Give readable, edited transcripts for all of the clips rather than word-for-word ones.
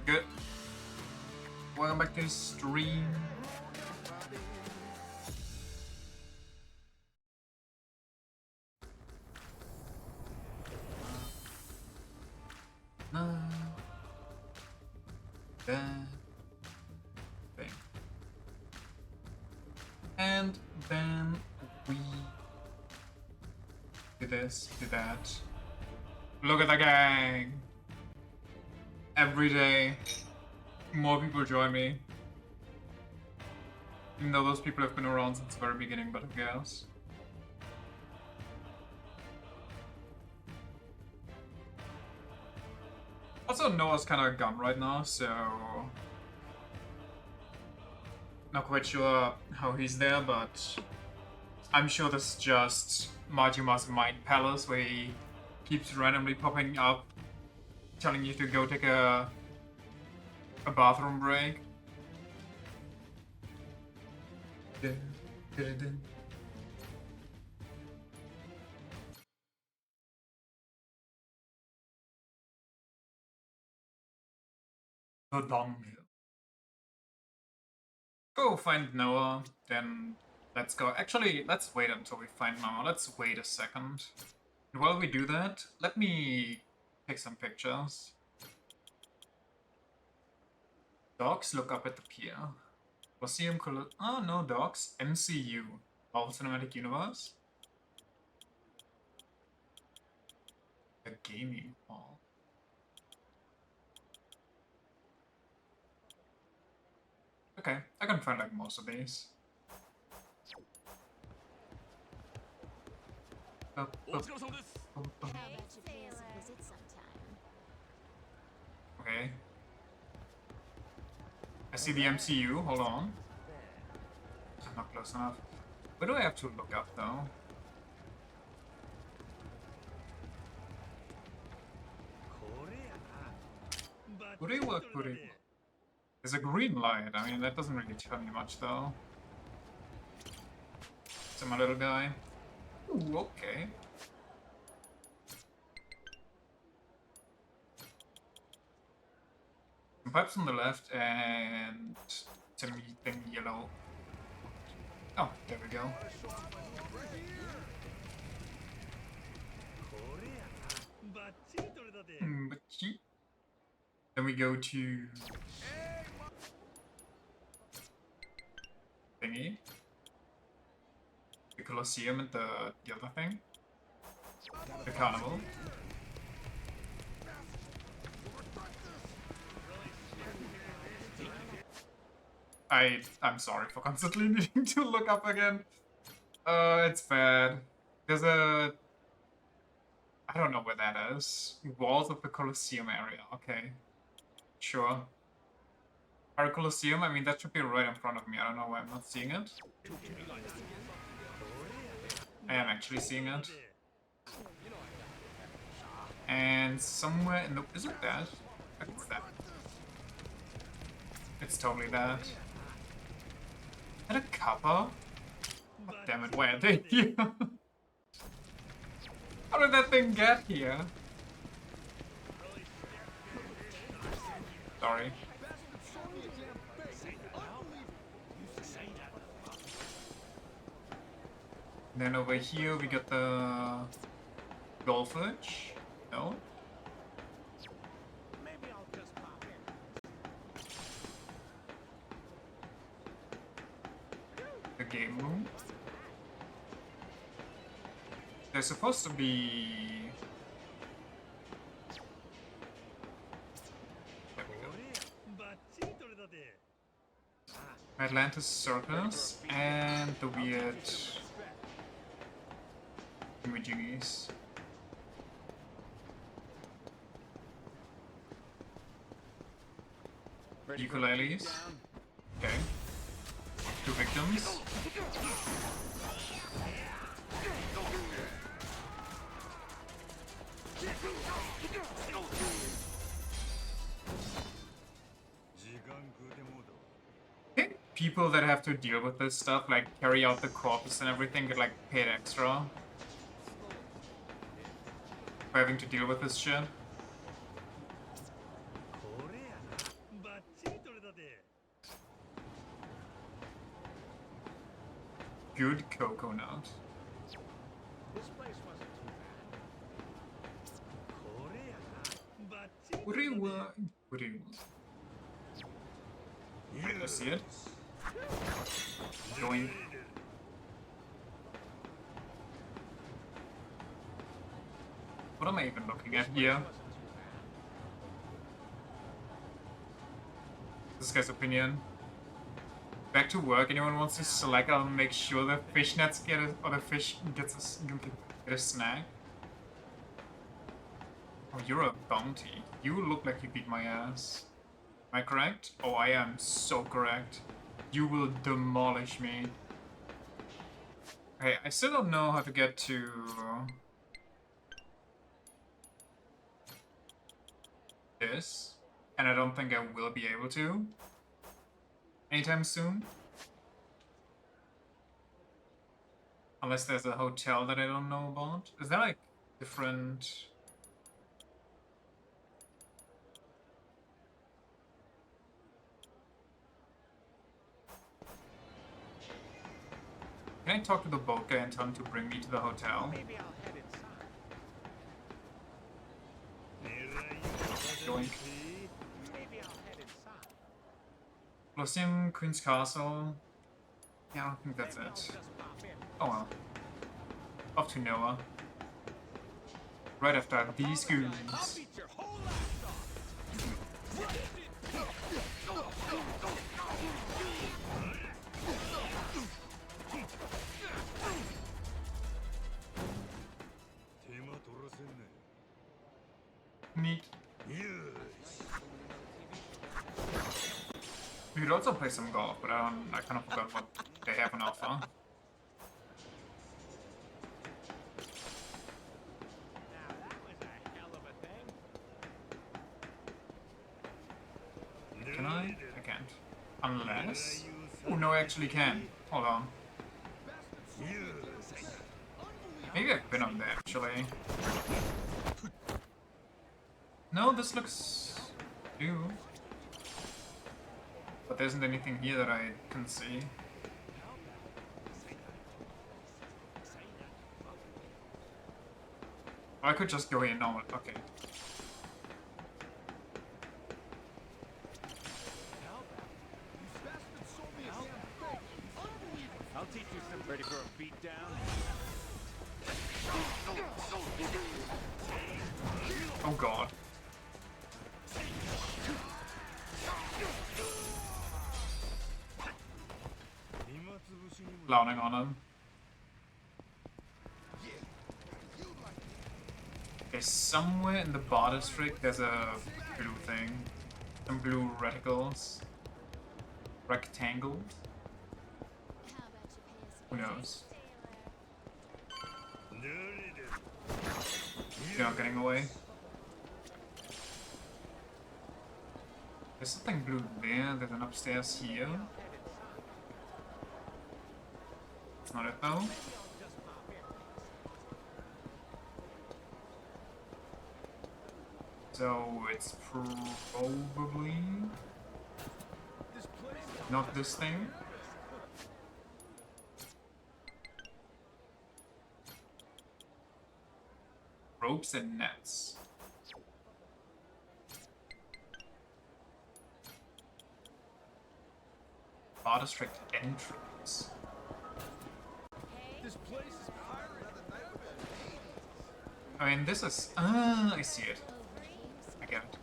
Good. Welcome back to the stream. That thing. And then we do this, do that. Look at the gang! Every day, more people join me. Even though those people have been around since the very beginning, but who cares? Also, Noah's kind of gone right now, so not quite sure how he's there, but I'm sure this is just Majima's mind palace where he keeps randomly popping up, telling you to go take a bathroom break. The dunghill. Go find Noah, then let's go. Actually, let's wait until we find Noah. Let's wait a second. And while we do that, let me take some pictures. Dogs, look up at the pier. Colosseum, oh no, dogs. MCU. Marvel Cinematic Universe. A gaming hall. Okay, I can find like most of these. Okay. I see the MCU, hold on. I'm not close enough. Where do I have to look up though? Kurewa. There's a green light. I mean, that doesn't really tell me much though. So my little guy. Ooh, okay. Some pipes on the left and something yellow. Oh, there we go. Then we go to thingy. The Colosseum and the other thing. The carnival. I'm sorry for constantly needing to look up again. It's bad. There's a... I don't know where that is. Walls of the Colosseum area. Okay. Sure. Our Colosseum, I mean, that should be right in front of me. I don't know why I'm not seeing it. I am actually seeing it. And somewhere... Nope, is it that? I think it's that. It's totally that. Is that a kappa? Oh, damn it, why are they here? How did that thing get here? Sorry. Then over here we got the goldfish. No? The game room. There's supposed to be... There we go. Atlantis Circus and the weird... Jingies. Ukuleles. Okay. 2 victims. I think people that have to deal with this stuff, like carry out the corpus and everything, get like paid extra for having to deal with this shit. good coconut. Uriwa. Uriwa. Wait, I see it. Going. What am I even looking at here? This guy's opinion. Back to work. Anyone wants to select? I'll make sure the fishnets get it, or the fish gets get a snack. Oh, you're a bounty. You look like you beat my ass. Am I correct? Oh, I am so correct. You will demolish me. Okay, I still don't know how to get to... this. And I don't think I will be able to. Anytime soon. Unless there's a hotel that I don't know about. Is there like different... Can I talk to the boat guy and tell him to bring me to the hotel? Maybe I'll head inside. Yoink. Maybe I'll head inside. Colosseum, Queen's Castle. Yeah, I don't think that's Maybe I'll it. just pop in. Oh well. Off to Noah. Right after these I'll goons. beat your whole ass off. Neat. We could also play some golf, but I kind of forgot what they have on offer. Now that was a hell of a thing. Can I? I can't. Unless... Oh, no, I actually can. Hold on. Maybe I've been on there, actually. No, this looks new. But there isn't anything here that I can see. I could just go in normal. Okay. I'll teach you some. Ready for a beatdown? Oh god. Clowning on him. Okay, somewhere in the bar district there's a blue thing. Some blue reticles. Rectangles? Who knows? You're not getting away. There's something blue there, there's an upstairs here. It's not it though. So it's probably not this thing. Ropes and nets. Bar district entrance. This place is pirate. I mean, this is... Ah, I see it. I get it.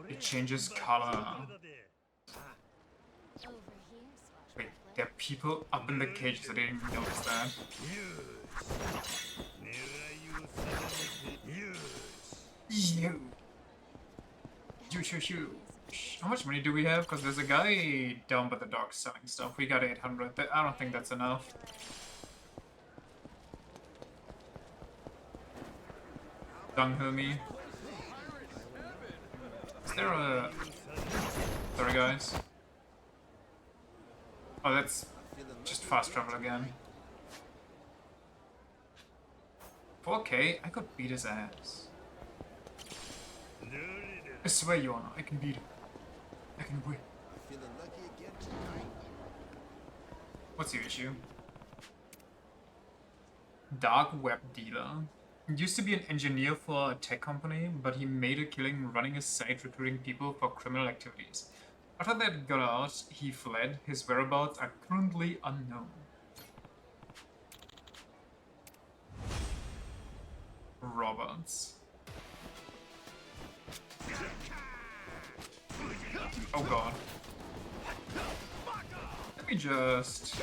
It changes color. Wait, there are people up in the cages. I didn't even notice that. You. You. How much money do we have? Because there's a guy down by the docks selling stuff. We got 800. I don't think that's enough. Dunghill me. Is there a... Sorry guys. Oh, that's just fast travel again. 4K? I could beat his ass. I swear, Your Honor, I can beat him. I can win. What's your issue? Dark web dealer. He used to be an engineer for a tech company, but he made a killing running a site recruiting people for criminal activities. After that got out, he fled. His whereabouts are currently unknown. Roberts. Oh god. Let me just...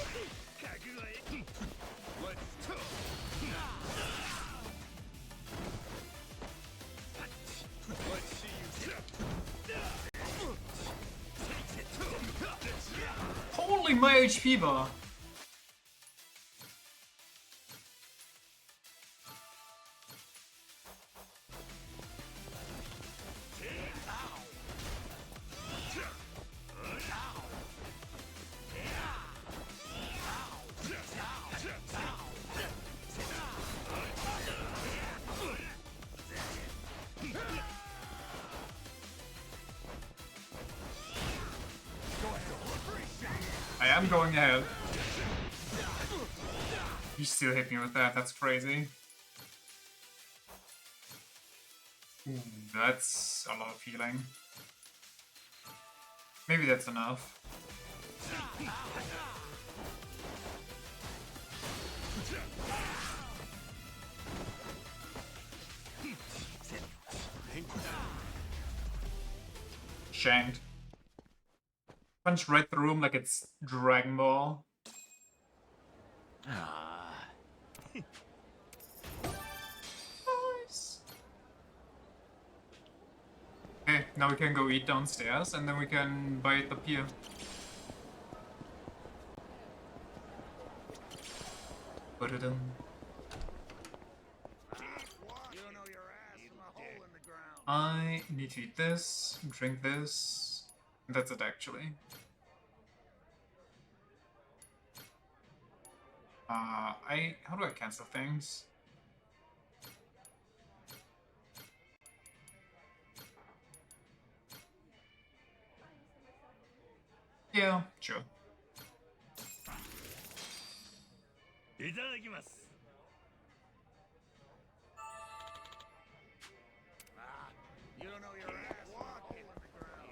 Holy, my HP bar! I am going ahead. You still hit me with that, that's crazy. Ooh, that's a lot of healing. Maybe that's enough. Shanked. Punch right through him like it's Dragon Ball. Nice. Okay, now we can go eat downstairs and then we can buy the pier. Ba-da-dum. I need to eat this, drink this. That's it actually. How do I cancel things? Yeah, sure.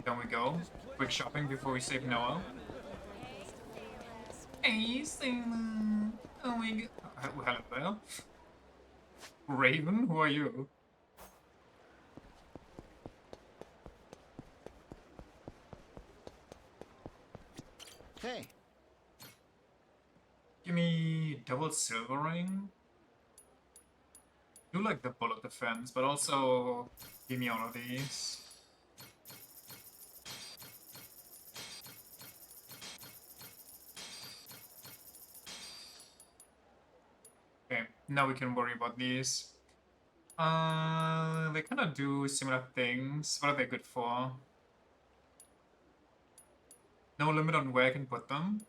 Then we go. Quick shopping before we save Noah. Hey, Sailor. Oh my god. Hello there. Raven, who are you? Hey. Give me double silver ring. Do like the bullet defense, but also give me all of these. Okay, now we can worry about these. They kind of do similar things. What are they good for? No limit on where I can put them.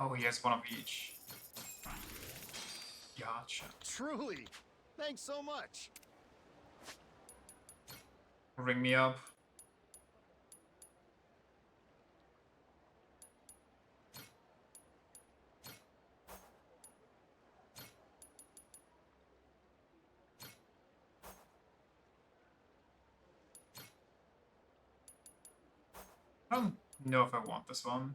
Oh, he has one of each. Gotcha. Truly. Thanks so much. Ring me up. I don't know if I want this one.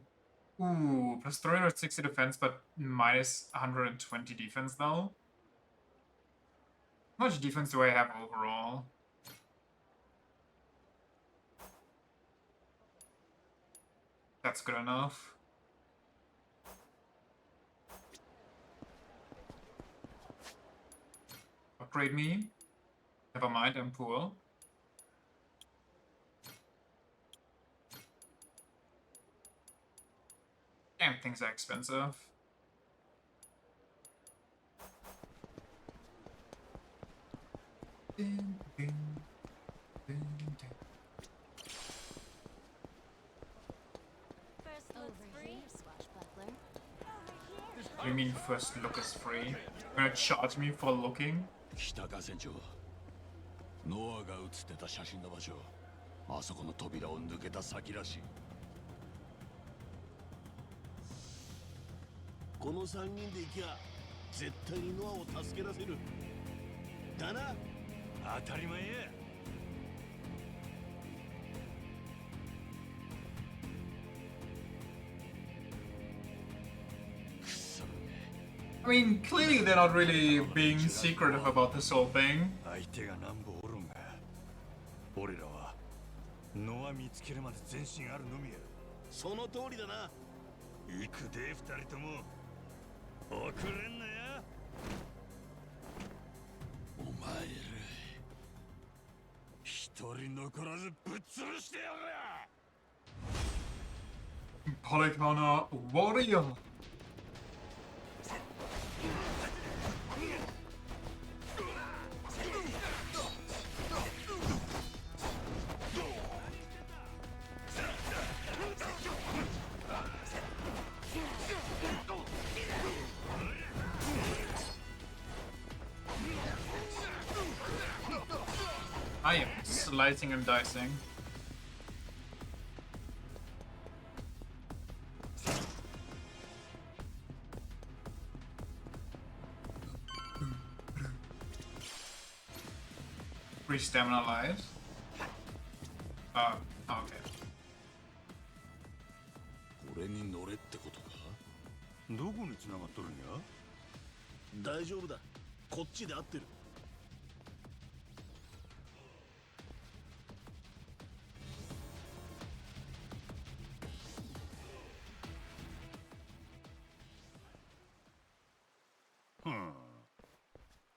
Ooh, plus 360 defense, but minus 120 defense though. How much defense do I have overall? That's good enough. Upgrade me. Never mind, I'm poor. Damn, things are expensive. Ding, ding, ding, ding. First look's free, swashbuckler. What do you mean first look is free? You're gonna charge me for looking? 北か船長ノアが写ってた写真の場所あそこの扉を抜けた先らしいこの3人で行きゃ絶対にノアを助け出せる。だな。当たり前や。I mean, clearly they're not really being secretive about this whole thing. 相手が何本おるんが、俺らはノア見つけるまで全身あるのみや。その通りだな。行くで2人とも。遅れんなや。お前ら一人残らずぶっ潰してやる。 Polygoner warrior. I am slicing and dicing. Free stamina lives. Okay. 俺に乗れってことか。どこに繋がっとるんや。大丈夫だ。こっちで合ってる。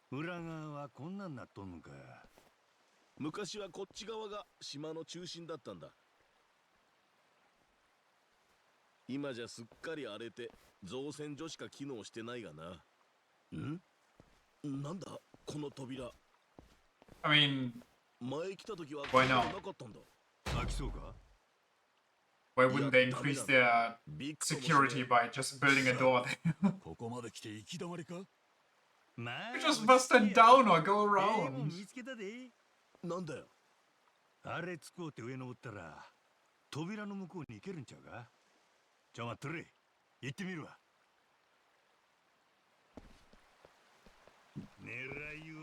裏側はこんなんなっとんのか。昔はこっち側が島の中心だったんだ。今じゃすっかり荒れて造船所しか機能してないがな。なんだこの扉。 I mean, 前来た時は Why not? なかったんだ。飽きそうか。 why wouldn't they increase their ビッグかもしれ security by just building a door there? ここまで来て行き止まりか。まあ Just bust it down or go もん around. 見つけたで。なんだよ。あれ使うて上登ったら扉の向こうに行けるんちゃうか。ちょ待っとれ。行ってみるわ。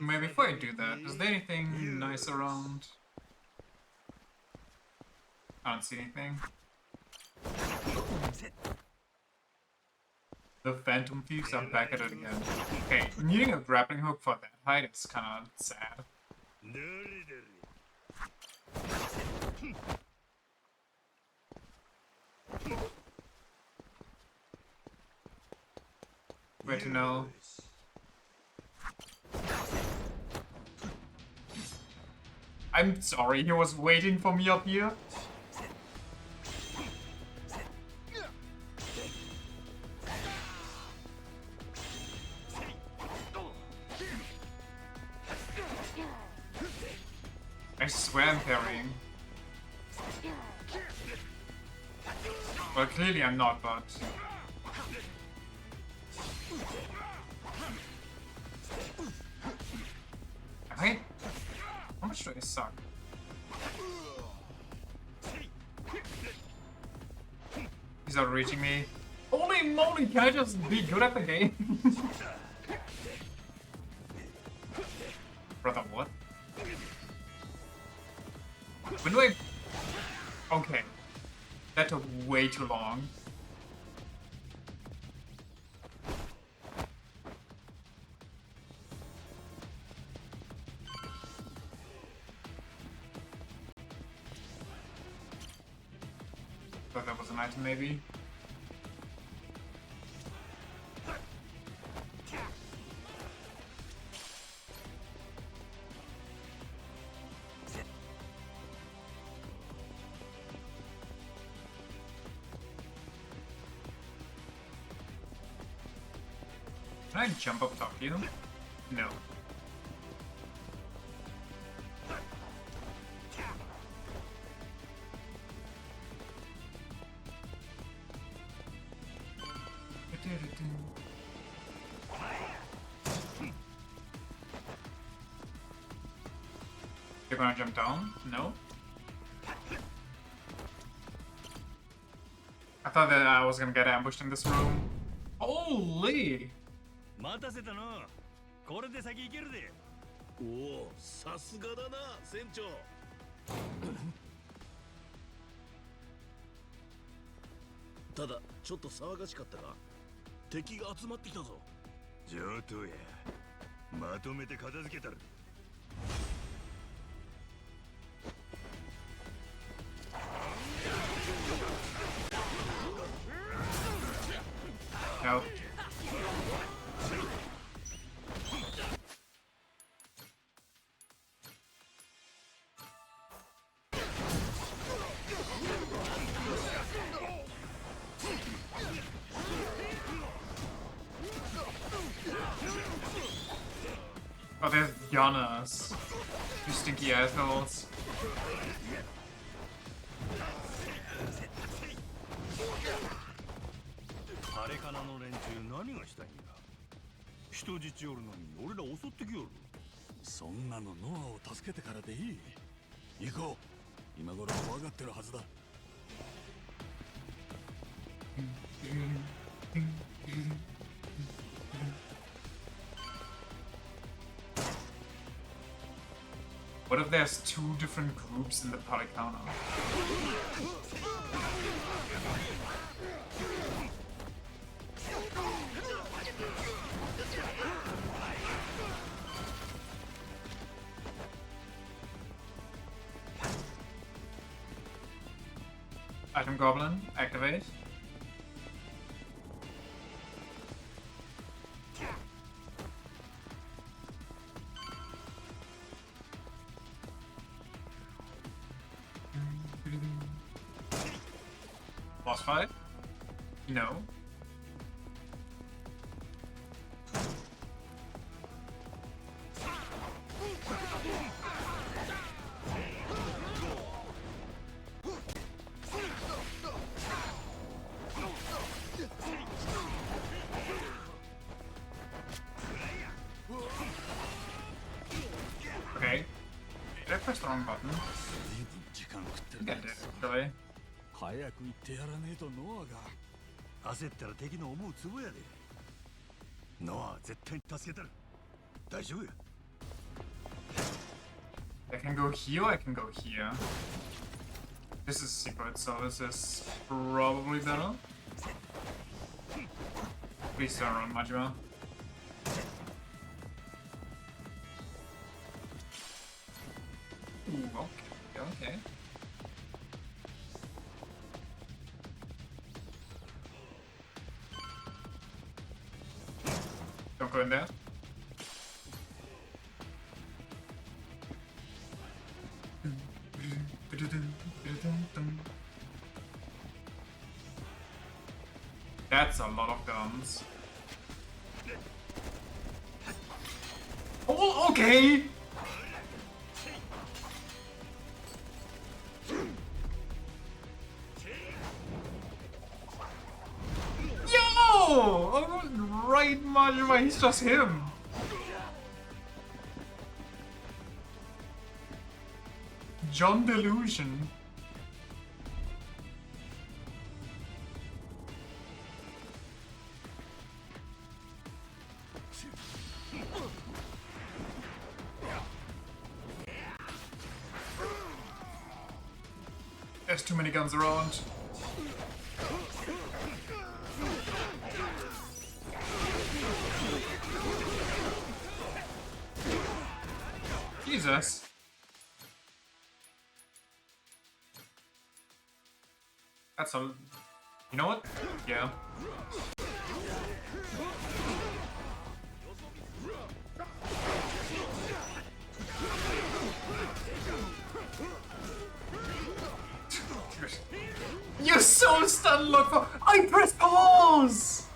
Maybe before I do that, is there anything nice around? I don't see anything. The Phantom Thieves are back at it again. Okay, needing a grappling hook for that height is kinda sad. Where to know? I'm sorry, he was waiting for me up here. I swear I'm parrying. Well, clearly I'm not, but... Hey, how much do I suck? He's not reaching me. Holy moly, can I just be good at the game? Brother, what? When do I... Okay. That took way too long. Thought that was an item, maybe. Can I jump up top here? No. You're gonna jump down? No? I thought that I was gonna get ambushed in this room. Holy! 待たせたの。これで先行けるで。おお、さすがだな船長。ただちょっと騒がしかったが、敵が集まってきたぞ。上等や。まとめて片付けたら。No. Oh, there's Giannis. You stinky assholes. あれかなの連中何がしたいんだ。人質おるのに俺ら襲ってきよる。そんなのノアを助けてからでいい。行こう。今頃怖がってるはずだ。What if there's two different groups in the Polycana? Item Goblin, activate. Boss fight? No. Okay. Did I press the wrong button? 随分時間食ってる I think I did, actually. 早く行ってやらねえとノアが。焦ったら敵の思うつぼやで。ノア絶対に助けたる。大丈夫や。I can go here, I can go here. This is secret, so this is probably better. Please don't run, Majima. Ooh, okay, okay. Don't go in there. That's a lot of guns. Oh, okay! Yo! I was right, Majima, he's just him. John Delusion. There's too many guns around. Jesus. That's a... You know what? Yeah. You're so stun lock for... I pressed pause!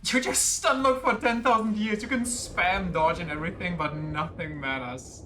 You just stun lock for 10,000 years. You can spam dodge and everything, but nothing matters.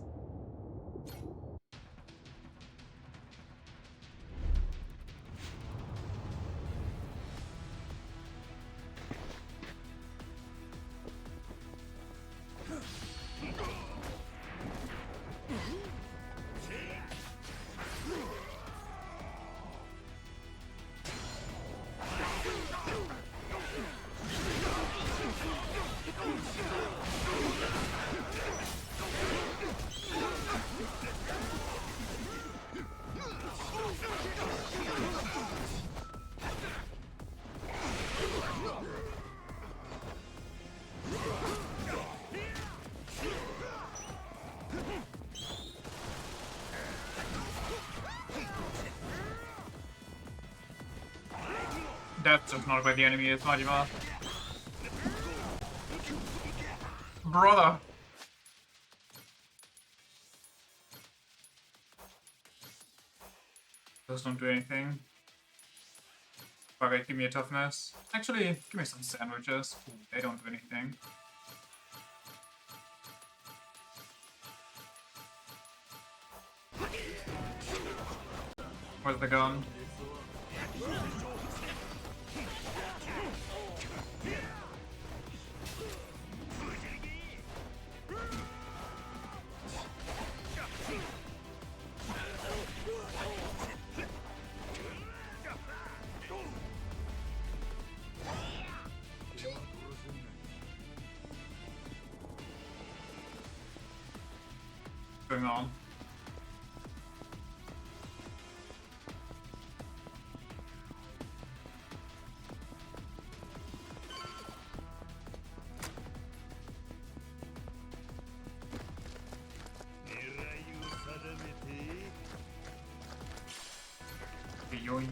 That's just not where the enemy is, Majima. Brother! Those don't do anything. Okay, give me a toughness. Actually, give me some sandwiches. Ooh, they don't do anything. Where's the gun? Going on? Yoink.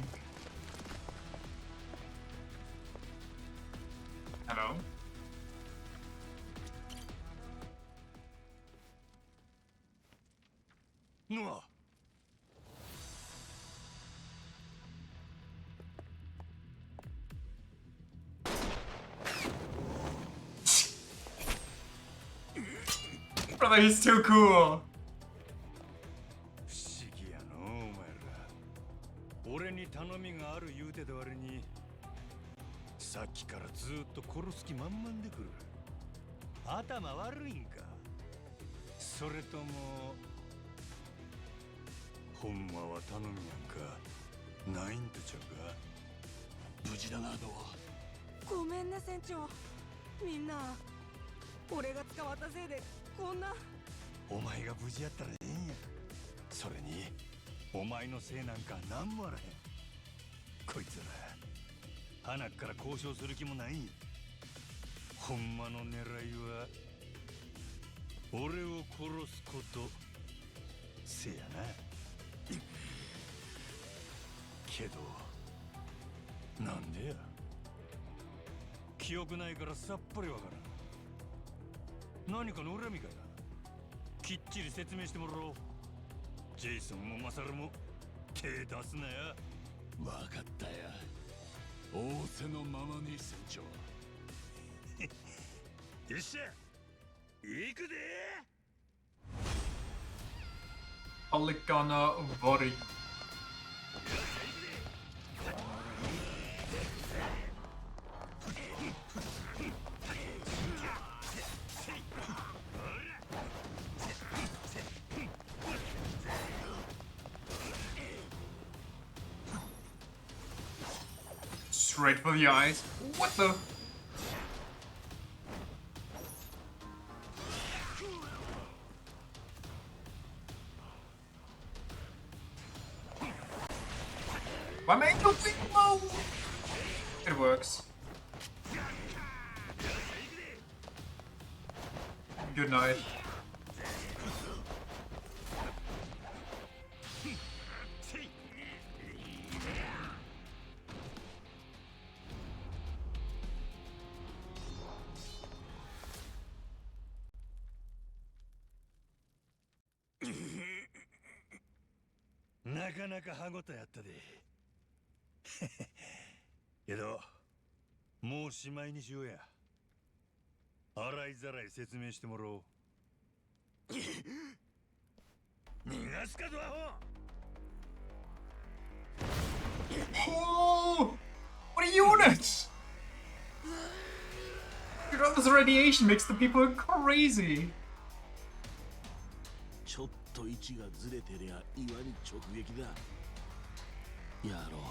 Hello? No. Brother, he's too cool! 不思議やのお前ら。俺に頼みがある言うてた割にさっきからずーっと殺す気満々でくる。頭悪いんか。それともほんまは頼みやんかないんとちゃうか。無事だな、ドア。ごめんね船長。みんな俺が捕まったせいでこんな。お前が無事やったらええんや。それにお前のせいなんかなんもあらへん。こいつら鼻から交渉する気もないんや。ほんまの狙いは俺を殺すことせやな。けどなんでや。記憶ないからさっぱりわからん。何かの恨みかや。きっちり説明してもらおう。ジェイソンもマサルも手出すなや。わかったや。仰せのままに船長。よっしゃ行くで。 Polygoner Vori. Straight for the eyes. What the? Why make you think move? It works. Good night. Naka なかなか歯ごたえあったで。けどもうしまいにしようや。洗いざらい説明してもらおう。逃がすかドアホ。 Oh! What a unit! Dude, all this radiation makes the people crazy. ちょっと位置がずれてりゃ岩に直撃だ。やろう。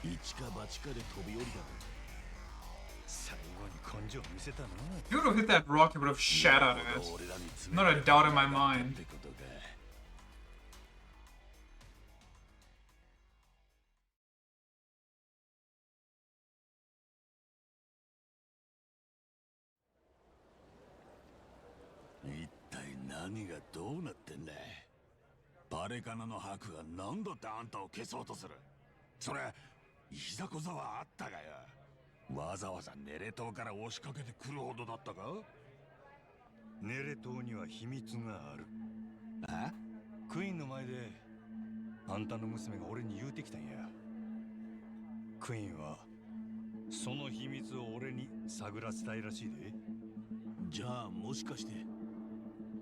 一か八かで飛び降りた。最後に根性見せたな。 If you would have hit that rock, it would have shattered it. Not a doubt in my mind. ってことか。一体何がどうなってんだ。バレカナのハクが何度ってあんたを消そうとする。それいざこざはあったがよ。わざわざネレ島から押しかけてくるほどだったか？ネレ島には秘密がある。あ？クイーンの前であんたの娘が俺に言うてきたんや。クイーンはその秘密を俺に探らせたいらしいで。じゃあもしかして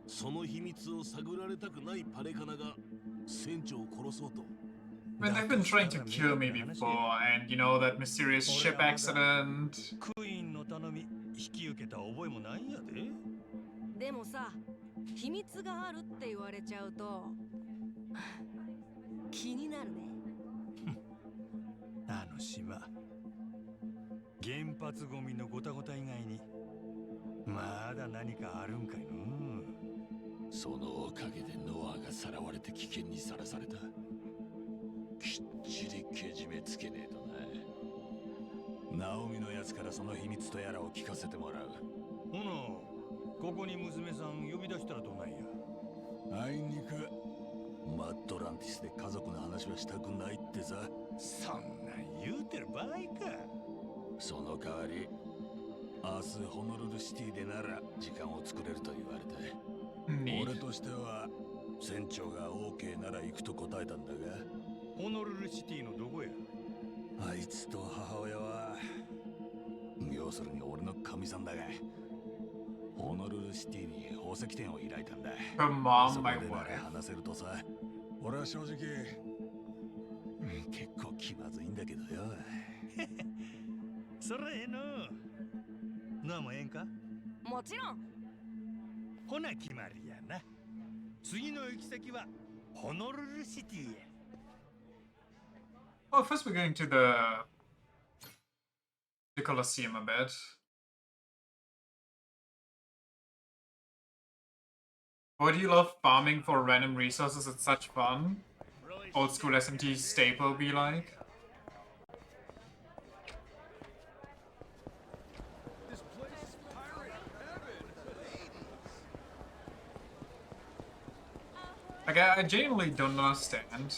その秘密を探られたくないパレカナが船長を殺そうと。 I mean, they've been trying to kill me before, and you know, that mysterious ship accident. クイーンの頼み引き受けた覚えもないんやで。でもさ、秘密があるって言われちゃうと気になるね。あの島、原発ゴミのゴタゴタ以外にまだ何かあるんかいの。そのおかげでノアがさらわれて危険にさらされた。きっちりけじめつけねえとな。ナオミのやつからその秘密とやらを聞かせてもらう。ほな、ここに娘さん呼び出したらどないや。あいにくマッドランティスで家族の話はしたくないってさ。そんなん言うてる場合か。その代わり明日ホノルルシティでなら時間を作れると言われて、 Neat. 俺としては船長が OK なら行くと答えたんだが、ホノルルシティのどこや。あいつと母親は要するに俺の神さんだが、ホノルルシティに宝石店を開いたんだ。 Her mom, そこ my でなら wife. 話せるとさ。俺は正直結構気まずいんだけどよ。そらええの。なあもええんか。もちろん。ほな決まりやな。次の行き先はホノルルシティや。 Oh, first we're going to the Colosseum a bit. Why do you love farming for random resources? It's such fun. Old school SMT staple be like. This place is pirate heaven. Like, I genuinely don't understand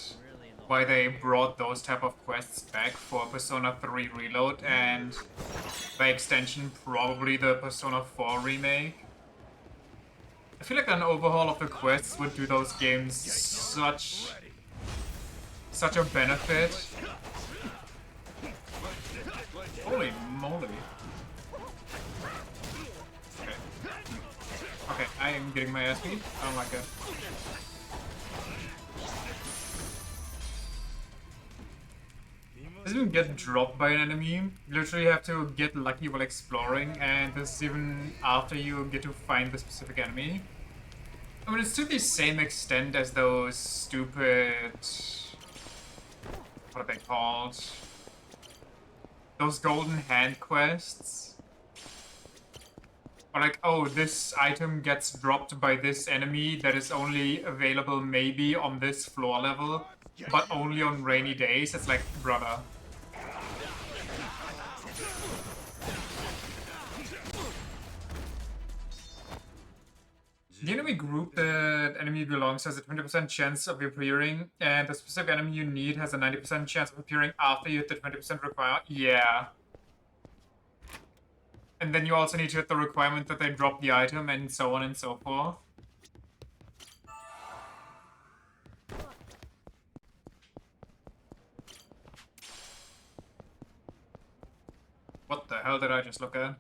why they brought those type of quests back for Persona 3 Reload and, by extension, probably the Persona 4 remake. I feel like an overhaul of the quests would do those games such a benefit. Holy moly. Okay. Okay, I am getting my ass beat. I don't like it. Doesn't even get dropped by an enemy. You literally have to get lucky while exploring, and this is even after you get to find the specific enemy. I mean, it's to the same extent as those stupid... what are they called? Those golden hand quests. Or like, oh, this item gets dropped by this enemy that is only available maybe on this floor level, but only on rainy days. It's like, brother. The enemy group that enemy belongs has a 20% chance of appearing, and the specific enemy you need has a 90% chance of appearing after you hit the 20% requirement. Yeah. And then you also need to hit the requirement that they drop the item, and so on and so forth. What the hell did I just look at?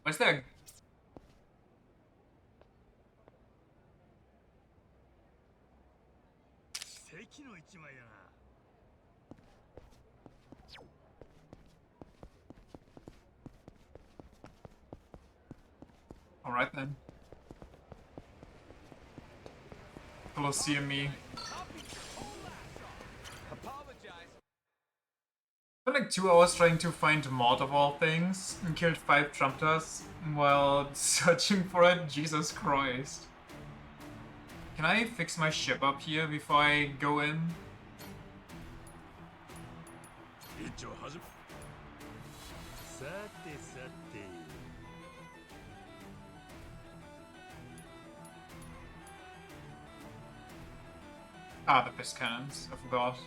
What's that? Alright then. Colosseum me. Spent like 2 hours trying to find mod of all things and killed 5 Trumpters while searching for it. Jesus Christ. Can I fix my ship up here before I go in? Ah, the piss cannons. I forgot.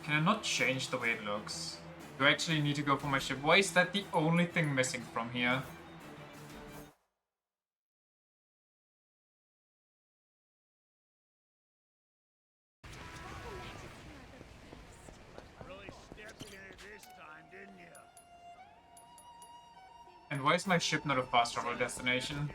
Can I not change the way it looks? Do I actually need to go for my ship? Why is that the only thing missing from here? And why is my ship not a fast travel destination?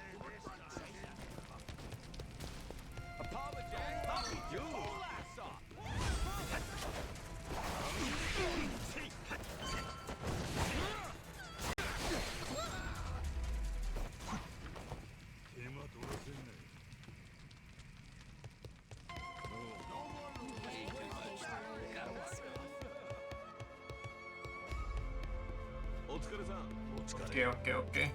Okay.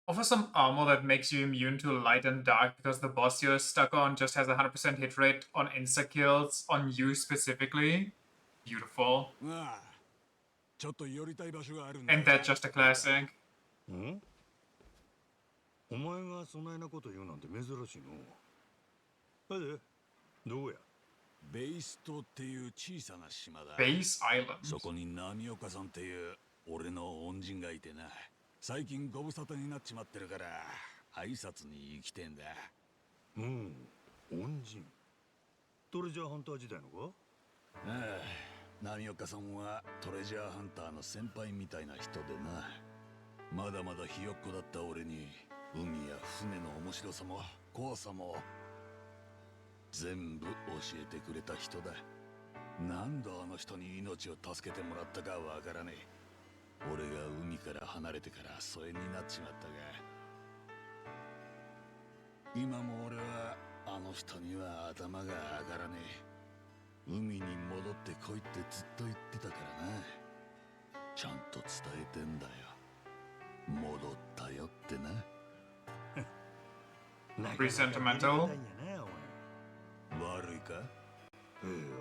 Offer some armor that makes you immune to light and dark because the boss you're stuck on just has a 100% hit rate on insta kills on you specifically. Beautiful. ああ、ちょっと寄りたい場所があるんだ And よ。 that's just a classic. ん？お前がそないなこと言うなんて珍しいの。あれ、どうや？ベイストっていう小さな島だ。 Base Island. そこに波岡さんっていう俺の恩人がいてな。最近ご無沙汰になっちまってるから挨拶に行きてんだ。うん、恩人。トレジャーハンター時代のか？ああ、波岡さんはトレジャーハンターの先輩みたいな人でな。まだまだひよっこだった俺に海や船の面白さも怖さも全部教えてくれた人だ。何度あの人に命を助けてもらったかわからねえ。俺が海から離れてから疎遠になっちまったが、今も俺はあの人には頭が上がらねえ。海に戻ってこいってずっと言ってたからな。ちゃんと伝えてんだよ。戻ったよってな。 Pretty sentimental. 悪いか？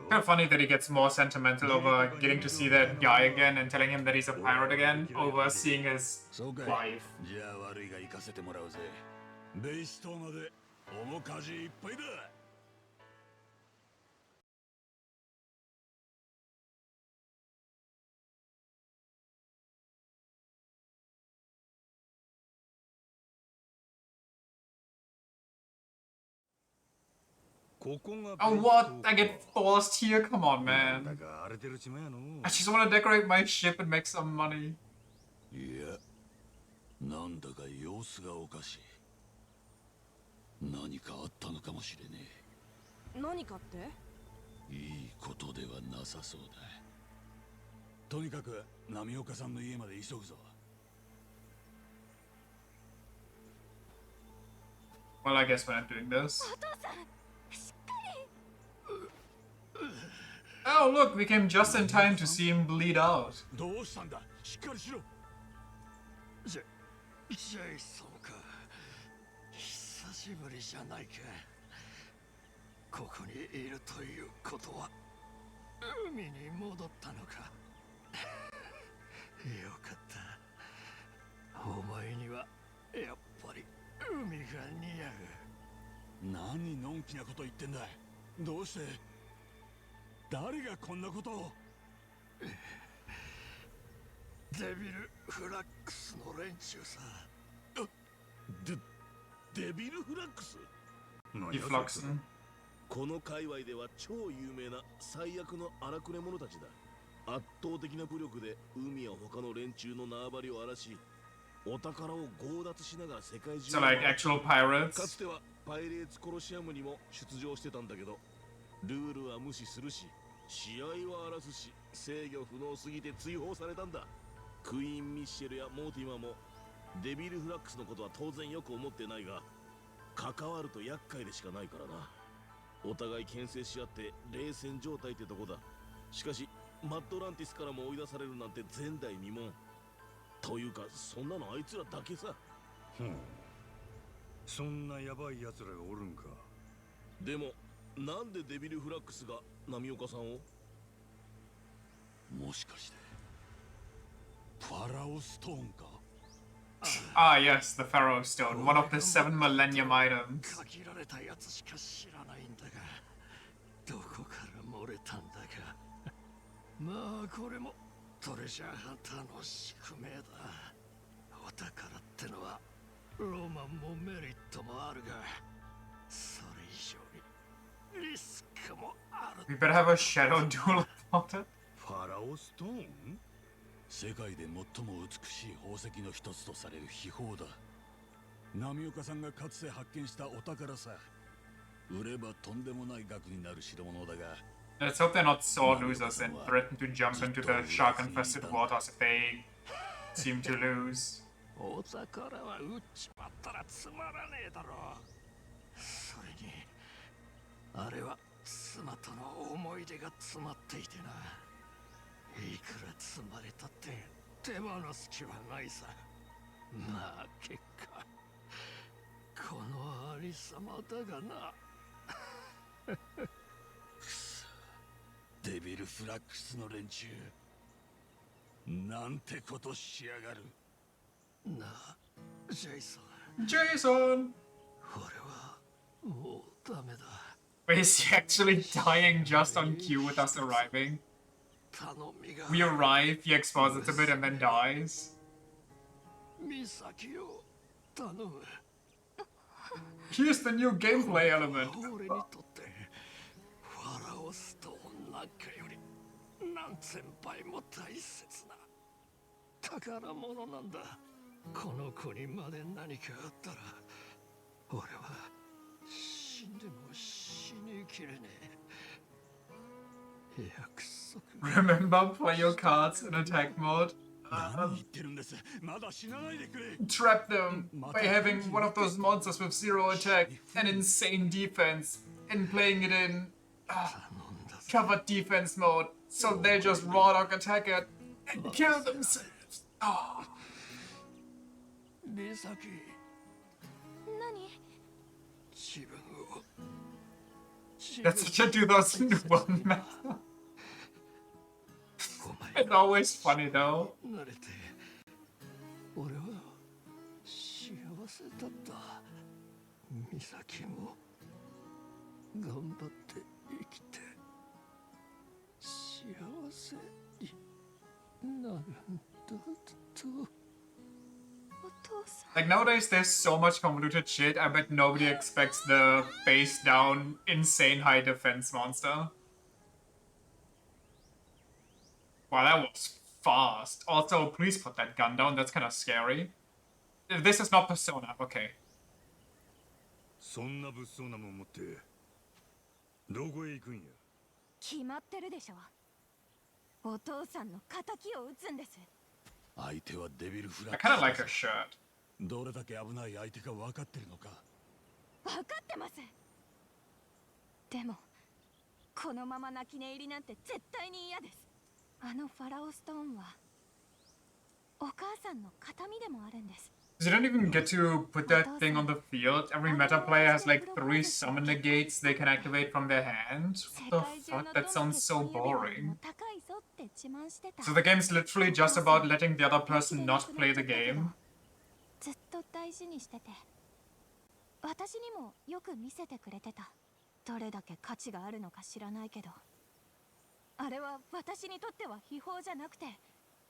Kind of funny that he gets more sentimental over getting to see that guy again and telling him that he's a pirate again over seeing his wife. じゃあ悪いが行かせてもらうぜ。ベイス島まで面かじいっぱいだ。 Oh, what? I get forced here? Come on, man. I just want to decorate my ship and make some money. いや、なんだか様子がおかしい。何かあったのかもしれねえ。何かって？いいことではなさそうだ。とにかく波岡さんの家まで急ぐぞ。 Well, I guess we're not doing this. Oh, look, we came just in time to see him bleed out. どうしたんだ？しっかりしろ。ジェイソンか。久しぶりじゃないか。ここにいるということは海に戻ったのか。よかった。お前にはやっぱり海が似合う。何のんきなこと言ってんだ。どうして？誰がこんなことを？デビルフラックスの連中さ。デビルフラックス？ Die Flachsen. この界隈では超有名な最悪の荒くれ者たちだ。圧倒的な武力で海や他の連中の縄張りを荒らし、お宝を強奪しながら世界中 So, like, actual か pirates? つてはパイレーツコロシアムにも出場してたんだけど、ルールは無視するし、試合は荒らすし、制御不能すぎて追放されたんだ。クイーン・ミッシェルやモーティマもデビルフラックスのことは当然よく思ってないが、関わると厄介でしかないからな。お互い牽制し合って冷戦状態ってとこだ。しかしマッドランティスからも追い出されるなんて前代未聞というか、そんなのあいつらだけさ。そんなヤバい奴らがおるんか。でもなんでデビルフラックスが波岡さんを？もしかしてファラオストーンか。 Ah, yes, the Pharaoh Stone, one of the 7 Millennium items. 限られたやつしか知らないんだが。どこから漏れたんだか。まあこれもトレジャーハンターの宿命だ。お宝ってのはロマンもメリットもあるが、それ以上にリスクもある。 We better have a shadow duel about it. ファラオストーン？世界で最も美しい宝石の一つとされる秘宝だ。波岡さんがかつて発見したお宝さ。売ればとんでもない額になる代物だが、 Let's hope they're not sore losers and threaten to jump into the shark-infested waters if they seem to lose. お宝は売っちまったらつまらねえだろう。それにあれは妻との思い出が詰まっていてな。いくら積まれたって手放す気はないさ。まあ結果このありさまだがな。デビルフラックスの連中、なんてことしやがる。なあジェイソン、 Jason! 俺はもうダメだ。 Wait, is he actually dying just on cue with us arriving? 頼みが We arrive, he exposits a bit and then dies. ミサキを頼む。 Here's the new gameplay element. 俺にとってファラオストーンなんかより何千倍も大切な宝物なんだ。この子にまで何かあったら俺は死んでも死にきれねえ。約束。 Remember, play your cards in attack mode. 何言ってるんです。まだ死なないでくれ。 Trap them by having one of those monsters with 0 attack and insane defense and playing it in covered defense mode, so they just raw dog attack it and kill themselves. Oh. ミサキ、何？自分を That's such a 2001 meta. お前 It's always funny though. 慣れて俺は幸せだった。美咲も頑張って生きて幸せになるんだと。お父さん。 Like nowadays there's so much convoluted shit, I bet nobody expects the face down insane high defense monster. Wow, that was fast. Also, please put that gun down, that's kind of scary. This is not Persona, okay. そんな物騒なもん持ってどこへ行くんや。決まってるでしょ。お父さんの仇を撃つんです。相手はデビルフラ I ック kind ス of like her shirt. どれだけ危ない相手か分かってるのか。分かってます。でもこのまま泣き寝入りなんて絶対に嫌です。あのファラオストーンはお母さんの形見でもあるんです。 You don't even get to put that thing on the field. Every meta player has like 3 summon negates they can activate from their hand. What the fuck? That sounds so boring. So the game's literally just about letting the other person not play the game. ずっと大事にしてて、私にもよく見せてくれてた。どれだけ価値があるのか知らないけど、あれは私にとっては秘宝じゃなくて、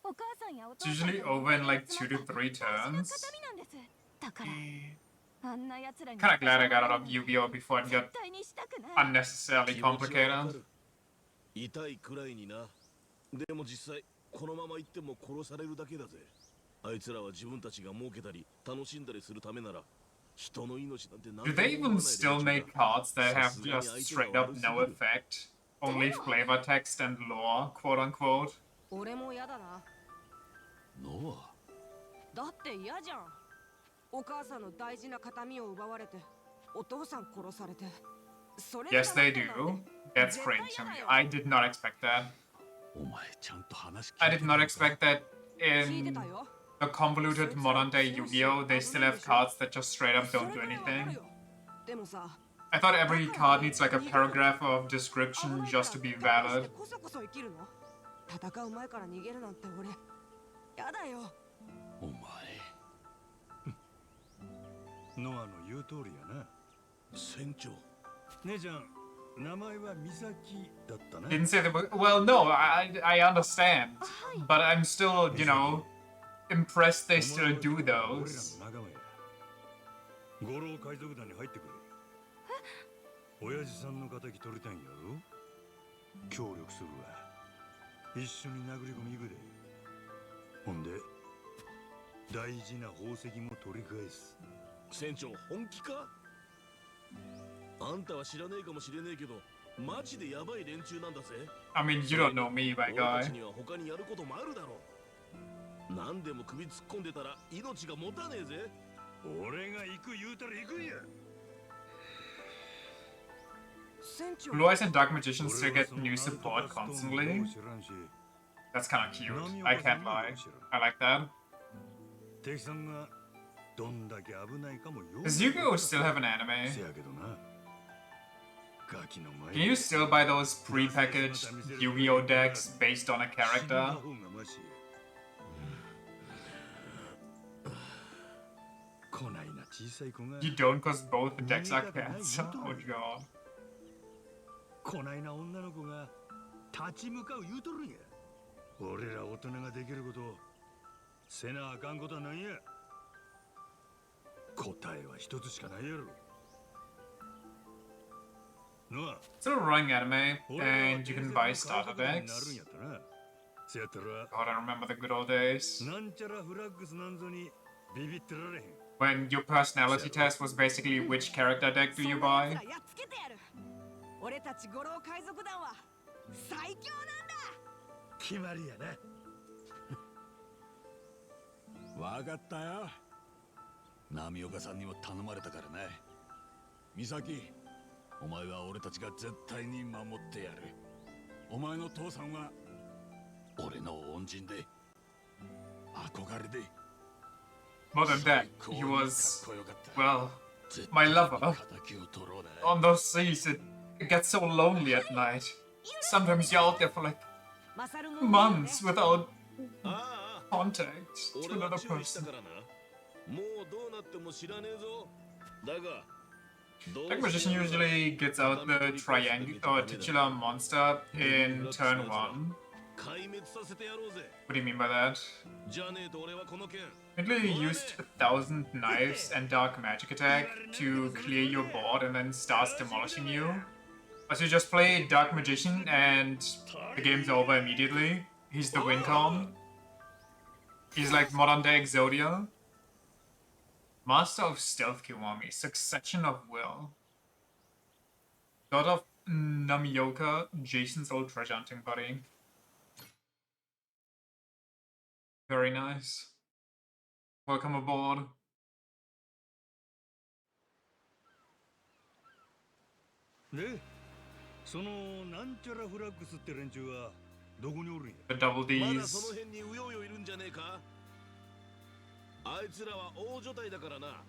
お母さんやお父 It's さん usually over in like 2 to 3 turns. だからあんな奴らに Kinda glad I got out of Yu-Gi-Oh! before it got 絶対にしたくない。 unnecessarily 気持ちはわか complicated. る。痛いくらいにな。でも実際このまま行っても殺されるだけだぜ。あいつらは自分たちが儲けたり楽しんだりするためなら人の命なんて何 Do とも they 思わない even 連 still 中だ。 make cards that have just straight up no effect? Only flavor text and lore, quote unquote. 俺も嫌だな。ノア、だって嫌じゃん。お母さんの大事な形見を奪われて、お父さん殺されて。それ Yes, they do. That's great to me. I did not expect that. お前ちゃんと話聞い I て did not expect that 聞いて in たよ。 the convoluted modern day Yu-Gi-Oh! They still have cards that just straight up そ don't れ do ならわかる anything. よ。でもさ、 I thought every card needs like a paragraph of description just to be valid. こそこそ生きるの？戦う前から逃げるなんて俺、やだよ。お前ノアの言う通りやな。船長、姉ちゃん名前は美咲だったな。 Didn't say the well, no, I understand, but I'm still, you know, impressed they still do 俺ら those. の仲間や。五郎海賊団に入ってくれ。親父さんの仇取りたいんやろ。協力するわ。一緒に殴り込み行くで。ほんで大事な宝石も取り返す。船長本気か？あんたは知らねえかもしれねえけどマジでヤバい連中なんだぜ。 I mean, you don't know me, my 俺たち guy. には他にやることもあるだろう。何でも首突っ込んでたら命が持たねえぜ。俺が行く言うたら行くんや。船長 Blue Eyes and Dark Magician still get new support constantly. That's kind of cute. I can't lie. I like that. 敵さんがどんだけ危ないかもよ。 Does Yu-Gi-Oh still have an anime? せやけどな。ガキの前 Can you still buy those pre-packaged Yu-Gi-Oh decks based on a character? こないな小さい子が You don't, cause both decks are cats. Oh god. こないな女の子が立ち向かう言うとるんや。俺ら大人ができることせなあかんことはないや。答えは一つしかないやろ。なあ。 Still a running anime, and you can buy starter decks. せやったら God, I remember the good old days. なんちゃらフラッグスなんぞにビビってられへん。 When your personality test was basically which character deck do you buy? やっつけてやる。俺たち五郎海賊団は最強なんだ。決まりやな。わかったよ。波岡さんにも頼まれたからな。美咲、お前は俺たちが絶対に守ってやる。お前の父さんは俺の恩人で憧れで。 More than that, he was, well, my lover. On those seas, it gets so lonely at night. Sometimes you're out there for like months without contact to 俺は another 注意した person. からな。もうどうなっても知らねえぞ。だが Black Magician usually gets out the triangle or titular monster in turn 1. 壊滅させてやろうぜ。 What do you mean by that? じゃねえと俺はこの剣 Italy used 1,000 knives and dark magic attack to clear your board and then starts demolishing you. So you just play Dark Magician and the game's over immediately. He's the win con. He's like modern day Exodia. Master of Stealth Kiwami, Succession of Will. God of Namioka, Jason's old treasure hunting buddy. Very nice. Welcome aboard. で、そのなんちゃらフラッグスって連中はどこにおるんや。 The double まだそ D's. の辺にうようよいるんじゃねえか。あいつらは大所帯だからな。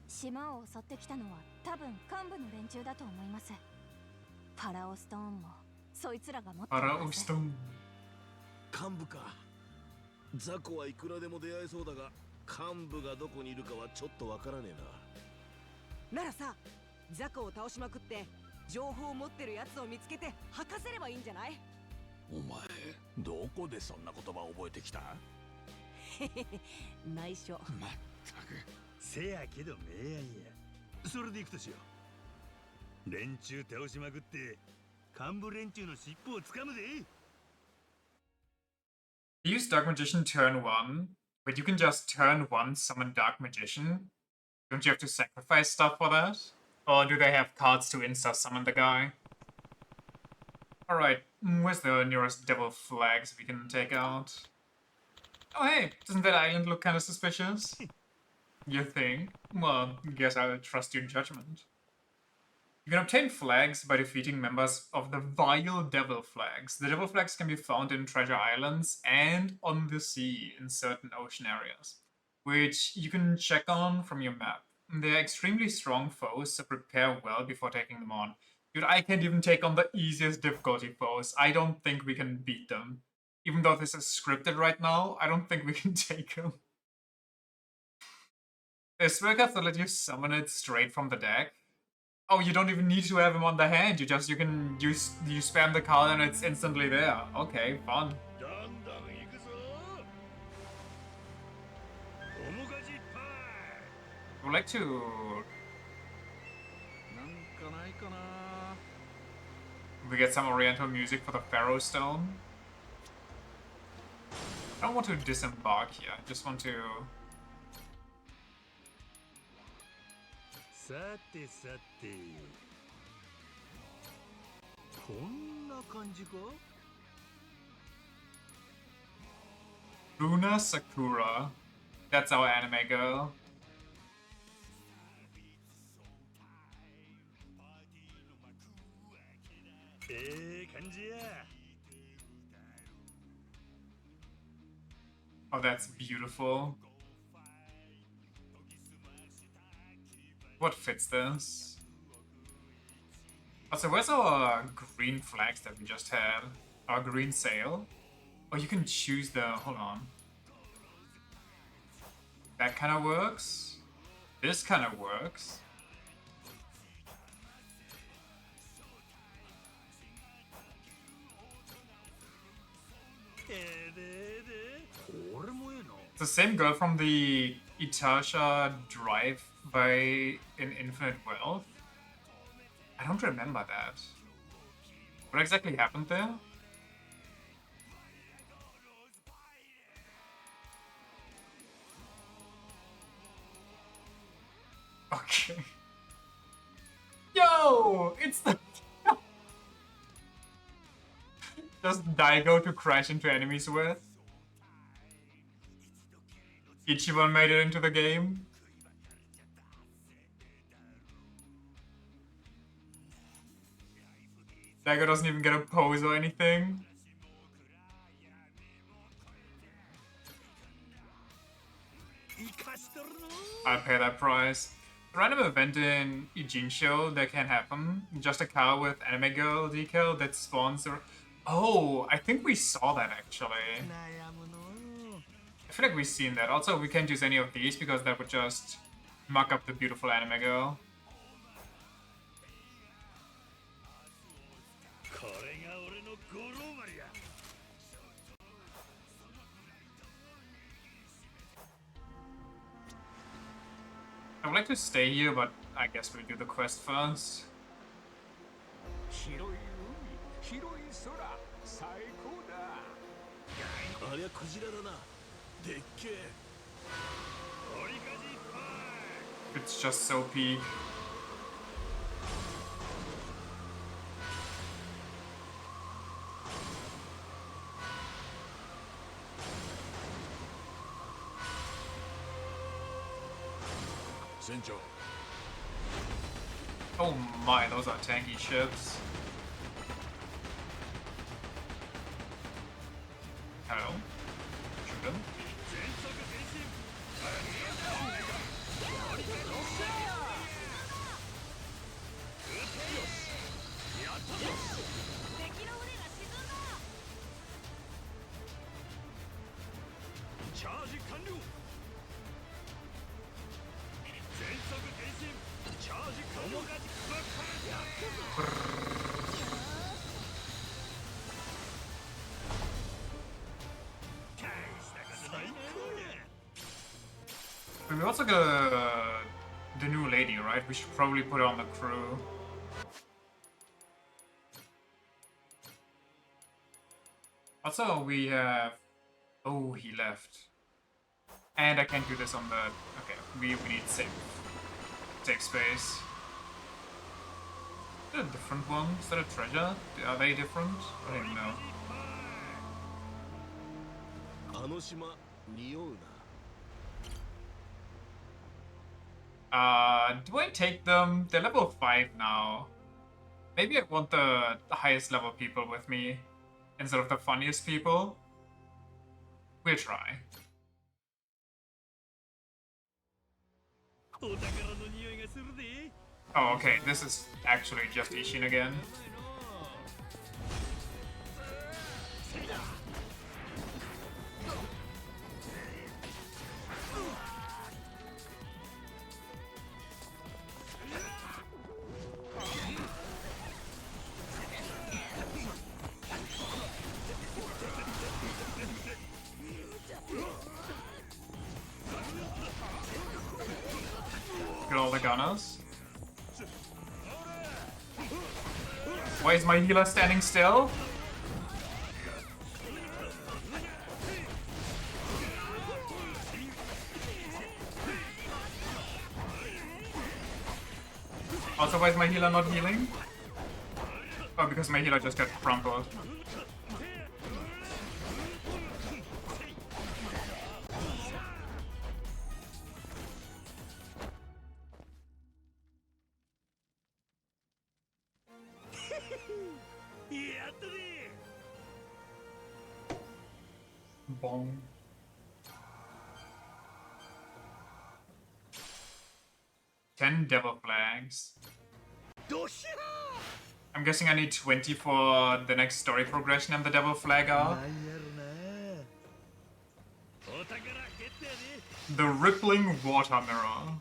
島を襲ってきたのは多分幹部の連中だと思います。ファラオストーンもそいつらが持ってるはず。 Stone. 幹部か。雑魚はいくらでも出会えそうだが幹部がどこにいるかはちょっとわからねえな。ならさ、雑魚を倒しまくって情報を持ってるやつを見つけて吐かせればいいんじゃない？お前どこでそんな言葉覚えてきた？内緒。まったく。せやけど名案や。それでいくとしよう。連中倒しまくって幹部連中の尻尾をつかむで。 Use Dark Magician turn 1, but you can just turn 1 summon Dark Magician. Don't you have to sacrifice stuff for that? Or do they have cards to insta-summon the guy? Alright, where's the nearest devil flags we can take out? Oh hey, doesn't that island look kind of suspicious? You think? Well, guess I'll trust your judgment. You can obtain flags by defeating members of the Vile Devil Flags. The Devil Flags can be found in treasure islands and on the sea in certain ocean areas, which you can check on from your map. They're extremely strong foes, so prepare well before taking them on. Dude, I can't even take on the easiest difficulty foes. I don't think we can beat them. Even though this is scripted right now, I don't think we can take them. There's spell cards that let you summon it straight from the deck. Oh, you don't even need to have him on the hand. You spam the card and it's instantly there. Okay, fun. どんどん行くぞ面かじパ I would like to. なんかないかな。 We get some oriental music for the Pharaoh Stone. I don't want to disembark here. I just want to. さてさてこんな感じか Runa Sakura. That's our anime girl. 感じや Oh, that's beautiful. What fits this? Also, where's our green flags that we just had? Our green sail? Oh, you can choose the... Hold on. That kind of works. This kind of works. It's the same girl from the Itasha Drive by in Infinite Wealth. I don't remember that. What exactly happened there? Okay. Yo! It's the... Just Daigo to crash into enemies with. Ichiban made it into the game. Daigo doesn't even get a pose or anything. I'll pay that price. A random event in Ijincho that can happen. Just a car with anime girl decal that spawns. Oh, I think we saw that actually. I feel like we've seen that. Also, we can't use any of these because that would just muck up the beautiful anime girl. I would like to stay here, but I guess we'll do the quest first. 広い海、広い空、最高だ。ありゃクジラだな。でっけえ。 It's just so peak. Oh my, those are tanky ships. Hello? Shoot them. We also got the new lady, right? We should probably put her on the crew. Also, we have... Oh, he left. And I can't do this on the... Okay, we need safe space. Is that a different one? Is that a treasure? Are they different? I don't even know. あの島匂うな。 Do I take them? They're level 5 now. Maybe I want the highest level people with me instead of the funniest people. We'll try. Oh, okay, this is actually just Ishin again. after all the gunners. Why is my healer standing still? Also, why is my healer not healing? Oh, because my healer just got crumpled. Bong. Ten devil flags. I'm guessing I need 20 for the next story progression and the devil flag arc. The rippling water mirror.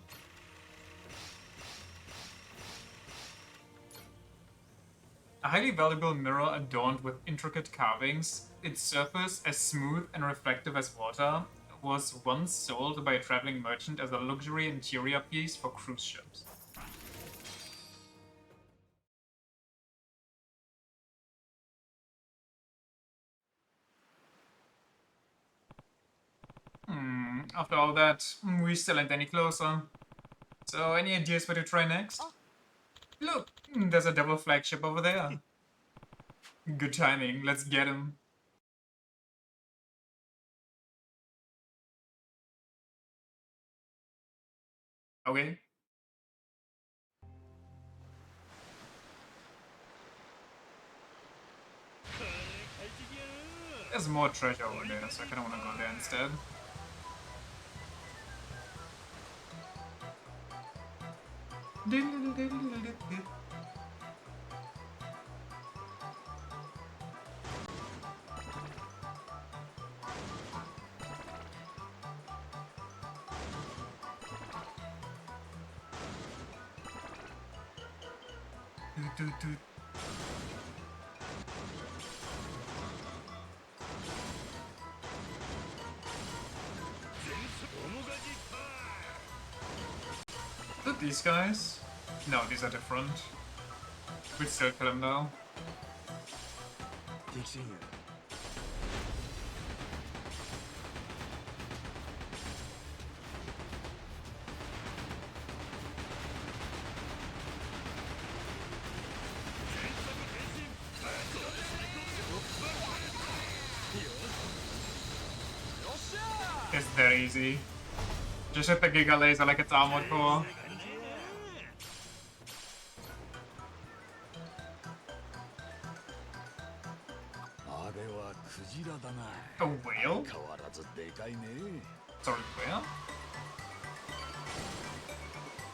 A highly valuable mirror adorned with intricate carvings, its surface as smooth and reflective as water, was once sold by a traveling merchant as a luxury interior piece for cruise ships. After all that, we still ain't any closer. So, any ideas what to try next? Look, there's a devil flagship over there. Good timing, let's get him. Okay. There's more treasure over there, so I kinda wanna go there instead. Are these guys? No, these are different. We'd still kill him though. It's that easy. Just hit the Giga Laser like it's Armored Core. A whale? Sorry, whale?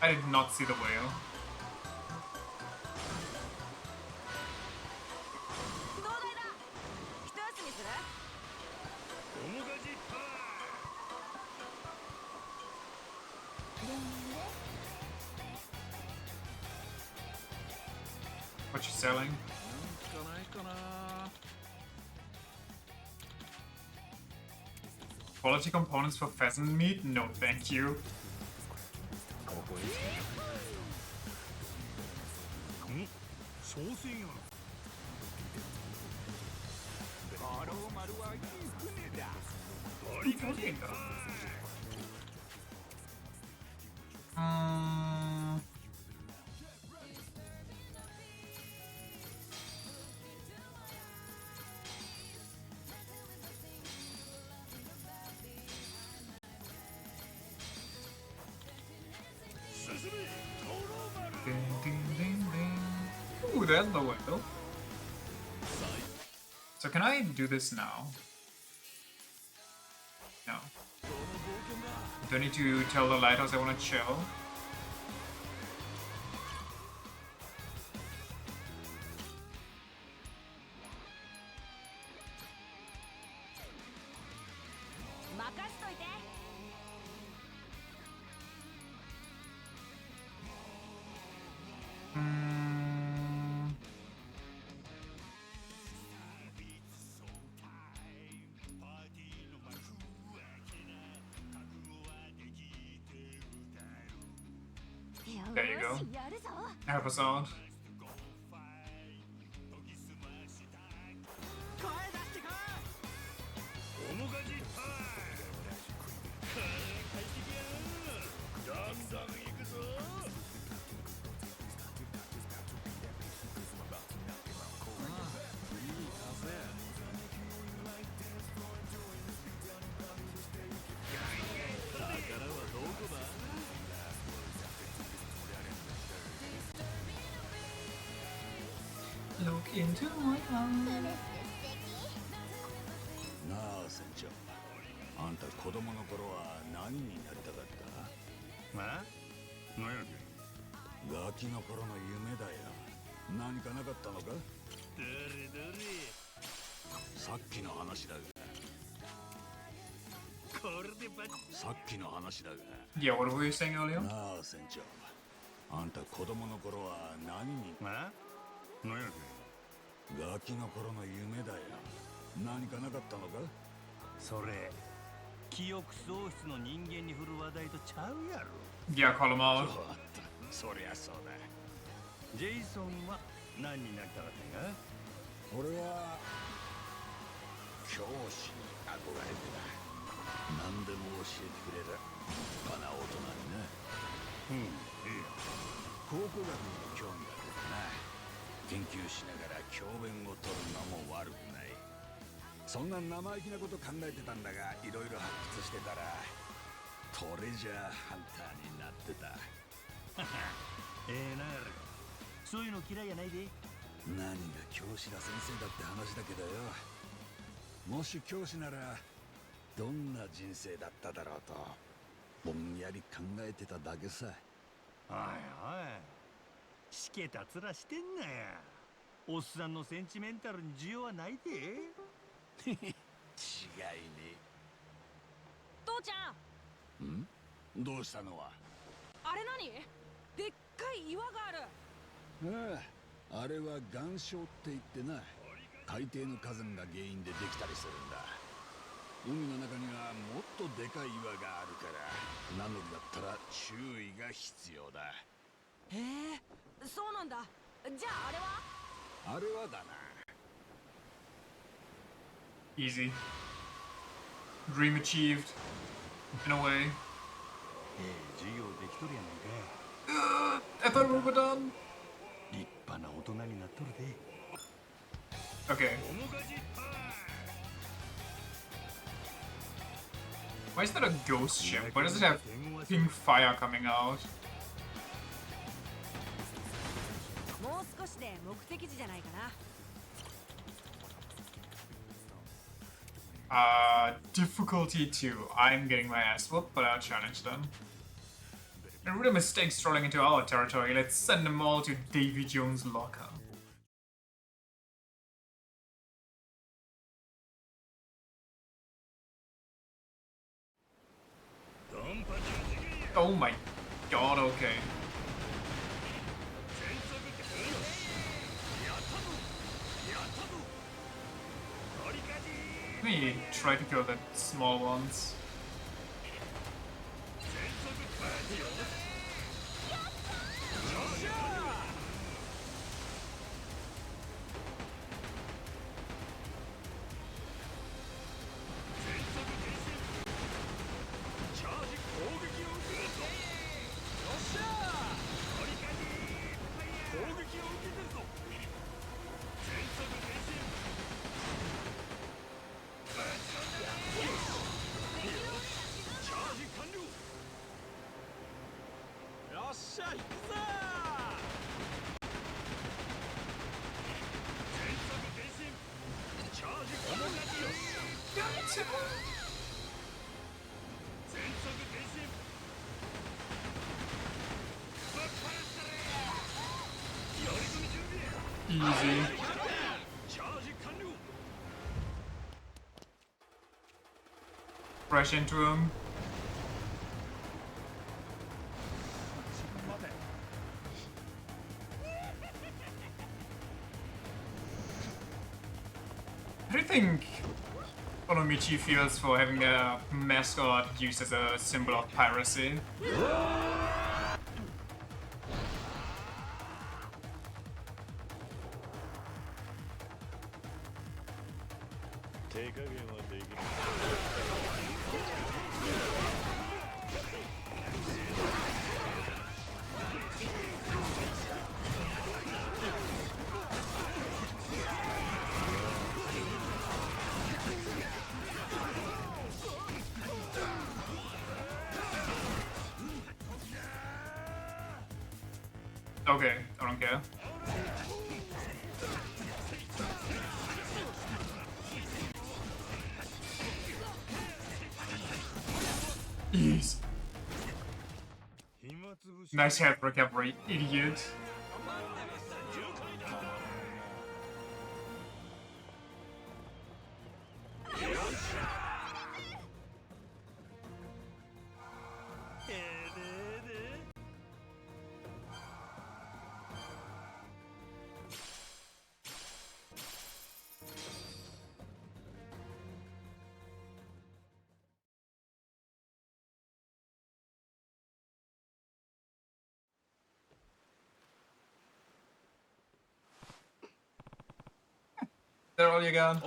I did not see the whale. What you selling? Quality components for pheasant meat? No, thank you. Ding, ding, ding, ding. Ooh, there's the window. So can I do this now? No. Do I need to tell the lighthouse I want to chill? There you go. しやるぞ。 Episode. おもがじタイムカレー快適やどんどん行くぞいい風宝はどこだ Look into my eyes. なあ船長、あんた子供の頃は何になりたかった？まあ何やけガキの頃の夢だよ。何かなかったのか？どれどれさっきの話だが。これでバッさっきの話だが。 Yeah, what were you saying earlier? なあ船長、あんた子供の頃は何に？まあ何やけガキの頃の夢だよ。何かなかったのか？それ記憶喪失の人間に振る話題とちゃうやろ Yeah, call him ち out. ょっと、そりゃそうだ。ジェイソンは何になりたかったんや俺は教師に憧れてた。何でも教えてくれる立派な大人にな。いいや考古学にも興味が出てな。研究しながら教鞭を取るのも悪くない。そんな生意気なこと考えてたんだが、いろいろ発掘してたらトレジャーハンターになってた。なるそういうの嫌いやないで何が教師だ先生だって話だけどよ。もし教師ならどんな人生だっただろうとぼんやり考えてただけさ。おいおいしけた面してんなや。おっさんのセンチメンタルに需要はないで違いね。父ちゃんん？どうしたのは？あれ何でっかい岩がある。ああ、あれは岩礁って言ってな、海底の火山が原因でできたりするんだ。海の中にはもっとでかい岩があるから、なのだったら注意が必要だ。へえそうなんだ。じゃああれはあれはだな。 Easy. Dream achieved. In a way. 授業できとるやないか I thought we were done. 立派な大人になっとるで Okay. おもがじタイ Why is that a ghost ship? Why does it have pink fire coming out? もう少しで目的地じゃないかな。Difficulty 2. I'm getting my ass whooped, but I'll challenge them. A real mistake strolling into our territory. Let's send them all to Davy Jones' locker. Oh my god, okay. Let me try to kill the small ones. Easy. Rush into him. How do you think Onomichi feels for having a mascot used as a symbol of piracy? 手加減はできる。 Okay, I don't care. Jeez. Nice health recovery, idiot. They're all you got.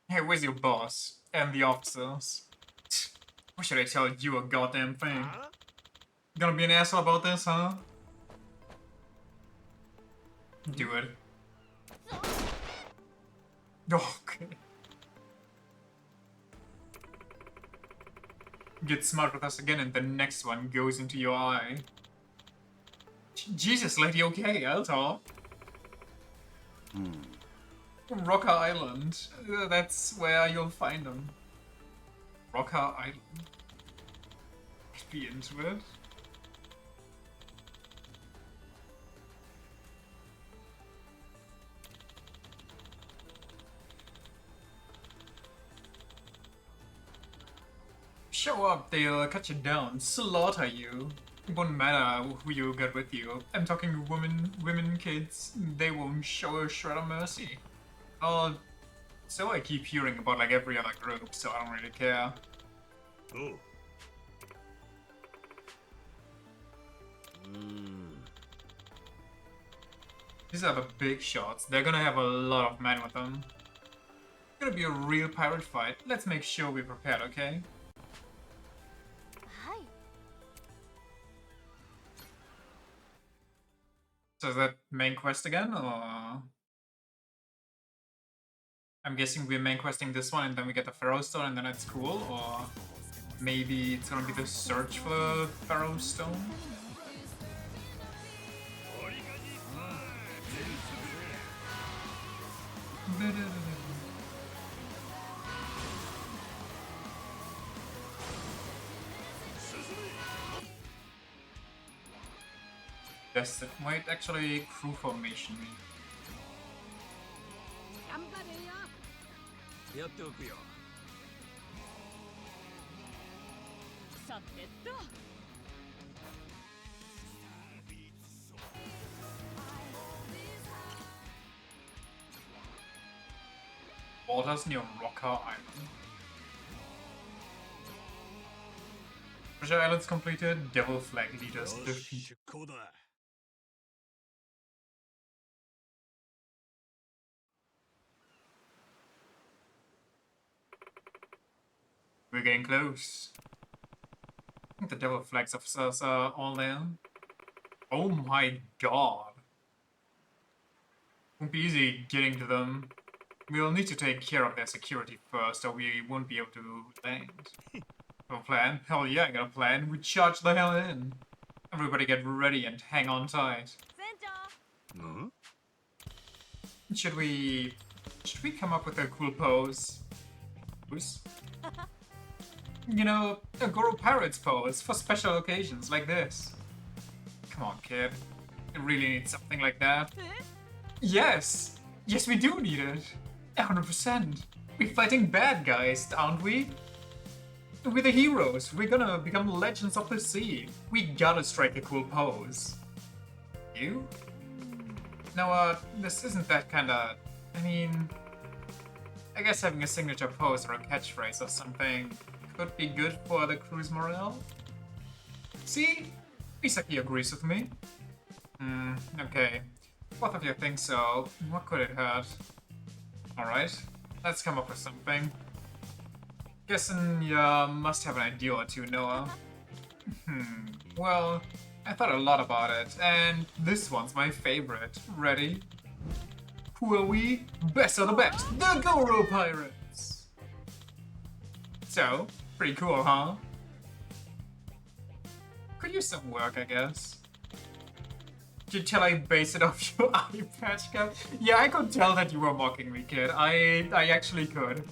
Hey, where's your boss? And the officers? What should I tell you a goddamn thing? Gonna be an asshole about this, huh? Do it. Okay. Get smart with us again and the next one goes into your eye. Jesus, lady, okay, I'll talk. Rocker Island. That's where you'll find them. Rocker Island. I'd be into it. Show up, they'll cut you down, slaughter you. It won't matter who you got with you. I'm talking women, kids. They won't show a shred of mercy. Oh, so I keep hearing about like every other group, so I don't really care. Oh. These are the big shots. They're gonna have a lot of men with them. It's gonna be a real pirate fight. Let's make sure we're prepared, okay? So is that main quest again, or...? I'm guessing we're main questing this one and then we get the Pharaoh Stone and then it's cool, or... Maybe it's gonna be the search for the Pharaoh Stone? Yes, it might actually crew formation me. やっておくよ。さてと。 Waters near Rocker Island. Treasure Islands completed, Devil Flag Leaders defeated. We're getting close. I think the Devil Flags officers are all there. Oh my god. Won't be easy getting to them. We'll need to take care of their security first, or we won't be able to land. Have a plan? Hell yeah, I got a plan. We charge the hell in. Everybody get ready and hang on tight. Should we come up with a cool pose? You know, a Goro Pirates pose for special occasions like this. Come on, kid. You really need something like that. Yes! Yes, we do need it. 100%. We're fighting bad guys, aren't we? We're the heroes. We're gonna become legends of the sea. We gotta strike a cool pose. You? No, this isn't that kinda... I mean... I guess having a signature pose or a catchphrase or something could be good for the crew's morale. See? Misaki agrees with me. Okay. Both of you think so. What could it hurt? Alright. Let's come up with something. Guessing you must have an idea or two, Noah. Well, I thought a lot about it, and this one's my favorite. Ready? Who are we? Best of the best, the Goro Pirates! So, pretty cool, huh? Could use some work, I guess. Did you tell I base it off your eye patch cap? Yeah, I could tell that you were mocking me, kid. I actually could.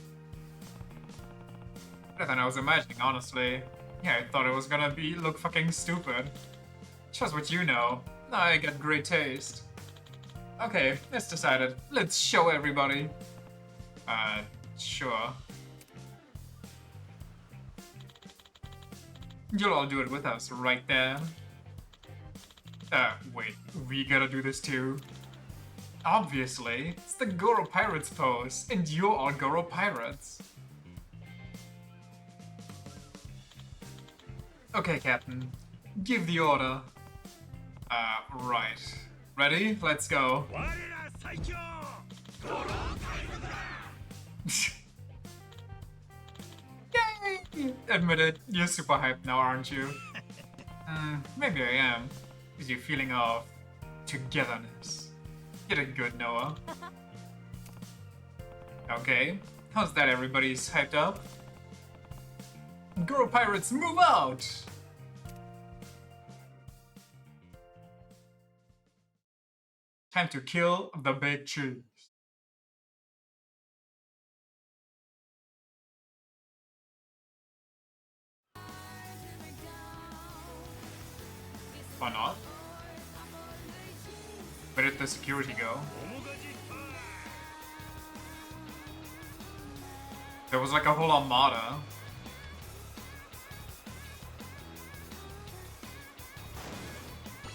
Better than I was imagining, honestly. Yeah, I thought it was gonna look fucking stupid. Just what you know. I got great taste. Okay, it's decided. Let's show everybody. Sure. You'll all do it with us, right there. Wait, we gotta do this too? Obviously, it's the Goro Pirates pose, and you're all Goro Pirates. Okay, Captain. Give the order. Right. Ready? Let's go. Yay! Admit it, you're super hyped now, aren't you? Maybe I am. Is your feeling of togetherness. Get it good, Noah. Okay, how's that, everybody's hyped up? Goro Pirates, move out! Time to kill the big cheese. Why not? Where did the security go? There was like a whole armada.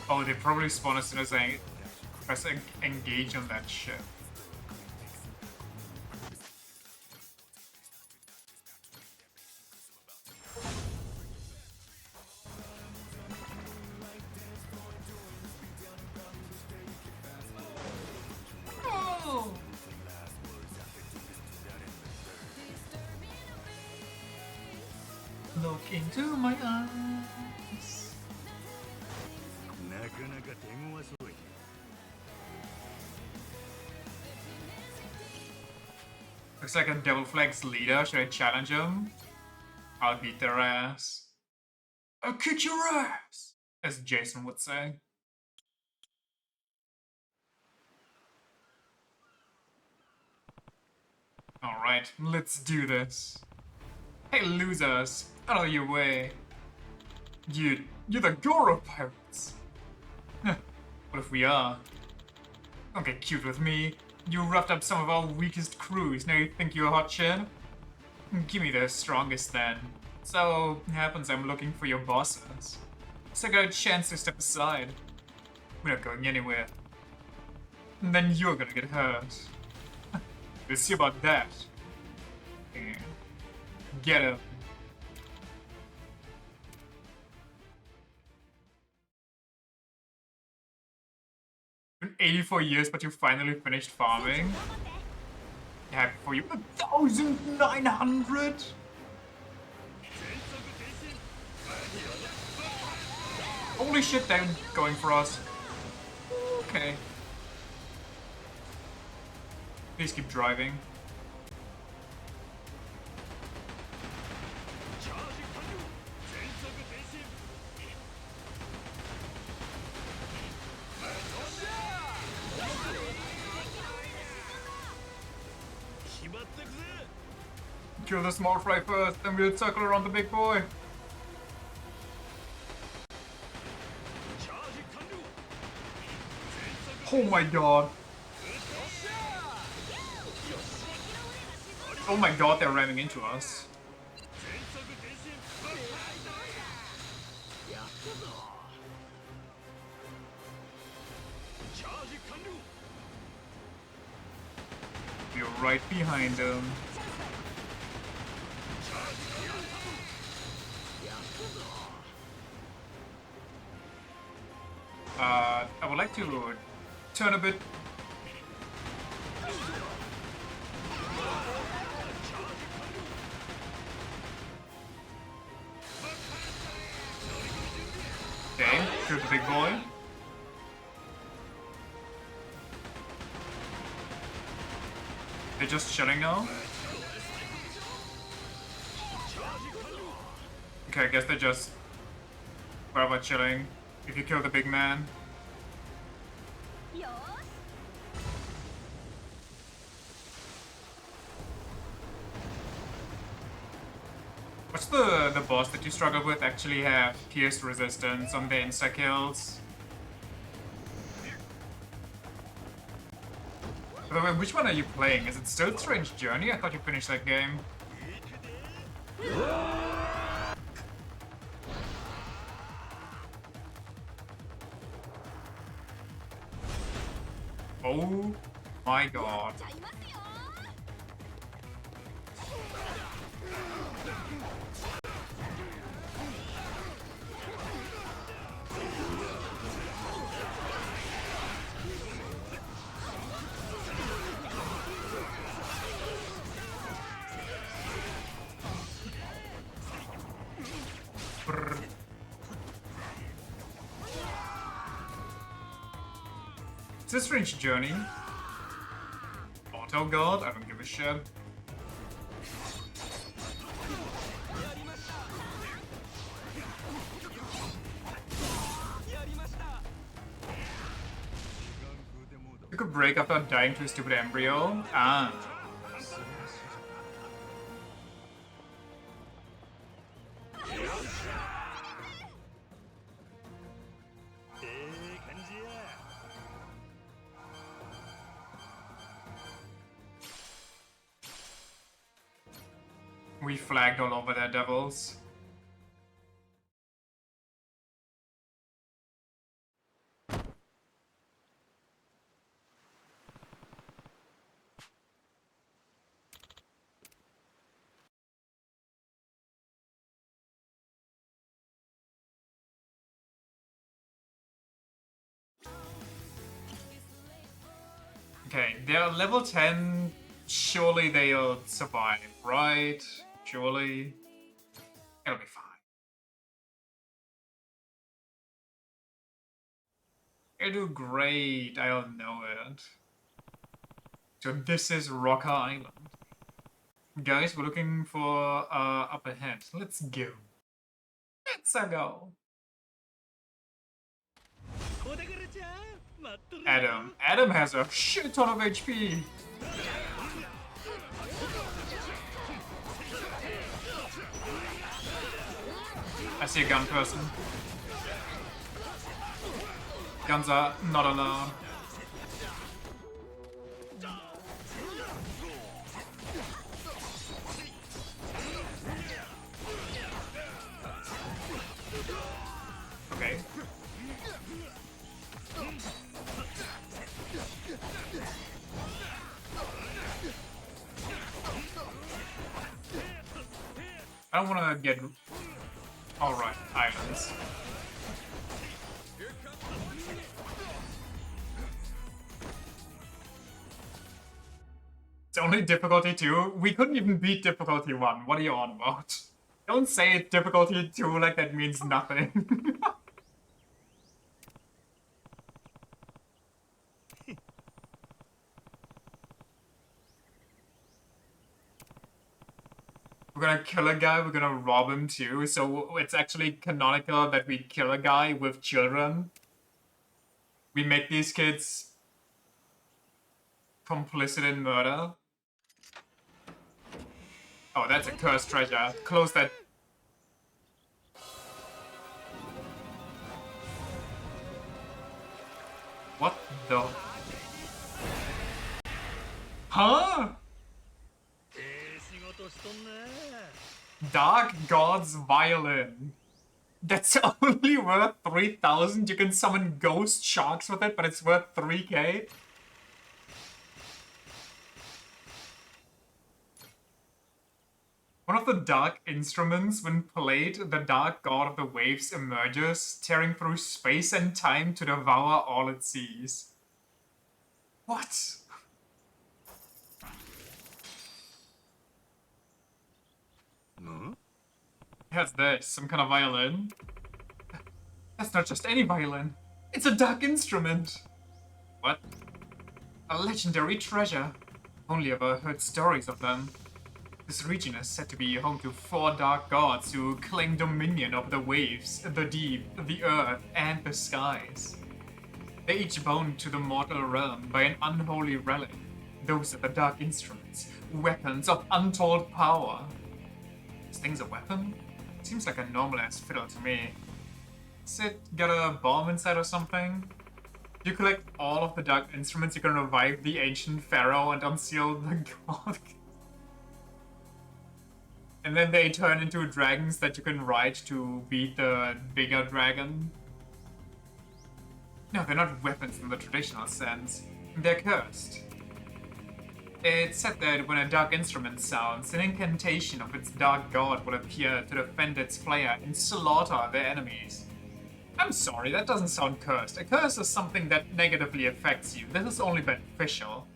Oh, they probably spawned as soon as I press engage on that ship. Oh! Look into my eyes. Looks like a Devil Flag's leader. Should I challenge him? I'll beat their ass. I'll kick your ass! As Jason would say. Alright, let's do this. Hey losers, out of your way. You're the Goro Pirates. What if we are? Don't get cute with me. You roughed up some of our weakest crews, now you think you're a hot shit? Give me the strongest then. So, it happens I'm looking for your bosses. So I got a chance to step aside. We're not going anywhere. And then you're gonna get hurt. We'll see about that. Yeah. Get him. Been 84 years, but you finally finished farming. Happy for you. 1,900? Holy shit, they're going for us. Okay. Please keep driving. Kill the small fry first, then we'll circle around the big boy. Oh my god. Oh my god, they're ramming into us. We're right behind them. I would like to turn a bit. big boy. They're just chilling now. Okay, I guess they're just forever chilling. If you kill the big man. What's the boss that you struggle with actually have pierced resistance on the insta kills? By the way, which one are you playing? Is it still Strange Journey? I thought you finished that game. Oh my god. Brr. It's a Strange Journey. Auto God? I don't give a shit. You could break after dying to a stupid embryo. Ah. We flagged all over their devils. Okay, they're level 10. Surely they'll survive, right? Surely. It'll be fine. It'll do great, I'll know it. So this is Rocker Island. Guys, we're looking for up ahead. Let's go. Let's go. Adam. Adam has a shit ton of HP. I see a gun person. Guns are not allowed. Okay. I don't want to get... Alright, islands. It's only difficulty 2? We couldn't even beat difficulty 1. What are you on about? Don't say difficulty 2 like that means nothing. We're gonna kill a guy, we're gonna rob him too, so it's actually canonical that we kill a guy with children. We make these kids complicit in murder. Oh, that's a cursed treasure. Close that. What the? Huh? Dark God's Violin. That's only worth 3,000. You can summon ghost sharks with it, but it's worth 3k. One of the dark instruments, when played, the dark god of the waves emerges, tearing through space and time to devour all it sees. What? Hmm? What's this? Some kind of violin? That's not just any violin. It's a dark instrument. What? A legendary treasure. Only ever heard stories of them. This region is said to be home to 4 dark gods who claim dominion over the waves, the deep, the earth, and the skies. They're each bound to the mortal realm by an unholy relic. Those are the dark instruments, weapons of untold power. This thing's a weapon? Seems like a normal-ass fiddle to me. Is it got a bomb inside or something? If you collect all of the dark instruments, you can revive the ancient pharaoh and unseal the god. And then they turn into dragons that you can ride to beat the bigger dragon. No, they're not weapons in the traditional sense. They're cursed. It's said that when a dark instrument sounds, an incantation of its dark god will appear to defend its player and slaughter their enemies. I'm sorry, that doesn't sound cursed. A curse is something that negatively affects you. This is only beneficial.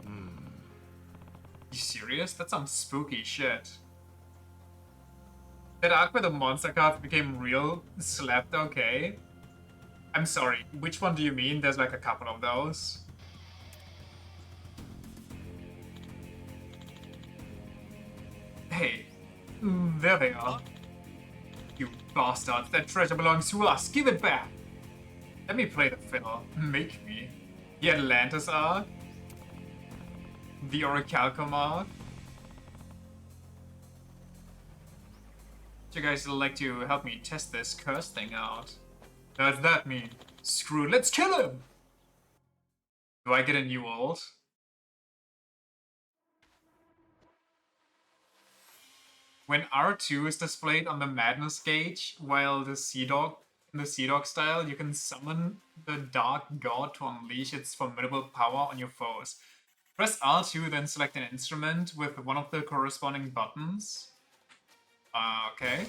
You serious? That sounds spooky shit. That arc where the monster cards became real slept okay. I'm sorry, which one do you mean? There's like a couple of those. Hey, there they are. You bastards, that treasure belongs to us. Give it back. Let me play the fiddle. Make me. The Atlantis arc. The Orichalcum arc. Would you guys like to help me test this curse thing out? What does that mean? Screw it, let's kill him! Do I get a new ult? When R2 is displayed on the Madness gauge, while the Sea Dog, in the Sea Dog style, you can summon the Dark God to unleash its formidable power on your foes. Press R2, then select an instrument with one of the corresponding buttons. Okay.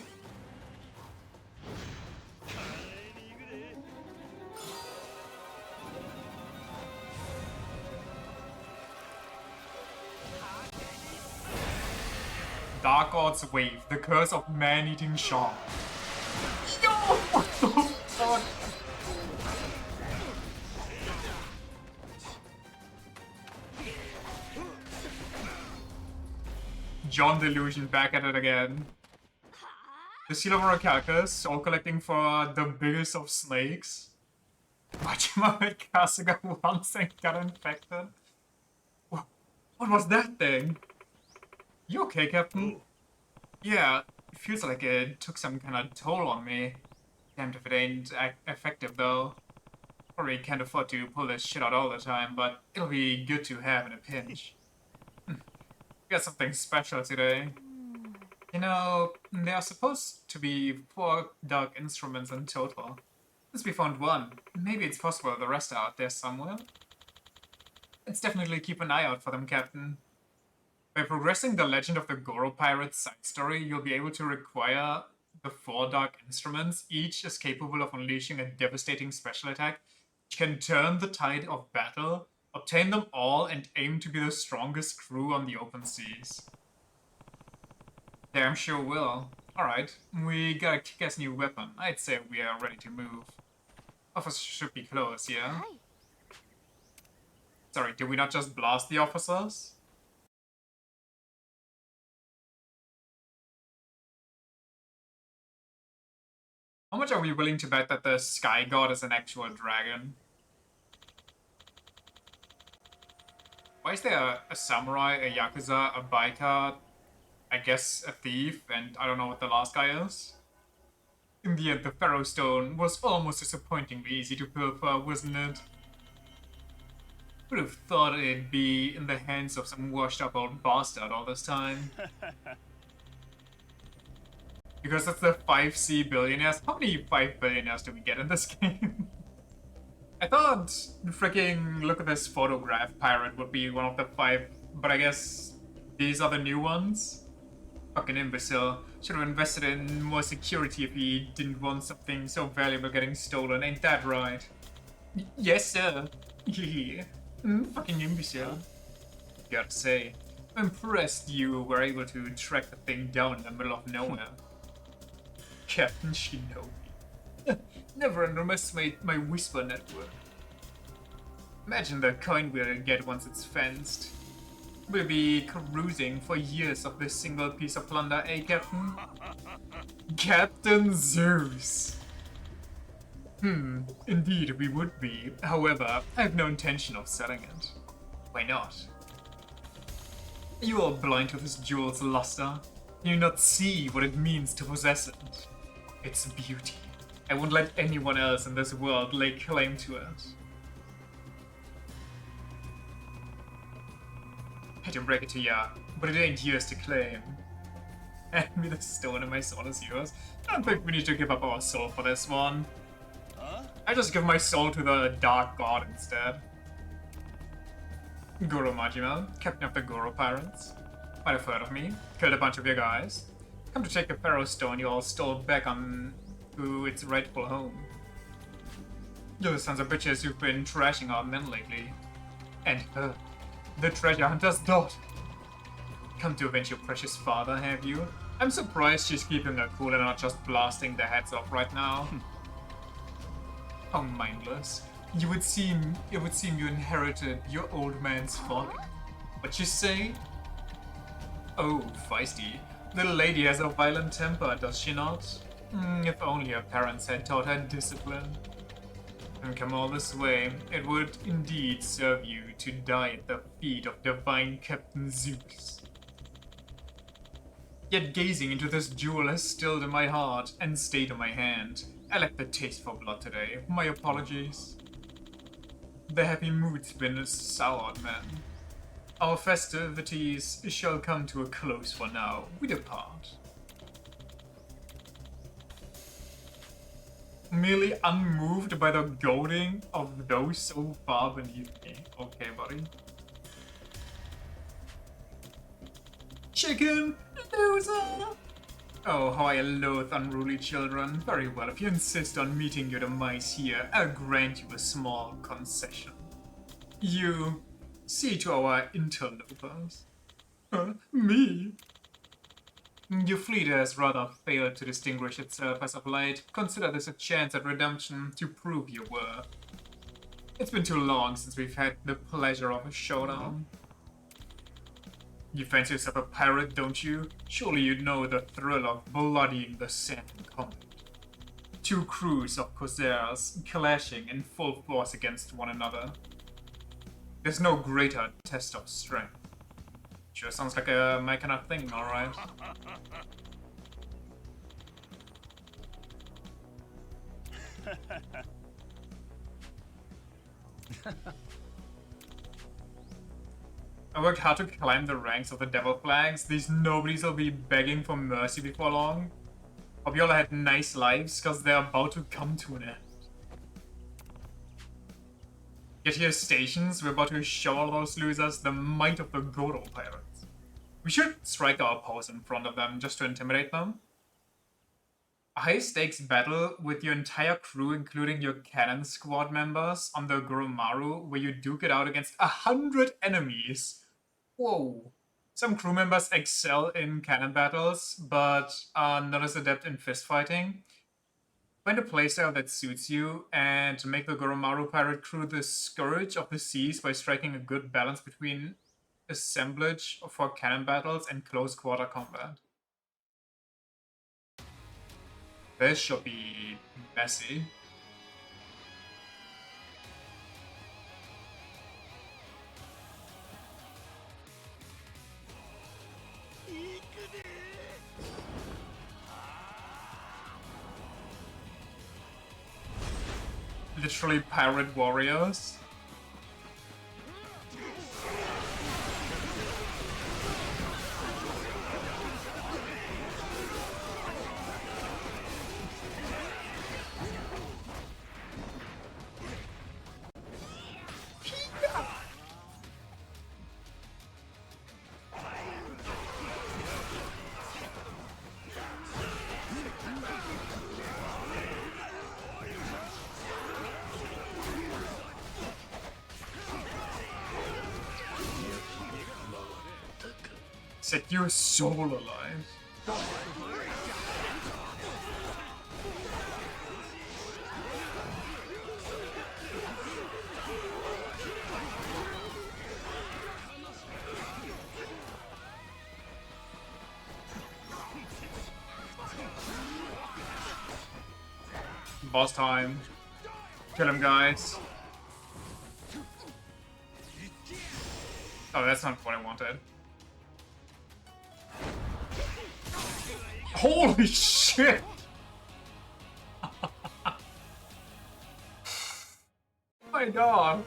Dark God's Wave, the curse of man-eating shark. Yo! What the fuck? John Delusion back at it again. The Seal of Orichalcus, soul collecting for the biggest of snakes. Watch my Kasuga once and got infected. What was that thing? You okay, Captain? Yeah, it feels like it took some kind of toll on me. Damned if it ain't effective though. Probably can't afford to pull this shit out all the time, but it'll be good to have in a pinch. We got something special today. You know, there are supposed to be 4 dark instruments in total. Since we found one, maybe it's possible the rest are out there somewhere. Let's definitely keep an eye out for them, Captain. By progressing the Legend of the Goro Pirates side story, you'll be able to acquire the 4 dark instruments. Each is capable of unleashing a devastating special attack, which can turn the tide of battle. Obtain them all and aim to be the strongest crew on the open seas. Damn sure will. Alright, we got a kick-ass new weapon. I'd say we are ready to move. Officers should be close, yeah? Hi. Sorry, did we not just blast the officers? How much are we willing to bet that the Sky God is an actual dragon? Why is there a samurai, a Yakuza, a biker, I guess a thief, and I don't know what the last guy is? In the end, the Pharaoh Stone was almost disappointingly easy to pilfer, wasn't it? Would have thought it'd be in the hands of some washed-up old bastard all this time. Because that's the 5C billionaires. How many 5 billionaires do we get in this game? I thought freaking look at this photograph pirate would be one of the 5, but I guess these are the new ones? Fucking imbecile. Should have invested in more security if he didn't want something so valuable getting stolen, ain't that right? Yes, sir. Fucking imbecile. Gotta say, I'm impressed you were able to track the thing down in the middle of nowhere. Captain Shinobi. Never underestimate my whisper network. Imagine the coin we'll get once it's fenced. We'll be cruising for years of this single piece of plunder, eh, Captain? Captain Zeus! Indeed we would be. However, I have no intention of selling it. Why not? You are blind to this jewel's luster. You not see what it means to possess it. Its beauty. I won't let anyone else in this world lay claim to it. I can break it to ya, but it ain't yours to claim. Hand me the stone and my soul is yours. I don't think we need to give up our soul for this one. I just give my soul to the Dark God instead. Goro Majima, captain of the Goro Pirates. Might have heard of me. Killed a bunch of your guys. Come to take the Pharaoh Stone you all stole back on to its rightful home. You sons of bitches who've been trashing our men lately. And her, the treasure hunter's daughter. Come to avenge your precious father, have you? I'm surprised she's keeping her cool and not just blasting their heads off right now. How mindless. It would seem you inherited your old man's folly. What you say? Oh, feisty. Little lady has a violent temper, does she not? If only her parents had taught her discipline. And come all this way, it would indeed serve you to die at the feet of divine Captain Zeus. Yet gazing into this jewel has stilled in my heart and stayed in my hand. I lack the taste for blood today. My apologies. The happy mood's been soured, man. Our festivities shall come to a close for now. We depart. Merely unmoved by the goading of those so far beneath me. Okay, buddy. Chicken loser! Oh, how I loathe unruly children. Very well, if you insist on meeting your demise here, I'll grant you a small concession. You see to our interlopers. Me? Your fleet has rather failed to distinguish itself as of late. Consider this a chance at redemption to prove your worth. It's been too long since we've had the pleasure of a showdown. You fancy yourself a pirate, don't you? Surely you know the thrill of bloodying the sand in combat. Two crews of corsairs clashing in full force against one another. There's no greater test of strength. Sure sounds like my kind of thing, alright. I worked hard to climb the ranks of the Devil Flags. These nobodies will be begging for mercy before long. Hope you all had nice lives, cause they're about to come to an end. Get to your stations, we're about to show all those losers the might of the Goro Pirates. We should strike our pose in front of them just to intimidate them. A high-stakes battle with your entire crew, including your cannon squad members, on the Goromaru, where you duke it out against 100 enemies. Whoa. Some crew members excel in cannon battles, but are not as adept in fist fighting. Find a playstyle that suits you, and make the Goromaru pirate crew the scourge of the seas by striking a good balance between assemblage for cannon battles and close quarter combat. This should be messy. Literally pirate warriors. Set your soul alive. Boss time. Kill him, guys. Oh, that's not what I wanted. Holy shit! My god.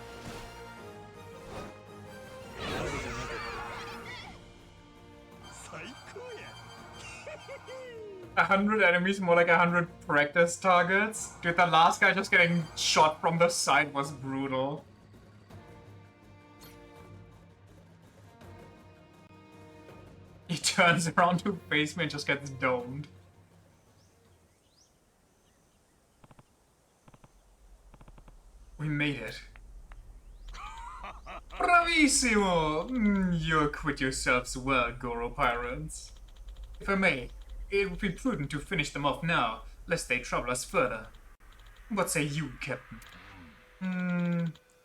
100 enemies, more like 100 practice targets. Dude, that last guy just getting shot from the side was brutal. He turns around to face me and just gets domed. We made it. Bravissimo! You acquit yourselves well, Goro pirates. If I may, it would be prudent to finish them off now, lest they trouble us further. What say you, Captain?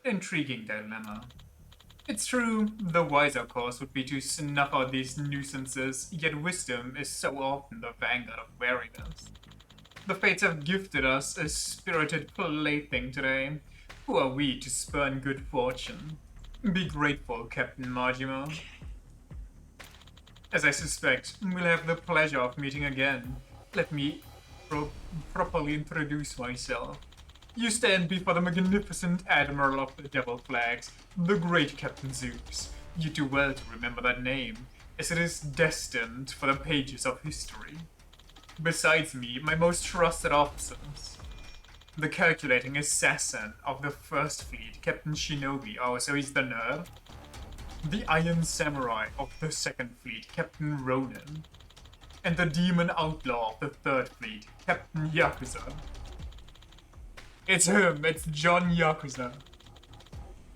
Intriguing dilemma. It's true, the wiser course would be to snuff out these nuisances, yet wisdom is so often the vanguard of wariness. The fates have gifted us a spirited plaything today. Who are we to spurn good fortune? Be grateful, Captain Majima. As I suspect, we'll have the pleasure of meeting again. Let me properly introduce myself. You stand before the magnificent Admiral of the Devil Flags, the great Captain Zeus. You do well to remember that name, as it is destined for the pages of history. Besides me, my most trusted officers. The calculating assassin of the First Fleet, Captain Shinobi, oh, so he's the nerd. The Iron Samurai of the Second Fleet, Captain Ronin. And the Demon Outlaw of the Third Fleet, Captain Yakuza. It's him, it's John Yakuza.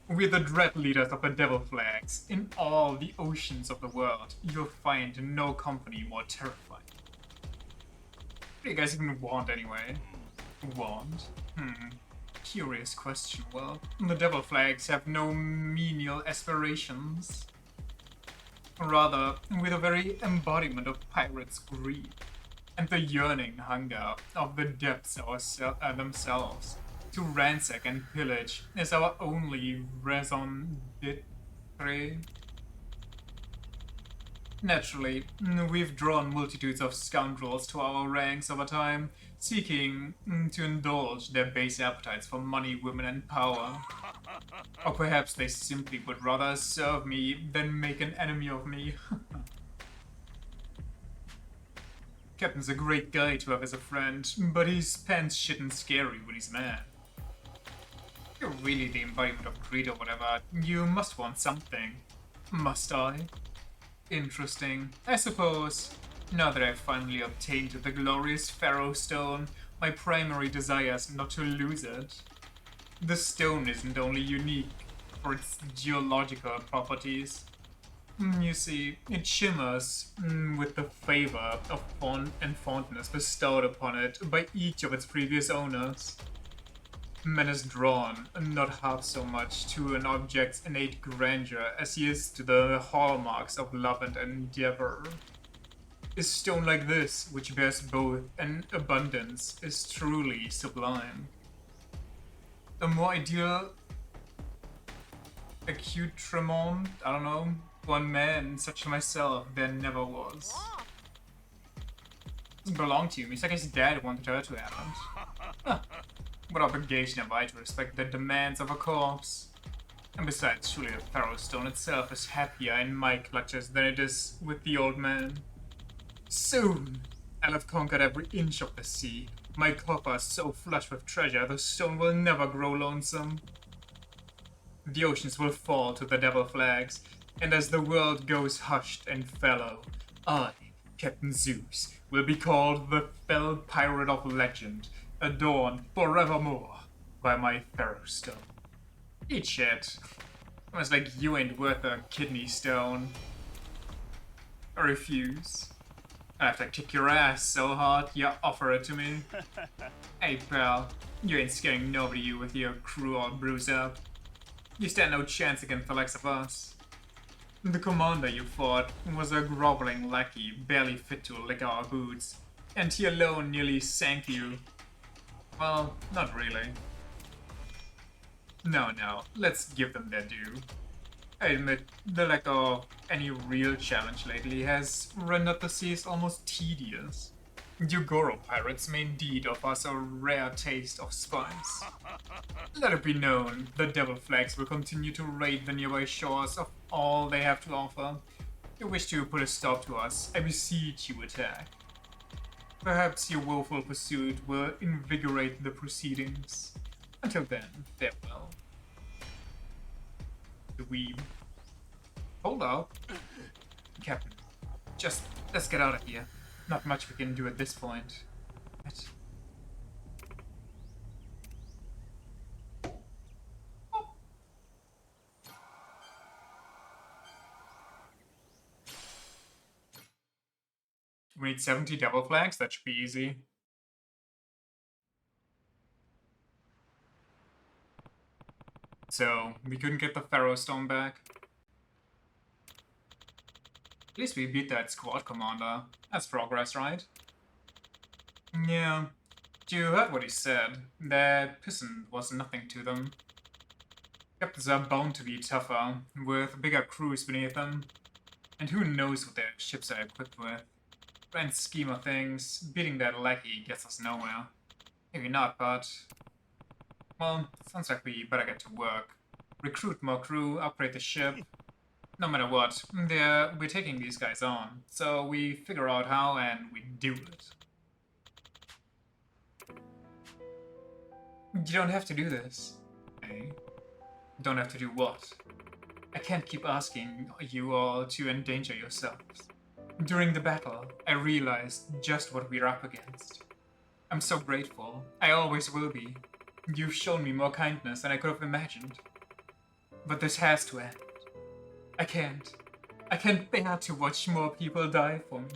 We're the dread leaders of the Devil Flags. In all the oceans of the world, you'll find no company more terrifying. What do you guys even want anyway? Want? Curious question. Well, the Devil Flags have no menial aspirations. Rather, we're the very embodiment of pirates' greed and the yearning hunger of the depths themselves. To ransack and pillage is our only raison d'etre. Naturally, we've drawn multitudes of scoundrels to our ranks over time, seeking to indulge their base appetites for money, women, and power. Or perhaps they simply would rather serve me than make an enemy of me. Captain's a great guy to have as a friend, but he's pants shit and scary when he's mad. If you're really the embodiment of greed or whatever, you must want something. Must I? Interesting. I suppose, now that I've finally obtained the glorious Pharaoh Stone, my primary desire is not to lose it. The stone isn't only unique for its geological properties. You see, it shimmers with the favor of fondness bestowed upon it by each of its previous owners. Man is drawn not half so much to an object's innate grandeur as he is to the hallmarks of love and endeavor. A stone like this, which bears both an abundance, is truly sublime. A more ideal accoutrement, I don't know, one man such as myself there never was. Doesn't belong to him. It's like his dad wanted her to have it. Huh. What obligation have I to respect the demands of a corpse? And besides, surely the Pharaoh Stone itself is happier in my clutches than it is with the old man. Soon, I'll have conquered every inch of the sea. My coffer is so flush with treasure, the stone will never grow lonesome. The oceans will fall to the Devil Flags, and as the world goes hushed and fallow, I, Captain Zeus, will be called the fell pirate of legend, adorned forevermore by my Pharaoh Stone. Eat shit. Almost like you ain't worth a kidney stone. I refuse. I have to kick your ass so hard you offer it to me. Hey pal, you ain't scaring nobody you with your crew all bruised up. You stand no chance against the likes of us. The commander you fought was a groveling lackey, barely fit to lick our boots, and he alone nearly sank you. Well, not really. No, let's give them their due. I admit, the lack of any real challenge lately has rendered the seas almost tedious. Yugoro pirates may indeed offer us a rare taste of spice. Let it be known, the Devil Flags will continue to raid the nearby shores of all they have to offer. If you wish to put a stop to us, I beseech you attack. Perhaps your woeful pursuit will invigorate the proceedings. Until then, farewell. The weeb. Hold up. Captain, just let's get out of here. Not much we can do at this point. What? Oh. We need 70 devil flags? That should be easy. So, we couldn't get the Pharaoh Stone back. At least we beat that squad commander. That's progress, right? Yeah. You heard what he said. That prison was nothing to them. Captains are bound to be tougher, with bigger crews beneath them. And who knows what their ships are equipped with. Grand scheme of things, beating that lackey gets us nowhere. Maybe not, but... Well, sounds like we better get to work. Recruit more crew, upgrade the ship. No matter what, we're taking these guys on, so we figure out how and we do it. You don't have to do this. Eh? Don't have to do what? I can't keep asking you all to endanger yourselves. During the battle, I realized just what we're up against. I'm so grateful. I always will be. You've shown me more kindness than I could have imagined. But this has to end. I can't bear to watch more people die for me.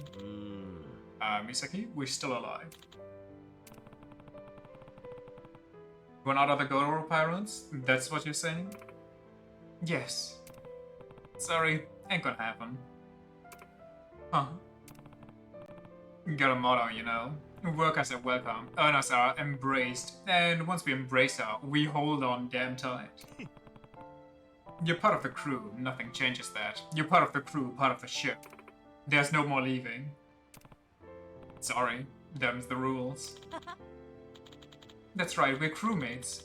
Misaki, we're still alive. One out of the Goro pirates? That's what you're saying? Yes. Sorry, ain't gonna happen. Huh. Got a motto, you know. Workers are welcome, earners are embraced, and once we embrace her, we hold on damn tight. You're part of the crew, nothing changes that. You're part of the crew, part of the ship. There's no more leaving. Sorry, them's the rules. That's right, we're crewmates.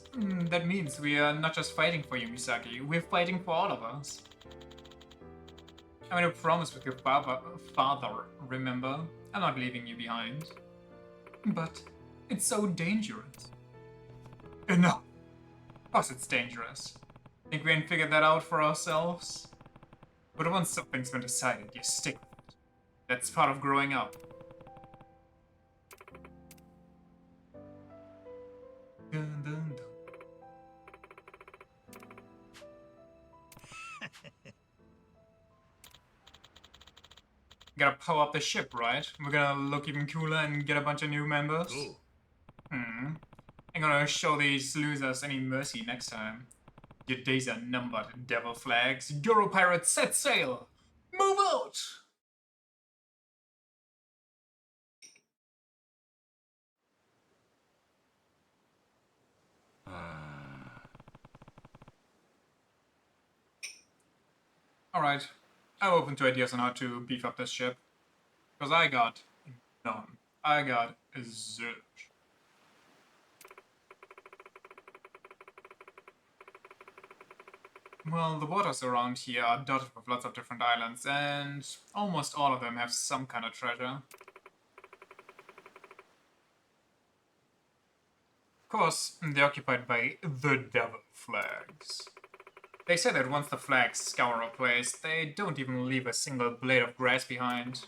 That means we are not just fighting for you, Misaki, we're fighting for all of us. I made a promise with your father, remember? I'm not leaving you behind. But it's so dangerous. Enough! Of course it's dangerous. Think we can figure that out for ourselves? But once something's been decided, you stick with it. That's part of growing up. Dun, dun, dun. Gotta power up the ship, right? We're gonna look even cooler and get a bunch of new members. Oh. Ain't gonna show these losers any mercy next time. Your days are numbered, devil flags. Euro pirates, set sail! Move out! Alright, I'm open to ideas on how to beef up this ship. Because I got none. I got zilch. Well, the waters around here are dotted with lots of different islands, and almost all of them have some kind of treasure. Of course, they're occupied by the devil flags. They say that once the flags scour a place, they don't even leave a single blade of grass behind.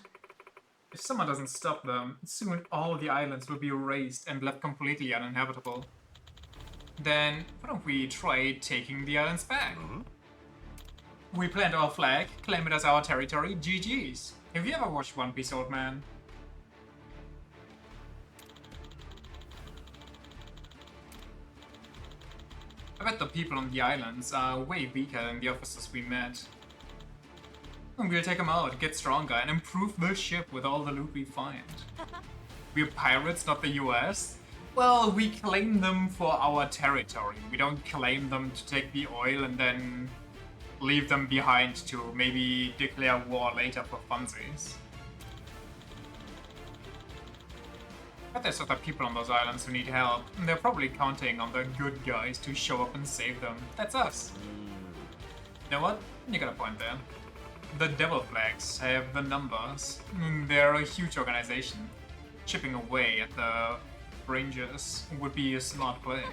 If someone doesn't stop them, soon all the islands will be erased and left completely uninhabitable. Then, why don't we try taking the islands back? We plant our flag, claim it as our territory, GG's. Have you ever watched One Piece, old man? I bet the people on the islands are way weaker than the officers we met. And we'll take them out, get stronger, and improve the ship with all the loot we find. We're pirates, not the US. Well, we claim them for our territory. We don't claim them to take the oil and then leave them behind to maybe declare war later for funsies. But there's other people on those islands who need help. And they're probably counting on the good guys to show up and save them. That's us. You know what? You got a point there. The Devil Flags have the numbers. They're a huge organization. Chipping away at the Rangers would be a smart play.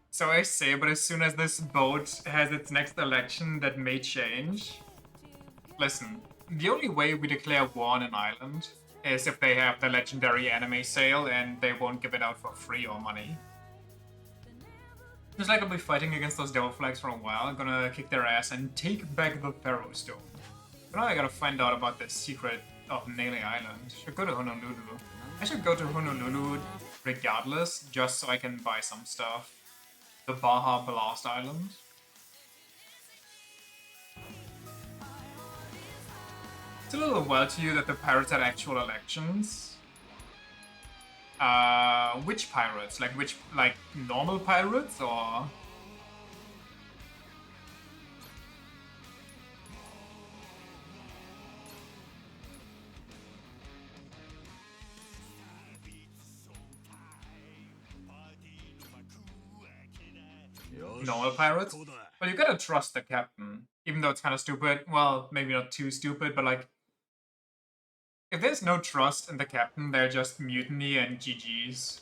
So I say, but as soon as this boat has its next election, that may change. Listen, the only way we declare war on an island is if they have the legendary anime sale and they won't give it out for free or money. Looks like I'll be fighting against those devil flags for a while. I'm gonna kick their ass and take back the Pharaoh Stone. But now I gotta find out about the secret of Nele Island. Should go to Honolulu. I should go to Honolulu regardless, just so I can buy some stuff. The Baja Blast Island. It's a little wild to you that the pirates had actual elections. Which pirates? Like normal pirates or? Normal pirates? Well, you gotta trust the captain. Even though it's kind of stupid. Well, maybe not too stupid, but like... if there's no trust in the captain, they're just mutiny and GG's.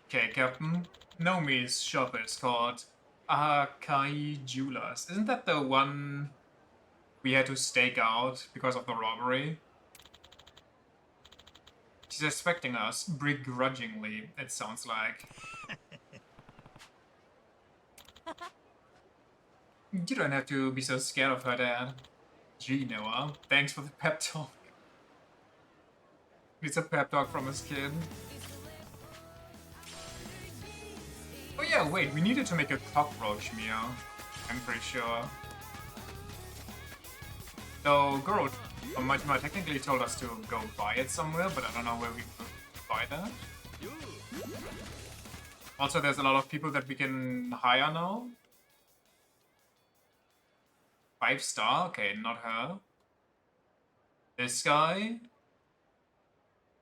Okay, Captain. Nomi's shop is called Akai Jewelers. Isn't that the one we had to stake out because of the robbery? She's expecting us, begrudgingly, it sounds like. You don't have to be so scared of her, Dad. Gee, Noah. Thanks for the pep talk. Needs a pep talk from his kid. Oh yeah, wait, we needed to make a cockroach meow. I'm pretty sure. Though Goro or Majima technically told us to go buy it somewhere, but I don't know where we could buy that. Also, there's a lot of people that we can hire now. 5-star? Okay, not her. This guy?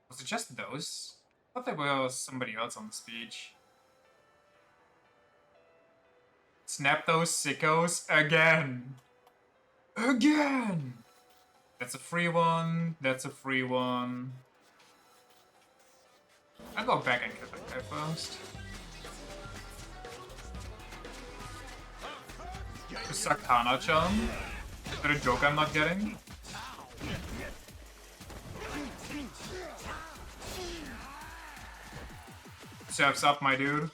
Was it just those? I thought there was somebody else on the speech. Snap those sickos again! Again! That's a free one. That's a free one. I'll go back and kill that guy first. Sakana-chan? Is that a joke I'm not getting? Surf's up, my dude.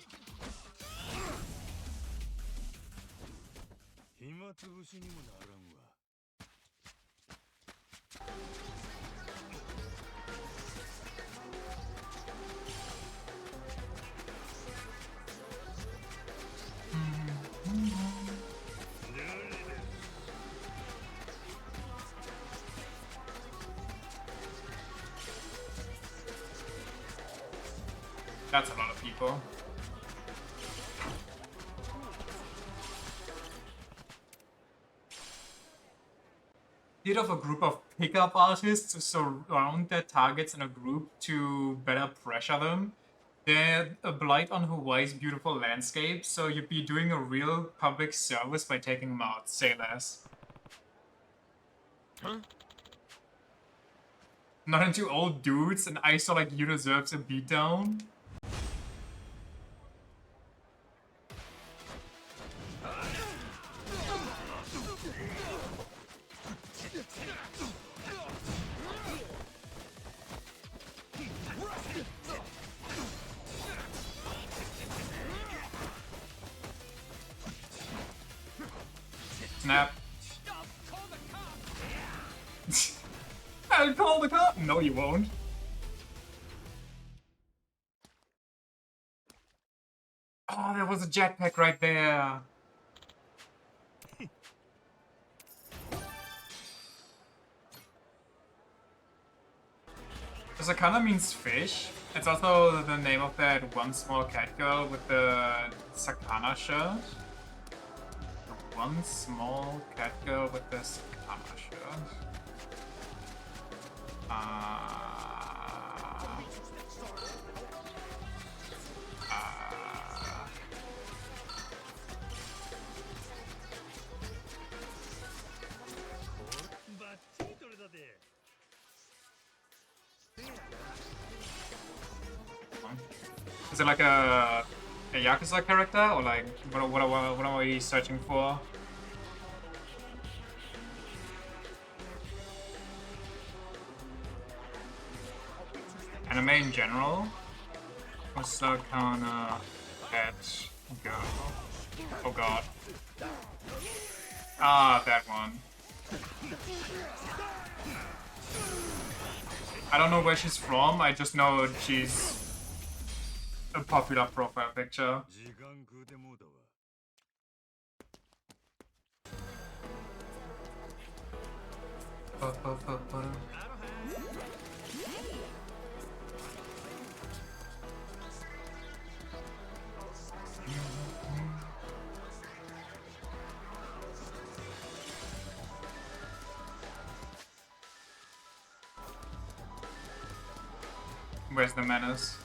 That's a lot of people. Lead of a group of pickup artists to surround their targets in a group to better pressure them. They're a blight on Hawaii's beautiful landscape, so you'd be doing a real public service by taking them out. Say less. Huh? Not into old dudes, and I saw like you deserves a beatdown. Snap. I'll call the cop. No, you won't. Oh, there was a jetpack right there. Sakana means fish. It's also the name of that one small cat girl with the Sakana shirt. The one small cat girl with the Sakana shirt. Is it like a Yakuza character, or like what are we searching for? Anime in general? Sakana cat girl. Oh god. Ah, that one. I don't know where she's from, I just know she's a popular profile picture. Where's the menace?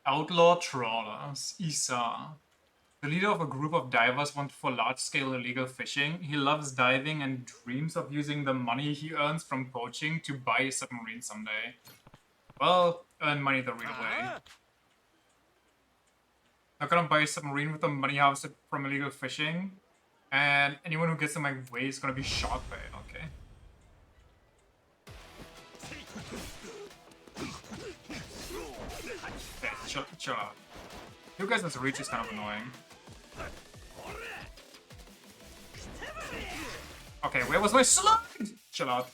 Outlaw trawlers, Isa. The leader of a group of divers wanted for large-scale illegal fishing. He loves diving and dreams of using the money he earns from poaching to buy a submarine someday. Well, earn money the real way. Not gonna buy a submarine with the money harvested from illegal fishing, and anyone who gets in my way is gonna be shot by it, okay? Yeah, chill out. You guys' reach is kind of annoying. Okay, where was my slide? Chill out.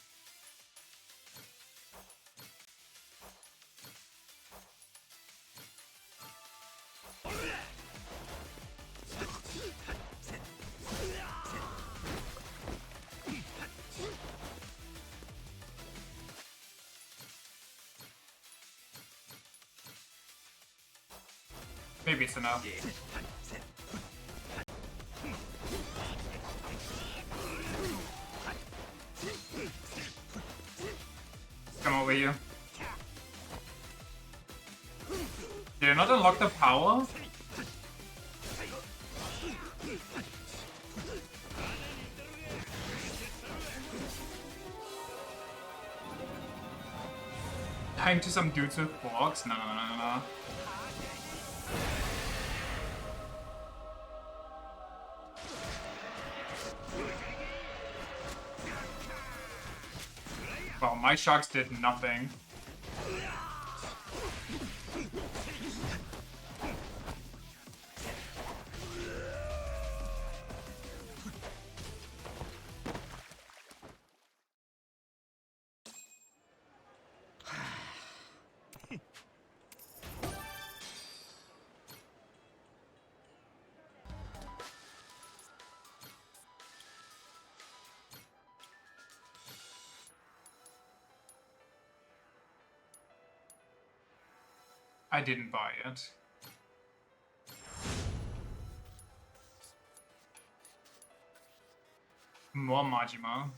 Maybe it's enough. Come over here. Did I not unlock the power? Dying to some dudes with forks? No. Well, my sharks did nothing. I didn't buy it. More Majima.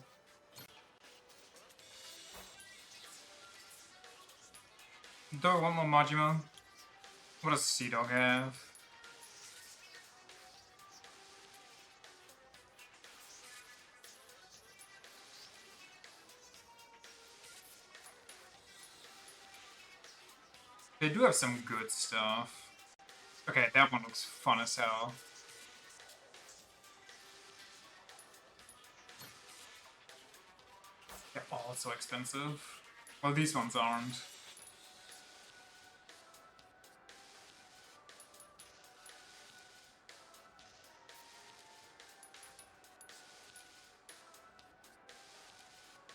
Do I want more Majima? What does Sea Dog have? They do have some good stuff. Okay, that one looks fun as hell. They're all so expensive. Well, these ones aren't.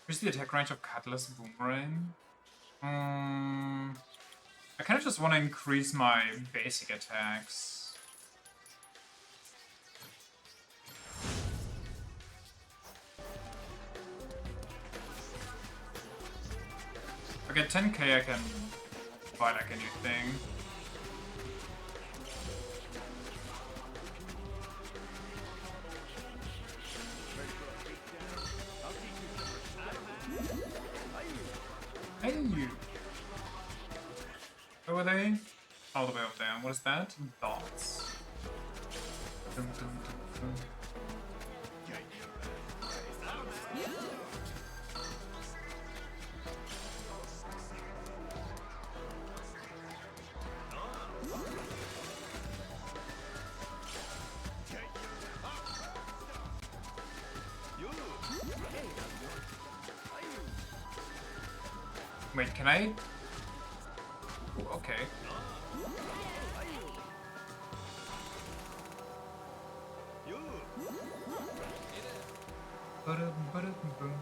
Here's the attack range of Cutlass Boomerang. I kind of just want to increase my basic attacks. If I get 10k, I can buy like a new thing. Hey, you. Where were they? All the way up there. What is that? Dots. Dun, dun, dun, dun. Wait, can I? Ooh, okay. Ba-dum-ba-dum-bum.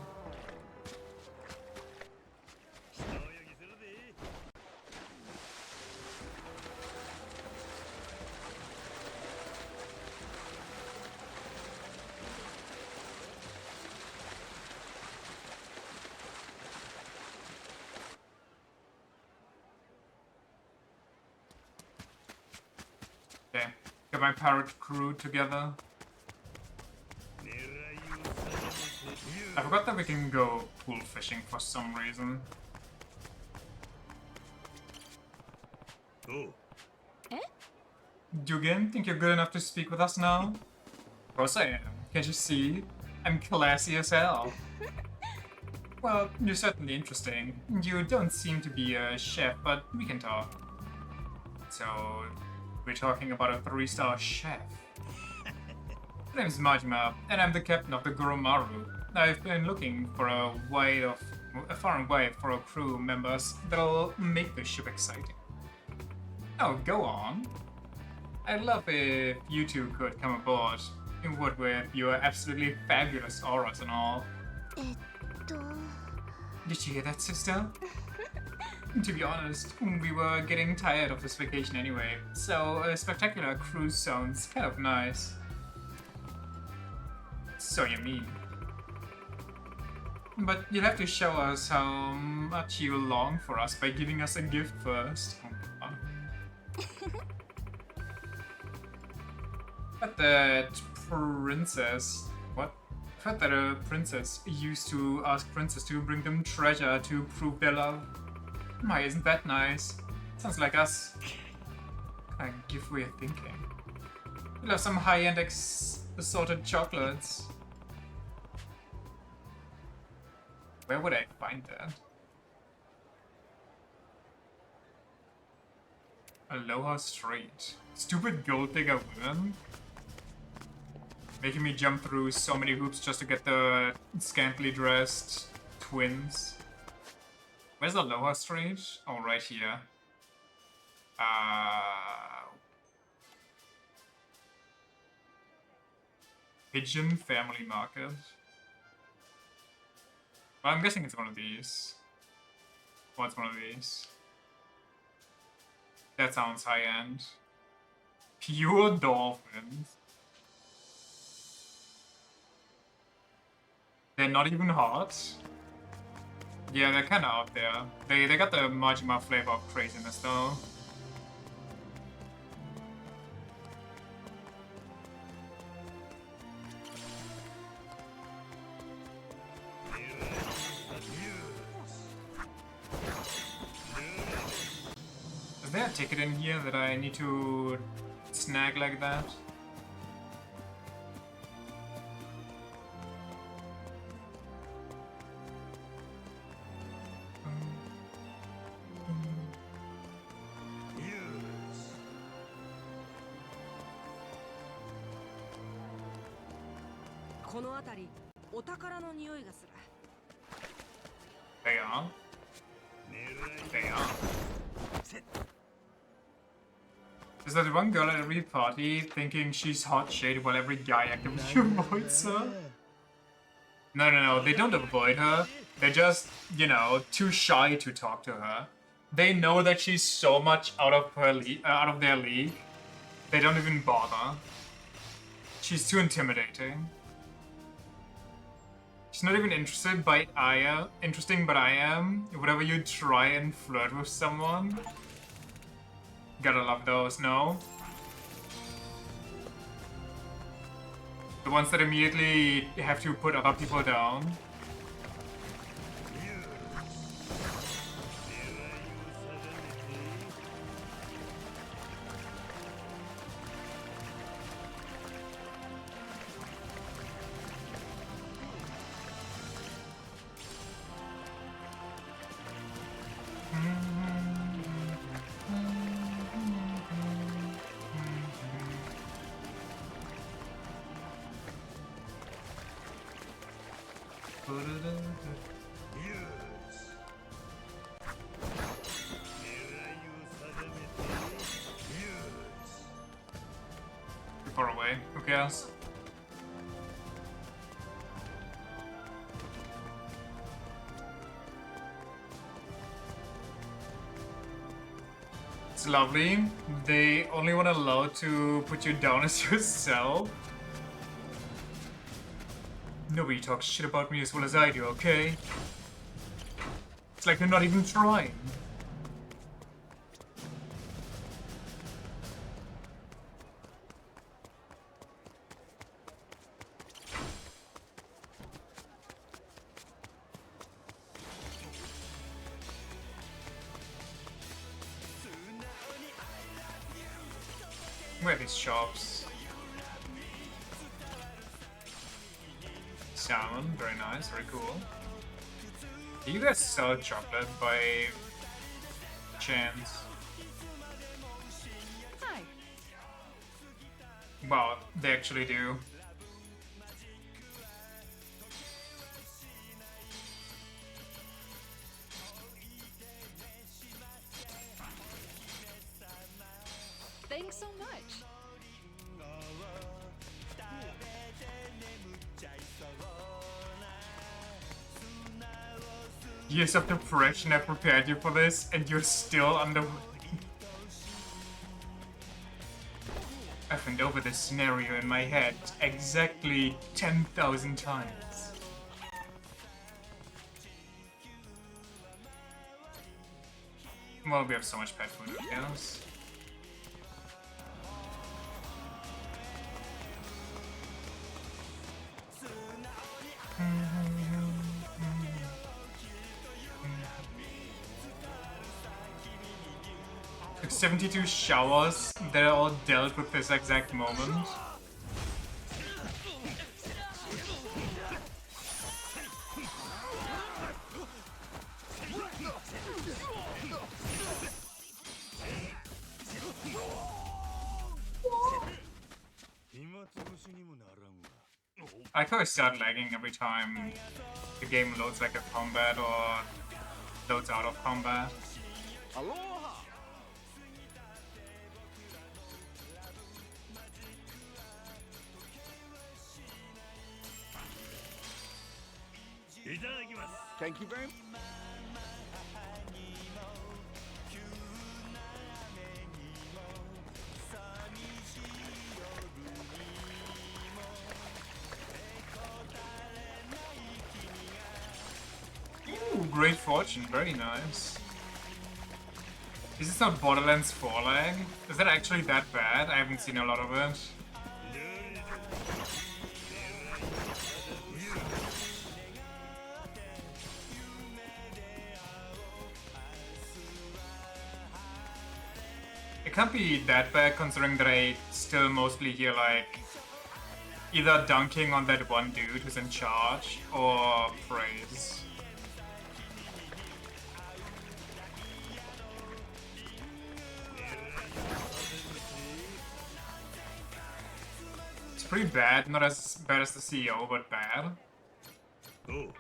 Okay, get my pirate crew together. I forgot that we can go pool fishing for some reason. Oh. Do you again think you're good enough to speak with us now? Of course I am. Can't you see? I'm classy as hell. Well, you're certainly interesting. You don't seem to be a chef, but we can talk. So, we're talking about a 3-star chef. My name's Majima, and I'm the captain of the Goromaru. I've been looking for far and wide for crew members that'll make the ship exciting. Oh, go on. I'd love if you two could come aboard. What with your absolutely fabulous auras and all. Did you hear that, sister? To be honest, we were getting tired of this vacation anyway, so a spectacular cruise sounds kind of nice. So you mean. But you'll have to show us how much you long for us by giving us a gift first. Oh, but that princess... What? I thought that a princess used to ask princes to bring them treasure to prove their love. Why, isn't that nice? Sounds like us. What kind of gift we're thinking? We'll have some high-end assorted chocolates. Where would I find that? Aloha Street. Stupid gold digger women? Making me jump through so many hoops just to get the scantily dressed twins. Where's Aloha Street? Oh, right here. Pigeon Family Market. Well, I'm guessing it's one of these. Oh, it's one of these. That sounds high-end. Pure dolphins. They're not even hot. Yeah, they're kind of out there. They got the Majima flavor of craziness, though. Is there a ticket in here that I need to snag like that? They are. They are. Is that one girl at every party thinking she's hot shade while every guy actively avoids her? No, they don't avoid her. They're just, you know, too shy to talk to her. They know that she's so much out of out of their league. They don't even bother. She's too intimidating. She's not even interested, but I am. Interesting, but I am. Whenever you try and flirt with someone, gotta love those. No. The ones that immediately have to put other people down. Too far away. Who cares? It's lovely. They only want to allow to put you down as yourself. Nobody talks shit about me as well as I do, okay? It's like they're not even trying. Where are these shops? Salmon, very nice, very cool. Do you guys sell chocolate by chance? Hi. Wow, they actually do. Thanks so much. Years of depression have prepared you for this, and you're still underway. I've went over this scenario in my head exactly 10,000 times. Well, we have so much pet food, who cares? Like 72 showers that are all dealt with this exact moment. I like how I start lagging every time the game loads like a combat or loads out of combat. Aloha! いただきます。 Thank you very much. Ooh, great fortune, very nice. Is this not Borderlands 4 lag? Is that actually that bad? I haven't seen a lot of it. It can't be that bad considering that I still mostly hear like either dunking on that one dude who's in charge or praise. It's pretty bad, not as bad as the CEO, but bad. Oh.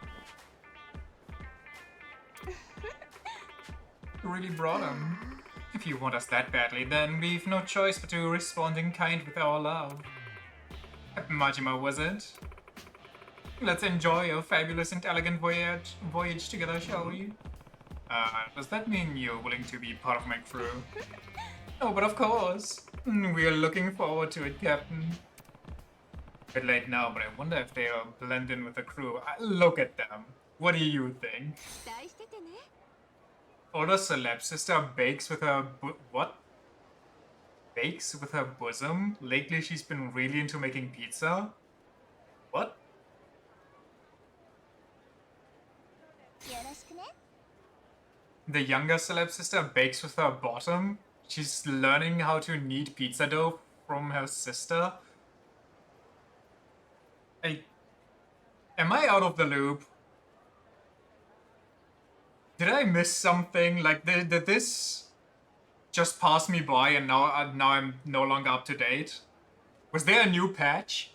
You really brought him. If you want us that badly, then we've no choice but to respond in kind with our love. Happy Majima, was it? Let's enjoy a fabulous and elegant voyage together, shall we? Does that mean you're willing to be part of my crew? Oh, but of course. We are looking forward to it, Captain. A bit late now, but I wonder if they'll blend in with the crew. Look at them. What do you think? Older celeb sister bakes with her what? Bakes with her bosom? Lately she's been really into making pizza? What? The younger celeb sister bakes with her bottom? She's learning how to knead pizza dough from her sister? Am I out of the loop? Did I miss something? Like, did this just pass me by and now I'm no longer up to date? Was there a new patch?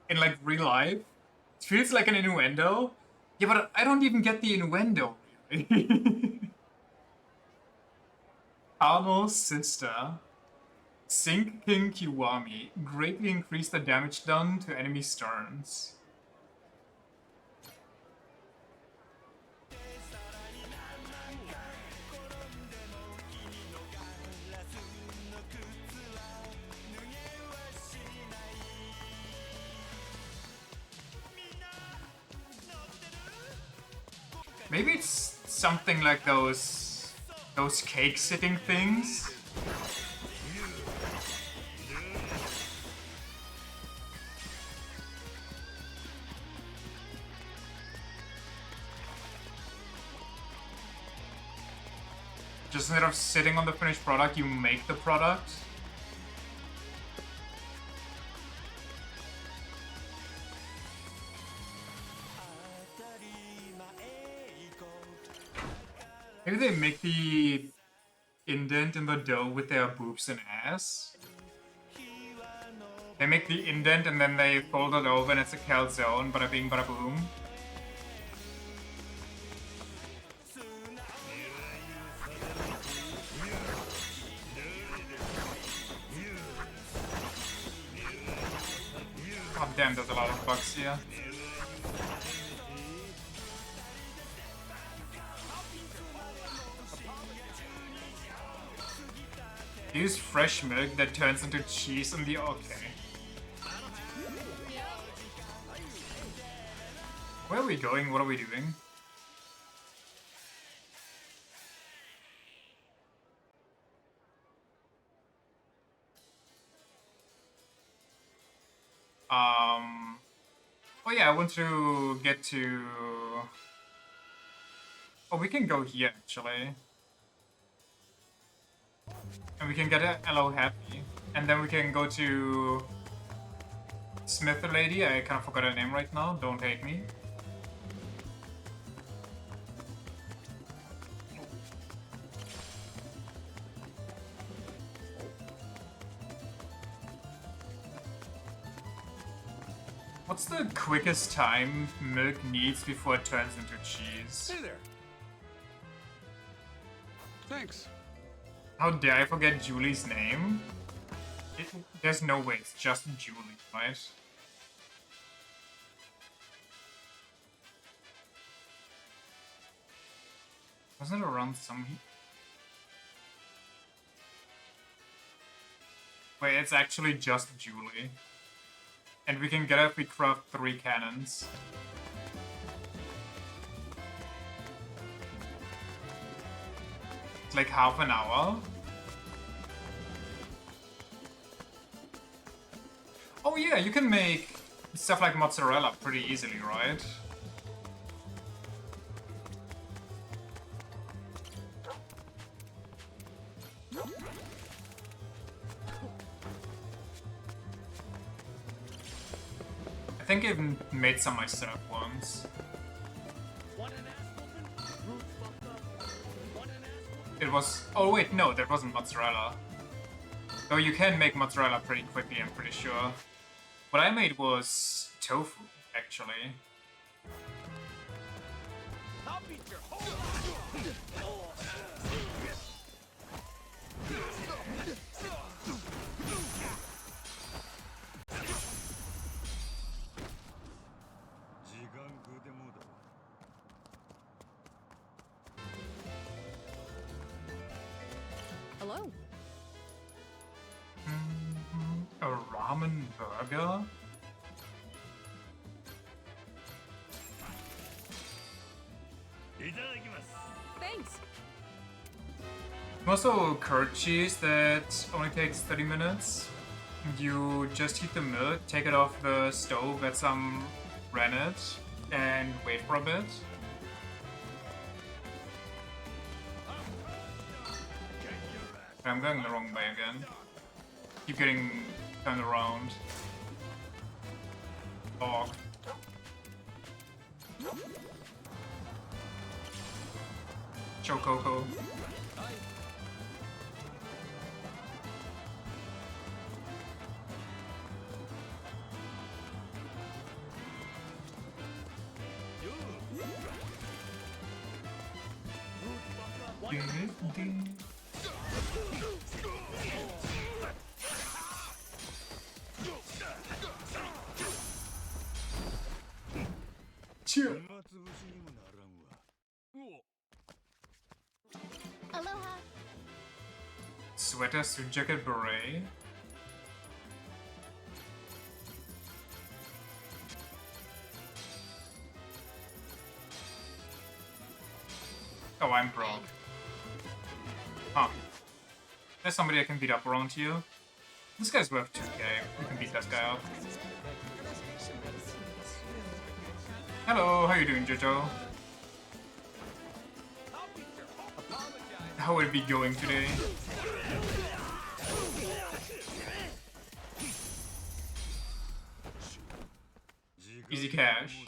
In, like, real life? It feels like an innuendo. Yeah, but I don't even get the innuendo, really. Arno's sister. Sink King Kiwami. Greatly increase the damage done to enemy sterns. Maybe it's something like those cake sitting things. Just instead of sitting on the finished product, you make the product. Maybe they make the indent in the dough with their boobs and ass. They make the indent and then they fold it over and it's a calzone, bada bing, bada boom. God damn, there's a lot of bugs here. Use fresh milk that turns into cheese in the... okay. Where are we going? What are we doing? Oh yeah, I want to get to... oh, we can go here, actually. And we can get a Hello Happy. And then we can go to... Smith Lady. I kind of forgot her name right now. Don't hate me. What's the quickest time milk needs before it turns into cheese? Hey there. Thanks. How dare I forget Julie's name? There's no way, it's just Julie, right? Wasn't it around some... wait, it's actually just Julie. And we can get it if we craft 3 cannons. It's like half an hour. Oh yeah, you can make stuff like mozzarella pretty easily, right? I think I've made some myself once. It was... oh wait, no, that wasn't mozzarella. Though you can make mozzarella pretty quickly, I'm pretty sure. What I made was tofu, actually. Hello. A ramen burger? Thanks. Also curd cheese that only takes 30 minutes. You just heat the milk, take it off the stove, add some rennet, and wait for a bit. I'm going the wrong way again. Keep getting turned around. Dog. Chococo. Cheer. Aloha. Sweater, suit jacket, beret. Oh, I'm broke. Huh. There's somebody I can beat up around here. This guy's worth 2k. We can beat this guy up. Hello, how you doing, Jojo? How will it be going today? Easy cash.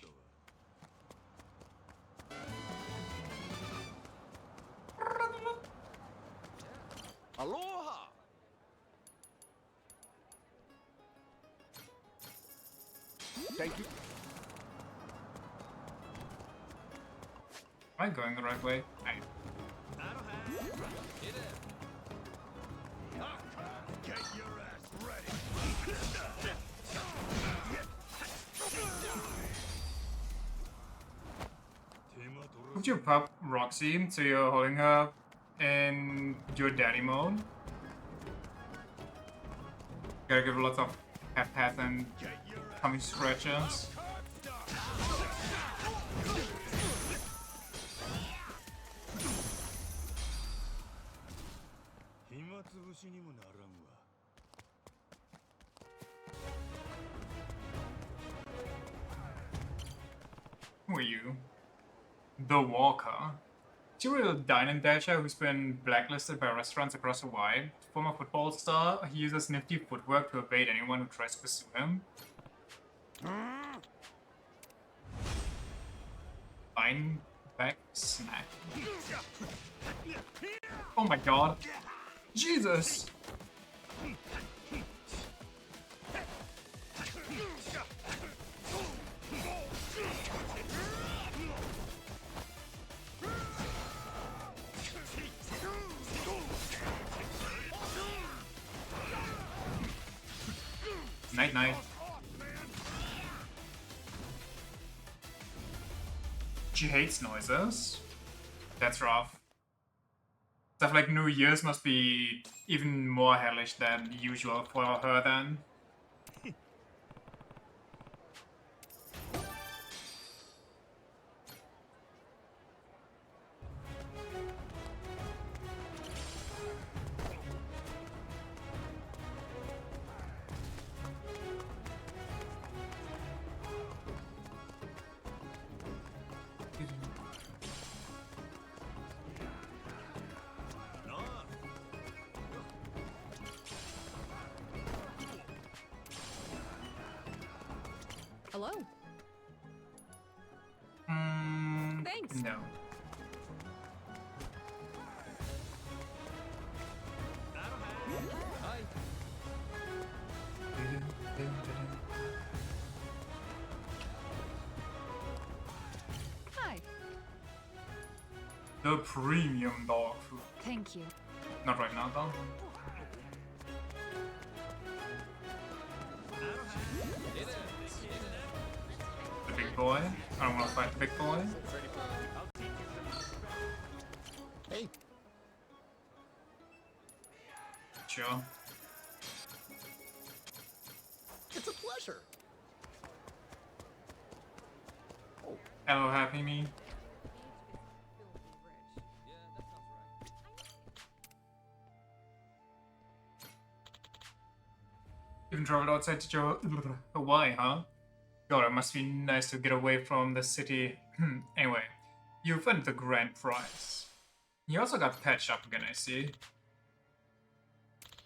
Aloha! Thank you. Am I going the right way? Get your ass ready. Would you pop Roxy so you're holding her in your daddy mode? Gotta give her lots of pat and tummy scratches. Who are you? The Walker. Serial dine-in dasher who's been blacklisted by restaurants across Hawaii. Former football star, he uses nifty footwork to evade anyone who tries to pursue him. Line back snack. Oh my god. Jesus! Night night. She hates noises. That's rough. Stuff like New Year's must be even more hellish than usual for her then. Hello. Thanks. No. Hi. The premium dog food. Thank you. Not right now though. The big boy. I don't want to fight the big boy. Hey. Sure. It's a pleasure. Hello, happy me. Even traveled outside to Hawaii, huh? God, it must be nice to get away from the city. Anyway, you've earned the grand prize. You also got patched up again, I see.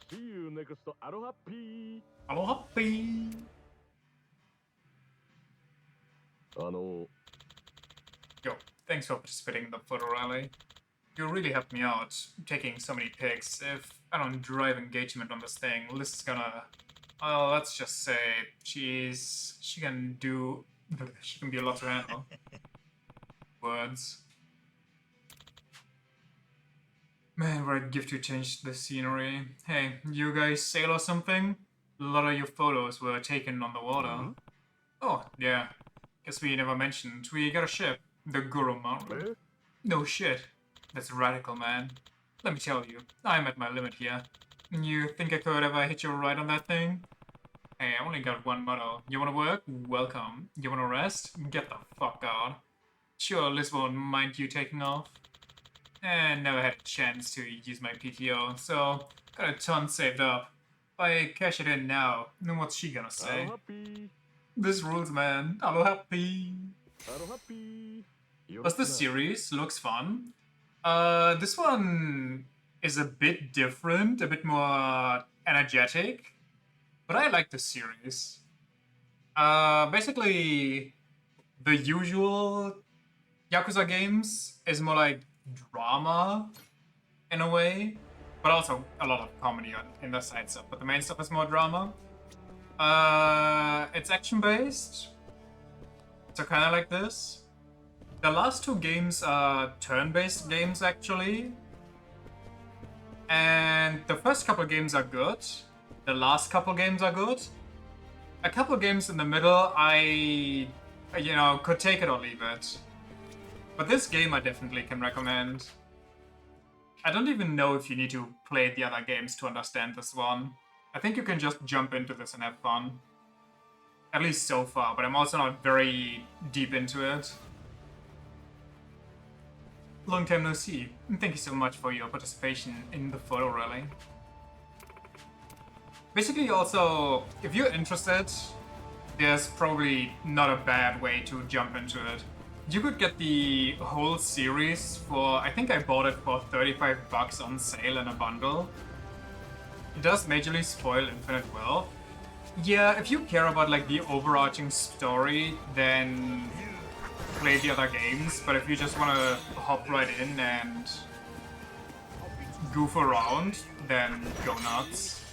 See you next Aloha P. Aloha, bee. あの Yo, thanks for participating in the photo rally. You really helped me out, taking so many pics. If I don't drive engagement on this thing, Liz is gonna... Well, let's just say she can do... She can be a lot to handle. Words. Man, what a gift to change the scenery. Hey, you guys sail or something? A lot of your photos were taken on the water. Oh, yeah. Guess we never mentioned. We got a ship. The Gurumaru. No shit. That's radical, man. Let me tell you, I'm at my limit here. You think I could ever hit you right on that thing? Hey, I only got one motto. You wanna work? Welcome. You wanna rest? Get the fuck out. Sure, Liz won't mind you taking off. And never had a chance to use my PTO, so got a ton saved up. If I cash it in now, then what's she gonna say? Aloha P. This rules, man. Aloha P. Aloha P. Plus, this series looks fun. This one is a bit different, a bit more energetic, but I like this series. Basically, the usual Yakuza games is more like drama in a way, but also a lot of comedy in the side stuff. But the main stuff is more drama. It's action based, so kind of like this. The last two games are turn-based games actually, and the first couple games are good. The last couple games are good. A couple games in the middle, could take it or leave it. But this game I definitely can recommend. I don't even know if you need to play the other games to understand this one. I think you can just jump into this and have fun. At least so far, but I'm also not very deep into it. Long time no see. Thank you so much for your participation in the photo rally. Basically also, if you're interested, there's probably not a bad way to jump into it. You could get the whole series for, I think I bought it for 35 bucks on sale in a bundle. It does majorly spoil Infinite Wealth. Yeah, if you care about like the overarching story, then play the other games, but if you just want to hop right in and goof around, then go nuts.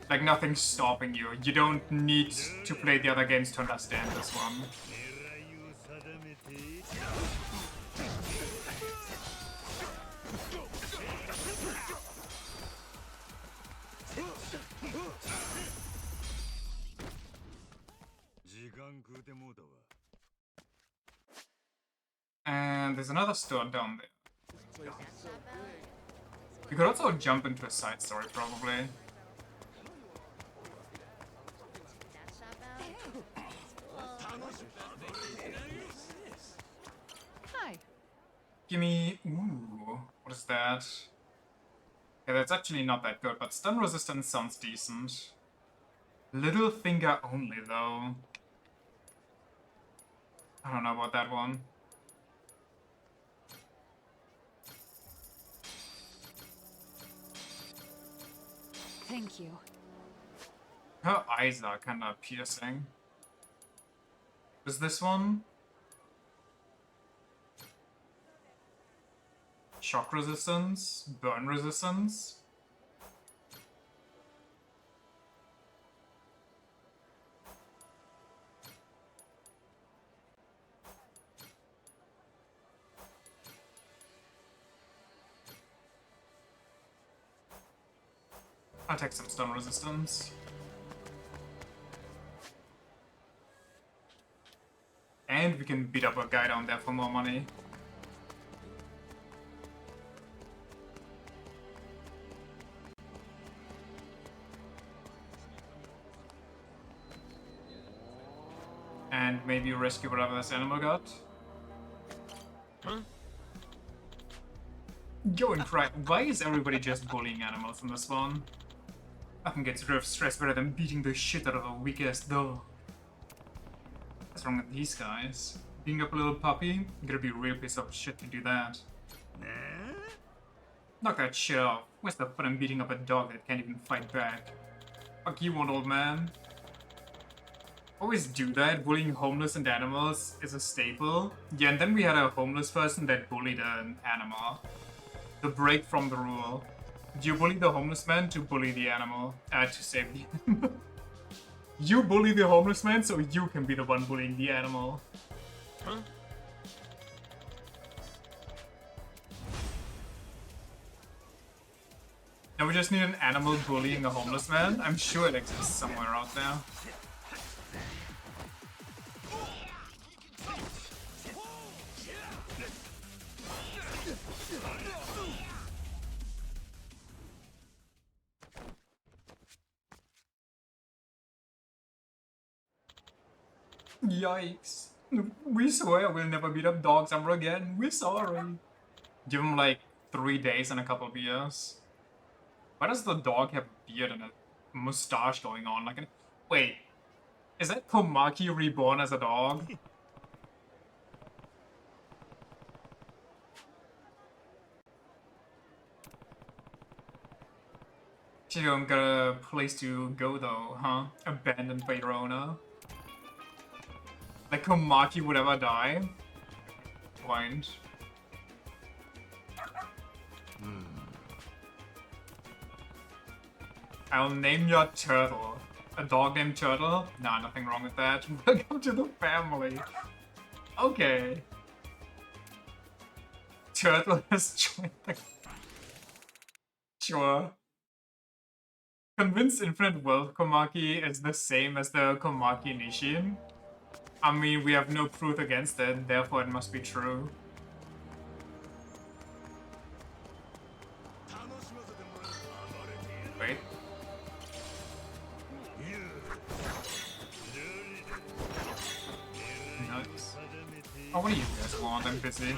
Like, nothing's stopping you. You don't need to play the other games to understand this one. And there's another store down there. You could also jump into a side story, probably. Hi. Gimme... Ooh, what is that? Yeah, that's actually not that good, but stun resistance sounds decent. Little finger only, though. I don't know about that one. Thank you. Her eyes are kind of piercing. Is this one? Shock resistance? Burn resistance? I'll take some stun resistance. And we can beat up a guy down there for more money. and maybe rescue whatever this animal got. Huh? Going cry. Why is everybody just bullying animals in this one? Nothing gets rid of stress better than beating the shit out of a weak-ass dog. What's wrong with these guys? Beating up a little puppy? You gotta be a real piece of shit to do that. Knock that shit off. Where's the fun in beating up a dog that can't even fight back? Fuck you, old man. Always do that. Bullying homeless and animals is a staple. Yeah, and then we had a homeless person that bullied an animal. The break from the rule. You bully the homeless man to bully the animal. To save the animal. You bully the homeless man so you can be the one bullying the animal. Huh? Now we just need an animal bullying a homeless man. I'm sure it exists somewhere out there. Yikes. We swear we'll never beat up dogs ever again. We're sorry. Give him like 3 days and a couple of years. Why does the dog have a beard and a mustache going on? Like, wait, is that Komaki reborn as a dog? She don't got a place to go though, huh? Abandoned by your owner. Like Komaki would ever die? Point. I'll name your turtle. A dog named Turtle? Nah, nothing wrong with that. Welcome to the family. Okay. Turtle has joined the... Sure. Convinced Infinite Wealth Komaki is the same as the Komaki Nishin. I mean, we have no proof against it, therefore it must be true. Wait. Nice. Oh, what do you guys want? I'm busy.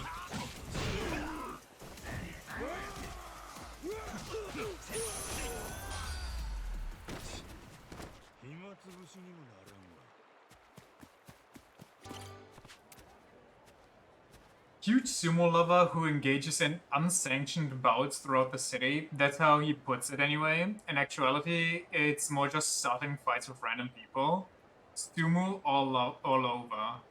Huge sumo lover who engages in unsanctioned bouts throughout the city. That's how he puts it anyway. In actuality, it's more just starting fights with random people. Sumo all over.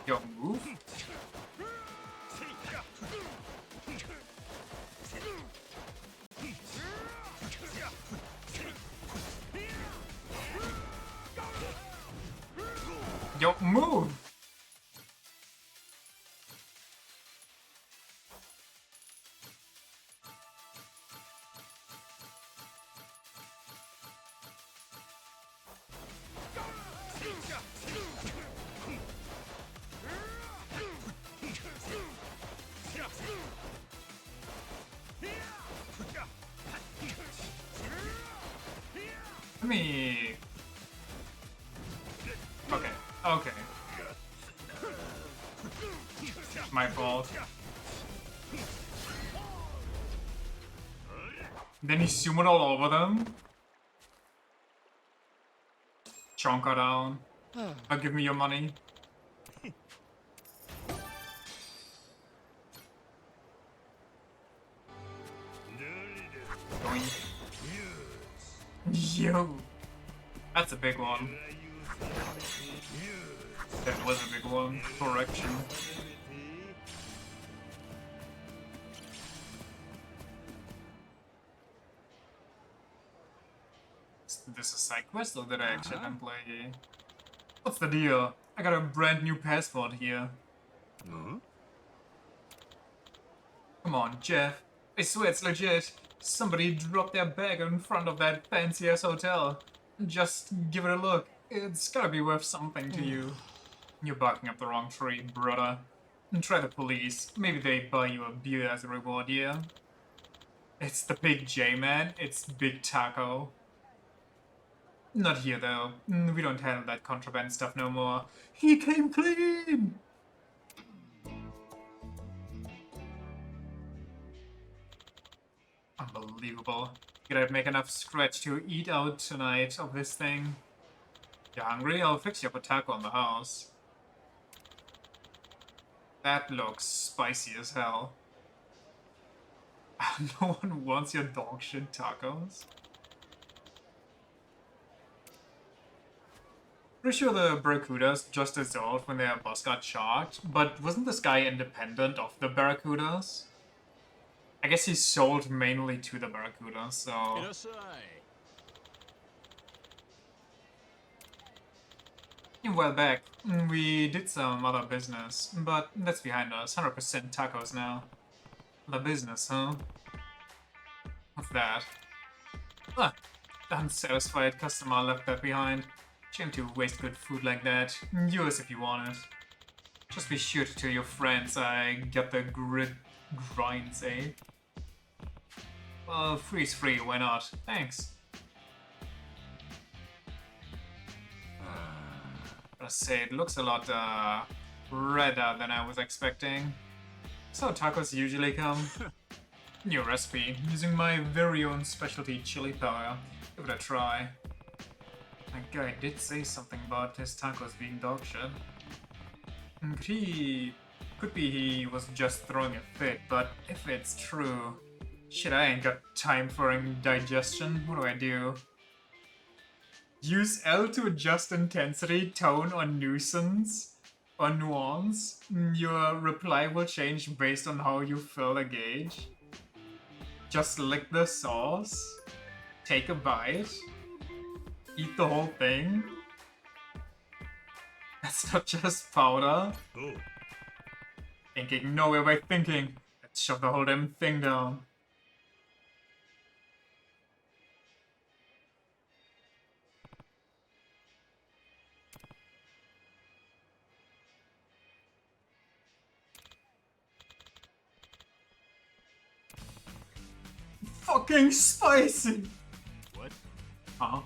Yo, move? Yo, move! Let me... Okay, okay. My fault. Then he summoned all over them. Chonk her down. Now give me your money. Doink. Yo! That's a big one. That was a big one. Correction. Is this a side quest or did I accidentally... What's the deal? I got a brand new passport here. Come on, Jeff. I swear it's legit. Somebody dropped their bag in front of that fancy-ass hotel. Just give it a look. It's gotta be worth something to you. You're barking up the wrong tree, brother. And try the police. Maybe they buy you a beer as a reward, yeah? It's the Big J, man. It's Big Taco. Not here, though. We don't handle that contraband stuff no more. He came clean! Unbelievable. Gotta make enough scratch to eat out tonight of this thing. You hungry? I'll fix you up a taco in the house. That looks spicy as hell. No one wants your dog shit tacos. Pretty sure the Barracudas just dissolved when their boss got shocked, but wasn't this guy independent of the Barracudas? I guess he sold mainly to the Barracudas, so... A while back, we did some other business, but that's behind us. 100% tacos now. The business, huh? What's that? Ah, the unsatisfied customer left that behind. Shame to waste good food like that. Yours if you want it. Just be sure to tell your friends I got the grinds, eh? Well, free's free, why not? Thanks. Gotta say, it looks a lot, redder than I was expecting. So tacos usually come. New recipe, using my very own specialty chili powder. Give it a try. That guy did say something about his tacos being dog shit. Could be he was just throwing a fit, but if it's true... Shit, I ain't got time for indigestion. What do I do? Use L to adjust intensity, tone, or nuisance, or nuance. Your reply will change based on how you fill the gauge. Just lick the sauce. Take a bite. Eat the whole thing. That's not just powder. Oh. Thinking nowhere by thinking. Let's shove the whole damn thing down. Fucking spicy! What? Huh?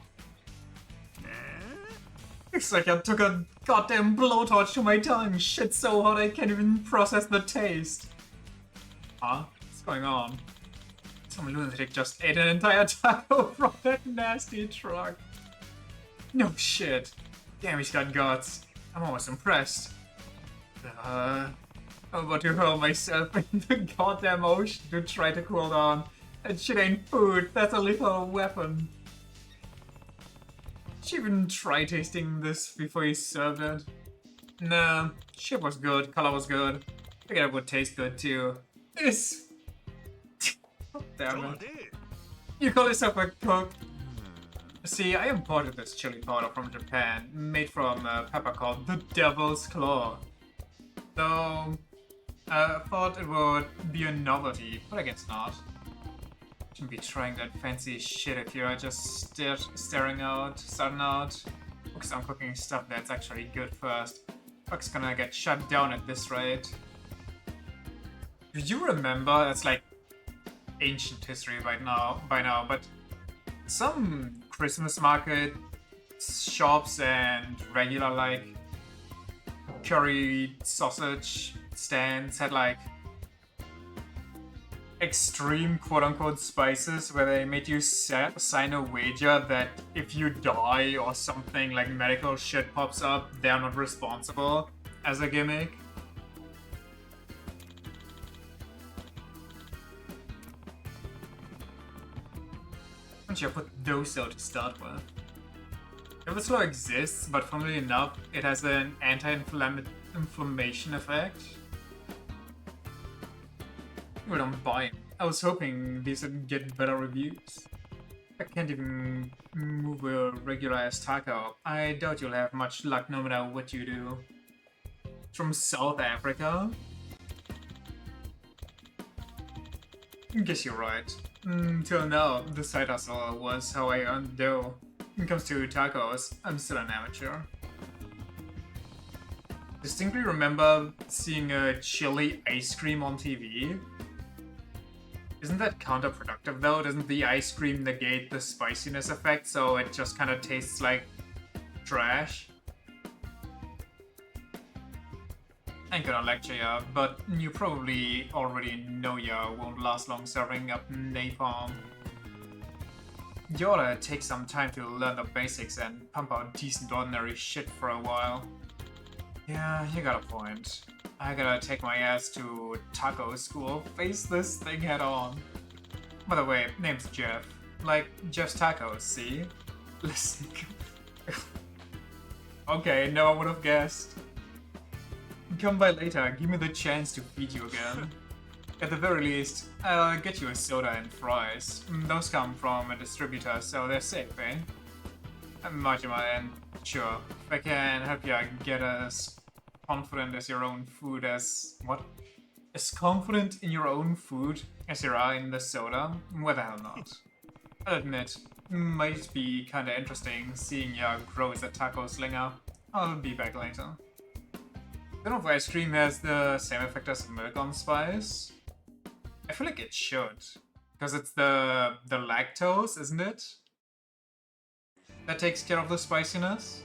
Looks like I took a goddamn blowtorch to my tongue. Shit so hot I can't even process the taste. Huh? What's going on? Some lunatic just ate an entire taco from that nasty truck. No shit. Damn, he's got guts. I'm almost impressed. I'm about to hurl myself in the goddamn ocean to try to cool down. That shit ain't food, that's a lethal weapon. Did you even try tasting this before you served it? Nah, shape was good, color was good. Figured it would taste good too. This... Damn it. You call yourself a cook? See, I imported this chili powder from Japan, made from a pepper called the Devil's Claw. Though, I thought it would be a novelty, but I guess not. Shouldn't be trying that fancy shit if you're just starting out. Focus on cooking stuff that's actually good first. Fuck's gonna get shut down at this rate. Do you remember? That's like ancient history by now, but some Christmas market shops and regular like curry sausage stands had like extreme quote-unquote spices where they made you sign a wager that if you die or something like medical shit pops up, they're not responsible as a gimmick. Why don't you put those out to start with? Devil's Claw exists, but funnily enough, it has an anti-inflammation effect. Well, don't buy them. I was hoping these would get better reviews. I can't even move a regular ass taco. I doubt you'll have much luck no matter what you do. It's from South Africa? Guess you're right. Till now, the side hustle was how I earned dough. When it comes to tacos, I'm still an amateur. distinctly remember seeing a chili ice cream on TV. Isn't that counterproductive though? Doesn't the ice cream negate the spiciness effect, so it just kind of tastes like trash? I ain't gonna lecture ya, but you probably already know ya won't last long serving up napalm. You oughta take some time to learn the basics and pump out decent ordinary shit for a while. Yeah, you got a point. I gotta take my ass to taco school, face this thing head on. By the way, name's Jeff. Like, Jeff's Tacos, see? Listen. Okay, no one would have guessed. Come by later, give me the chance to feed you again. At the very least, I'll get you a soda and fries. Those come from a distributor, so they're safe, eh? Majima, and sure, if I can help you get as confident as your own food as... what? As confident in your own food as you are in the soda? Why the hell not? I'll admit, might be kinda interesting seeing ya grow as a taco slinger. I'll be back later. I don't know if ice cream has the same effect as milk on spice. I feel like it should. Because it's the lactose, isn't it? That takes care of the spiciness.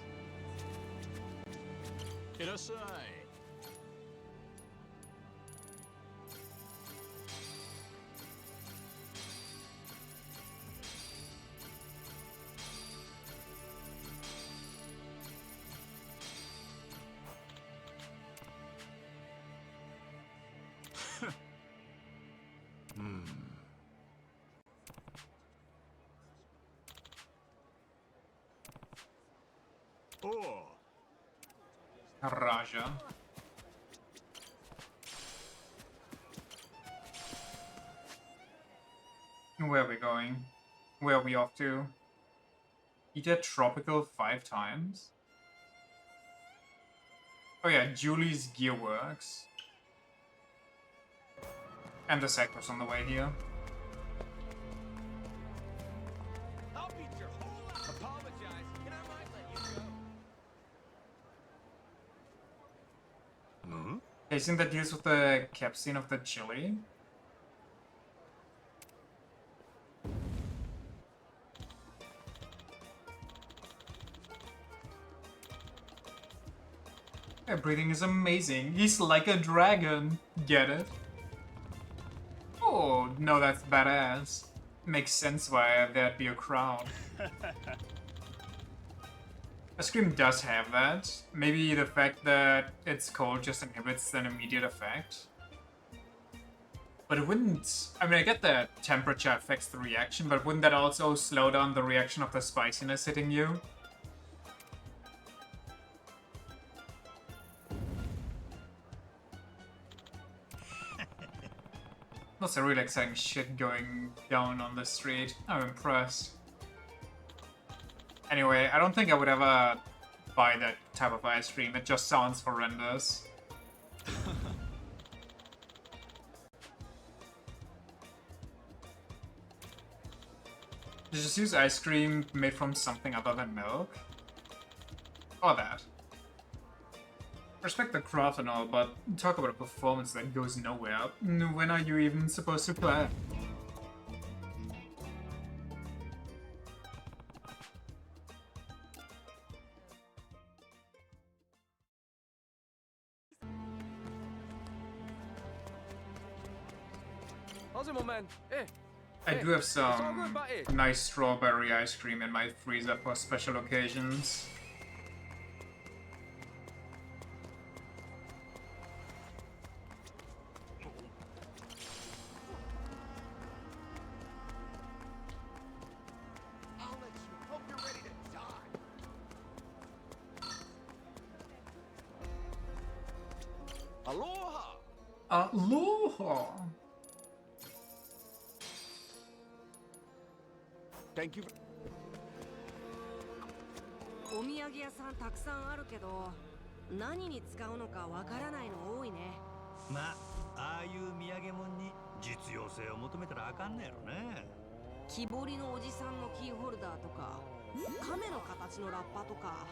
Oh. Raja. Where are we going? Where are we off to? Eat a tropical 5 times? Oh yeah, Julie's Gear Works. And the sector's on the way here. I'll beat your whole life. Apologize, and I might let you go. Hmm? Tasting that deals with the capsaicin of the chili. Yeah, breathing is amazing. He's like a dragon. Get it? Oh, no, that's badass. Makes sense why there'd be a crowd. Ice cream does have that. Maybe the fact that it's cold just inhibits an immediate effect. But it wouldn't... I mean, I get that temperature affects the reaction, but wouldn't that also slow down the reaction of the spiciness hitting you? Lots of really exciting shit going down on the street. I'm impressed. Anyway, I don't think I would ever buy that type of ice cream. It just sounds horrendous. Just use ice cream made from something other than milk? Or that. Respect the craft and all, but talk about a performance that goes nowhere. When are you even supposed to play? I do have some nice strawberry ice cream in my freezer for special occasions. Aloha! Aloha! Thank you. お土産屋さんたくさんあるけど、何に使うのかわからないの多いね。まあ、ああいう土産物に実用性を求めたらあかんねやろね。木彫りのおじさんのキーホルダーとか、亀の形のラッパとか、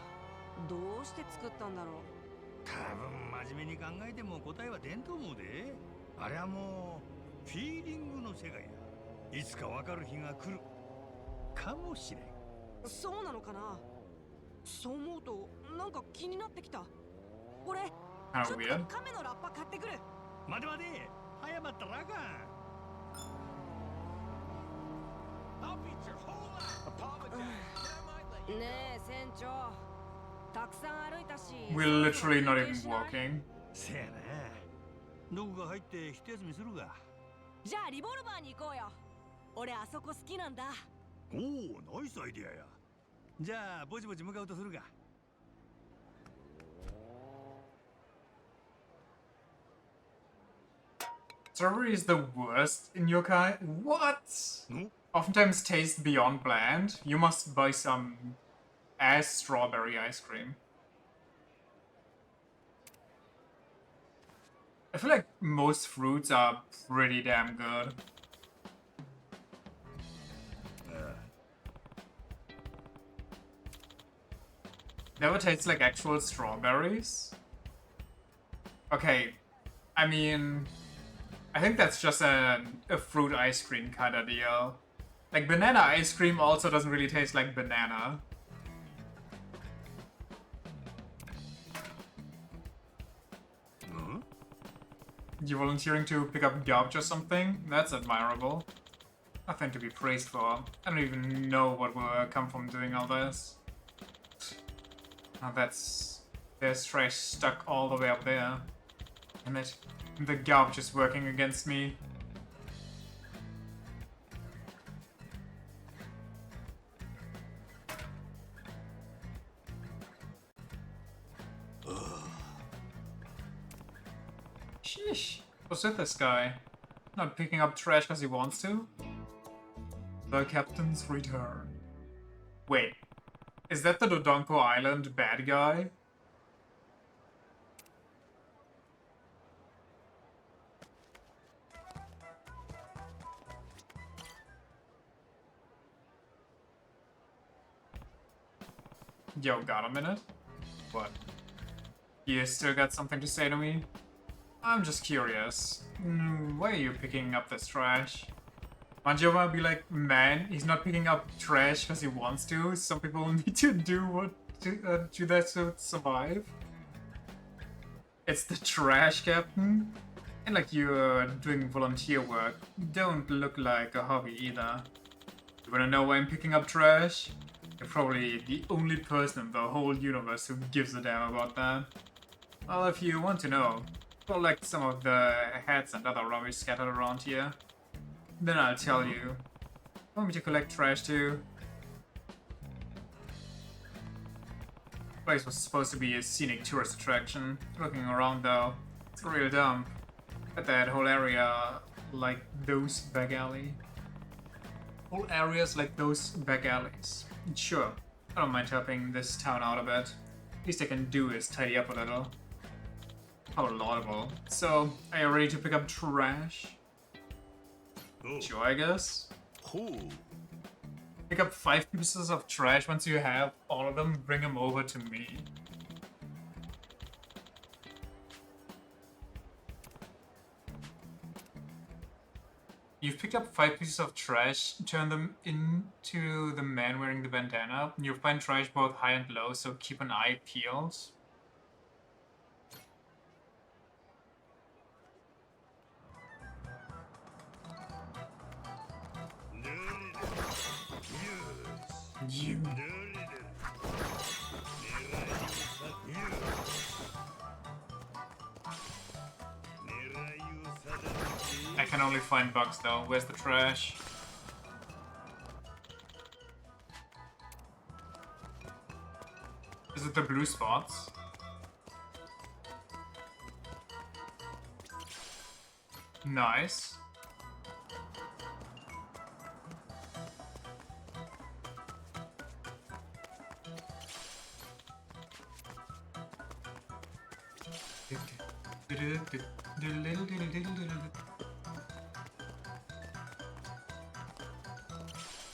どうして作ったんだろう。多分真面目に考えても答えは出んと思うで。あれはもうフィーリングの世界や。いつかわかる日が来るかもしれん。そうなのかな。そう思うとなんか気になってきた。俺 Kind ちょ of っと weird. 亀のラッパ買ってくる。待て待て、早まったらあかん。ねえ船長、たくさん歩いたし We're literally not even walking. せやな。どこか入って一休みするが。じゃあリボルバーに行こうよ。俺あそこ好きなんだ。おお、ナイスアイディアや。じゃあぼちぼち向かうとするが。Strawberry is the worst in yokai? What? Oftentimes taste beyond bland. You must buy some ass strawberry ice cream. I feel like most fruits are pretty damn good. Never tastes like actual strawberries? Okay, I mean, I think that's just a fruit ice cream kind of deal. Like, banana ice cream also doesn't really taste like banana. You volunteering to pick up garbage or something? That's admirable. Nothing to be praised for. I don't even know what will come from doing all this. Oh, there's trash stuck all the way up there. Damn it. The garbage is working against me. Sheesh. What's with this guy? Not picking up trash because he wants to? The captain's return. Wait. Is that the Dodonko Island bad guy? Yo, got a minute? What? You still got something to say to me? I'm just curious. Why are you picking up this trash? Manjoma be like, man, he's not picking up trash because he wants to. Some people need to do that to survive. It's the trash captain. And like you're doing volunteer work. You don't look like a hobby either. You wanna know why I'm picking up trash? You're probably the only person in the whole universe who gives a damn about that. Well, if you want to know, collect some of the hats and other rubbish scattered around here. Then I'll tell you. Want me to collect trash too? The place was supposed to be a scenic tourist attraction. Looking around though, it's a real dump. But that whole area like those back alley. Whole areas like those back alleys. Sure, I don't mind helping this town out a bit. Least I can do is tidy up a little. How laudable. So, are you ready to pick up trash? Sure, I guess. Pick up 5 pieces of trash. Once you have all of them, bring them over to me. You've picked up 5 pieces of trash, turn them into the man wearing the bandana. You'll find trash both high and low, so keep an eye peeled. You. I can only find bugs though. Where's the trash? Is it the blue spots? Nice.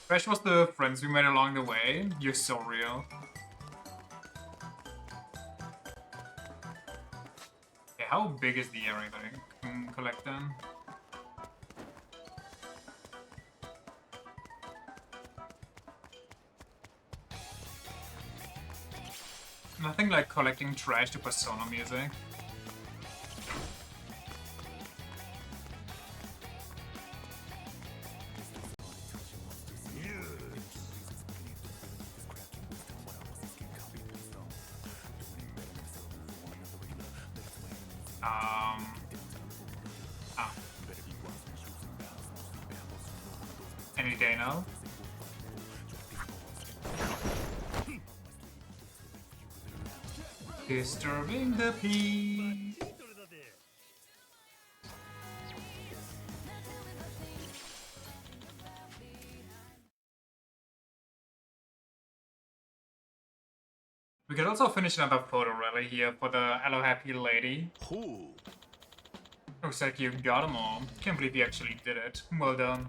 Fresh was the friends we made along the way. You're so real. Okay, how big is the area that I can collect in? Nothing like collecting trash to Persona music. Ah. Any day now. Disturbing the peace. We could also finish another photo rally here for the Hello Happy Lady. Who? Looks like you got them all. Can't believe you actually did it. Well done.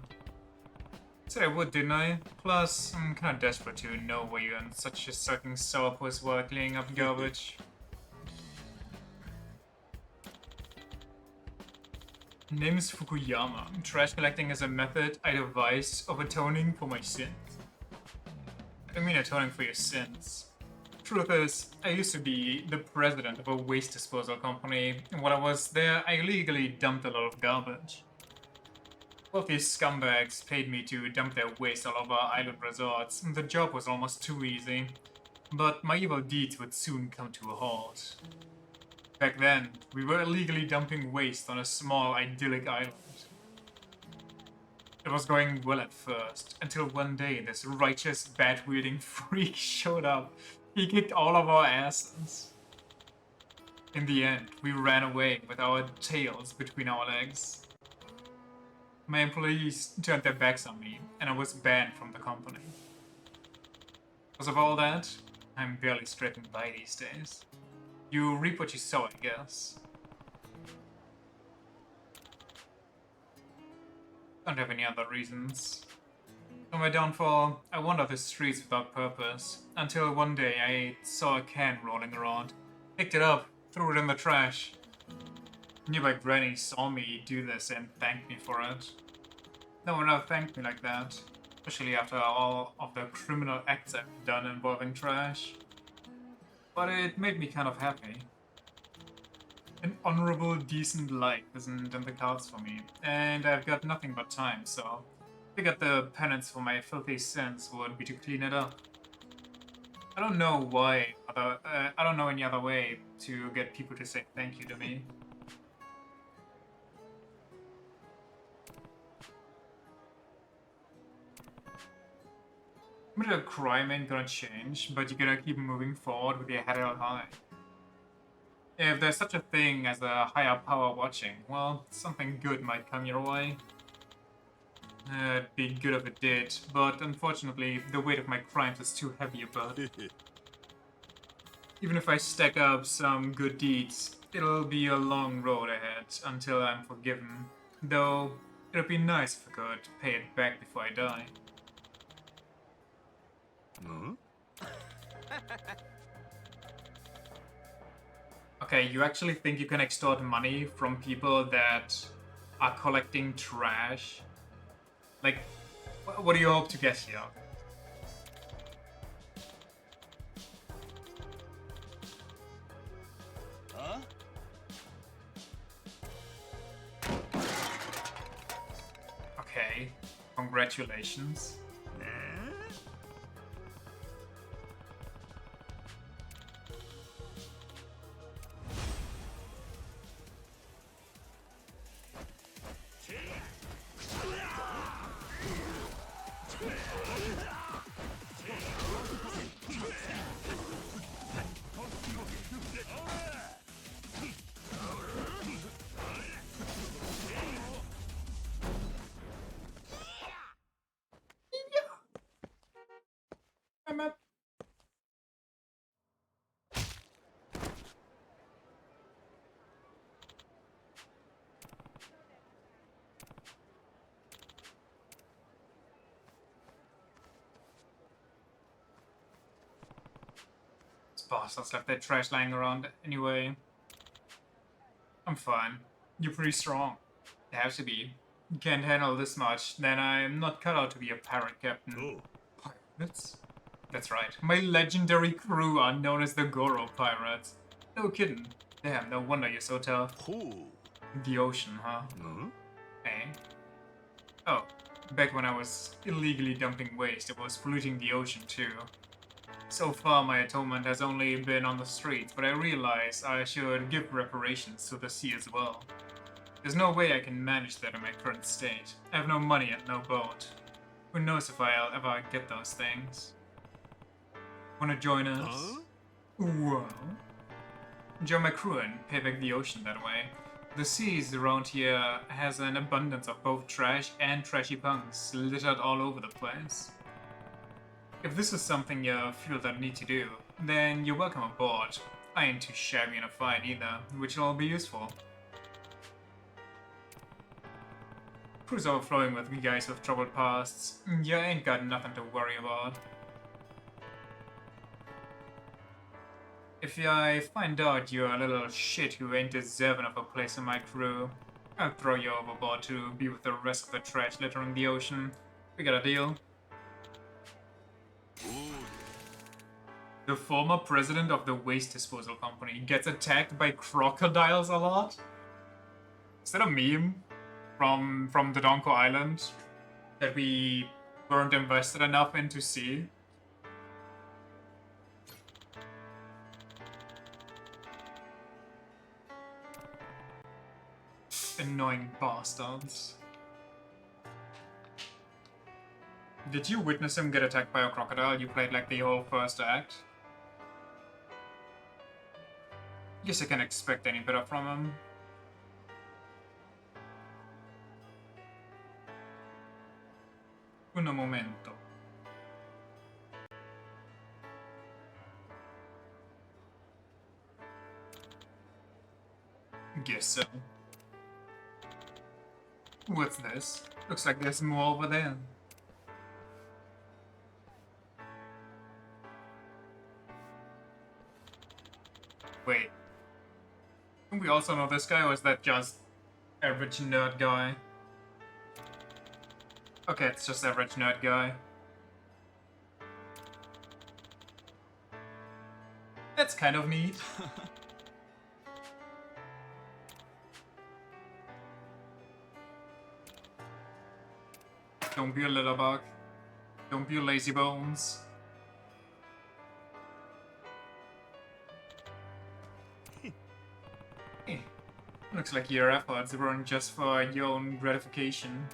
Said I would, didn't I? Plus, I'm kinda desperate to know why you and such a sucking sourpuss were cleaning up garbage. Name is Fukuyama. Trash collecting is a method I devised of atoning for my sins. I don't mean atoning for your sins. Truth is, I used to be the president of a waste disposal company, and while I was there, I illegally dumped a lot of garbage. Both these scumbags paid me to dump their waste all over island resorts, and the job was almost too easy. But my evil deeds would soon come to a halt. Back then, we were illegally dumping waste on a small, idyllic island. It was going well at first, until one day this righteous, bat-wielding freak showed up. He kicked all of our asses. In the end, we ran away with our tails between our legs. My employees turned their backs on me, and I was banned from the company. Because of all that, I'm barely scraping by these days. You reap what you sow, I guess. Don't have any other reasons. On my downfall, I wandered the streets without purpose, until one day I saw a can rolling around, picked it up, threw it in the trash. Nearby granny saw me do this and thanked me for it. No one ever thanked me like that, especially after all of the criminal acts I've done involving trash. But it made me kind of happy. An honorable, decent life isn't in the cards for me, and I've got nothing but time, so I figured the penance for my filthy sins would be to clean it up. I don't know I don't know any other way to get people to say thank you to me. Maybe the crime ain't gonna change, but you gotta keep moving forward with your head held high. If there's such a thing as a higher power watching, well, something good might come your way. It'd be good if it did, but unfortunately, the weight of my crimes is too heavy about it. Even if I stack up some good deeds, it'll be a long road ahead until I'm forgiven. Though, it'd be nice if I could pay it back before I die. Huh? Okay, you actually think you can extort money from people that are collecting trash? Like, what do you hope to get here? Huh? Okay, congratulations. I'm up. These bastards left their trash lying around anyway. I'm fine. You're pretty strong. It has to be. You can't handle this much, then I'm not cut out to be a pirate captain. Oh. Pirates? That's right. My legendary crew are known as the Goro Pirates. No kidding. Damn, no wonder you're so tough. Oh. The ocean, huh? Eh? Oh, back when I was illegally dumping waste, it was polluting the ocean too. So far, my atonement has only been on the streets, but I realize I should give reparations to the sea as well. There's no way I can manage that in my current state. I have no money and no boat. Who knows if I'll ever get those things? Wanna join us? Well, join my crew and pay back the ocean that way. The seas around here has an abundance of both trash and trashy punks littered all over the place. If this is something you feel that need to do, then you're welcome aboard. I ain't too shabby in a fight either, which will be useful. Crew's overflowing with guys with troubled pasts. You ain't got nothing to worry about. If I find out you're a little shit who ain't deserving of a place in my crew, I'll throw you overboard to be with the rest of the trash littering the ocean. We got a deal? The former president of the waste disposal company gets attacked by crocodiles a lot? Is that a meme from Dodonko Island that we weren't invested enough in to see? Annoying bastards. Did you witness him get attacked by a crocodile? You played like the whole first act? Guess I can't expect any better from him. Un momento. Guess so. What's this? Looks like there's more over there. Wait. Don't we also know this guy, or is that just average nerd guy? Okay, it's just average nerd guy. That's kind of neat. Don't be a little bug. Don't be a lazy bones. Looks like your efforts weren't just for your own gratification.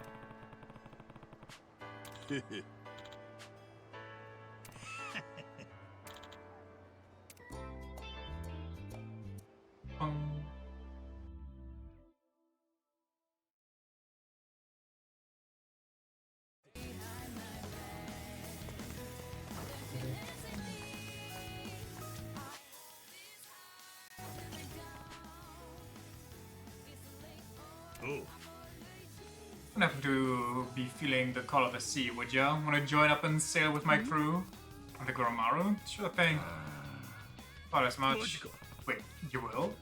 Wouldn't happen to be feeling the call of the sea, would ya? Wanna join up and sail with my crew? On the Goromaru? Sure thing. Thought as much. Wait, you will?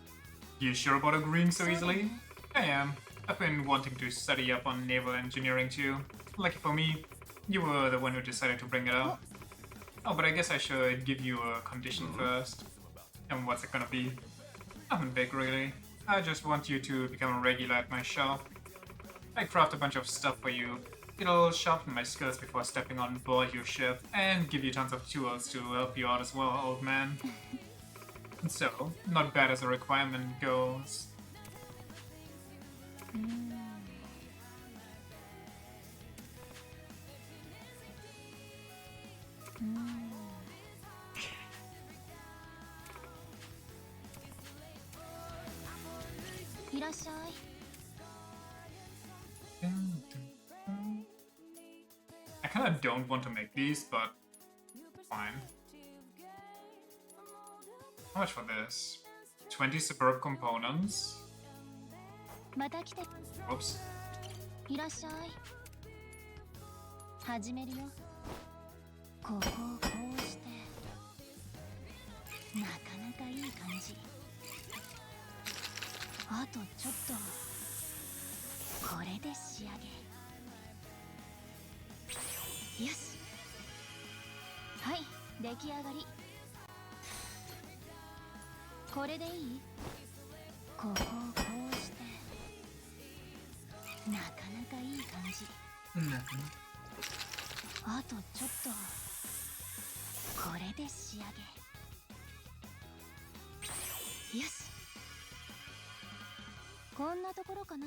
You sure about agreeing so easily? I am. I've been wanting to study up on naval engineering too. Lucky for me, you were the one who decided to bring it up. Oh, but I guess I should give you a condition first. And what's it gonna be? Nothing big, really. I just want you to become a regular at my shop. I craft a bunch of stuff for you. It'll sharpen my skills before stepping on board your ship, and give you tons of tools to help you out as well, old man. So, not bad as a requirement goes. I kinda don't want to make these, but fine. How much for this? 20 superb components? Oops. いらっしゃい。始めるよ。ここをこうして。なかなかいい感じ。あとちょっとこれで仕上げ。よし、はい、出来上がり。これでいい？ここをこうしてなかなかいい感じ。あとちょっとこれで仕上げ。よし、こんなところかな。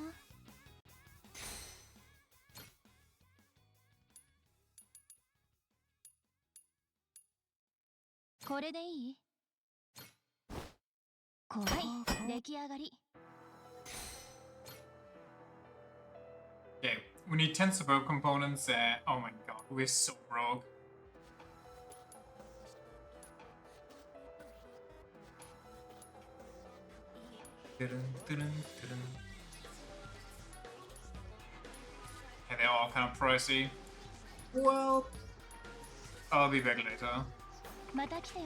これでいい？はい、出来上がり。Okay, we need 10 support components. Oh my god, we're so broke. Okay, they're all kind of pricey. Well, I'll be back later. また来てよ。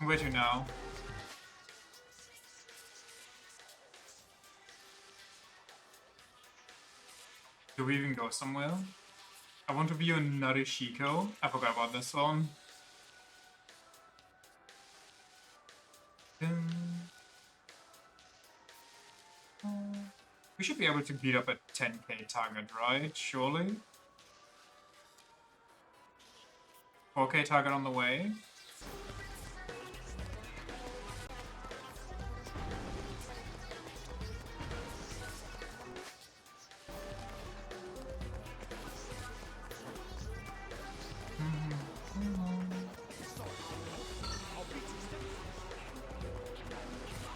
Where to now? Do we even go somewhere? I want to be on Narishiko. I forgot about this one. We should be able to beat up a 10k target, right? Surely? 4k target on the way.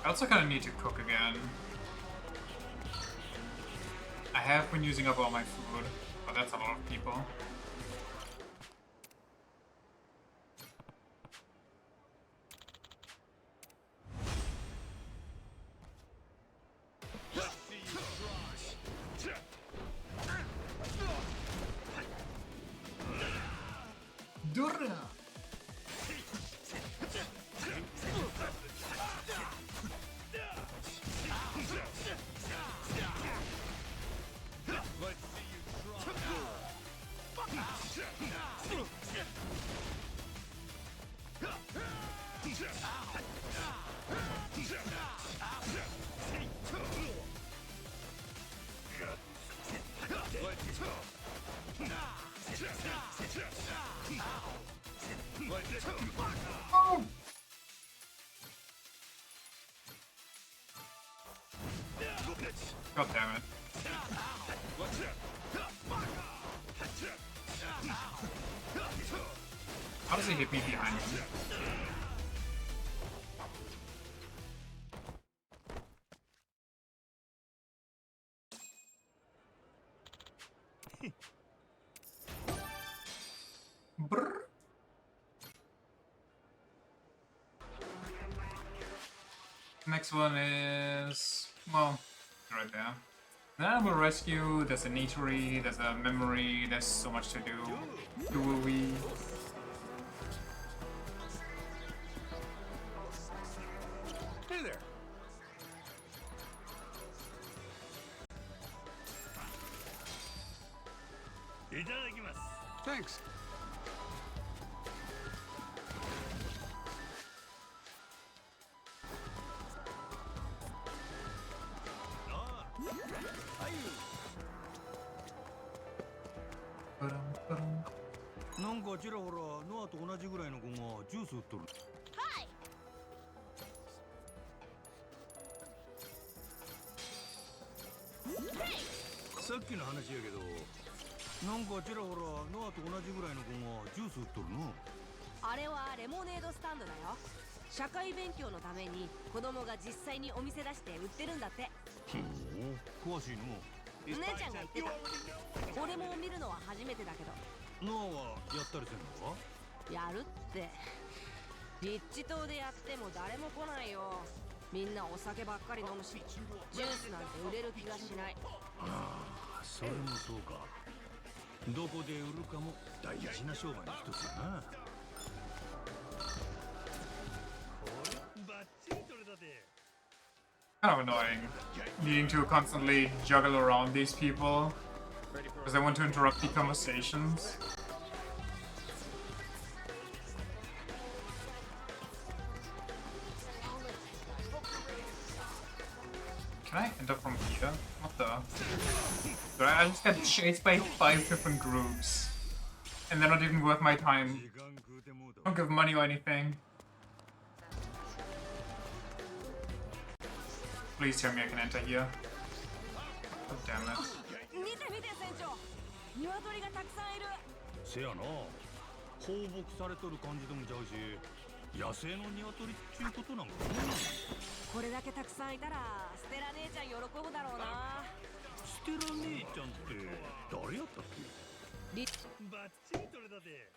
I also kind of need to cook again. I have been using up all my food, but that's a lot of people. Durra! Oh! God damn it. How does he hit me behind him? Brr. Next one is, well, right there. Then I will rescue, there's an eatery, there's a memory, there's so much to do. Do we? Hey there. Thanks. Ba-dum-ba-dum. なんかちらほらノアと同じぐらいの子がジュース売っとる。さっきの話やけど、なんかちらほらノアと同じぐらいの子がジュース売っとるの。あれはレモネードスタンドだよ。社会勉強のために子供が実際にお店出して売ってるんだって。ほう、詳しいの。姉ちゃんが言ってた。俺も見るのは初めてだけど。ノアはやったりせんのか？やるって。リッチ島でやっても誰も来ないよ。みんなお酒ばっかり飲むし、ジュースなんて売れる気がしない。ああ、それもそうか。どこで売るかも大事な商売の一つやな。これバッチリ取れたで。 Kind of annoying, needing to constantly juggle around these people because they want to interrupt the conversations. Can I enter from here? What the? Dude, I just got chased by 5 different groups. And they're not even worth my time. Don't give money or anything. Please tell me I can enter here. Oh, damn it. 見て見て船長、鶏がたくさんいる。せやな、放牧されとる感じでもちゃうし、野生の鶏っちゅうことなんかな。これだけたくさんいたらステラ姉ちゃん喜ぶだろうな。ステラ姉ちゃんって誰やったっけ？バッチリ取れたで。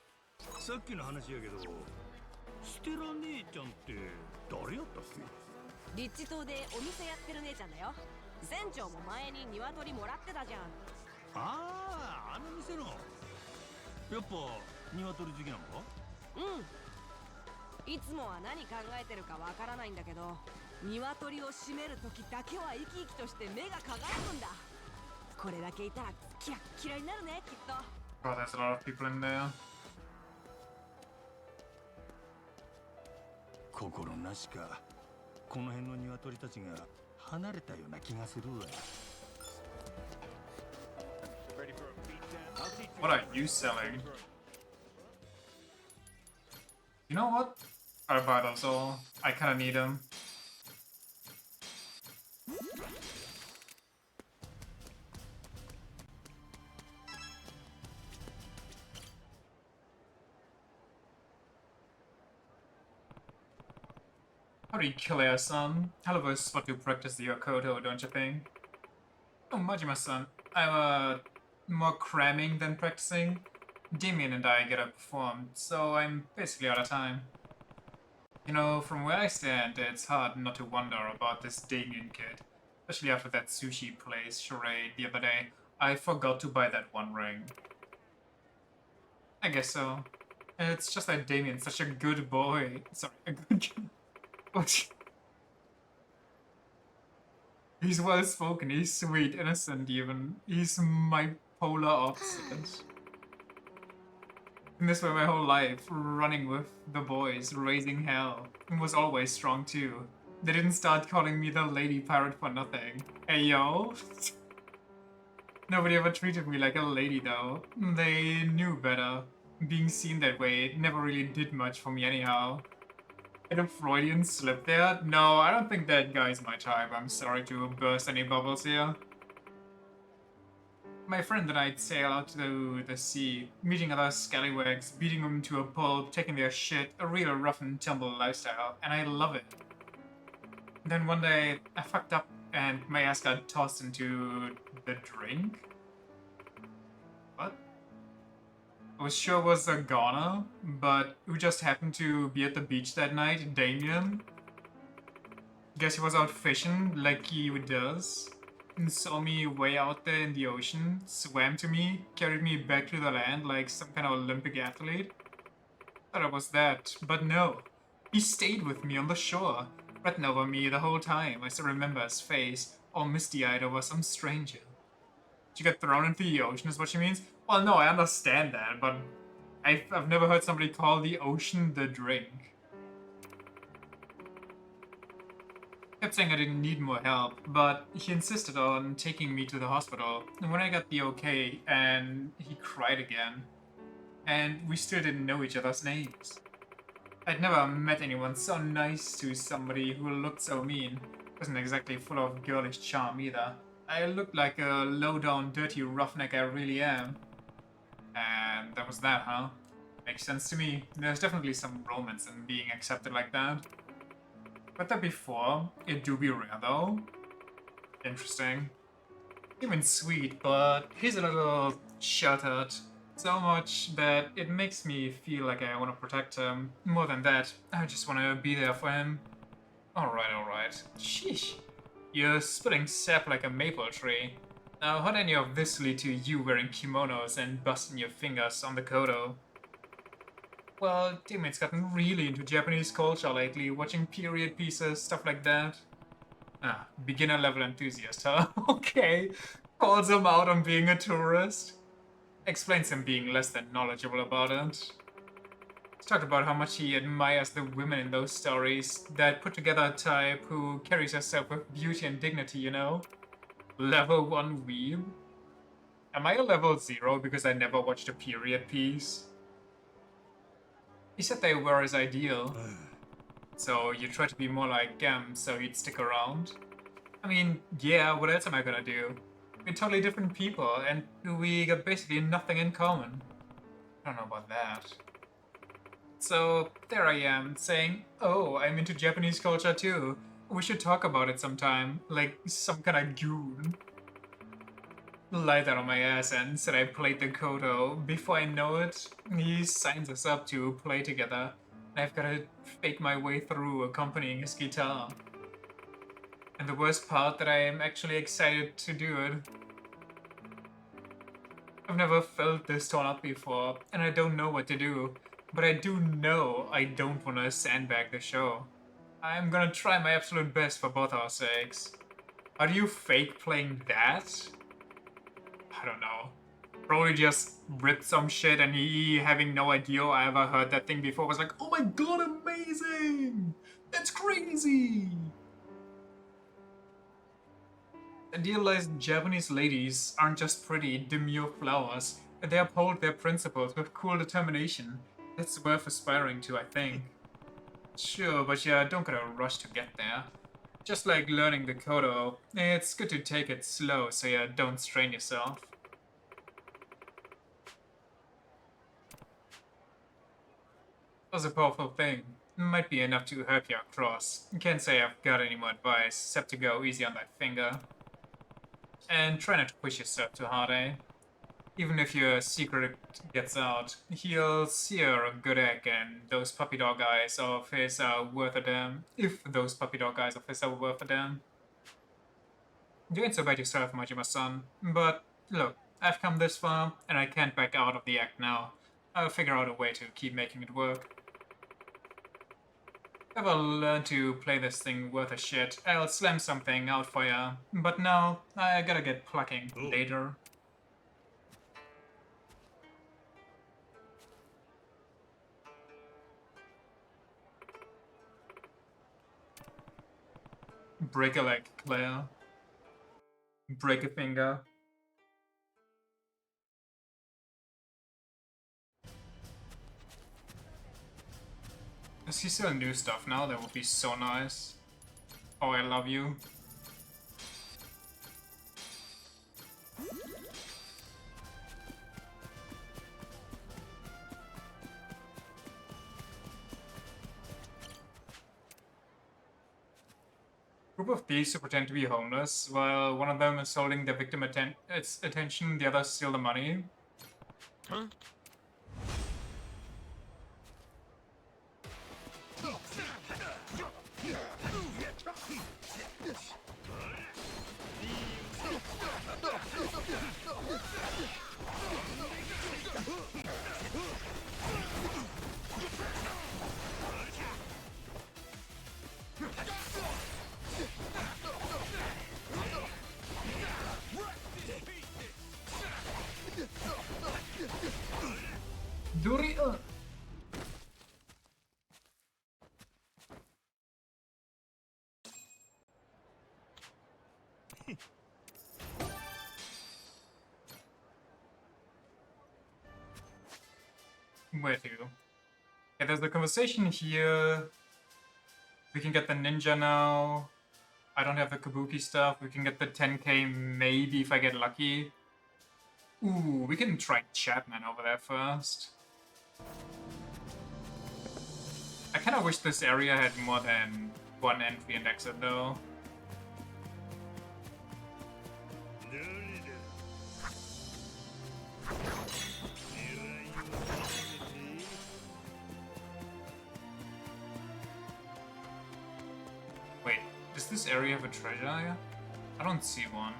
さっきの話やけど、ステラ姉ちゃんって誰やったっけ？リッチ島でお店やってる姉ちゃんだよ。船長も前に鶏もらってたじゃん。ああ、あの店の。やっぱ鶏好きなのか？うん。いつもは何考えてるかわからないんだけど、鶏を締める時だけは生き生きとして目が輝くんだ。これだけいたらキラッキラになるね、きっと。Oh, there's a lot of people in there. 心なしか、この辺の鶏たちが離れたような気がするわ。What are you selling? You know what? I'll buy those all. I kinda need them. How do you kill your son? However, is what you practice the Yakuza, don't you think? Oh, Majima-san, I'm more cramming than practicing. Damien and I get up performed, so I'm basically out of time. You know, from where I stand, it's hard not to wonder about this Damien kid. Especially after that sushi place charade the other day. I forgot to buy that one ring. I guess so. It's just that Damien's such a good boy. Sorry, a good kid. He's well spoken, he's sweet, innocent even. He's my polar opposite. And this way my whole life, running with the boys, raising hell, and was always strong too. They didn't start calling me the lady pirate for nothing. Hey yo! Nobody ever treated me like a lady though. They knew better. Being seen that way never really did much for me anyhow. And a Freudian slip there? No, I don't think that guy's my type. I'm sorry to burst any bubbles here. My friend and I'd sail out to the sea, meeting other scallywags, beating them to a pulp, taking their shit, a real rough and tumble lifestyle, and I love it. Then one day, I fucked up and my ass got tossed into the drink? What? I was sure it was a goner, but who just happened to be at the beach that night? Damien? Guess he was out fishing like he does, and saw me way out there in the ocean, swam to me, carried me back to the land like some kind of Olympic athlete. Thought it was that, but no. He stayed with me on the shore, fretting over me the whole time. I still remember his face, all misty-eyed over some stranger. Did you get thrown into the ocean is what she means? Well, no, I understand that, but I've never heard somebody call the ocean the drink. Kept saying I didn't need more help, but he insisted on taking me to the hospital. And when I got the okay, and he cried again. And we still didn't know each other's names. I'd never met anyone so nice to somebody who looked so mean. Wasn't exactly full of girlish charm either. I looked like a low-down, dirty roughneck I really am. And that was that, huh? Makes sense to me. There's definitely some romance in being accepted like that. But that before, it do be rare though. Interesting. Even sweet, but he's a little sheltered. So much that it makes me feel like I want to protect him. More than that, I just want to be there for him. Alright, alright. Sheesh. You're spitting sap like a maple tree. Now, how'd any of this lead to you wearing kimonos and busting your fingers on the kodo? Well, teammates gotten really into Japanese culture lately, watching period pieces, stuff like that. Ah, beginner level enthusiast, huh? Okay. Calls him out on being a tourist. Explains him being less than knowledgeable about it. He's talked about how much he admires the women in those stories, that put together type who carries herself with beauty and dignity, you know? Level 1 weeb? Am I a level 0 because I never watched a period piece? He said they were his ideal. So you try to be more like them so he'd stick around? I mean, yeah, what else am I gonna do? We're totally different people, and we got basically nothing in common. I don't know about that. So, there I am, saying, oh, I'm into Japanese culture too. We should talk about it sometime, like some kind of goon. Lied that on my ass and said I played the kodo. Before I know it, he signs us up to play together. And I've gotta fake my way through accompanying his guitar. And the worst part that I am actually excited to do it. I've never felt this torn up before, and I don't know what to do. But I do know I don't want to sandbag the show. I'm gonna try my absolute best for both our sakes. How do you fake playing that? I don't know. Probably just ripped some shit and he, having no idea I ever heard that thing before, was like, oh my god, amazing! That's crazy! Idealized Japanese ladies aren't just pretty, demure flowers. They uphold their principles with cool determination. That's worth aspiring to, I think. Sure, but yeah, don't gotta rush to get there. Just like learning the kodo, it's good to take it slow so you don't strain yourself. That was a powerful thing. Might be enough to help you across. Can't say I've got any more advice, except to go easy on that finger. And try not to push yourself too hard, eh? Even if your secret gets out, he'll sear a good egg, and those puppy dog eyes of his are worth a damn. If those puppy dog eyes of his are worth a damn. You ain't so bad yourself, Majima-san. But look, I've come this far, and I can't back out of the act now. I'll figure out a way to keep making it work. If I learn to play this thing worth a shit, I'll slam something out for ya. But now, I gotta get plucking later. Break a leg, Claire. Break a finger. Does he sell new stuff now? That would be so nice. Oh, I love you. Group of thieves who pretend to be homeless, while one of them is holding the victim its attention, the other steal the money. Huh? Duri. Where to? Yeah, there's the conversation here. We can get the ninja now. I don't have the kabuki stuff. We can get the 10k maybe if I get lucky. Ooh, we can try Chapman over there first. I kind of wish this area had more than one entry and exit though. Wait, does this area have a treasure area? I don't see one.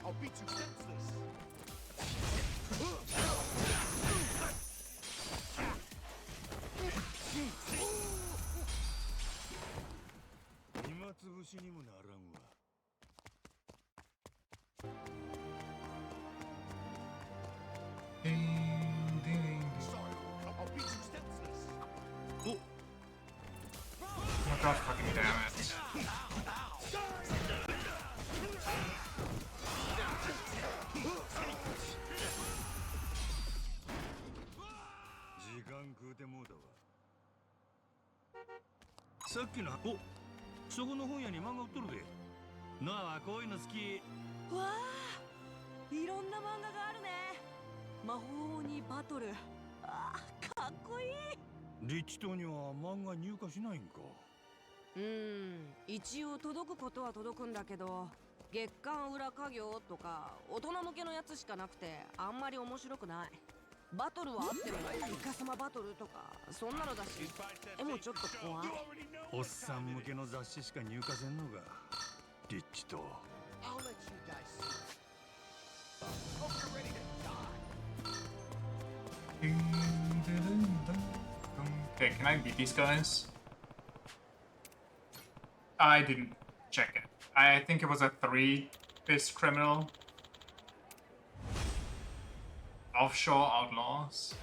I'll beat you senseless. 暇つぶしにもならんわ。Oh my god, fucking damn it. Time さっきのおそこの本屋に漫画売っとるで。ノアはこういうの好き。わあ、いろんな漫画があるね。魔法にバトル。あー、かっこいい。リッチ島には漫画入荷しないんか。一応届くことは届くんだけど、月刊裏家業とか大人向けのやつしかなくてあんまり面白くない。バトルはあってもイカサマバトルとかそんなのだし、絵もちょっと怖い。おっさん向けの雑誌しか入荷せんのがリッチ島。Okay, can I beat these guys? I didn't check it. I think it was a 3-fist criminal. Offshore outlaws.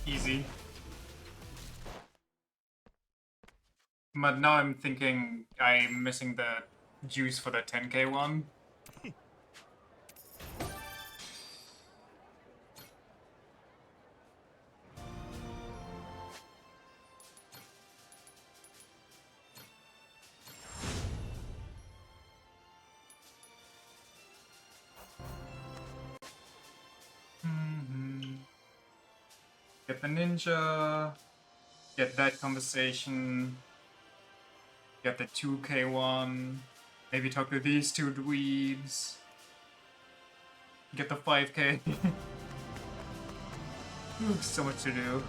Easy. But now I'm thinking I'm missing the juice for the 10k one. Get the ninja, get that conversation, get the 2k one, maybe talk to these two dweebs, get the 5k. So much to do.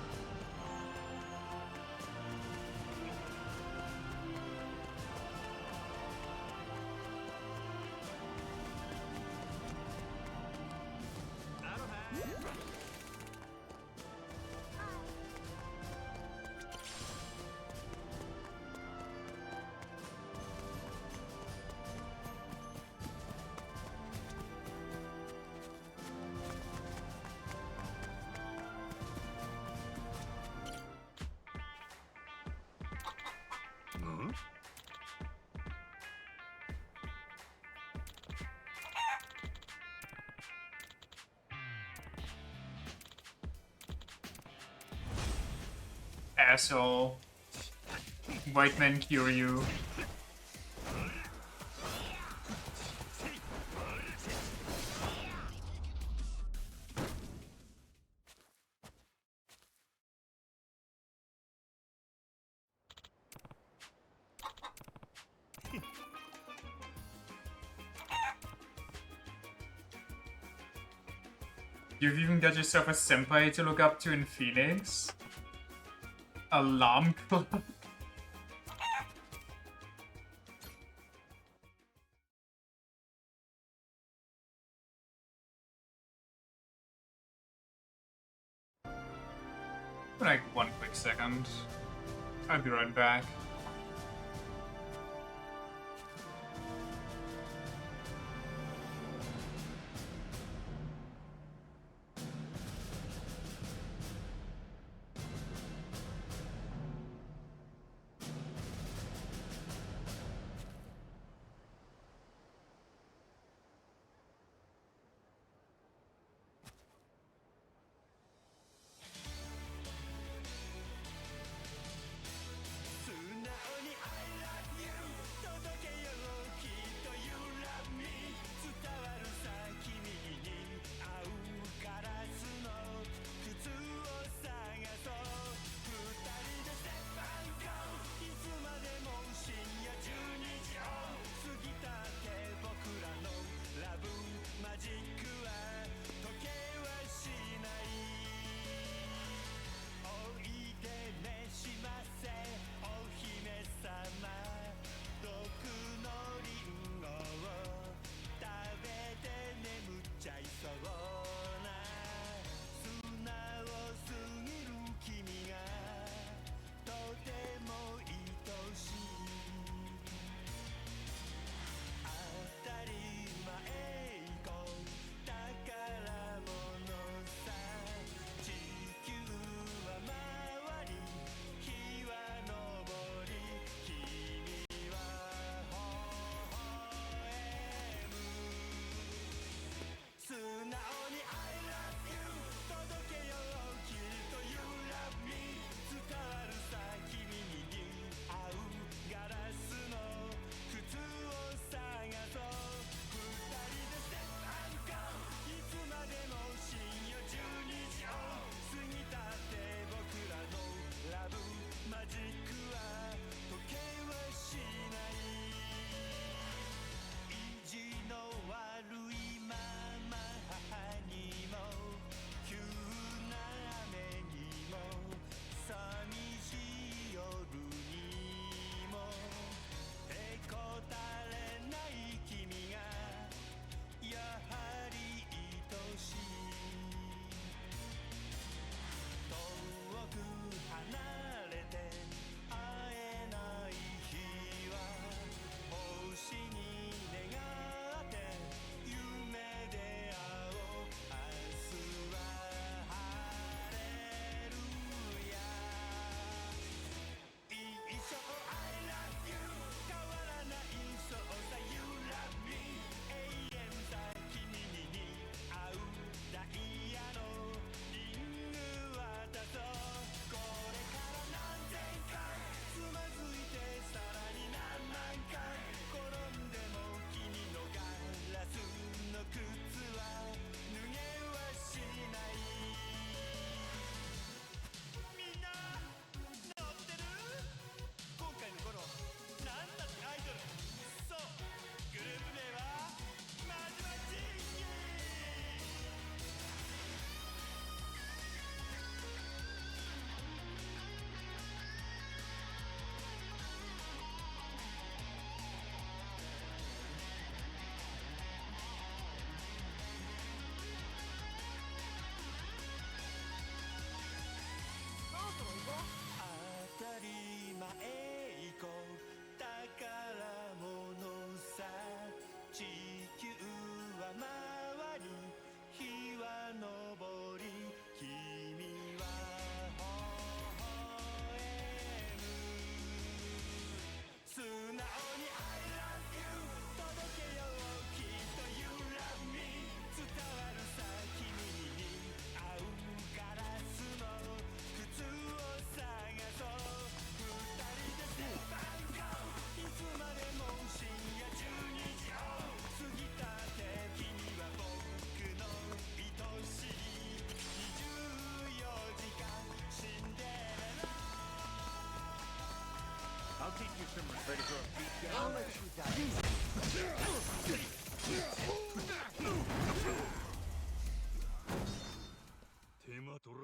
Asshole. White men cure you. You've even got yourself a senpai to look up to in Phoenix? Alarm clock? Like 1 quick second. I'll be right back.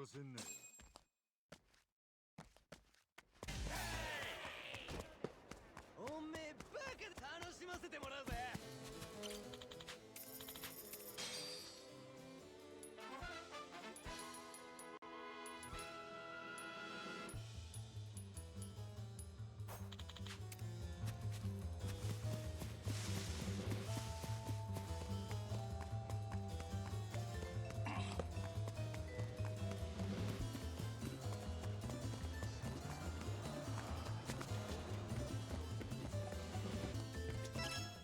らせんなよ。おめえバカで楽しませてもらうぜ。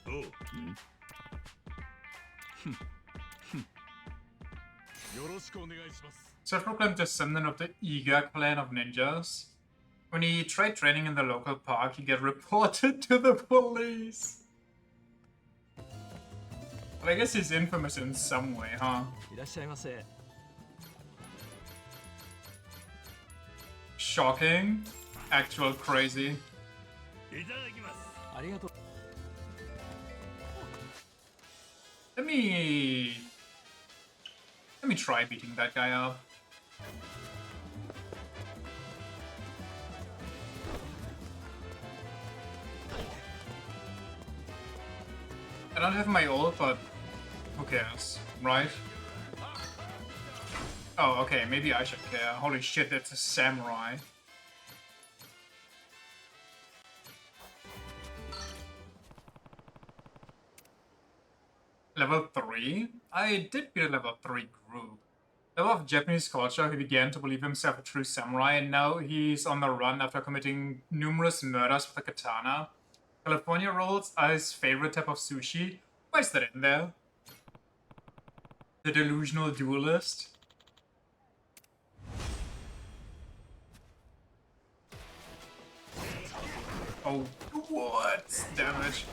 おう。よろしくお願いします。Self-proclaimed descendant of the Iga clan of ninjas. When he tried training in the local park, he get reported to the police. But I guess he's infamous in some way, huh? いらっしゃいませ。 Shocking. Actual crazy. いただきます。ありがとう。 Let me try beating that guy up. I don't have my ult, but who cares, right? Oh, okay, maybe I should care. Holy shit, that's a samurai. Level 3? I did beat a level 3 group. Level of Japanese culture, he began to believe himself a true samurai, and now he's on the run after committing numerous murders with a katana. California rolls are his favorite type of sushi. Why is that in there? The delusional duelist? Oh, what? Damage.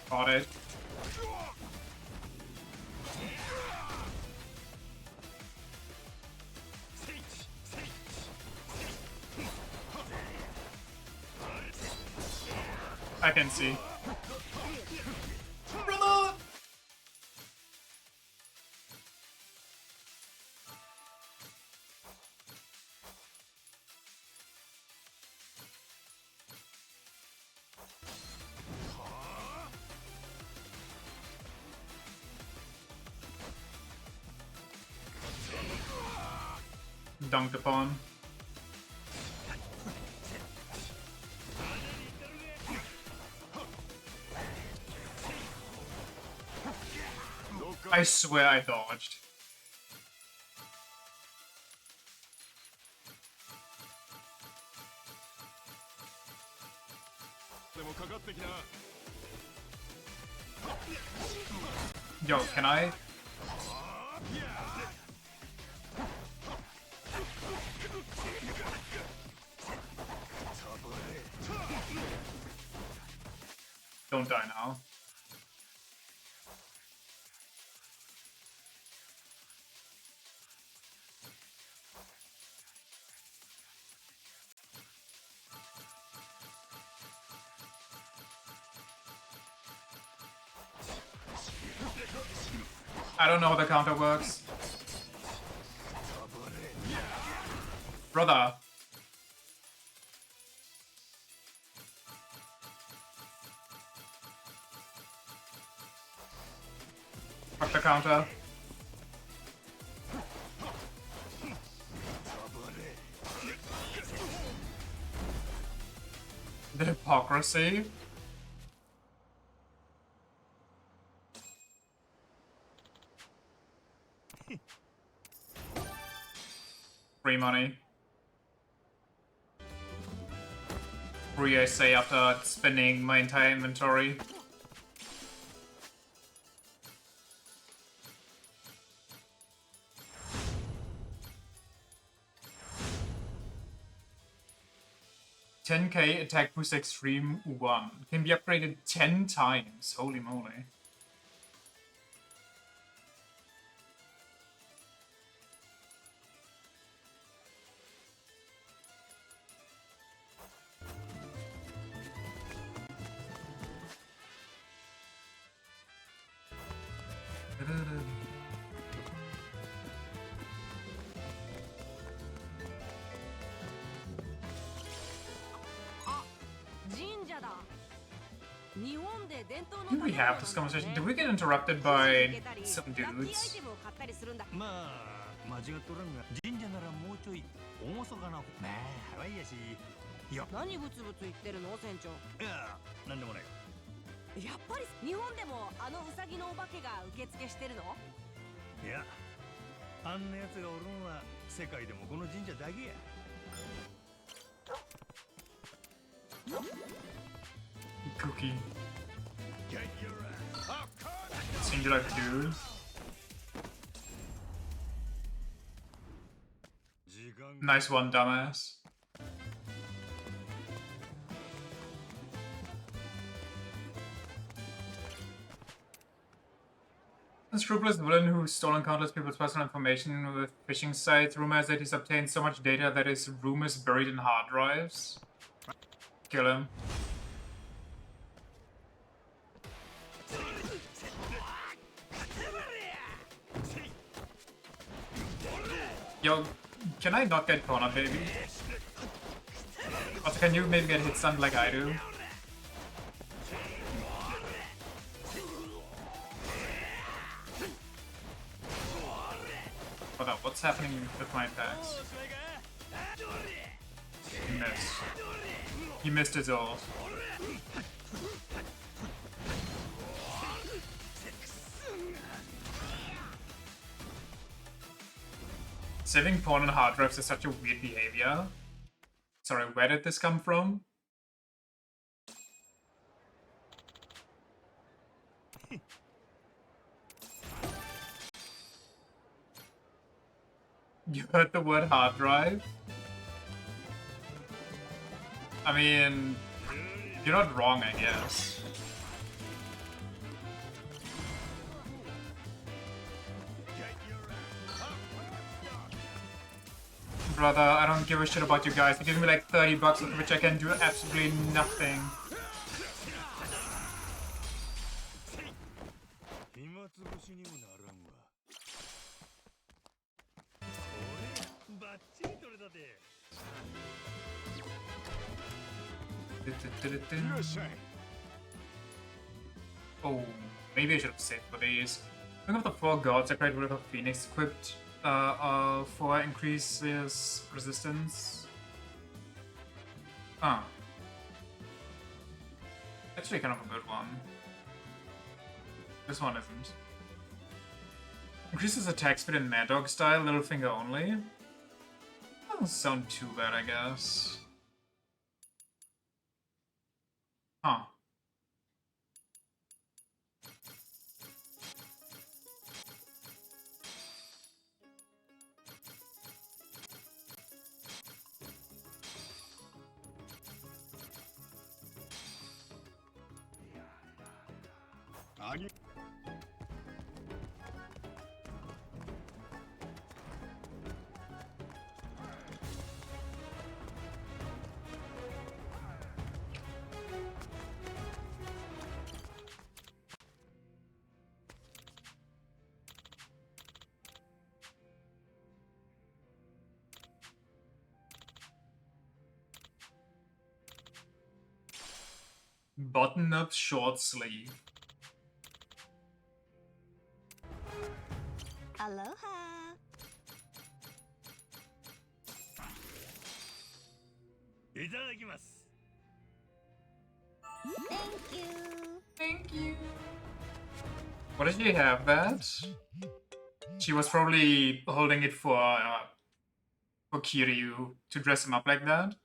Got it. I can see. Brother! Dunked upon. I swear I dodged. Yo, can I? Don't die now. I don't know how the counter works. Brother. Fuck the counter. The hypocrisy. Free money. Free, I say, after spending my entire inventory. $10k attack boost extreme 1. Can be upgraded 10 times. Holy moly. Did we have this conversation? Did we get interrupted by some dudes? まあ間違っとらんが神社ならもうちょい厳かなまあハワイやしいや何ブツブツ言ってるの船長。いやなんでもないやっぱり日本でもあのウサギのお化けが受付してるの？いやあんなやつがおるんは世界でもこの神社だけや Cookie. Seems like a dude. Nice one, dumbass. A scrupulous villain who's stolen countless people's personal information with phishing sites. Rumor has that he's obtained so much data that his room is buried in hard drives. Kill him. Yo, can I not get cornered, baby? Also, can you maybe get hit stunned like I do? Hold up, what's happening with my attacks? He missed. He missed his ult. Saving pawn on hard drives is such a weird behavior. Sorry, where did this come from? You heard the word hard drive? I mean, you're not wrong, I guess. Brother, I don't give a shit about you guys. You give me like 30 bucks with which I can do absolutely nothing. Oh, maybe I should have saved for these. Think of the 4 gods, I cried with a phoenix equipped for increases resistance. Ah. Actually kind of a good one. This one isn't. Increases attack speed in Mad Dog style, little finger only. Doesn't sound too bad, I guess. Huh. Button-up short sleeve. Aloha. Thank you. Thank you. What did she have that? She was probably holding it for Kiryu to dress him up like that.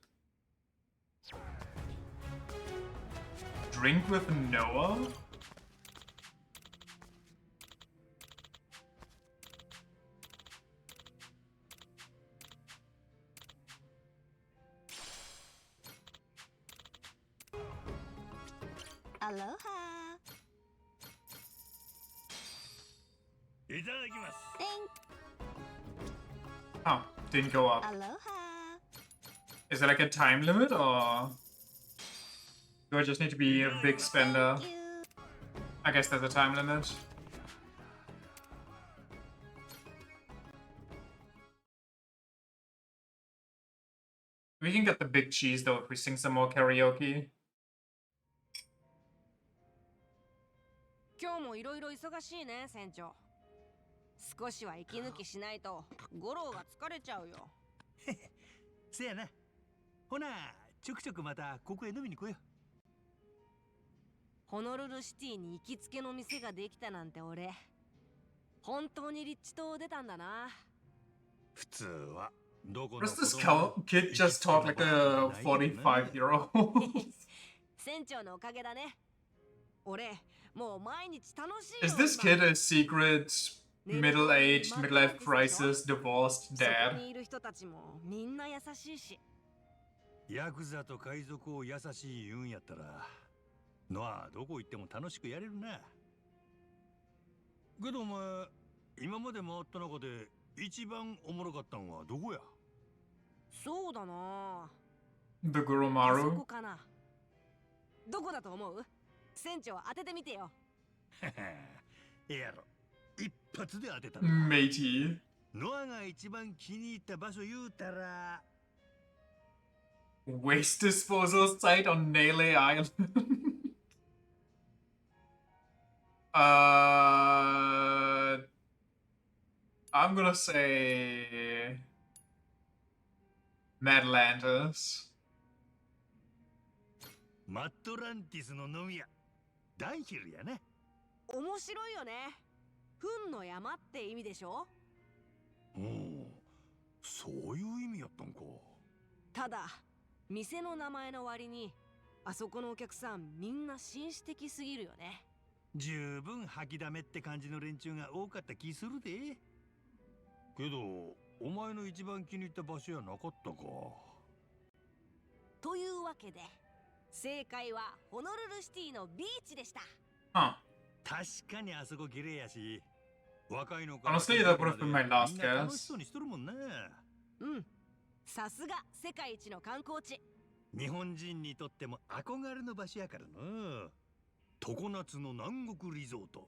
Drink with Noah? Aloha. Thank. Oh, didn't go up. Aloha. Is there like a time limit or do I just need to be a big spender? Thank you. I guess there's a time limit. We can get the big cheese though if we sing some more karaoke. 今日もいろいろ忙しいね、船長。少しは息抜きしないと五郎が疲れちゃうよ。せやな。ほな、ちょくちょくまたここへ飲みに来よう。ホノルルシティに行きつけの店ができたなんて俺、本当に立地島出たんだな。普通はどこの Does this kid just talk like a 45-year-old? 船長のおかげだね。俺、もう毎日楽しいよ。 Is this kid a secret middle-aged, midlife crisis, divorced そこ dad? にいる人たちもみんな優しいし。ヤクザと海賊を優しい言うんやったら、ノアどこ行っても楽しくやれるな。けどお前、今まで回った中で一番おもろかったんはどこや？そうだな。 The あそ Gurumaru? こかな。どこだと思う？船長当ててみてよ。ええやろ。一発で当てたな。 Matey. ノアが一番気に入った場所言うたら、 Waste disposal site on Nele Island. I'm gonna say Madlantis. マットランティスの飲み屋。ダンヒルやね。面白いよね。糞の山って意味でしょ。おお、そういう意味やったんか。ただ、店の名前の割に、あそこのお客さんみんな紳士的すぎるよね。十分吐きだめって感じの連中が多かった気するで。けど、お前の一番気に入った場所やなかったか。というわけで、正解はホノルルシティのビーチでした。Huh. 確かにあそこ綺麗やし、若いの Honestly, that would have been my last みんな楽し guess. そうにしとるもんな。うん。さすが世界一の観光地。日本人にとっても憧れの場所やからな。常夏の南国リゾート。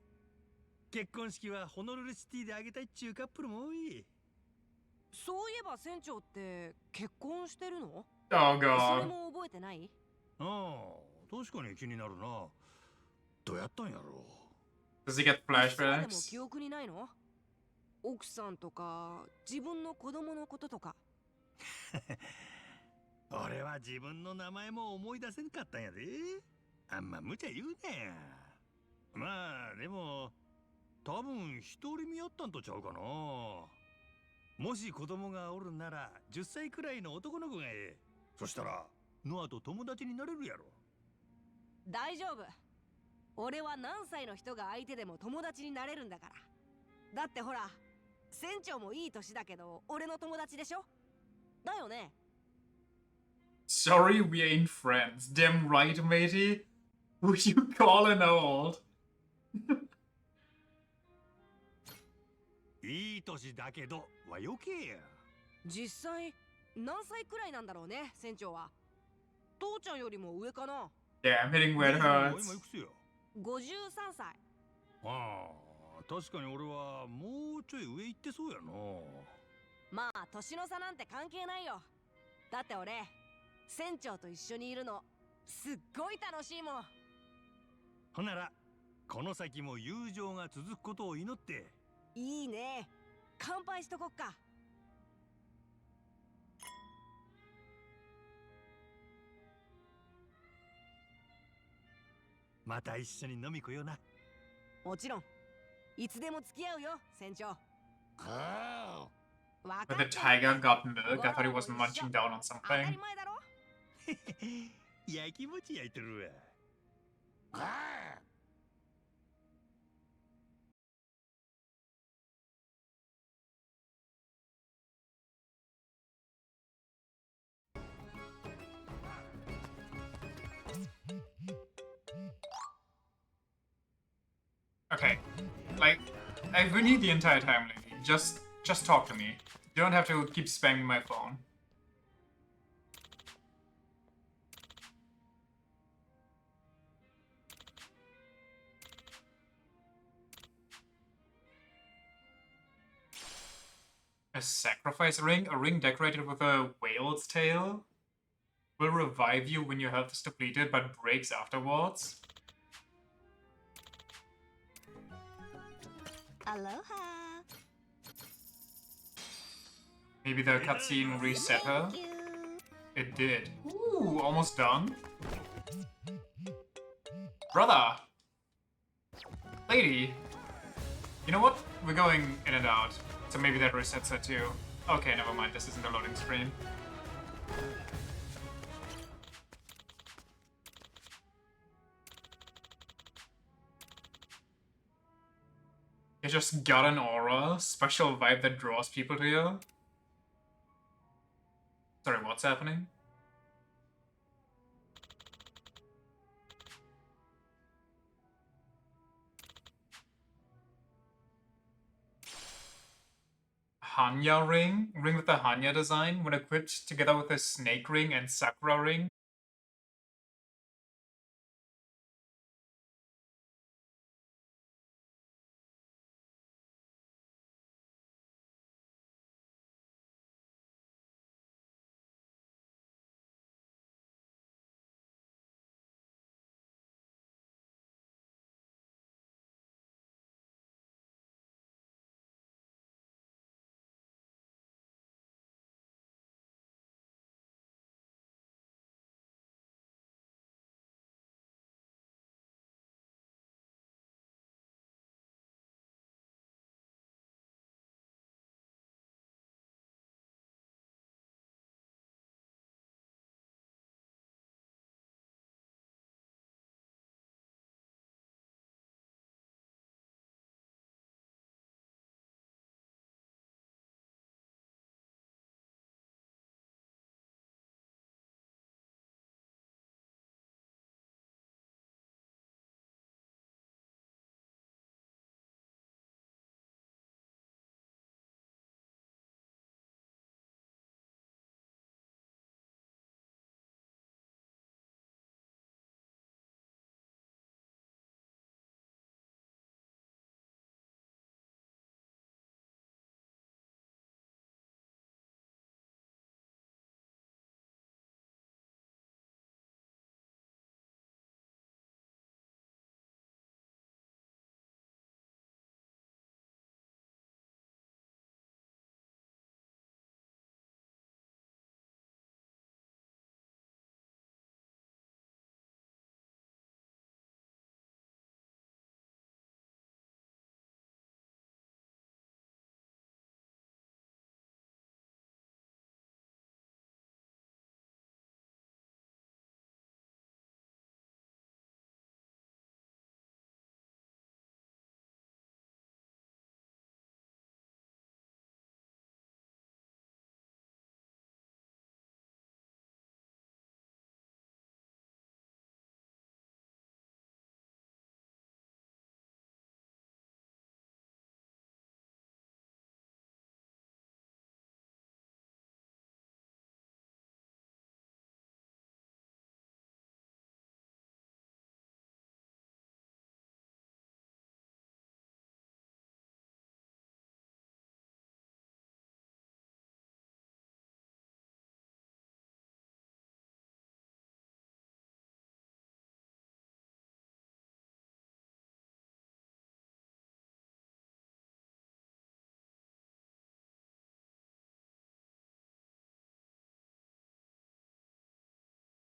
結婚式はホノルルシティであげたいっちゅうカップルも多い。そういえば船長って結婚してるの？ Oh それ god. も覚えてない？ああ、確かに気になるな。どうやったんやろ Does he get いつまでも flashbacks? 記憶にないの？奥さんとか自分の子供のこととか。う。俺は自分の名前も思い出せんかったんやで。あんま無茶言うなや。まあでも多分一人見やったんとちゃうかな。もし子供がおるなら10歳くらいの男の子がええ。そしたらノアと友達になれるやろ。大丈夫。俺は何歳の人が相手でも友達になれるんだから。だってほら、船長もいい年だけど俺の友達でしょ。だよね。 Sorry, we ain't friends. Damn right, matey. Who you calling old? いい年だけどは余計や。実際何歳くらいなんだろうね、船長は。父ちゃんよりも上かな。 Damn, hitting where it 今 hurts. いくつや。53歳。ああ、確かに俺はもうちょい上行ってそうやな。まあ年の差なんて関係ないよ。だって俺、船長と一緒にいるのすっごい楽しいもん。ほんならこの先も友情が続くことを祈って。いいね。乾杯しとこっか。また一緒に飲み来ような。もちろん。いつでも付き合うよ、船長。ああ。わか When っ the てる。 tiger got milk, I thought he was munching down on 当たり something. 前だろ。焼きもち焼いてるわ。ああ。Okay, like, if we need the entire time, lady, just talk to me. You don't have to keep spamming my phone. A sacrifice ring? A ring decorated with a whale's tail? will revive you when your health is depleted, but breaks afterwards. Aloha. Maybe the cutscene reset her. Thank you. It did. Ooh, almost done. Brother! Lady! You know what? We're going in and out. So maybe that resets her too. Okay, never mind. This isn't a loading screen. You just got an aura, special vibe that draws people to you. Sorry, what's happening? Hanya ring? Ring with the Hanya design, when equipped together with a snake ring and Sakura ring.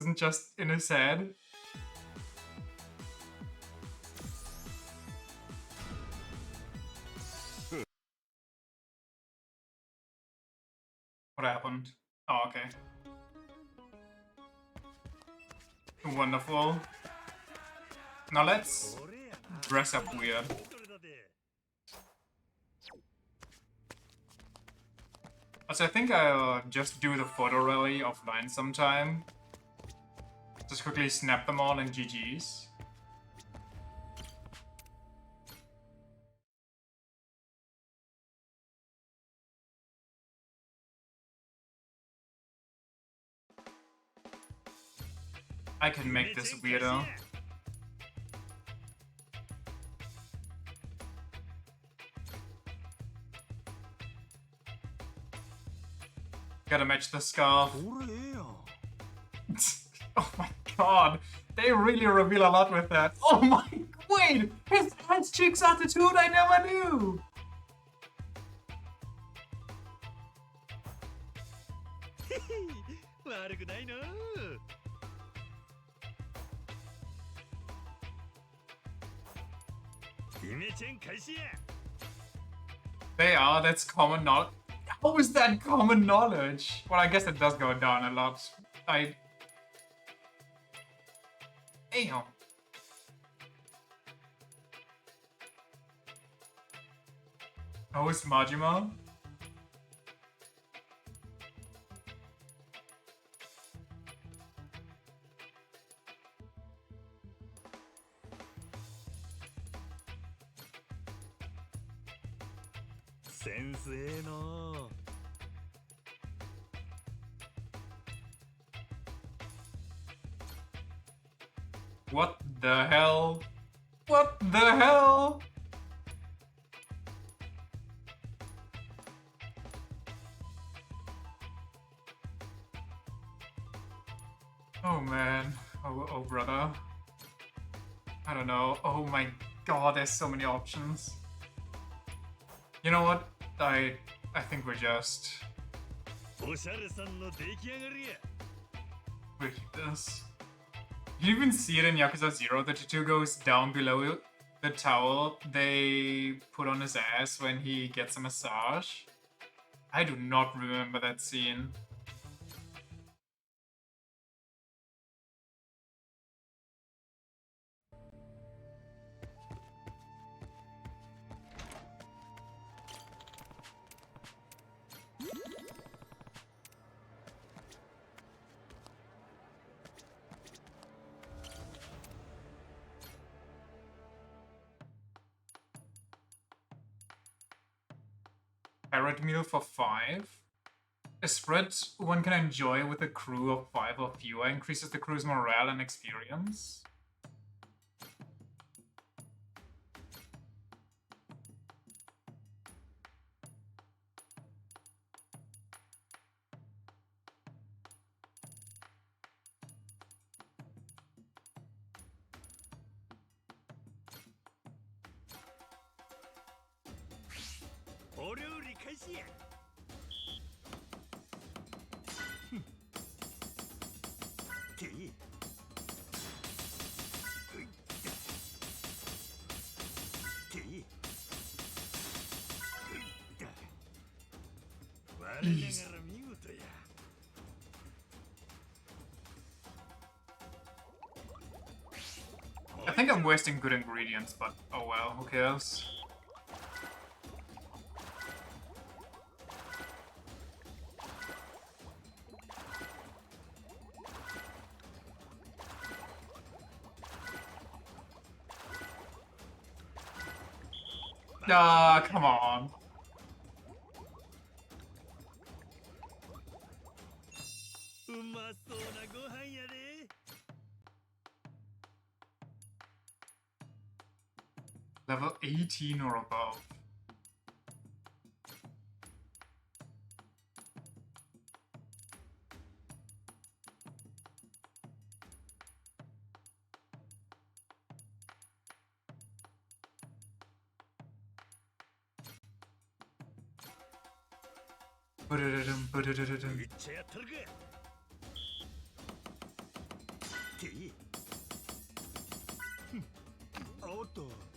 Isn't just in his head. What happened? Oh, okay. Wonderful. Now let's dress up weird. Also, I think I'll just do the photo rally offline sometime. Just quickly snap them all in GG's. I can make this weirder. Gotta match the scarf. god, they really reveal a lot with that. Oh my, wait, his ass cheeks are tattooed, I never knew. 悪くないの。イメチェン開始や。They are, that's common knowledge. How is that common knowledge? Well, I guess it does go down a lot. Damn. Oh, it's Majima? Sensei no. What the hell? What the hell? Oh man. Oh brother. I don't know. Oh my god, there's so many options. You know what? I think we're just... おしゃれさんの出来上がりや。we keep this. You even see it in Yakuza 0, the tattoo goes down below the towel they put on his ass when he gets a massage. I do not remember that scene. Carrot meal for 5. A spread one can enjoy with a crew of 5 or fewer increases the crew's morale and experience. Please. I think I'm wasting good ingredients, but oh well, who cares? Ah, come on. Level 18 or above.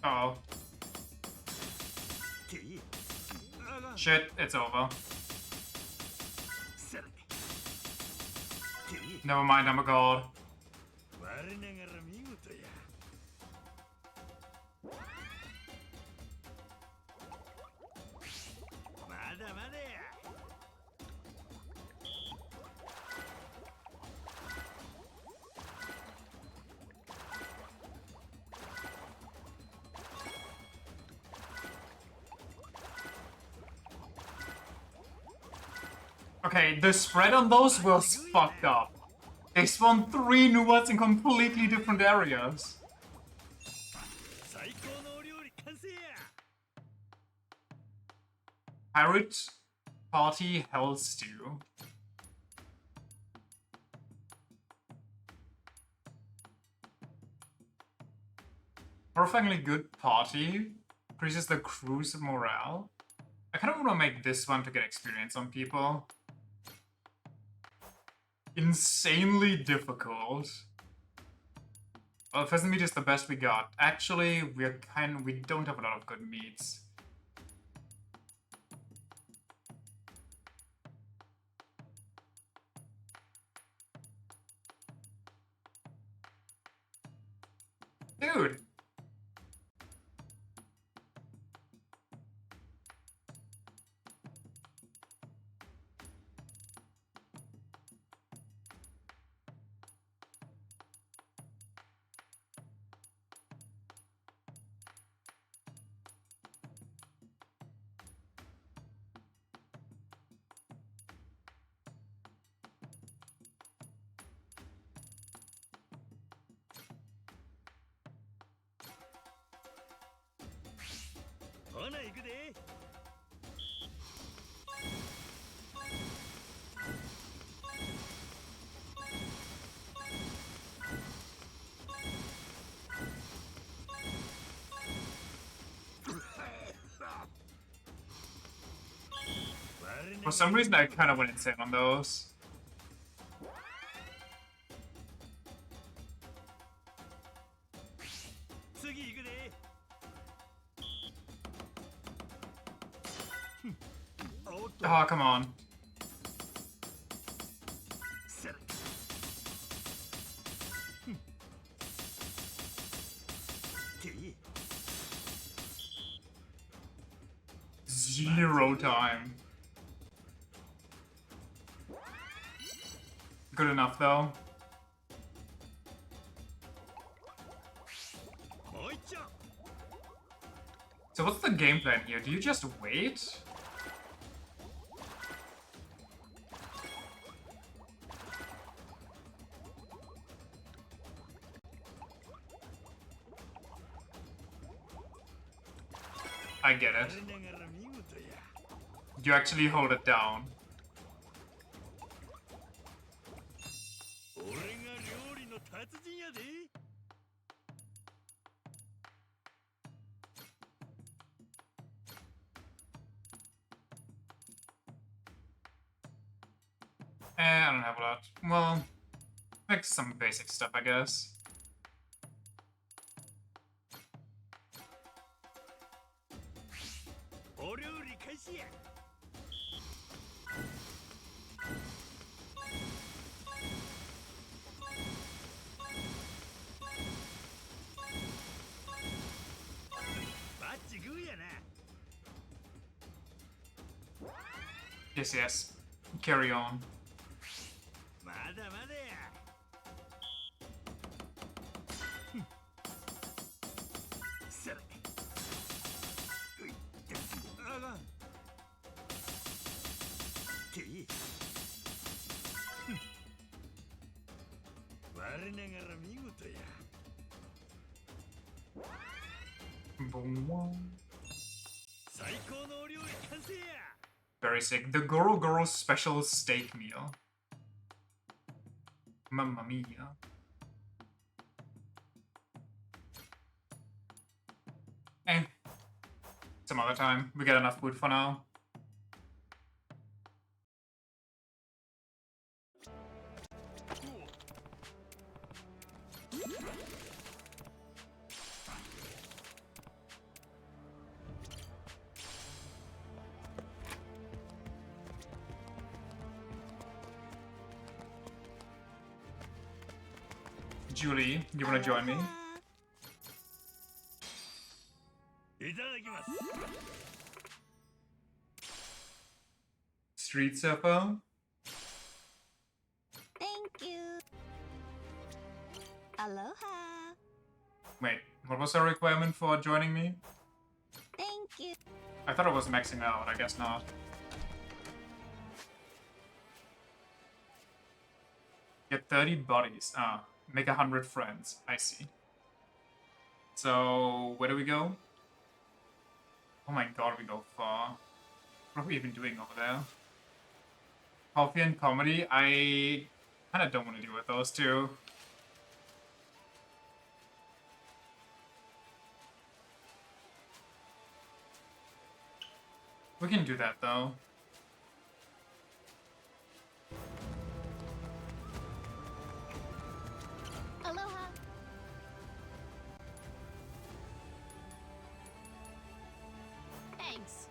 Oh. Shit, it's over. Never mind, I'm a god. Okay, the spread on those was fucked up. They spawned 3 new ones in completely different areas. Pirate Party Hell Stew. Horrifyingly good party. Increases the crew's morale. I kind of want to make this one to get experience on people. Insanely difficult. Well, pheasant meat is the best we got. Actually, we don't have a lot of good meats. Dude! For some reason, I kind of went insane on those. Oh, come on. Zero time. Good enough, though. So what's the game plan here? Do you just wait? I get it. You actually hold it down. I don't have a lot. Well, like some basic stuff, I guess. Yes, yes. Carry on. Very sick. The Goro Goro special steak meal. Mamma mia. Some other time. We get enough food for now. Julie, you wanna join me? Street Surfer? Thank you. Aloha. Wait, what was our requirement for joining me? Thank you. I thought it was maxing out, I guess not. Get 30 bodies. Ah, make 100 friends. I see. So, where do we go? Oh my god, we go far. What are we even doing over there? Coffee and comedy? I kind of don't want to deal with those two. We can do that though. Aloha. Thanks.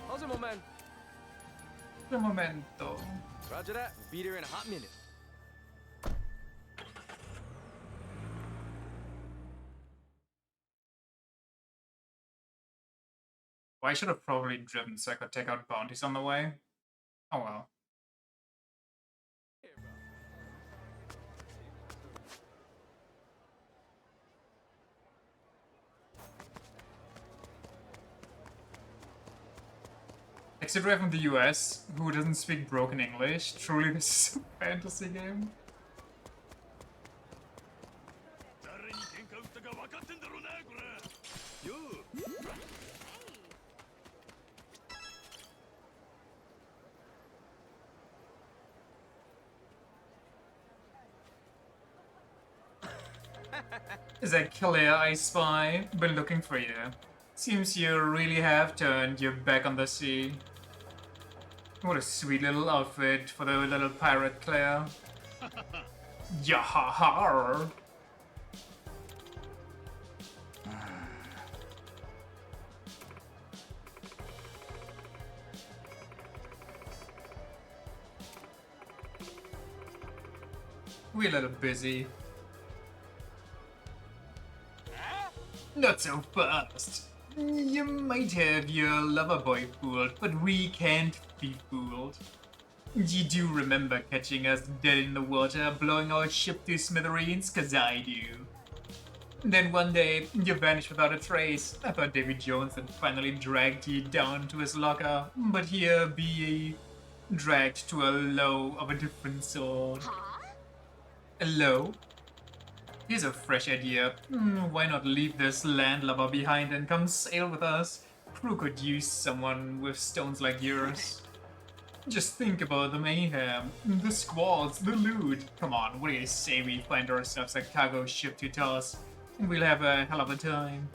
How's it, my man? Un momento. Roger that. Be there in a hot minute. Well, I should have probably driven so I could take out bounties on the way. Oh well. Except we're from the US, who doesn't speak broken English. Truly, this is a fantasy game. 誰に喧嘩売ったか分かってんだろうなこれよう Is that clear, I spy? Been looking for you. Seems you really have turned your back on the sea. What a sweet little outfit for the little pirate Claire. Yahar! We're a little busy. Not so fast. You might have your lover boy fooled, but we can't be fooled. You do remember catching us dead in the water, blowing our ship to smithereens? 'Cause I do. Then one day, you vanished without a trace. I thought Davy Jones had finally dragged you down to his locker, but here be ye, dragged to a low of a different sort. A low? Here's a fresh idea. Why not leave this landlubber behind and come sail with us? Crew could use someone with stones like yours. Just think about the mayhem, the squalls, the loot. Come on, what do you say we find ourselves a cargo ship to toss, and we'll have a hell of a time?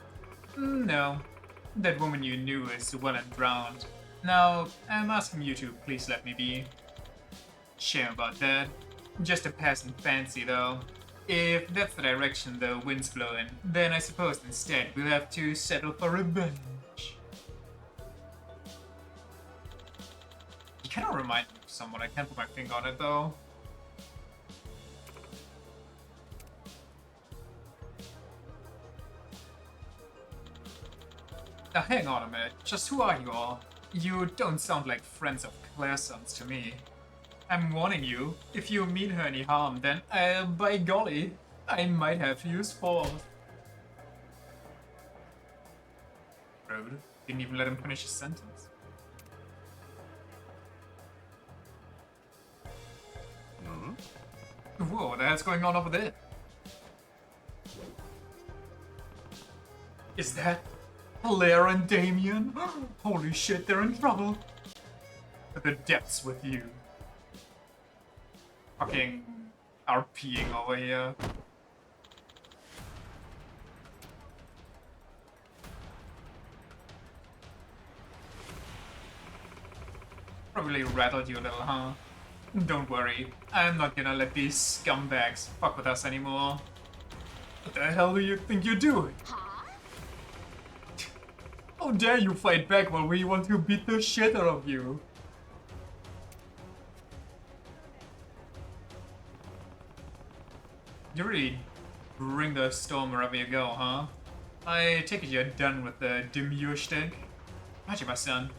No, that woman you knew is well and drowned. Now, I'm asking you to please let me be. Shame about that. Just a passing fancy, though. If that's the direction the wind's blowing, then I suppose instead we'll have to settle for revenge. You kind of remind me of someone. I can't put my finger on it, though. Now hang on a minute. Just who are you all? You don't sound like friends of Clairsons to me. I'm warning you, if you mean her any harm, then, by golly, I might have to use force. Rude. Didn't even let him finish his sentence. Whoa, what the hell's going on over there? Is that Claire and Damien? Holy shit, they're in trouble. To the depths with you. Fucking RPing over here. Probably rattled you a little, huh? Don't worry, I'm not gonna let these scumbags fuck with us anymore. What the hell do you think you're doing? How dare you fight back while we want to beat the shit out of you? You really bring the storm wherever you go, huh? I take it you're done with the demure shtick? Hachi-san.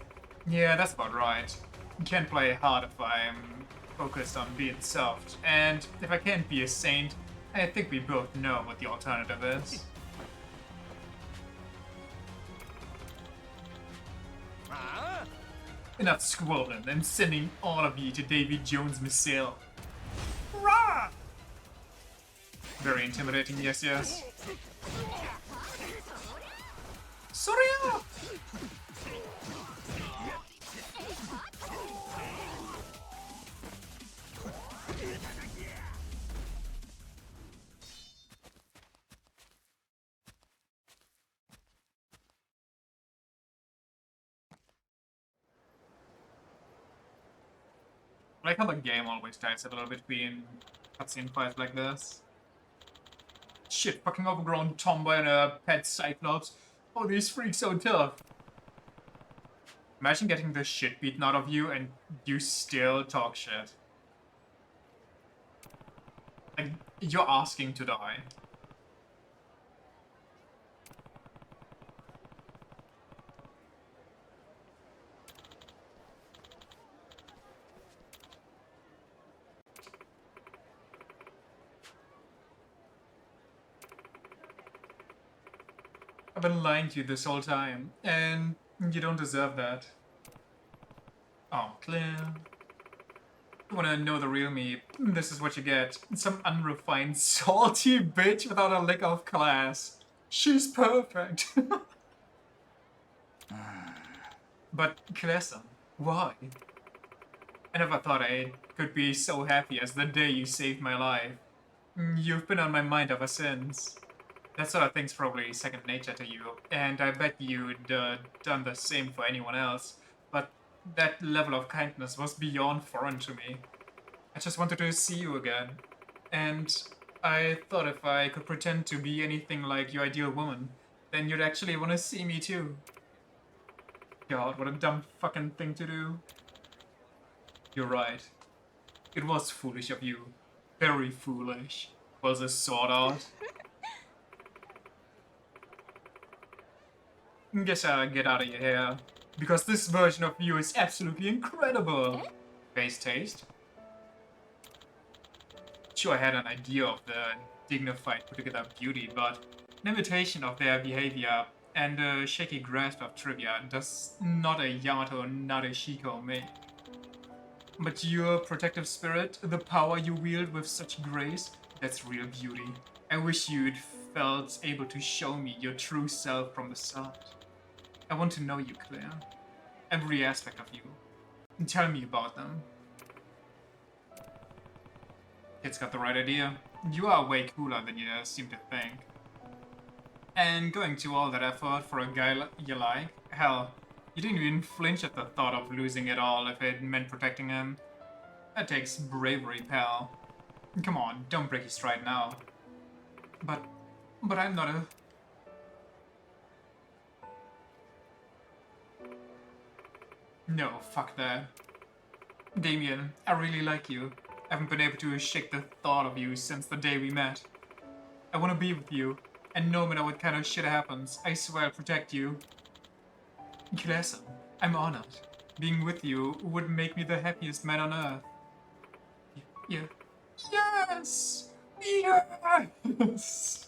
Yeah, that's about right. You can't play hard if I'm focused on being soft, and if I can't be a saint, I think we both know what the alternative is. Enough squabbling. I'm sending all of you to Davy Jones' missile. Rah! Very intimidating, yes, yes. Surya! I like how the game always dies a little between cutscene fights like this. Shit, fucking overgrown tomboy and a pet cyclops. Oh, these freaks so tough. Imagine getting the shit beaten out of you and you still talk shit. Like, you're asking to die. I've been lying to you this whole time, and you don't deserve that. Oh, Claire. You wanna know the real me? This is what you get. Some unrefined, salty bitch without a lick of class. She's perfect. But, Claire-san, why? I never thought I could be so happy as the day you saved my life. You've been on my mind ever since. That sort of thing's probably second nature to you, and I bet you'd done the same for anyone else, but that level of kindness was beyond foreign to me. I just wanted to see you again, and I thought if I could pretend to be anything like your ideal woman, then you'd actually want to see me too. God, what a dumb fucking thing to do. You're right. It was foolish of you. Very foolish. Was a sword art. Guess I'll get out of your hair. Because this version of you is absolutely incredible. Face taste. Sure, I had an idea of the dignified, put-together beauty, but an imitation of their behavior and a shaky grasp of trivia does not a Yamato Nadeshiko make. But your protective spirit, the power you wield with such grace, that's real beauty. I wish you'd felt able to show me your true self from the start. I want to know you, Claire. Every aspect of you. And tell me about them. Kid's got the right idea. You are way cooler than you seem to think. And going to all that effort for a guy you like? Hell, you didn't even flinch at the thought of losing it all if it meant protecting him. That takes bravery, pal. Come on, don't break your stride now. But I'm not a... No, fuck that. Damien, I really like you. I haven't been able to shake the thought of you since the day we met. I want to be with you, and no matter what kind of shit happens, I swear I'll protect you. Claire-san, I'm honored. Being with you would make me the happiest man on earth. Yeah. Yes! Yes!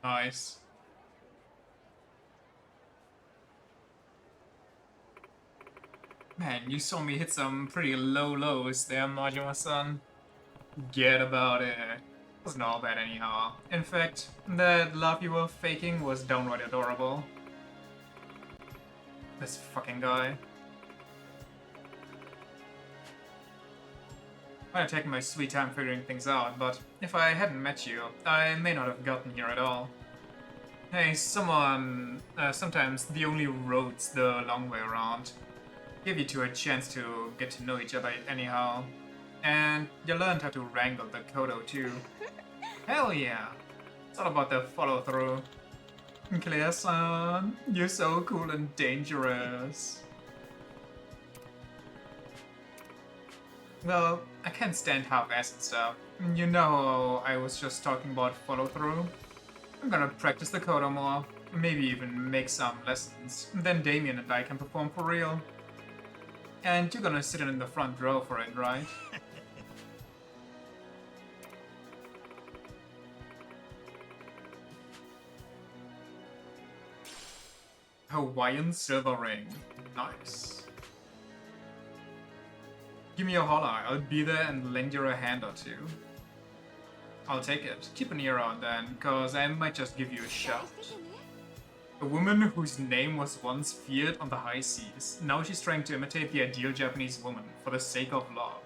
Nice. Man, you saw me hit some pretty low lows there, Majima-san. Get about it. Wasn't all bad anyhow. In fact, that laugh you were faking was downright adorable. This fucking guy. Might have taken my sweet time figuring things out, but if I hadn't met you, I may not have gotten here at all. Hey, sometimes the only road's the long way around. Give you two a chance to get to know each other anyhow. And you learned how to wrangle the Kodo too. Hell yeah! It's all about the follow-through. Claire-san, you're so cool and dangerous. Well, I can't stand half-assed stuff. You know, I was just talking about follow-through. I'm gonna practice the Kodo more, maybe even make some lessons. Then Damien and I can perform for real. And you're gonna sit in the front row for it, right? Hawaiian silver ring. Nice. Give me a holler, I'll be there and lend you a hand or two. I'll take it. Keep an ear out then, cause I might just give you a shout. A woman whose name was once feared on the high seas. Now she's trying to imitate the ideal Japanese woman for the sake of love.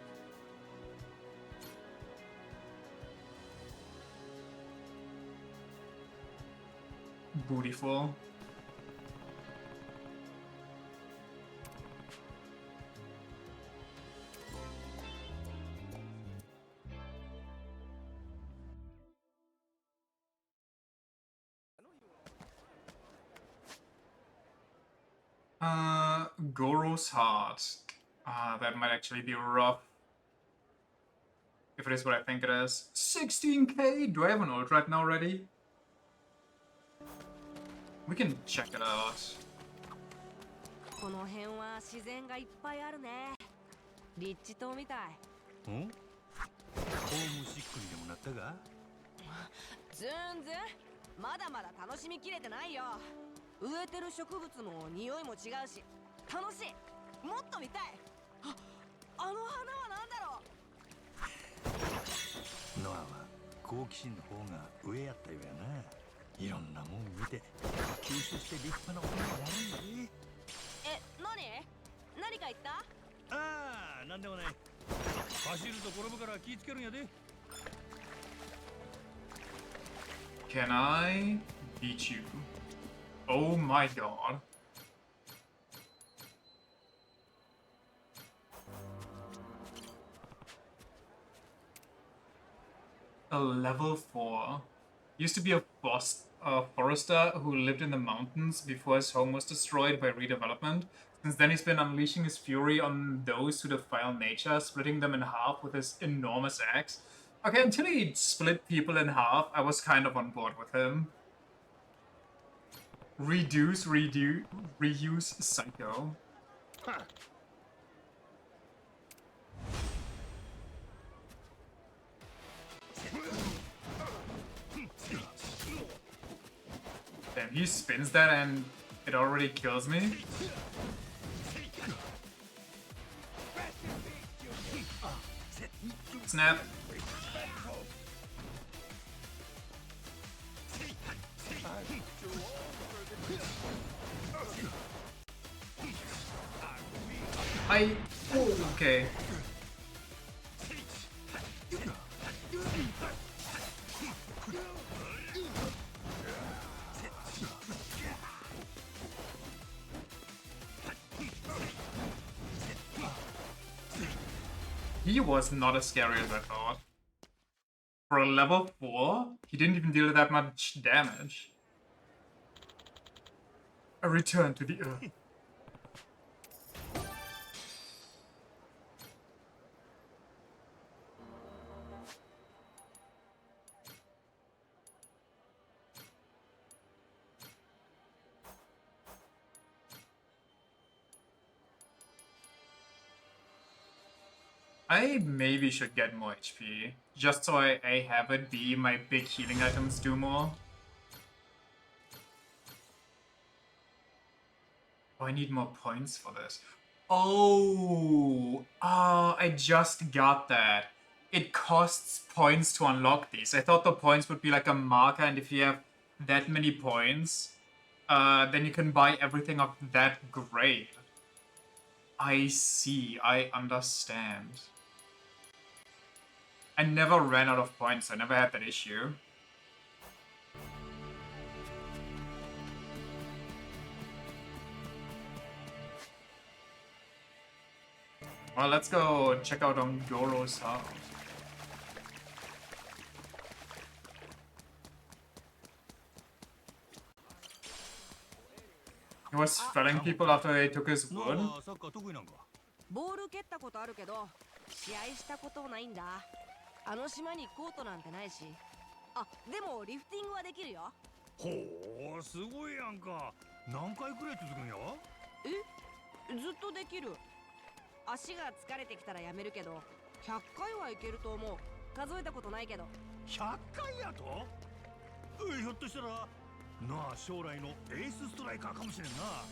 Beautiful. Goro's heart. That might actually be rough. If it is what I think it is. 16k? Do I have an ult right now already? We can check it out. この辺は自然がいっぱいあるね。立地島みたい。ホームシックにでもなったか？全然まだまだ楽しみきれてないよ。植えてる植物も匂いも違うし楽しい。もっと見たい。あの花は何だろう。ノアは好奇心の方が上やったよやな。いろんなもん見て吸収して立派な大人になるんだね。何か言った？ああ、なんでもない。走ると転ぶから気ぃつけるんやで。Can I beat you? Oh my god. A level 4. Used to be a forester who lived in the mountains before his home was destroyed by redevelopment. Since then he's been unleashing his fury on those who defile nature, splitting them in half with his enormous axe. Okay, until he split people in half, I was kind of on board with him. Reduce, reuse, psycho. Huh. Damn, he spins that and it already kills me. Snap. Oh, okay. He was not as scary as I thought. For a level 4, he didn't even deal that much damage. A return to the earth. I maybe should get more HP, just so I have it be my big healing items do more. Oh, I need more points for this. Oh, I just got that. It costs points to unlock these. I thought the points would be like a marker, and if you have that many points, then you can buy everything of that grade. I see, I understand. I never ran out of points, I never had that issue. Well, let's go check out on Goro's house. He was felling people after they took his wood. ボール蹴ったことあるけど試合したことないんだ。あの島にコートなんてないし。あ、でもリフティングはできるよ。ほう、すごいやんか。何回くらい続くんや？ずっとできる。足が疲れてきたらやめるけど100回はいけると思う。数えたことないけど。100回やと？ひょっとしたらなあ、将来のエースストライカーかもしれんな。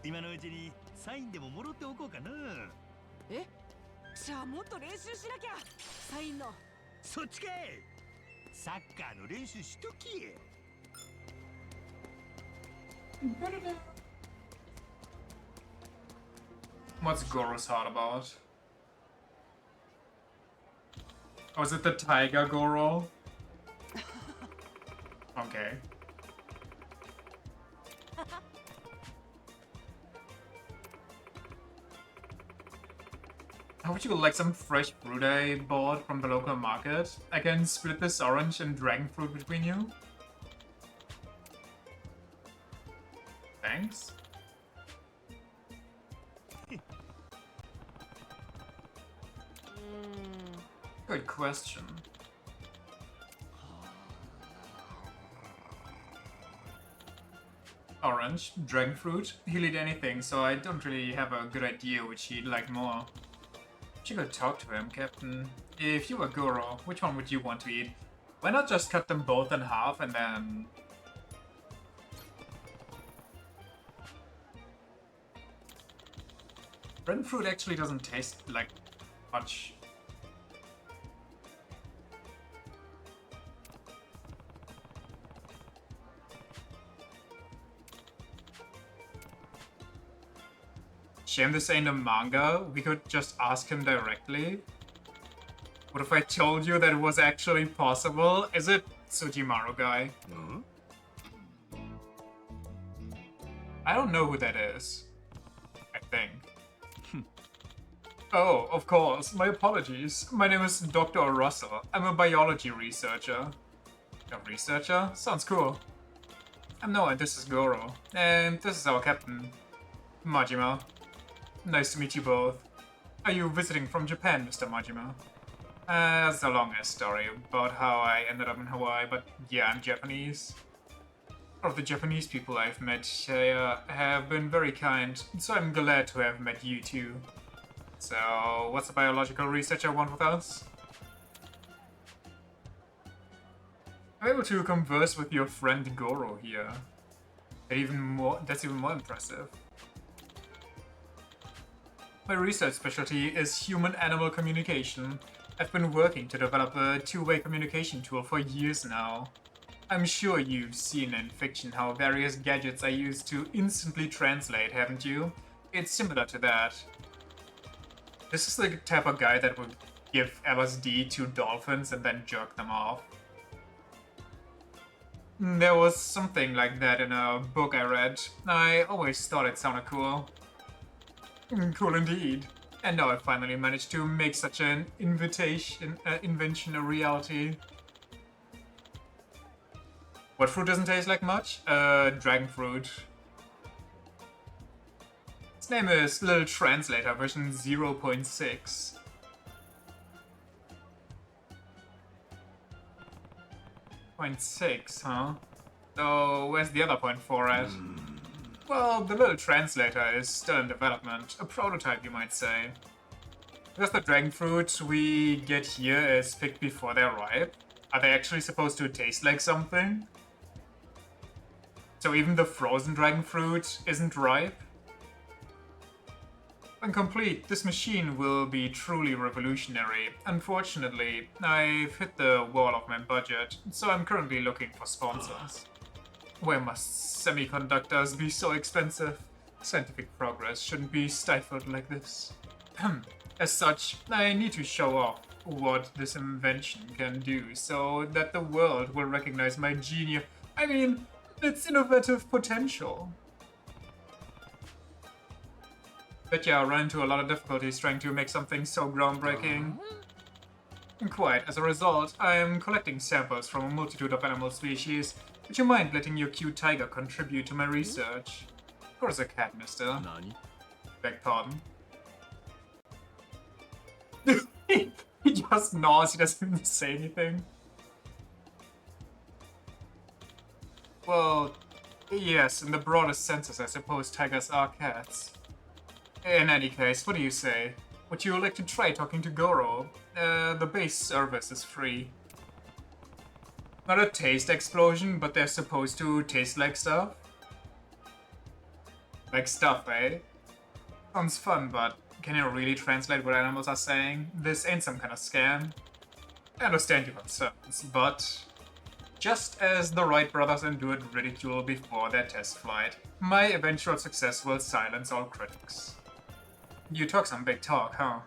今のうちにサインでももろっておこうかな。じゃあもっと練習しなきゃ。サインの。そっちかい。サッカーの練習しとき。What's Goro's heart about? Oh, is it the Tiger Goro? Okay. How would you like some fresh fruit I bought from the local market? I can split this orange and dragon fruit between you. Thanks. Good question. Orange, dragon fruit, he'll eat anything, so I don't really have a good idea which he'd like more. You could talk to him, Captain. If you were Goro, which one would you want to eat? Why not just cut them both in half and then... Dragon fruit actually doesn't taste like much. Shame this ain't a manga. We could just ask him directly. What if I told you that it was actually possible? Is it Tsujimaru guy? I don't know who that is. I think. Oh, of course. My apologies. My name is Dr. Russell. I'm a biology researcher. A researcher? Sounds cool. I'm Noah, and this is Goro. And this is our captain, Majima. Nice to meet you both. Are you visiting from Japan, Mr. Majima? That's a long story about how I ended up in Hawaii, but yeah, I'm Japanese. All of the Japanese people I've met have been very kind, so I'm glad to have met you too. So, what's the biological researcher want with us? I'm able to converse with your friend Goro here. That's even more impressive. My research specialty is human-animal communication. I've been working to develop a two-way communication tool for years now. I'm sure you've seen in fiction how various gadgets are used to instantly translate, haven't you? It's similar to that. This is the type of guy that would give LSD to dolphins and then jerk them off. There was something like that in a book I read. I always thought it sounded cool. Cool indeed. And now I finally managed to make such an invention a reality. What fruit doesn't taste like much? Dragon fruit. Its name is Little Translator version 0.6. 0.6, huh? So where's the other 0.4 at? Well, the Little Translator is still in development. A prototype, you might say. Because the dragon fruit we get here is picked before they're ripe. Are they actually supposed to taste like something? So even the frozen dragon fruit isn't ripe? When complete, this machine will be truly revolutionary. Unfortunately, I've hit the wall of my budget, so I'm currently looking for sponsors. Why must semiconductors be so expensive? Scientific progress shouldn't be stifled like this. As such, I need to show off what this invention can do so that the world will recognize my genius. I mean, its innovative potential. Bet you I run into a lot of difficulties trying to make something so groundbreaking. Quite. As a result, I am collecting samples from a multitude of animal species. Would you mind letting your cute tiger contribute to my research? Or as a cat, mister? Nani? Beg pardon. He just nods, he doesn't even say anything. Well, yes, in the broadest senses, I suppose tigers are cats. In any case, what do you say? Would you like to try talking to Goro? The base service is free. Not a taste explosion, but they're supposed to taste like stuff? Like stuff, eh? Sounds fun, but can you really translate what animals are saying? This ain't some kind of scam. I understand your concerns, but... just as the Wright brothers endured ridicule before their test flight, my eventual success will silence all critics. You talk some big talk, huh?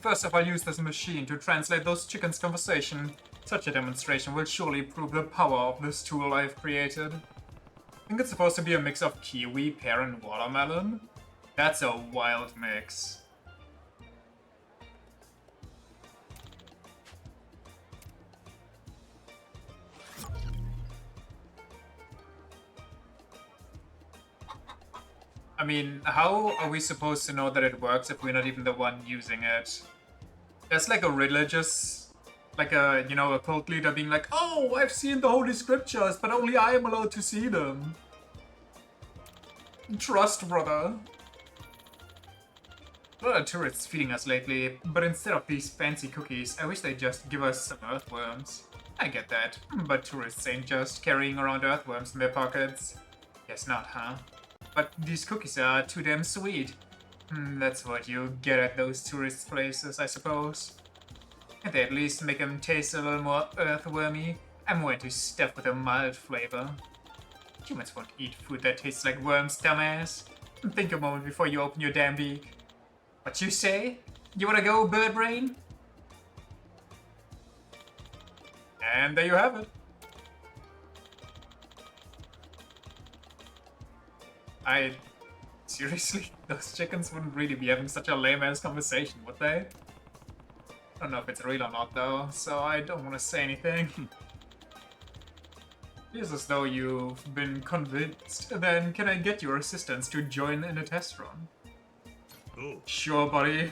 First, if I use this machine to translate those chickens' conversation, such a demonstration will surely prove the power of this tool I've created. I think it's supposed to be a mix of kiwi, pear, and watermelon. That's a wild mix. I mean, how are we supposed to know that it works if we're not even the one using it? There's like a religious, like a, you know, a cult leader being like, oh, I've seen the holy scriptures, but only I am allowed to see them. Trust, brother. A lot of tourists feeding us lately, but instead of these fancy cookies, I wish they'd just give us some earthworms. I get that, but tourists ain't just carrying around earthworms in their pockets. Guess not, huh? But these cookies are too damn sweet. That's what you get at those tourist places, I suppose. If they at least make them taste a little more earthwormy, I'm more into stuff with a mild flavor. Humans won't eat food that tastes like worms, dumbass. Think a moment before you open your damn beak. What you say? You wanna go, bird brain? And there you have it. Seriously? Those chickens wouldn't really be having such a lame-ass conversation, would they? I don't know if it's real or not, though, so I don't want to say anything. Feels as though you've been convinced. Then can I get your assistance to join in a test run? Oh. Sure, buddy.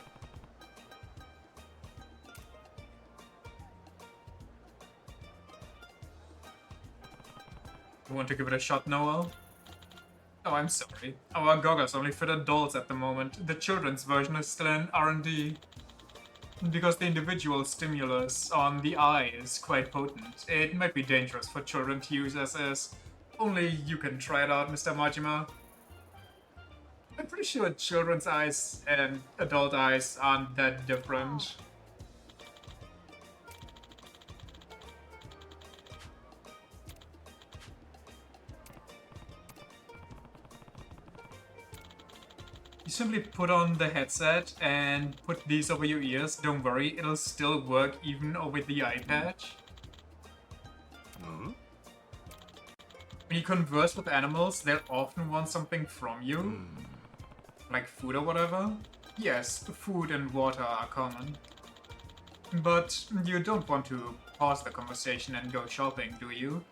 You want to give it a shot, Noel? Oh, I'm sorry. Our goggles only fit adults at the moment. The children's version is still in R&D. Because the individual stimulus on the eye is quite potent, it might be dangerous for children to use as is. Only you can try it out, Mr. Majima. I'm pretty sure children's eyes and adult eyes aren't that different. You simply put on the headset and put these over your ears. Don't worry, it'll still work even over the eye patch. When you converse with animals, they'll often want something from you. Like food or whatever. Yes, food and water are common. But you don't want to pause the conversation and go shopping, do you?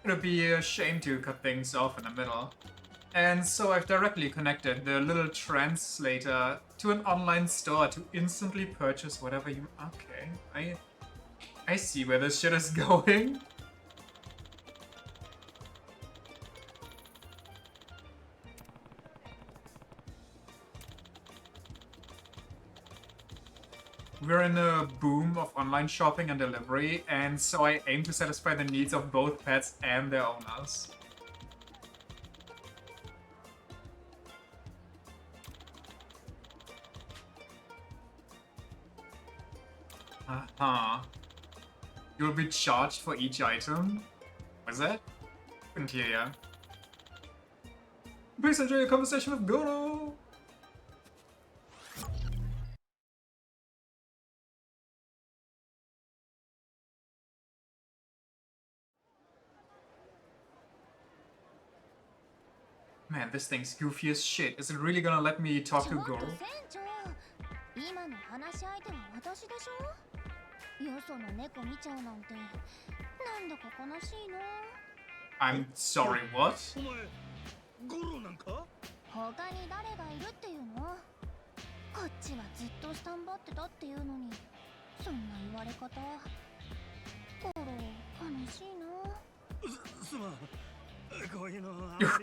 It'd be a shame to cut things off in the middle. And so I've directly connected the little translator to an online store to instantly purchase whatever you... Okay, I see where this shit is going. We're in a boom of online shopping and delivery, and so I aim to satisfy the needs of both pets and their owners. You'll be charged for each item? Was that? Couldn't hear ya. Please enjoy your conversation with Goro! Man, this thing's goofy as shit. Is it really gonna let me talk to Goro? I'm sorry, what?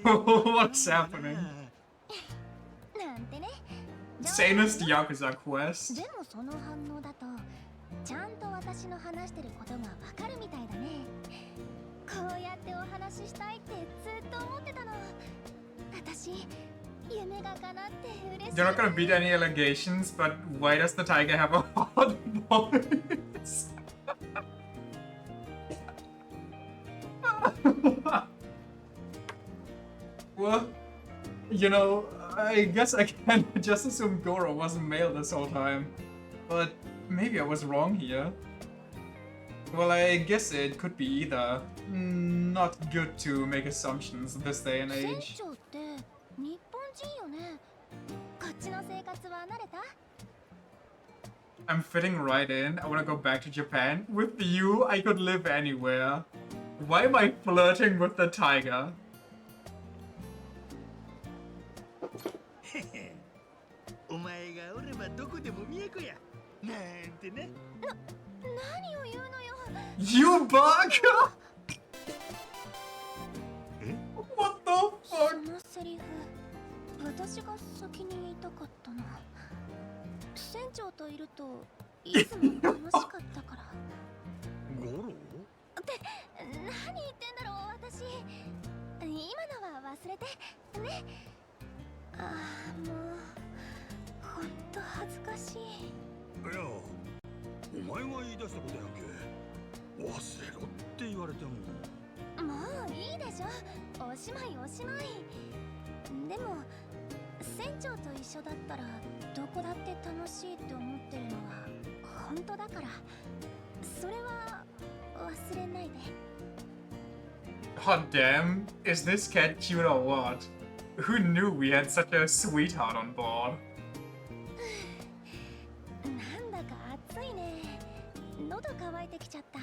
What's happening? Sanest Yakuza quest. You're not gonna beat any allegations, but why does the tiger have a hot voice? Well, you know, I guess I can just assume Goro wasn't male this whole time. But maybe I was wrong here. Well, I guess it could be either. Not good to make assumptions this day and age. I'm fitting right in. I wanna go back to Japan. With you, I could live anywhere. Why am I flirting with the tiger? お前がおればどこでも都やなんてね。何を言うのよ。 You bug! え What the そ fuck? のセリフ、私が先に言いたかったな。船長といるといつも楽しかったから。ゴロって何言ってんだろう私。今のは忘れてね。ああ、もうほんと恥ずかしい。いや、お前が言い出したことやんけ。忘れろって言われても。もういいでしょ。おしまいおしまい。でも船長と一緒だったらどこだって楽しいって思ってるのは本当だから、それは忘れないで。 Hot damn, is this cat cute or what? Who knew we had such a sweetheart on board? なんだか暑いね。喉乾いてきちゃった。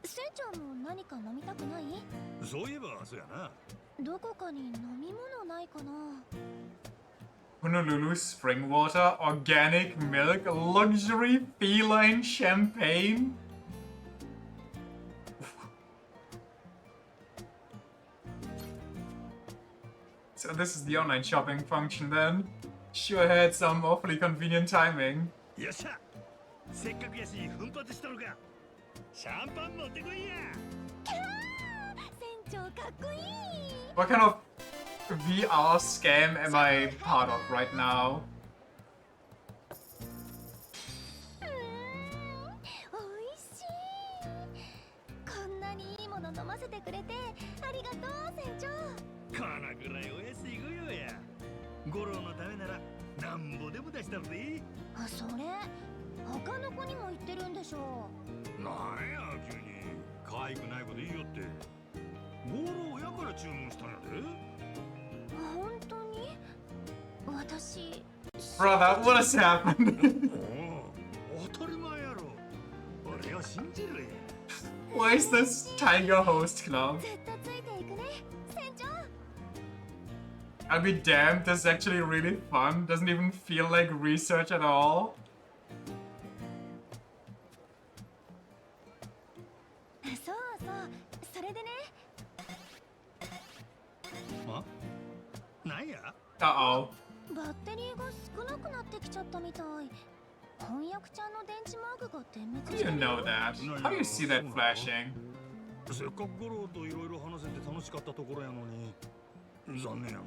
船長も何か飲みたくない？そういえばそうやな。どこかに飲み物ないかな。 Honolulu spring water, organic milk, luxury feline champagne. So this is the online shopping function then. Sure had some awfully convenient timing. よっしゃ、せっかくやし奮発したのか。シャンパン持ってこいや。船長かっこいい。 What kind of VR scam am I part of right now? おいしい。こんなにいいもの飲ませてくれてありがとう船長。このぐらいお安いご用や。ゴロのためならなんぼでも出したるで。あ、それ他の子にも言ってるんでしょ。なんや急に。可愛くないこと言いよって。ゴロやから注文したんやで。本当に？私 Brother, what has happened? おお、当たり前やろ。俺を信じるや。 Why is this Tiger Host Club? ずっとついていくね船長。 I'll be damned, this is actually really fun. Doesn't even feel like research at all. そうそう、それでね。あ？なんや？ Uh-oh. バッテリーが少なくなってきちゃったみたい。翻訳ちゃんの電池マークが点 How 滅 do して you る。 know that? How do you see that flashing? せっかくゴロといろいろ話せて楽しかったところやのに。残念やの。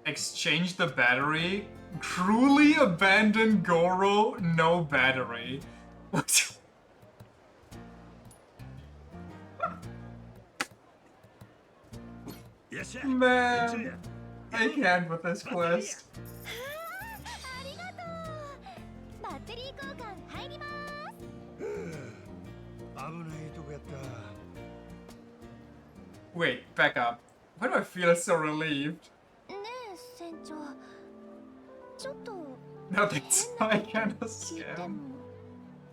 Exchange the battery? Cruelly abandon Goro? No battery. What? Man, I can't with this quest. ありがとう。バッテリー交換入ります。危ないとこやった。 Wait, back up. Why do I feel so relieved? ねえ船長、ちょっと No, that's my kind of 聞いて scam. も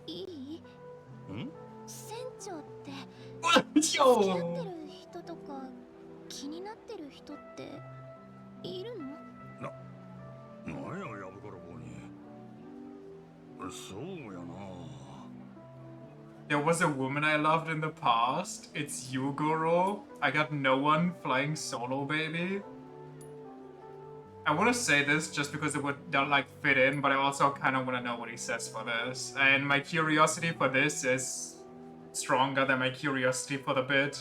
いい？ん？船長って付き合って Yo! る人とか気になってる人っているの？なんややぶから棒に。そうやな。 There was a woman I loved in the past. It's you, Goro. I got no one flying solo, baby. I want to say this just because it would not like fit in, but I also kind of want to know what he says for this. And my curiosity for this is stronger than my curiosity for the bit.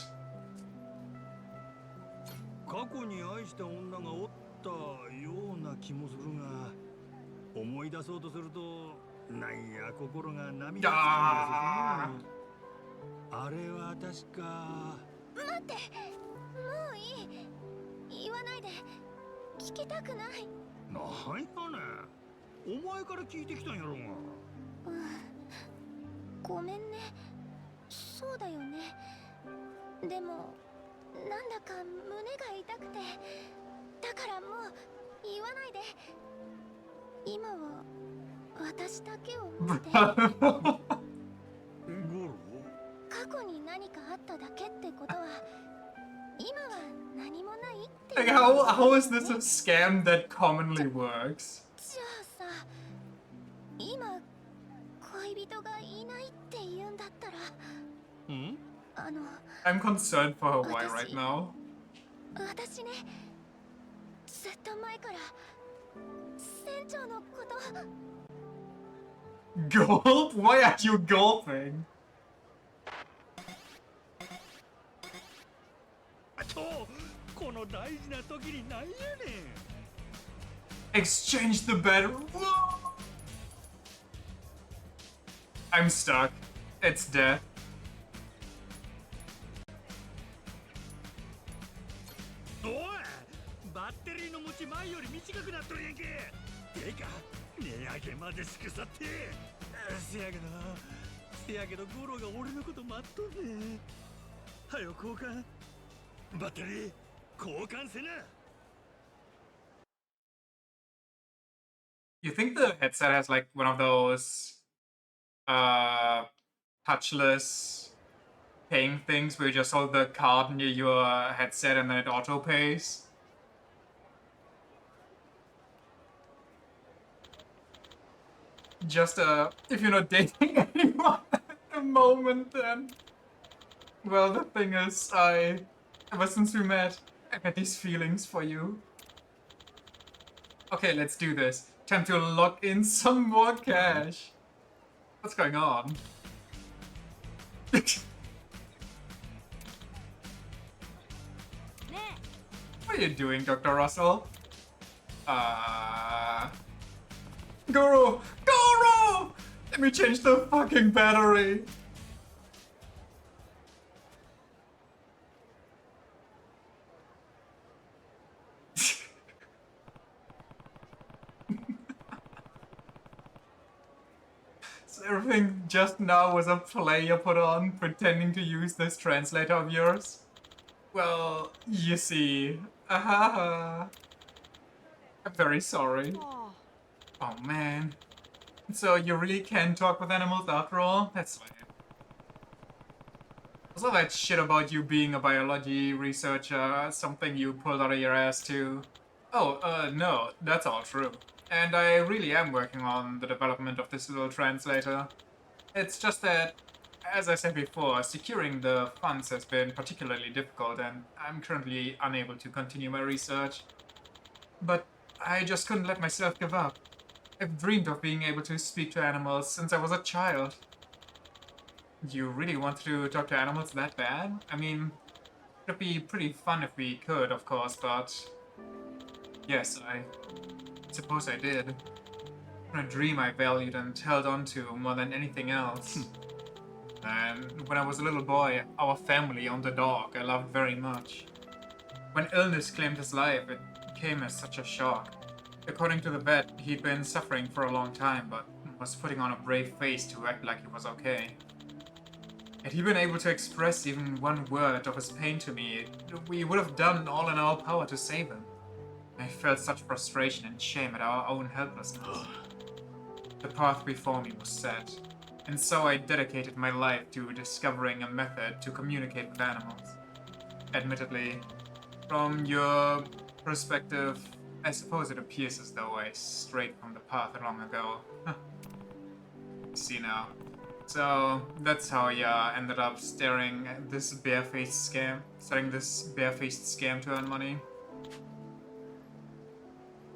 過去に愛した女がおったような気もするが、思い出そうとするとなんや心が涙するんですよ。あれは確か。待って、もういい。言わないで。聞きたくない。なんやねん。お前から聞いてきたんやろが。ごめんね。そうだよね。でもなんだか胸が痛くて、だからもう言わないで。今は私だけを見て。ゴロ？過去に何かあっただけってことは、今は何もないって Like, how is this a scam that commonly works? じゃあさ、今恋人がいないって言うんだったら、I'm concerned for her why right now. 私ね、ずっと前から船長のこと。 Gulp? Why are you gulping? この大事な時になんやねん Exchange the bed. Whoa! I'm stuck. It's death. おいバッテリーの持ち前より短くなっとるやんけてか値上げまでしくさってせやけどゴロが俺のこと待っとんねんはよ交換バッテリー交換せな You think the headset has like one of those touchless paying things where you just hold the card near your headset and then it auto pays? Just if you're not dating anyone at the moment, then well, the thing is, ever since we met, I've had these feelings for you. Okay, let's do this. Time to lock in some more cash. What's going on? What are you doing, Dr. Russell? Guru! Guru! Let me change the fucking battery! So everything just now was a play you put on, pretending to use this translator of yours? Well, you see. I'm very sorry. Oh man. So you really can talk with animals after all? That's fine. Was all that shit about you being a biology researcher something you pulled out of your ass too? Oh, no, that's all true. And I really am working on the development of this little translator. It's just that, as I said before, securing the funds has been particularly difficult and I'm currently unable to continue my research. But I just couldn't let myself give up. I've dreamed of being able to speak to animals since I was a child. You really want to talk to animals that bad? I mean, it'd be pretty fun if we could, of course, but... Yes, I suppose I did. A dream I valued and held on to more than anything else. And when I was a little boy, our family owned a dog I loved very much. When illness claimed his life, it came as such a shock. According to the vet, he'd been suffering for a long time, but was putting on a brave face to act like he was okay. Had he been able to express even one word of his pain to me, we would have done all in our power to save him. I felt such frustration and shame at our own helplessness. The path before me was set, and so I dedicated my life to discovering a method to communicate with animals. Admittedly, from your perspective, I suppose it appears as though I strayed from the path long ago. See now. So that's how I ended up starting this barefaced scam to earn money.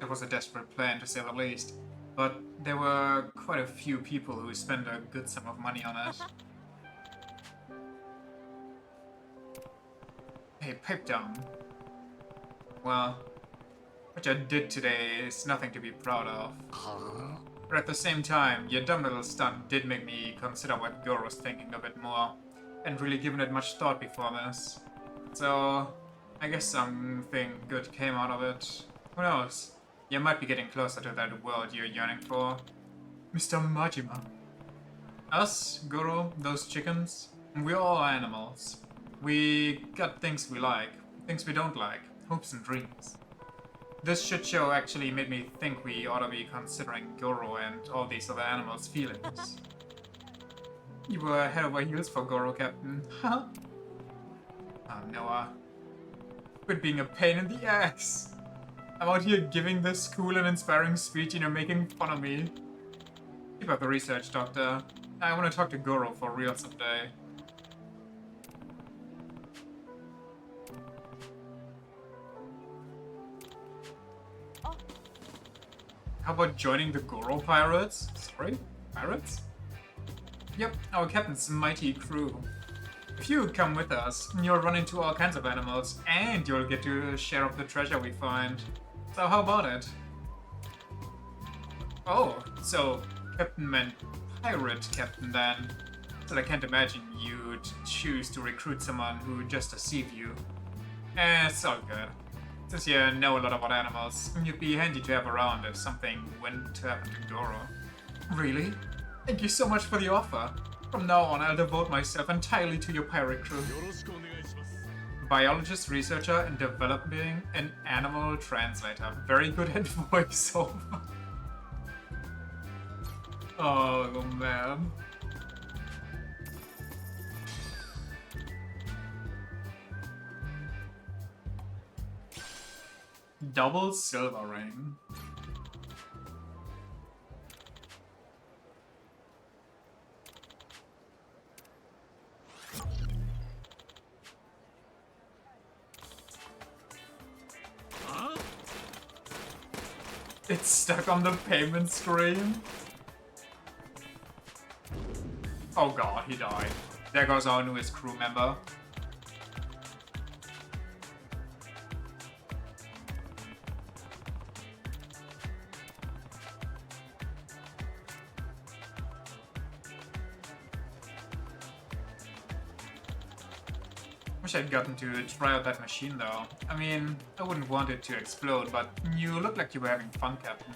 It was a desperate plan, to say the least, but there were quite a few people who spent a good sum of money on it. Hey, pipe down. Well, what you did today is nothing to be proud of. But at the same time, your dumb little stunt did make me consider what Goro was thinking a bit more, and really given it much thought before this. So, I guess something good came out of it. Who knows? You might be getting closer to that world you're yearning for. Mr. Majima. Us, Goro, those chickens, we're all animals. We got things we like, things we don't like, hopes and dreams. This shit show actually made me think we ought to be considering Goro and all these other animals' feelings. You were head over heels for Goro, Captain. Huh? Oh, Noah. Quit being a pain in the ass. I'm out here giving this cool and inspiring speech and you're making fun of me. Keep up the research, Doctor. I want to talk to Goro for real someday. How about joining the Goro Pirates? Sorry? Pirates? Yep, our captain's mighty crew. If you come with us, you'll run into all kinds of animals, and you'll get to share of the treasure we find. So how about it? Oh, so Captain meant pirate captain then. So I can't imagine you'd choose to recruit someone who just deceived you. It's all good. Since you know a lot about animals, you'd be handy to have around if something went to happen to Goro. Really? Thank you so much for the offer. From now on, I'll devote myself entirely to your pirate crew. Biologist, researcher, and developing an animal translator. Very good at voiceover. Oh man. Double silver ring. It's stuck on the payment screen. Oh god, he died. There goes our newest crew member. Wish I'd gotten to try out that machine though. I mean, I wouldn't want it to explode, but you look like you were having fun, Captain.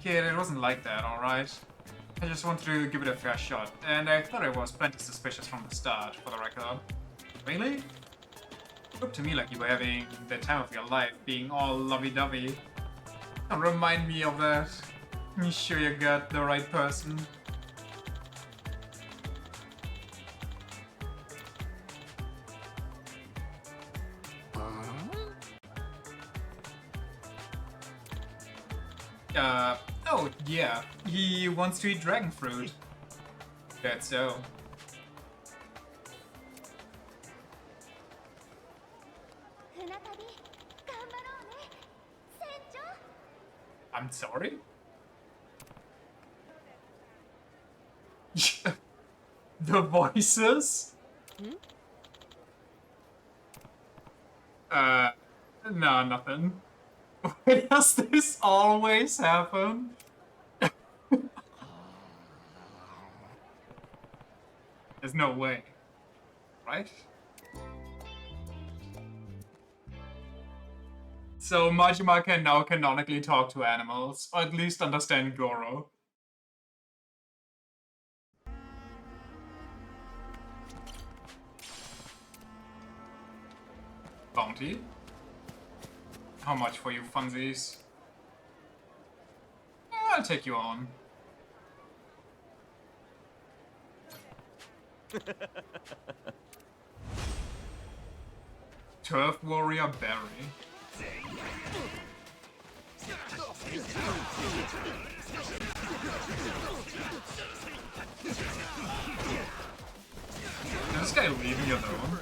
Kid, it wasn't like that, alright? I just wanted to give it a fair shot, and I thought I was plenty suspicious from the start, for the record. Really? It looked to me like you were having the time of your life, being all lovey-dovey. Don't remind me of that. You sure you got the right person? Oh, yeah. He wants to eat dragon fruit. That's so. I'm sorry? The voices? No, nothing. Why does this always happen? There's no way. Right? So Majima can now canonically talk to animals, or at least understand Goro. Bounty? How much for you funsies? I'll take you on. Turf Warrior Barry. Is this guy leaving you alone?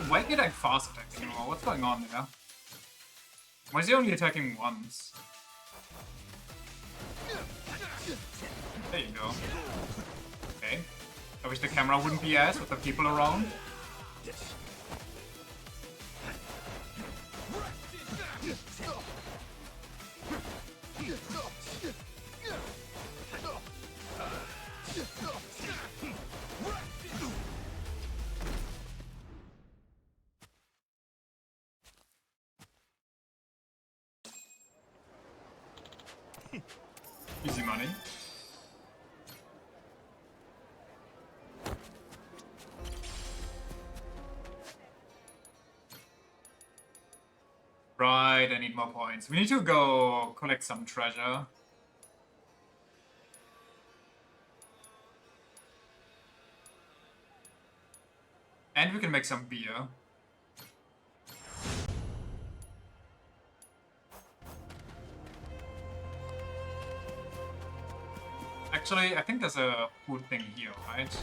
Why get I fast attack anymore? What's going on there? Why is he only attacking once? There you go. Okay. I wish the camera wouldn't be ass with the people around. Easy money. Right, I need more points. We need to go collect some treasure. And we can make some beer. Actually, I think there's a food thing here, right?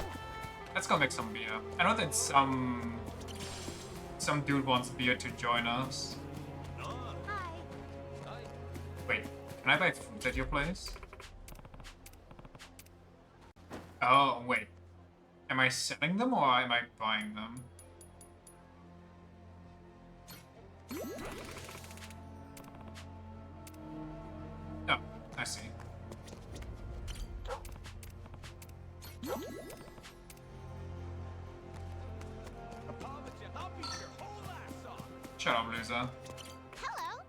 Let's go make some beer. I know that some dude wants beer to join us. Wait, can I buy food at your place? Oh, wait. Am I selling them or am I buying them? Oh, I see. Shut up, loser. Hello.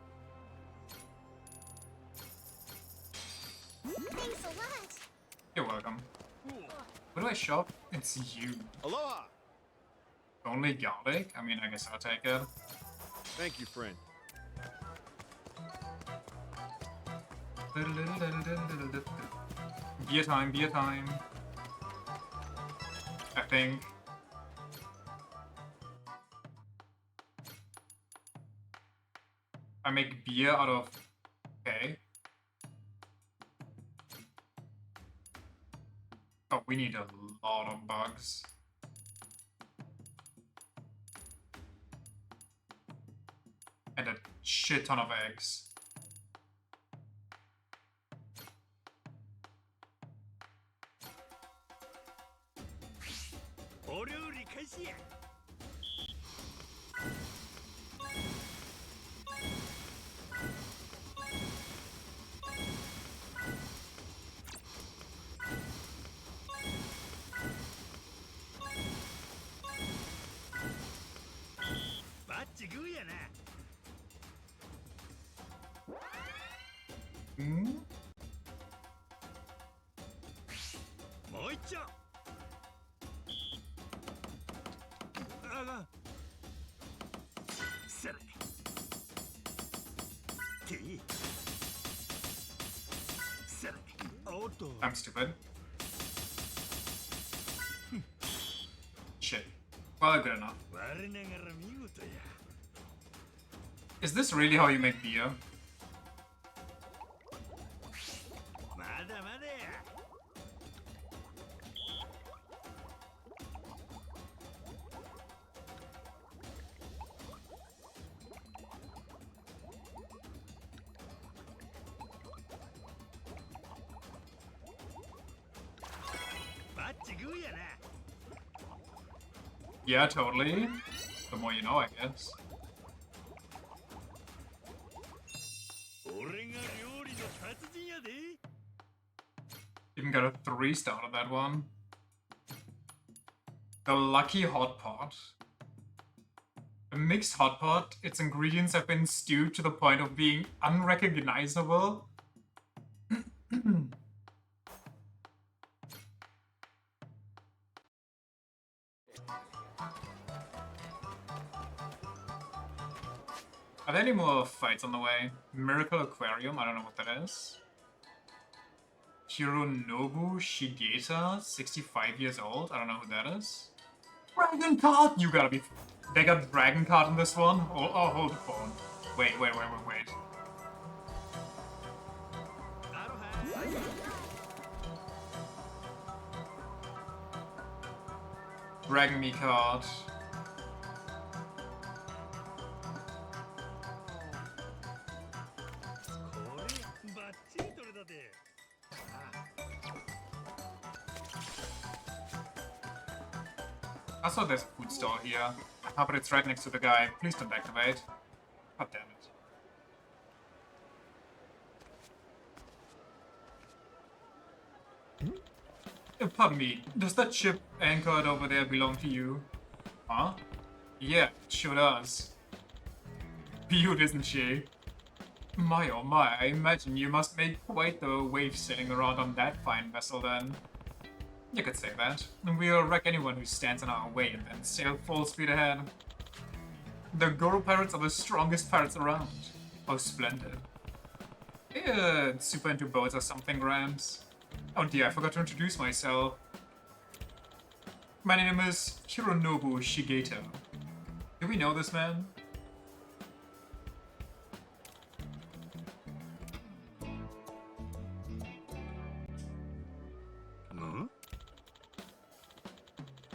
Thanks a lot. You're welcome. Where do I shop? It's you. Aloha! Only garlic? I mean, I guess I'll take it. Thank you, friend. Beer time, beer time. I think. I make beer out of... Okay. Oh, we need a lot of bugs. And a shit ton of eggs. Hmm? I'm stupid. Shit. Well, good enough. Is this really how you make beer? Yeah, totally. The more you know, I guess. Even got a 3-star on that one. The Lucky Hot Pot. A mixed hot pot, its ingredients have been stewed to the point of being unrecognizable. Are there any more fights on the way? Miracle Aquarium, I don't know what that is. Hironobu Shigeta, 65 years old, I don't know who that is. Dragon card! You gotta be... They got dragon card in this one? Oh, hold the phone. Wait. Dragon me card. I saw there's a food store here. Ah, but it's right next to the guy. Please don't activate. God damn it. Pardon me, does that ship anchored over there belong to you? Huh? Yeah, it sure does. Cute, isn't she? My oh my, I imagine you must make quite the wave sailing around on that fine vessel then. You could say that. We'll wreck anyone who stands in our way and then sail full speed ahead. The Goro pirates are the strongest pirates around. Oh, splendid. Yeah, super into boats or something, Rams. Oh dear, I forgot to introduce myself. My name is Hironobu Shigeto. Do we know this man?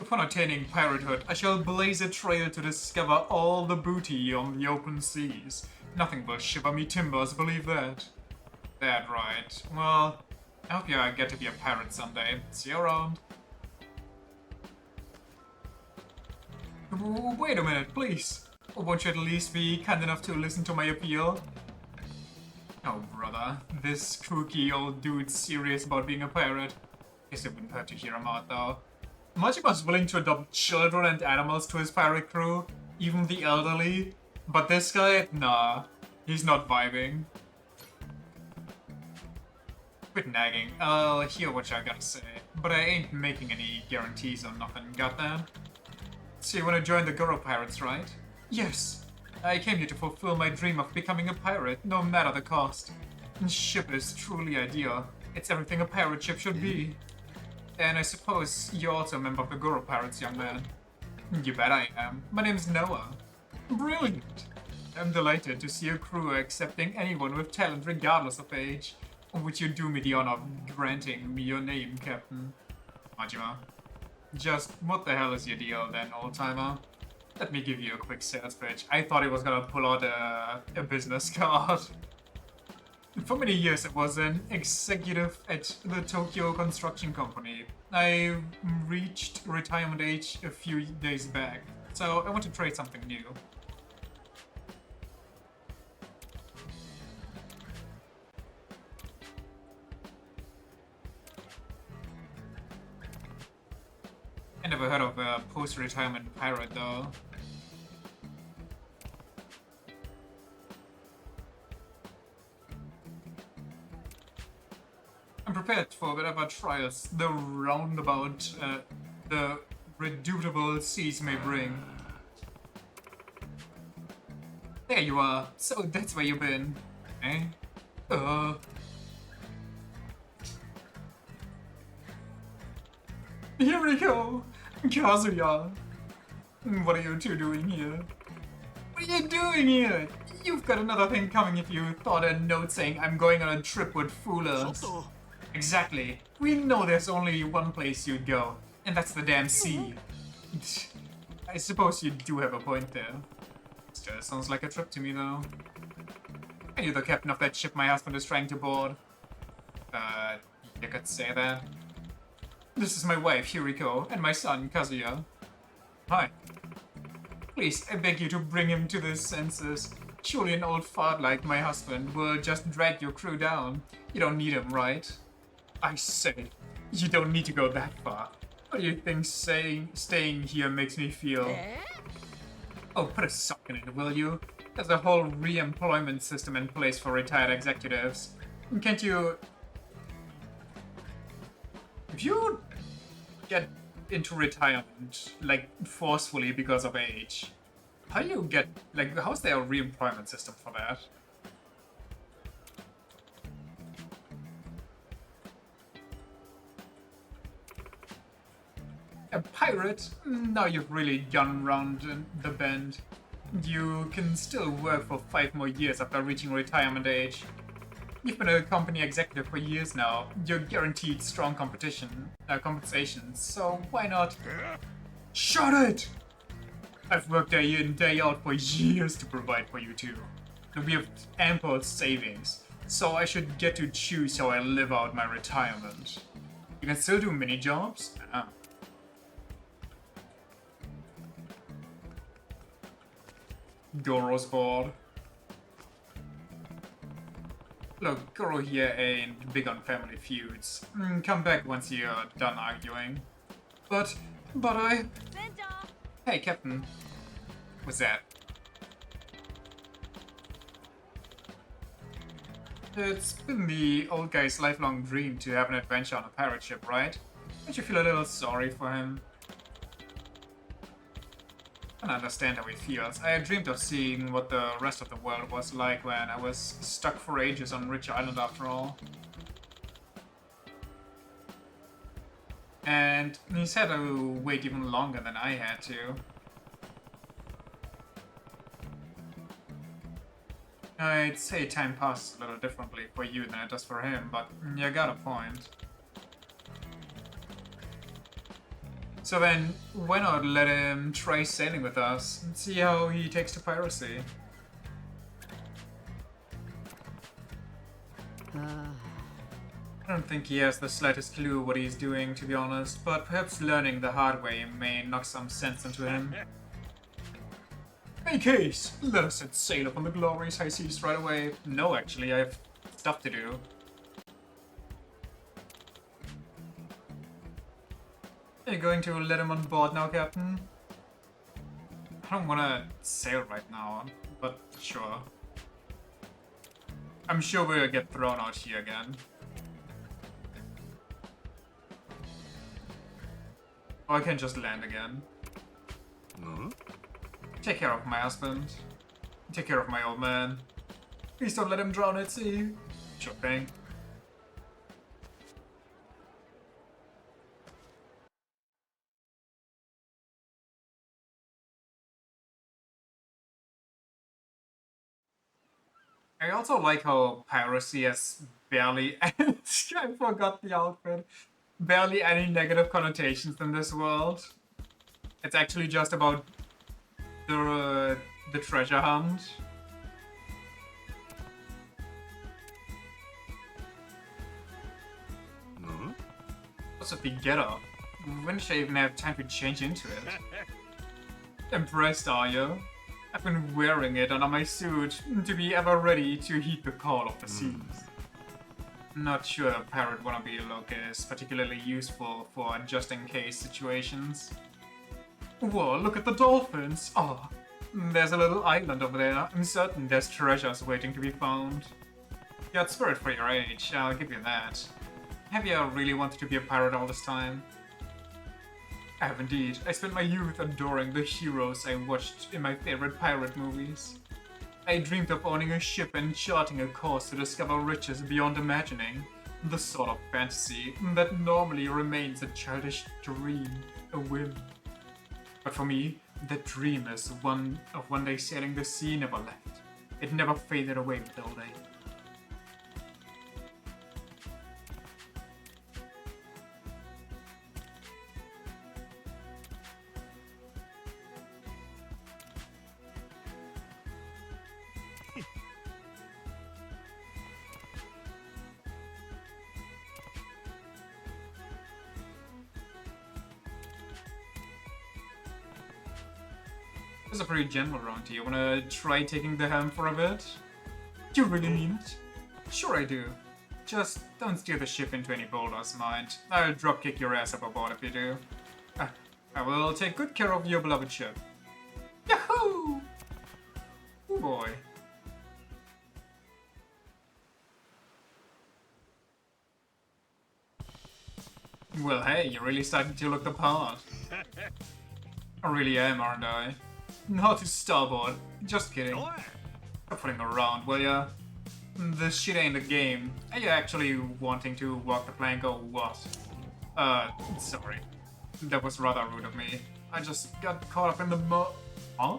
Upon attaining piratehood, I shall blaze a trail to discover all the booty on the open seas. Nothing will shiver me timbers, believe that. That right. Well, I hope you get to be a pirate someday. See you around. Wait a minute, please. Won't you at least be kind enough to listen to my appeal? Oh, brother. This kooky old dude's serious about being a pirate. Guess it wouldn't hurt to hear him out, though. Majima's willing to adopt children and animals to his pirate crew, even the elderly. But this guy, nah. He's not vibing. Quit nagging. I'll hear what I gotta say. But I ain't making any guarantees on nothing, got that? So you wanna join the Goro Pirates, right? Yes. I came here to fulfill my dream of becoming a pirate, no matter the cost. And ship is truly ideal. It's everything a pirate ship should be. And I suppose you're also a member of the Goro Pirates, young man. You bet I am. My name's Noah. Brilliant! I'm delighted to see a crew accepting anyone with talent regardless of age. Would you do me the honor of granting me your name, Captain? Majima. Just what the hell is your deal then, old-timer? Let me give you a quick sales pitch. I thought he was gonna pull out a business card. For many years I was an executive at the Tokyo Construction Company. I reached retirement age a few days back, so I want to trade something new. I never heard of a post-retirement pirate though. I'm prepared for whatever trials the roundabout, the redoubtable seas may bring. There you are. So that's where you've been, eh? Here we go! Kazuya! What are you two doing here? What are you doing here? You've got another thing coming if you thought a note saying I'm going on a trip would fool us. Exactly. We know there's only one place you'd go, and that's the damn sea. I suppose you do have a point there. Still sounds like a trip to me though. Are you the captain of that ship my husband is trying to board? You could say that. This is my wife, Yuriko, and my son, Kazuya. Hi. Please, I beg you to bring him to his senses. Surely an old fart like my husband will just drag your crew down. You don't need him, right? I say, you don't need to go that far. What do you think staying here makes me feel? Oh, put a sock in it, will you? There's a whole re-employment system in place for retired executives. Can't you... If you get into retirement, like, forcefully because of age, how do you get, like, how's there a re-employment system for that? A pirate? Now you've really gone round the bend. You can still work for 5 more years after reaching retirement age. You've been a company executive for years now. You're guaranteed strong competition, compensation, so why not? Shut it! I've worked day in, day out for years to provide for you two. We have ample savings, so I should get to choose how I live out my retirement. You can still do mini jobs? Goro's bored. Look, Goro here ain't big on family feuds. Come back once you're done arguing. But I... Hey, Captain. What's that? It's been the old guy's lifelong dream to have an adventure on a pirate ship, right? Don't you feel a little sorry for him? I can understand how he feels. I had dreamed of seeing what the rest of the world was like when I was stuck for ages on Rich Island after all. And he's had to wait even longer than I had to. I'd say time passes a little differently for you than it does for him, but you got a point. So then, why not let him try sailing with us and see how he takes to piracy? I don't think he has the slightest clue what he's doing, to be honest, but perhaps learning the hard way may knock some sense into him. In any case, let us set sail upon the glorious high seas right away. No, actually, I have stuff to do. Are you going to let him on board now, Captain? I don't want to sail right now, but sure. I'm sure we'll get thrown out here again. Or I can just land again. Take care of my husband. Take care of my old man. Please don't let him drown at sea. Sure thing. I also like how piracy has barely I forgot the outfit. Barely any negative connotations in this world. It's actually just about the treasure hunt. What's with the getup? When should I even have time to change into it? Impressed, are you? I've been wearing it under my suit to be ever ready to heed the call of the seas. Not sure a pirate wannabe look is particularly useful for just-in-case situations. Whoa, look at the dolphins! Oh, there's a little island over there. I'm certain there's treasures waiting to be found. You got spirit for your age, I'll give you that. Have you really wanted to be a pirate all this time? I have indeed. I spent my youth adoring the heroes I watched in my favorite pirate movies. I dreamed of owning a ship and charting a course to discover riches beyond imagining. The sort of fantasy that normally remains a childish dream, a whim. But for me, that dream is one day sailing the sea never left. It never faded away with old age. It's a pretty general around here. Wanna try taking the helm for a bit? Do you really mean it? Sure I do. Just don't steer the ship into any boulders, mind. I'll dropkick your ass up aboard if you do. I will take good care of your beloved ship. Yahoo! Oh boy. Well, hey, you're really starting to look the part. I really am, aren't I? Not to starboard. Just kidding. Stop fooling around, will ya? This shit ain't a game. Are you actually wanting to walk the plank or what? Sorry. That was rather rude of me. I just got caught up in the Huh?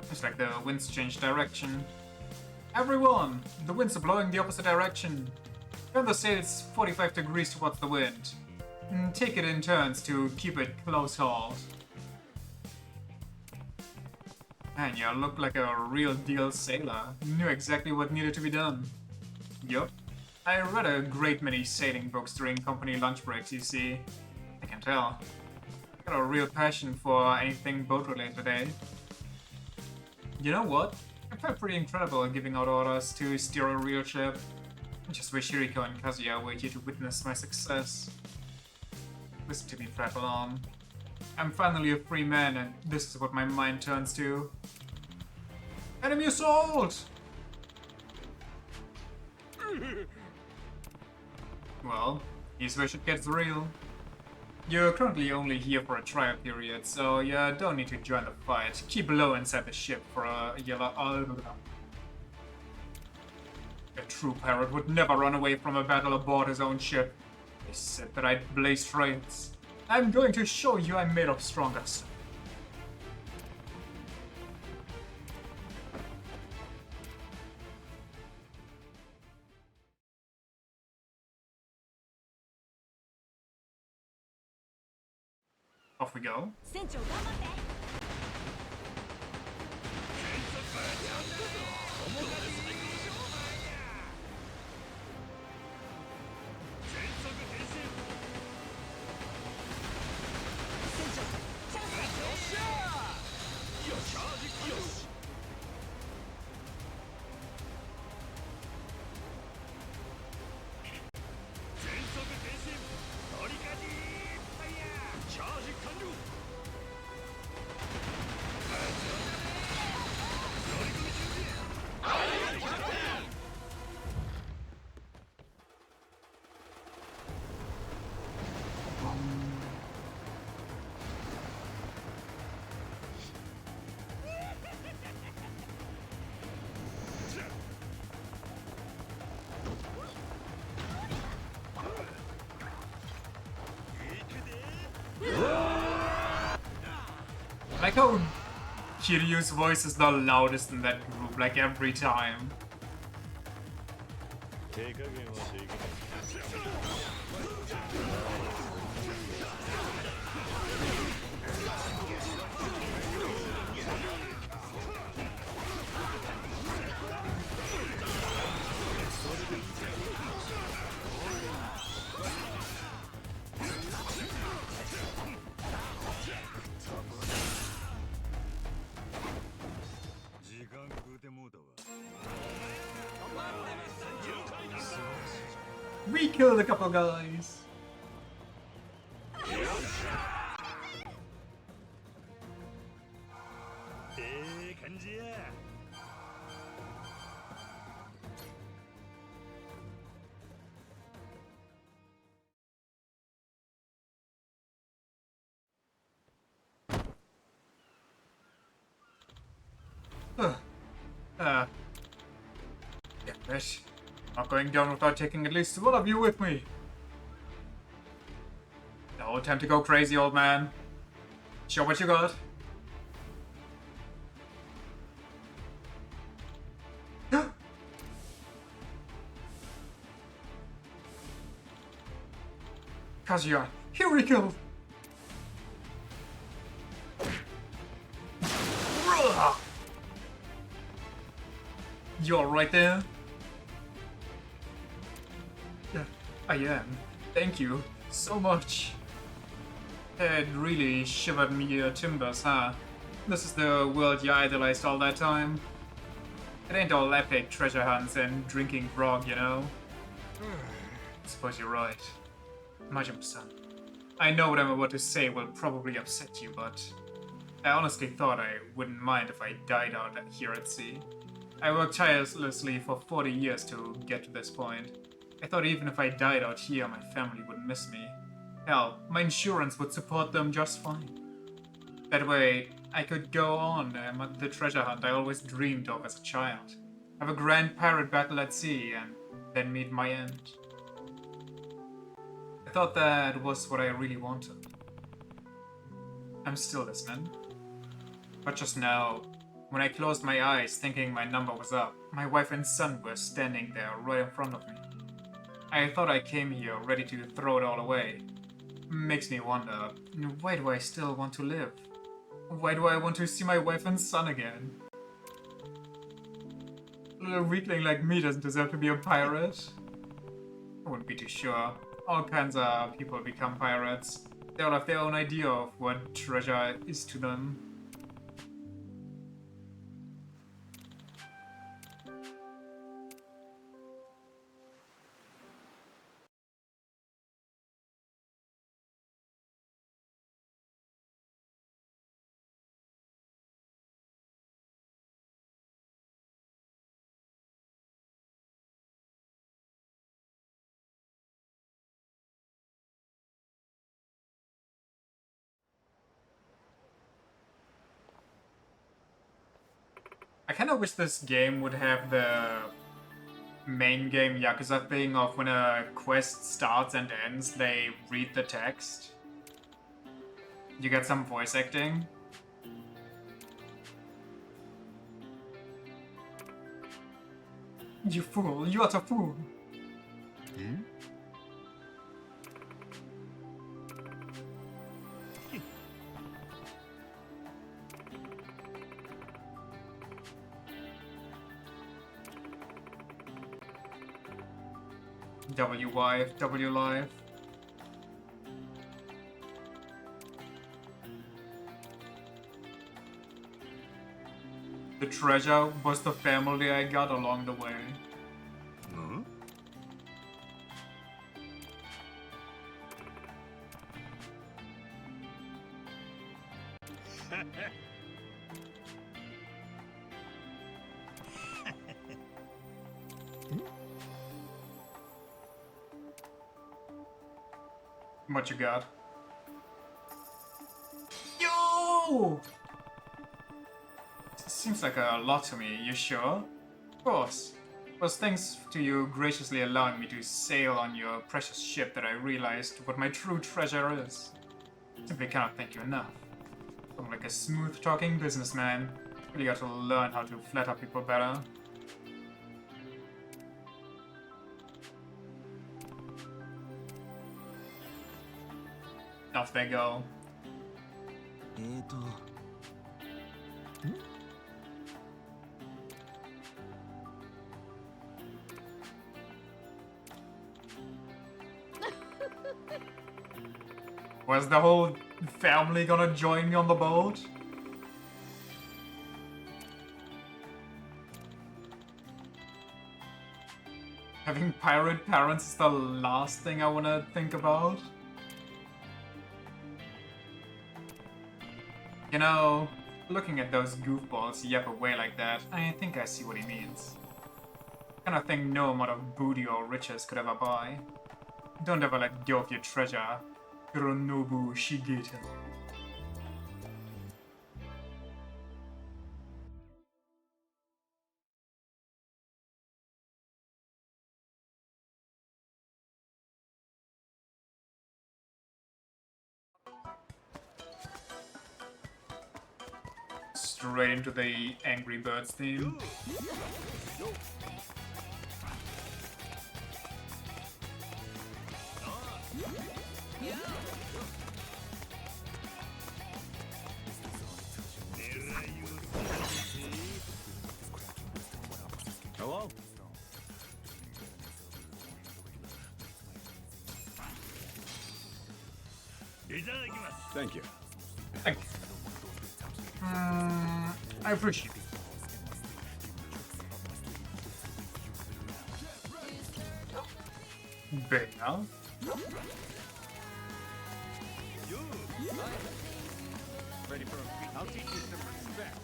Looks like the wind's changed direction. Everyone! The winds are blowing the opposite direction. Turn the sails 45 degrees towards the wind. Take it in turns to keep it close hauled. Man, you look like a real deal sailor. You knew exactly what needed to be done. Yup. I read a great many sailing books during company lunch breaks, you see. I can tell. Got a real passion for anything boat-related, eh? You know what? I felt pretty incredible giving out orders to steer a real ship. I just wish Hiriko and Kazuya were here to witness my success. Listen to me prattle on. I'm finally a free man, and this is what my mind turns to. Enemy assault! Well, here's where shit gets real. You're currently only here for a trial period, so you don't need to join the fight. Keep low inside the ship for a yellow. A true pirate would never run away from a battle aboard his own ship. They said that I'd blaze trails. I'm going to show you I'm made of stronger stuff. Off we go. 船長頑張って。 I like how Kiryu's voice is the loudest in that group, like every time. We killed a couple guys. Damn it. Not going down without taking at least one of you with me. No time to go crazy, old man. Show what you got. Kazuya, here we go. You alright there? Yeah, I am. Thank you so much. It really shivered me your timbers, huh? This is the world you idolized all that time? It ain't all epic treasure hunts and drinking grog, you know? I suppose you're right. Majima-san. I know what I'm about to say will probably upset you, but I honestly thought I wouldn't mind if I died out here at sea. I worked tirelessly for 40 years to get to this point. I thought even if I died out here, my family wouldn't miss me. Hell, my insurance would support them just fine. That way, I could go on the treasure hunt I always dreamed of as a child. Have a grand pirate battle at sea, and then meet my end. I thought that was what I really wanted. I'm still listening. But just now, when I closed my eyes thinking my number was up, my wife and son were standing there right in front of me. I thought I came here ready to throw it all away. Makes me wonder, why do I still want to live? Why do I want to see my wife and son again? A little weakling like me doesn't deserve to be a pirate. I wouldn't be too sure. All kinds of people become pirates. They all have their own idea of what treasure is to them. kind of wish this game would have the main game Yakuza thing of when a quest starts and ends, they read the text. You get some voice acting. You fool, you are a fool. W wife, W life. The treasure was the family I got along the way. What you got? Yo! Seems like a lot to me, you sure? Of course. Was thanks to you graciously allowing me to sail on your precious ship that I realized what my true treasure is. Simply cannot thank you enough. I'm like a smooth-talking businessman. Really got to learn how to flatter people better. Off they go. Was the whole family gonna join me on the boat? Having pirate parents is the last thing I wanna think about. You know, looking at those goofballs yap away like that, I think I see what he means. Kind of thing no amount of booty or riches could ever buy. Don't ever let go of your treasure, Hironobu Shigeta. Straight into the Angry Birds theme. Hello? Thank you. Thank you. I appreciate it. Big enough. Ready for a feat? I'll teach you some respect.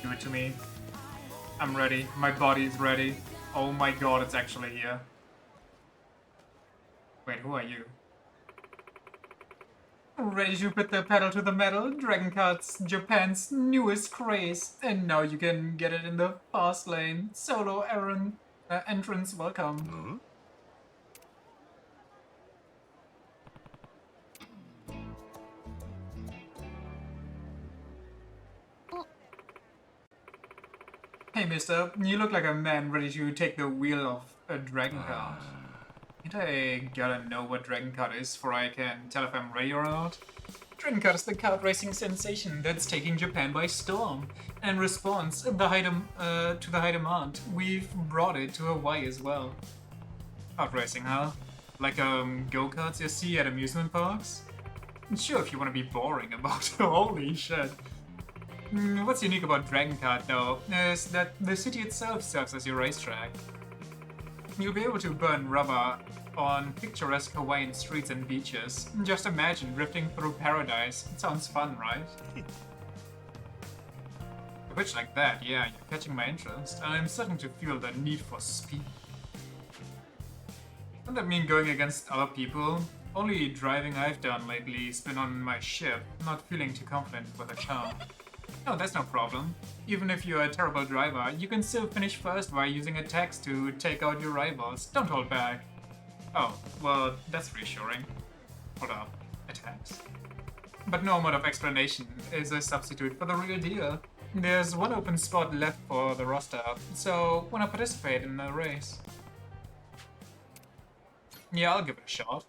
Give it to me. I'm ready. My body is ready. Oh my god, it's actually here. Wait, who are you? Ready to put the pedal to the metal? Dragon Kart's Japan's newest craze. And now you can get it in the fast lane. Solo entrance, welcome. Hey mister, you look like a man ready to take the wheel of a dragon cart. Ain't I gotta know what dragon cart is before I can tell if I'm ready or not? Dragon Kart is the kart racing sensation that's taking Japan by storm. And in response to the high demand, we've brought it to Hawaii as well. Kart racing, huh? Like go-karts you see at amusement parks? Sure, if you want to be boring about it. Holy shit. What's unique about Dragon Kart, though, is that the city itself serves as your racetrack. you'll be able to burn rubber on picturesque Hawaiian streets and beaches. Just imagine drifting through paradise. It sounds fun, right? A witch like that, yeah, you're catching my interest. I'm starting to feel the need for speed. Doesn't that mean going against other people? Only driving I've done lately has been on my ship, not feeling too confident with a car. No, that's no problem. Even if you're a terrible driver, you can still finish first by using attacks to take out your rivals. Don't hold back. Oh, well, that's reassuring. Hold up. Attacks? But no amount of explanation is a substitute for the real deal. There's one open spot left for the roster, so wanna participate in the race? Yeah, I'll give it a shot.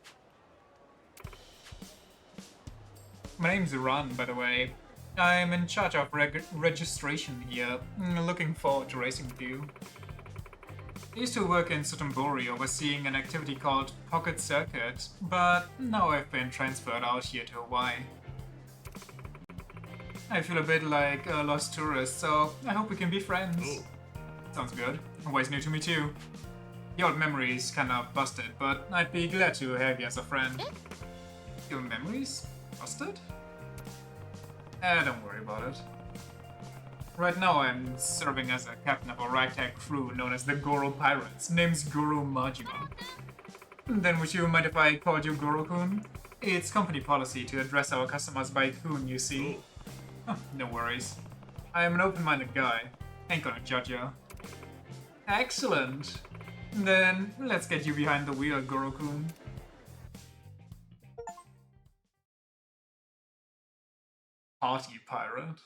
My name's Iran, by the way. I'm in charge of registration here. Looking forward to racing with you. I used to work in Sotombori overseeing an activity called Pocket Circuit, but now I've been transferred out here to Hawaii. I feel a bit like a lost tourist, so I hope we can be friends. Sounds good. Hawaii's new to me too. The old memory's kinda busted, but I'd be glad to have you as a friend. Your memories? Busted? Don't worry about it. Right now I'm serving as a captain of a ragtag crew known as the Goro Pirates. Name's Goro Majima. Then would you mind if I called you Goro-kun? It's company policy to address our customers by kun, you see. No worries. I am an open-minded guy. Ain't gonna judge ya. Excellent. Then let's get you behind the wheel, Goro-kun. Party pirate.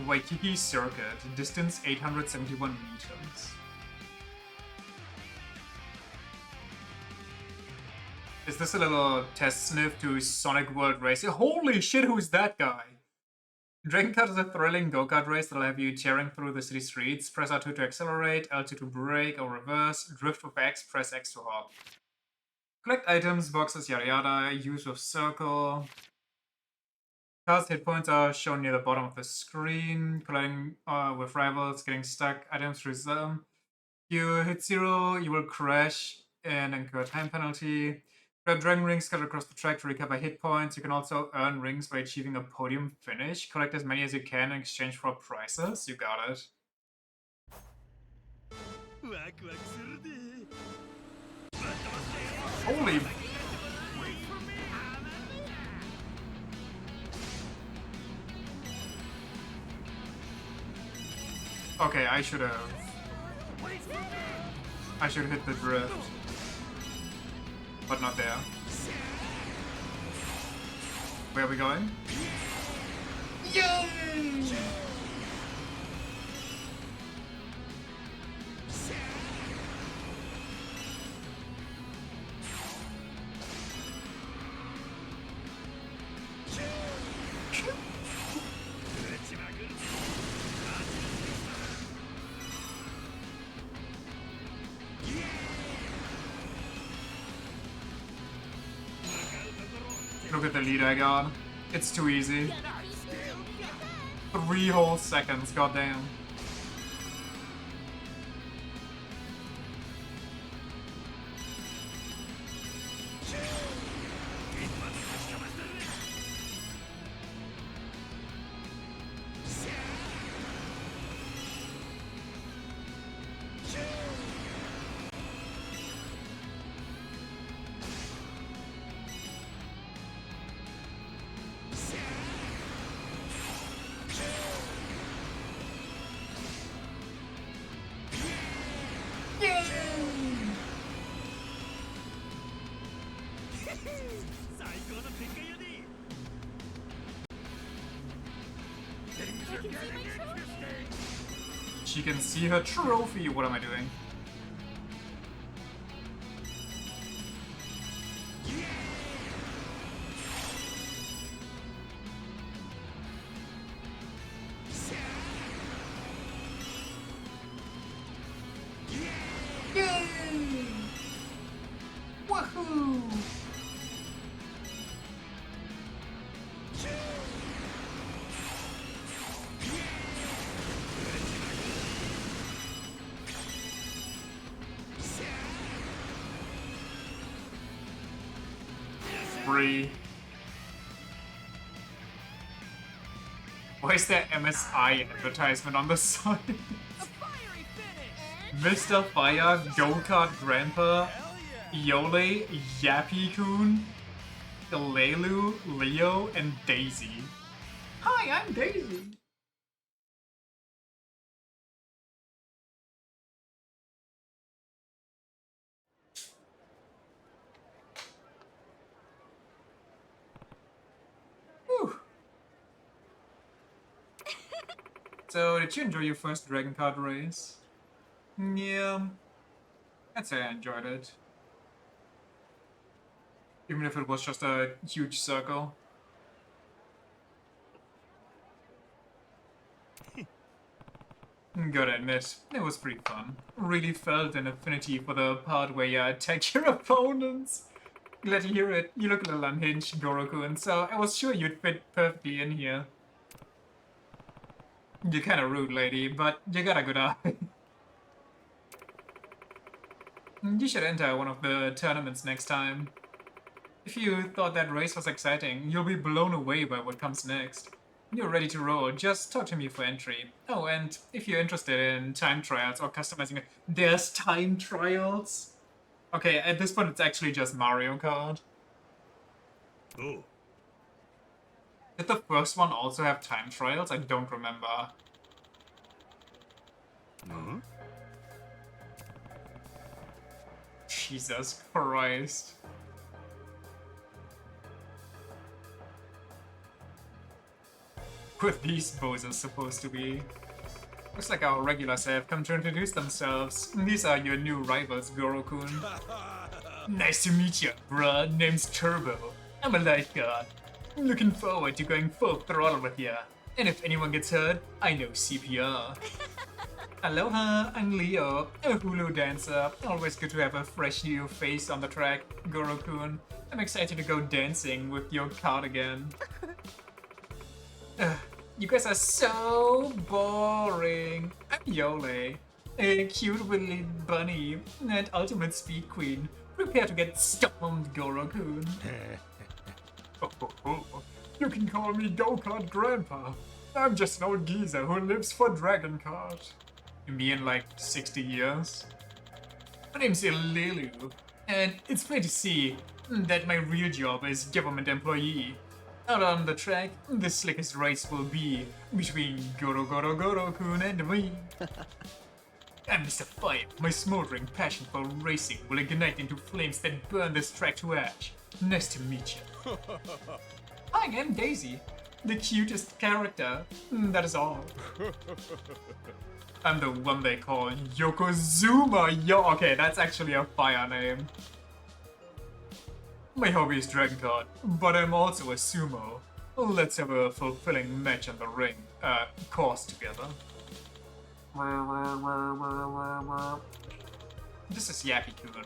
Waikiki Circuit, distance 871 meters. Is this a little test sniff to Sonic World Racing? Holy shit, who's that guy? Dragon Kart is a thrilling go-kart race that'll have you tearing through the city streets. Press R2 to accelerate, L2 to brake or reverse, drift with X, press X to hop. Collect items, boxes, yada yada, use with circle. Cars hit points are shown near the bottom of the screen. Colliding with rivals, getting stuck, items resume. You hit 0, you will crash and incur a time penalty. Grab dragon rings scattered across the track to recover hit points. You can also earn rings by achieving a podium finish. Collect as many as you can in exchange for prizes. You got it. Holy... Okay, I should have hit the drift. But not there. Where are we going? Yay! Look at the lead I got. It's too easy. 3 whole seconds, goddamn. She can see her trophy. What am I doing? Yay! Woohoo! free. Why is there MSI advertisement on the side? Mr. Fire, Go-Kart Grandpa, Iole, Yappy-kun, Galelu, Leo, and Daisy. Hi, I'm Daisy. Whew. So, did you enjoy your first Dragon Kart race? Yeah, I'd say I enjoyed it. Even if it was just a huge circle. Gotta admit, it was pretty fun. Really felt an affinity for the part where you attack your opponents. Glad to hear it. You look a little unhinged, Goroku, so I was sure you'd fit perfectly in here. You're kinda rude, lady, but you got a good eye. You should enter one of the tournaments next time. If you thought that race was exciting, you'll be blown away by what comes next. You're ready to roll, just talk to me for entry. Oh, and if you're interested in time trials or customizing it, there's time trials? Okay, at this point it's actually just Mario Kart. Oh. Did the first one also have time trials? I don't remember. Huh? Jesus Christ. What these bozos supposed to be? Looks like our regulars have come to introduce themselves. These are your new rivals, Goro-kun. Nice to meet you, bruh. Name's Turbo. I'm a lifeguard. Looking forward to going full throttle with ya. And if anyone gets hurt, I know CPR. Aloha, I'm Leo, a hula dancer. Always good to have a fresh new face on the track, Goro-kun. I'm excited to go dancing with your card again. You guys are so boring. I'm Yole, a cute little bunny and ultimate speed queen. Prepare to get stomped, Goro-kun. You can call me Go-Kart Grandpa. I'm just an old geezer who lives for Dragon Kart. Me in like 60 years. My name's Ililu, and it's plain to see that my real job is government employee. Out on the track, the slickest race will be between Goro-kun and me. I'm Mr. Fire. My smoldering passion for racing will ignite into flames that burn this track to ash. Nice to meet you. Hi, I'm Daisy, the cutest character. That is all. I'm the one they call Yokozuna. Okay, that's actually a fire name. My hobby is Dragon Kart, but I'm also a sumo. Let's have a fulfilling match on the ring. Course together. This is Yappy-kun.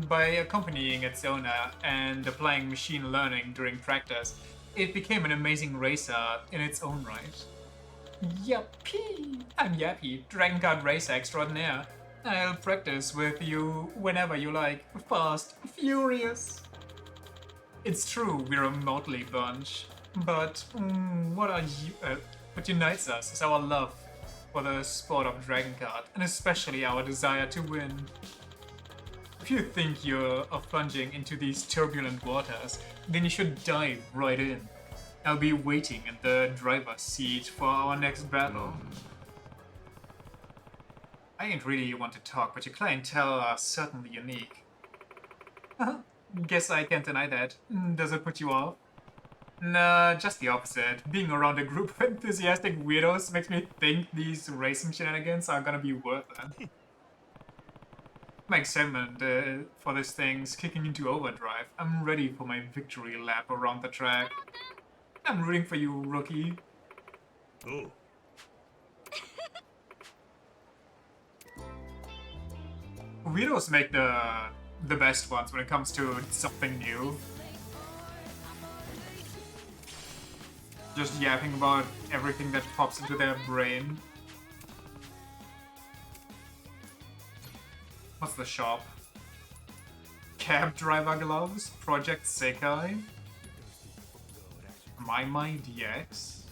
By accompanying its owner and applying machine learning during practice, it became an amazing racer in its own right. Yappy! I'm Yappy, Dragon Kart racer extraordinaire. I'll practice with you whenever you like. Fast, furious. It's true, we're a motley bunch, but what unites us is our love for the sport of Dragon Kart, and especially our desire to win. If you think you're plunging into these turbulent waters, then you should dive right in. I'll be waiting in the driver's seat for our next battle. I ain't really want to talk, but your clientele are certainly unique. Guess I can't deny that. Does it put you off? Nah, just the opposite. Being around a group of enthusiastic weirdos makes me think these racing shenanigans are gonna be worth it. My excitement for this thing's kicking into overdrive. I'm ready for my victory lap around the track. I'm rooting for you, rookie. Oh. Weirdos make the best ones when it comes to something new. Just yapping about everything that pops into their brain. What's the shop? Cab driver gloves, Project Sekai, My DX.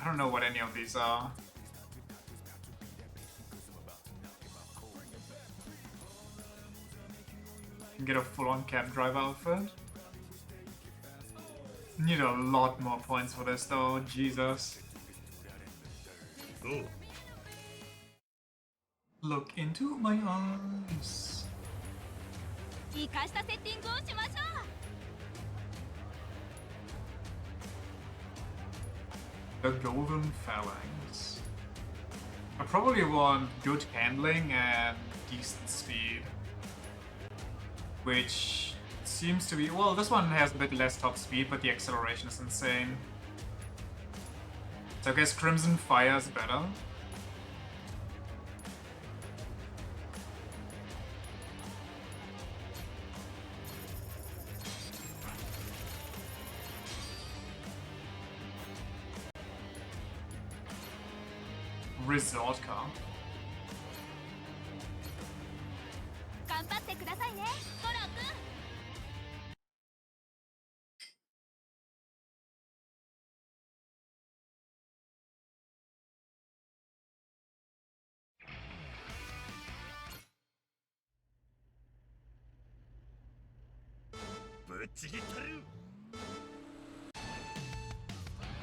I don't know what any of these are. Get a full-on cab driver outfit. Need a lot more points for this though, Jesus. Look into my eyes. 生かしたセッティングをしましょう。 The Golden Phalanx. I probably want good handling and decent speed. Which seems to be... Well, this one has a bit less top speed, but the acceleration is insane. So I guess Crimson Fire is better. Resort car. 頑張ってくださいね、ゴロ君。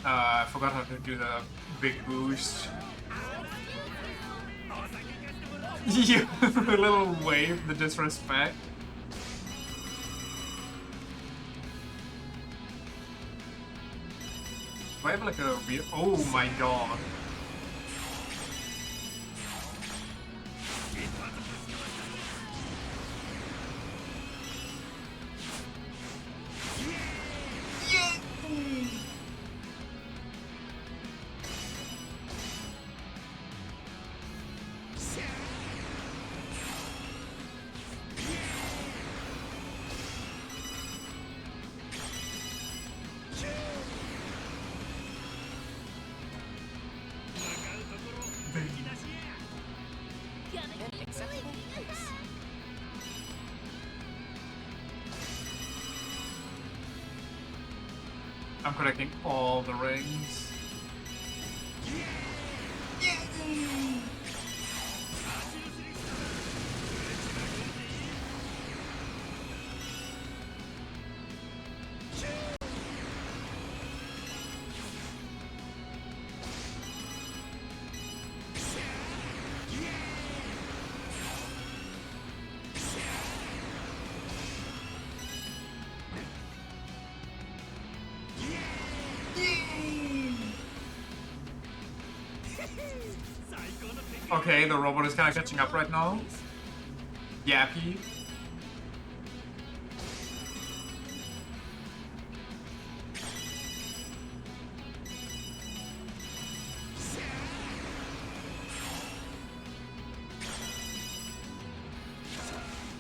I forgot how to do the big boost. Yeah, the little wave, the disrespect. Do I have like a real... Oh my god. I'm collecting all the rings. Okay, the robot is kind of catching up right now. Yappy.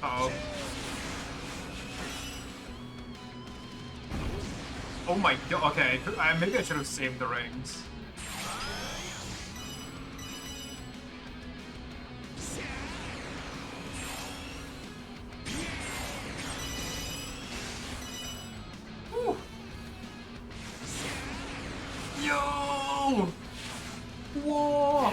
Uh-oh. Oh my god, okay, maybe I should have saved the rings. Woo. Yo! Whoa!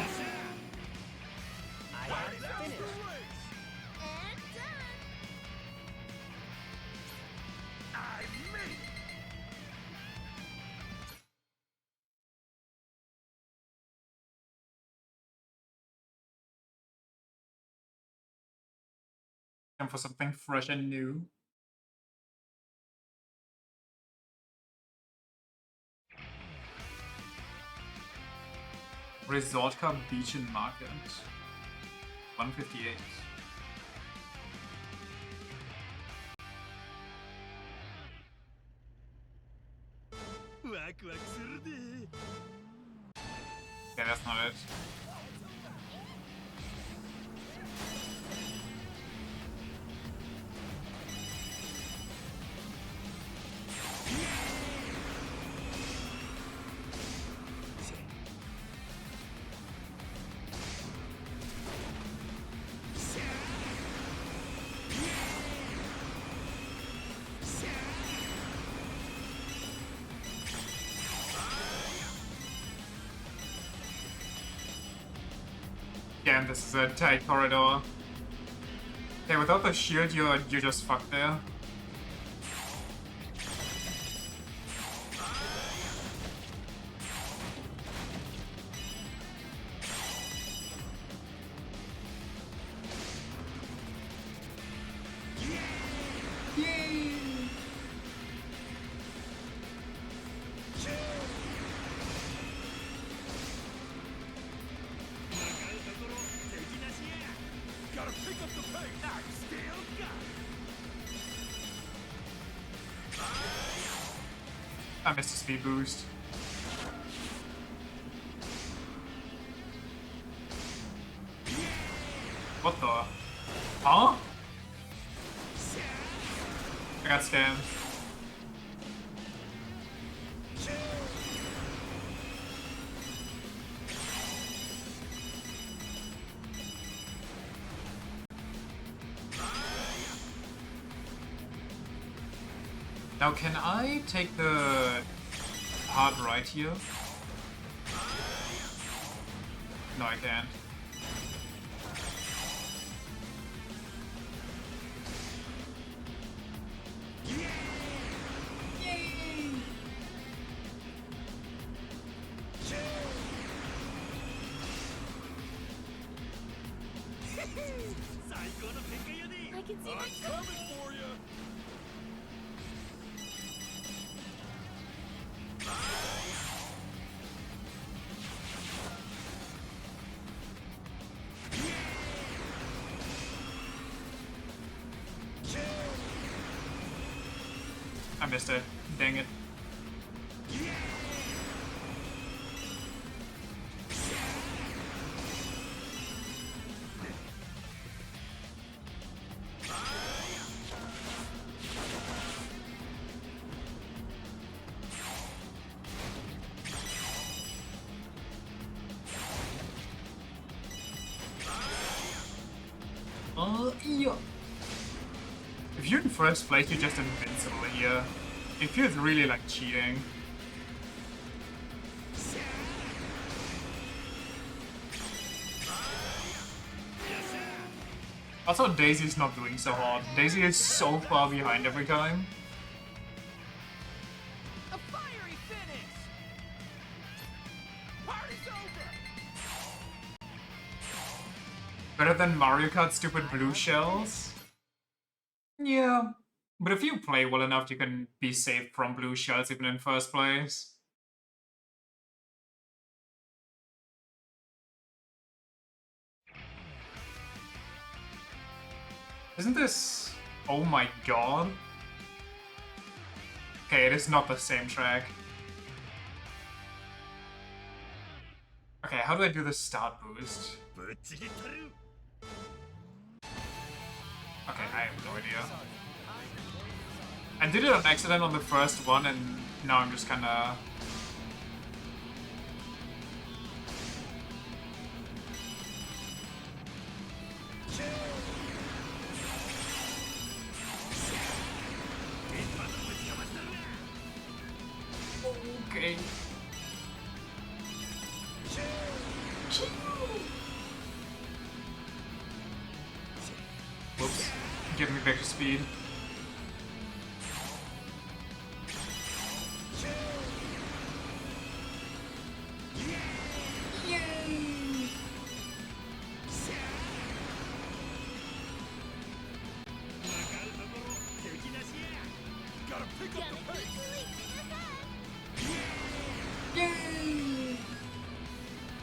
Time for something fresh and new. Resort Cup Beach and Market. 158. Yeah, that's not it. Again, this is a tight corridor. Okay, without the shield, you're just fucked there. I missed a speed boost. What the? Huh? I got scammed. Now can I take the hard right here? No, I can't. I can see I'm coming for you. I missed it. Dang it. Yeah. If you're in first place, you're just invincible here. It feels really like cheating. Also, Daisy's not doing so hard. Daisy is so far behind every time. A fiery finish! Party's over! Better than Mario Kart stupid blue shells? Yeah. But if you play well enough, you can be saved from blue shells even in first place. Isn't this... Oh my god. Okay, it is not the same track. Okay, how do I do the start boost? Okay, I have no idea. I did it on accident on the first one, and now I'm just kinda... Okay. Whoops. Give me back to speed.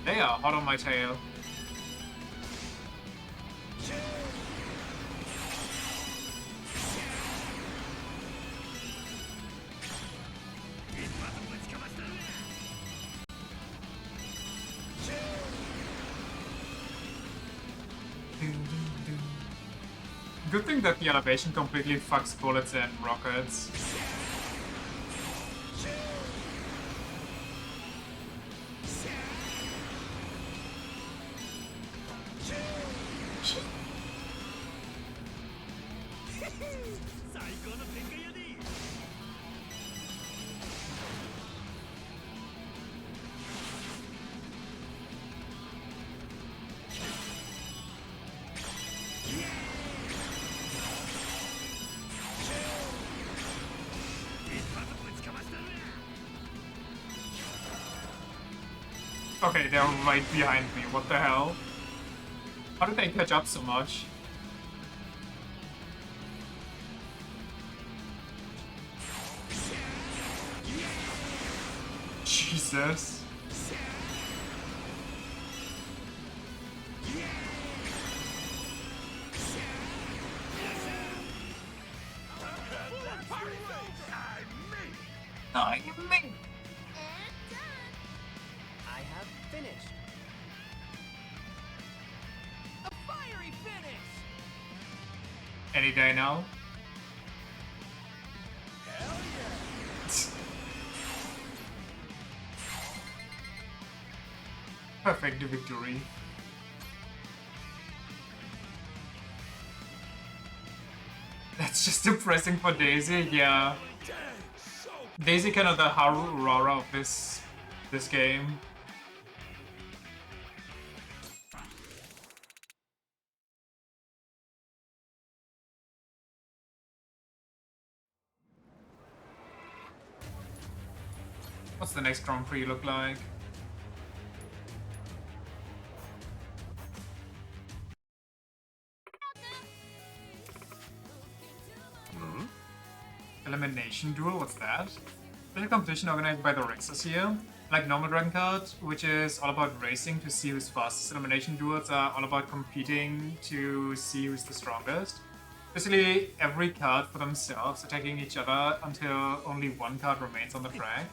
They are hot on my tail. Good thing that the elevation completely fucks bullets and rockets. Okay, they're right behind me. What the hell? How did they catch up so much? Jesus. I mean. I have finished. A fiery finish! Any day now. Perfect victory. That's just depressing for Daisy, yeah. Daisy kind of the Haru Urara of this game. What's the next Grand Prix look like? Elimination Duel, what's that? There's a competition organized by the Rexers here. Like normal Dragon Card, which is all about racing to see who's fastest. Elimination Duels are all about competing to see who's the strongest. Basically, every card for themselves, attacking each other until only one card remains on the track.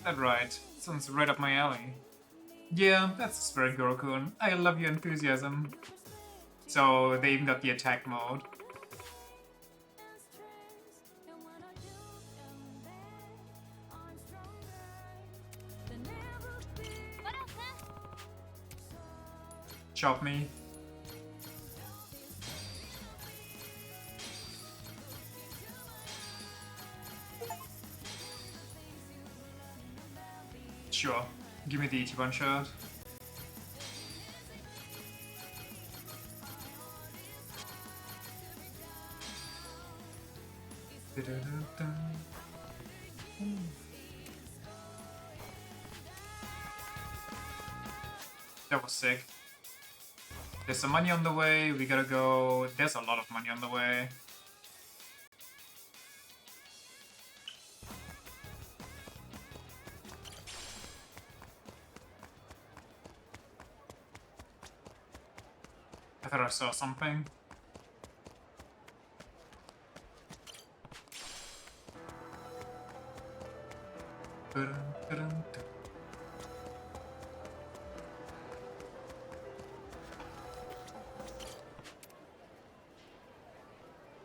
That's right. Sounds right up my alley. Yeah, that's the spirit, Gurukun. I love your enthusiasm. So, they even got the attack mode. Chop me. Sure. Give me the Ichiban shirt. That was sick. There's some money on the way, we gotta go... There's a lot of money on the way. I thought I saw something.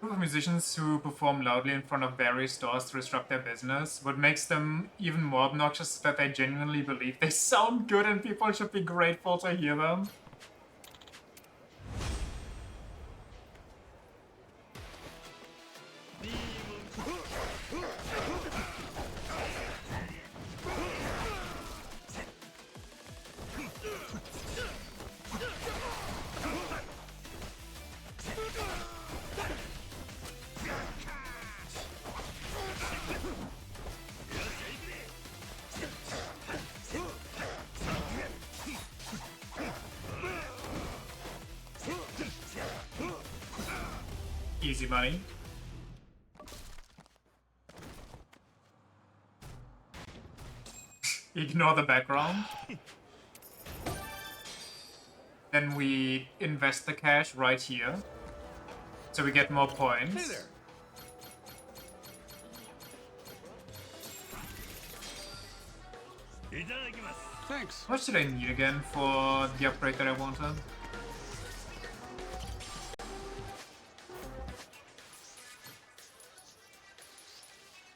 Group of musicians who perform loudly in front of various stores to disrupt their business. What makes them even more obnoxious is that they genuinely believe they sound good and people should be grateful to hear them. Easy money. Ignore the background. Then we invest the cash right here. So we get more points. Hey there. Thanks. What should I need again for the upgrade that I wanted?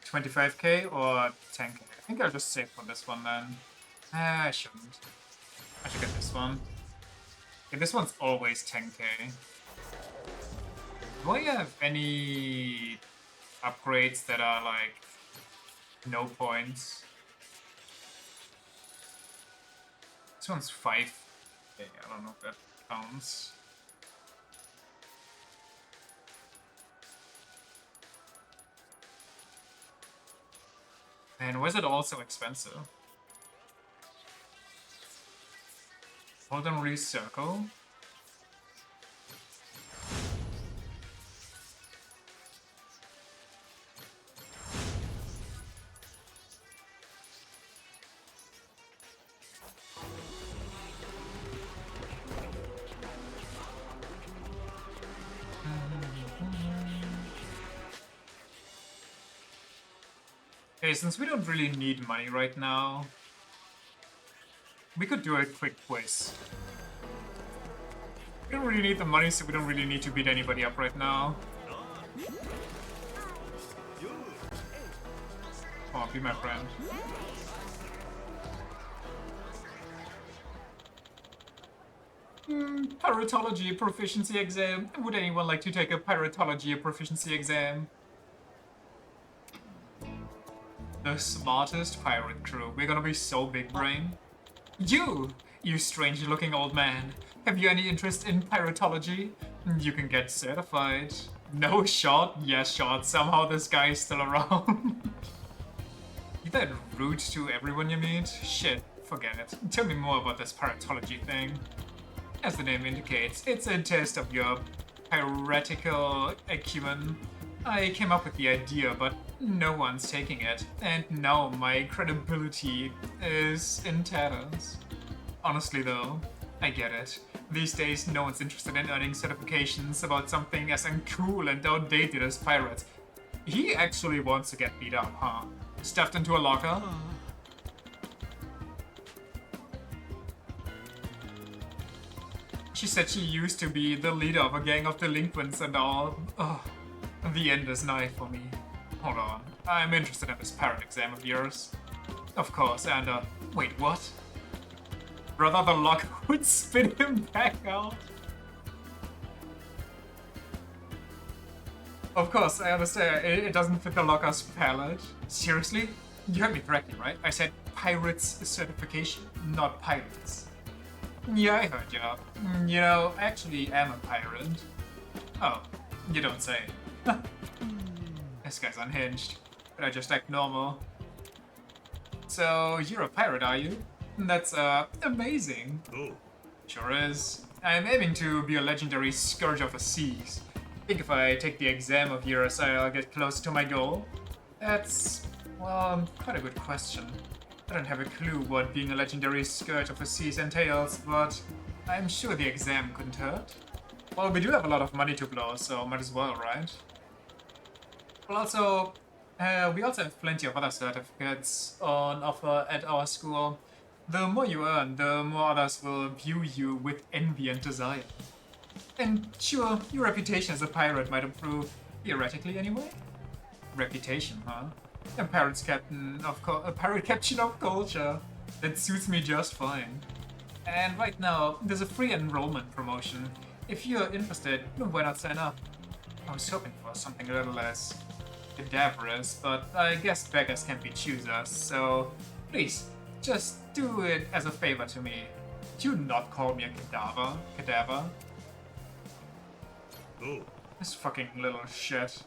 $25k or 10k? I think I'll just save for this one then. I shouldn't. I should get this one. Yeah, this one's always 10k. Do I have any upgrades that are like no points? This one's 5k. I don't know if that counts. And why is it all so expensive? Hold on, recircle. Okay, since we don't really need money right now, we could do a quick quiz. We don't really need the money, so we don't really need to beat anybody up right now. Oh, be my friend. Piratology proficiency exam. Would anyone like to take a piratology proficiency exam? The smartest pirate crew. We're gonna be so big brain. You strange looking old man. Have you any interest in piratology? You can get certified. No shot? Yes shot. Somehow this guy is still around. You that rude to everyone you meet? Shit, forget it. Tell me more about this piratology thing. As the name indicates, it's a test of your piratical acumen. I came up with the idea, but no one's taking it, and now my credibility is in tatters. Honestly though, I get it. These days, no one's interested in earning certifications about something as uncool and outdated as pirates. He actually wants to get beat up, huh? Stuffed into a locker? She said she used to be the leader of a gang of delinquents and all. Ugh. The end is nigh for me. Hold on. I'm interested in this parrot exam of yours. Of course, and wait, what? Brother, the lock would spit him back out. Of course, I understand. It doesn't fit the locker's palette. Seriously? You heard me correctly, right? I said pirates certification, not pirates. Yeah, I heard you. You know, I actually am a pirate. Oh, you don't say. This guy's unhinged. But I just act normal. So, you're a pirate, are you? That's, amazing. Oh. Sure is. I'm aiming to be a legendary scourge of the seas. Think if I take the exam of yours, I'll get closer to my goal? That's, well, quite a good question. I don't have a clue what being a legendary scourge of the seas entails, but I'm sure the exam couldn't hurt. Well, we do have a lot of money to blow, so might as well, right? Well, also, we also have plenty of other certificates on offer at our school. The more you earn, the more others will view you with envy and desire. And sure, your reputation as a pirate might improve, theoretically anyway. Reputation, huh? A pirate captain of culture. That suits me just fine. And right now, there's a free enrollment promotion. If you're interested, why not sign up? I was hoping for something a little less cadaverous, but I guess beggars can't be choosers, so please, just do it as a favor to me. Do not call me a cadaver. Oh. This fucking little shit.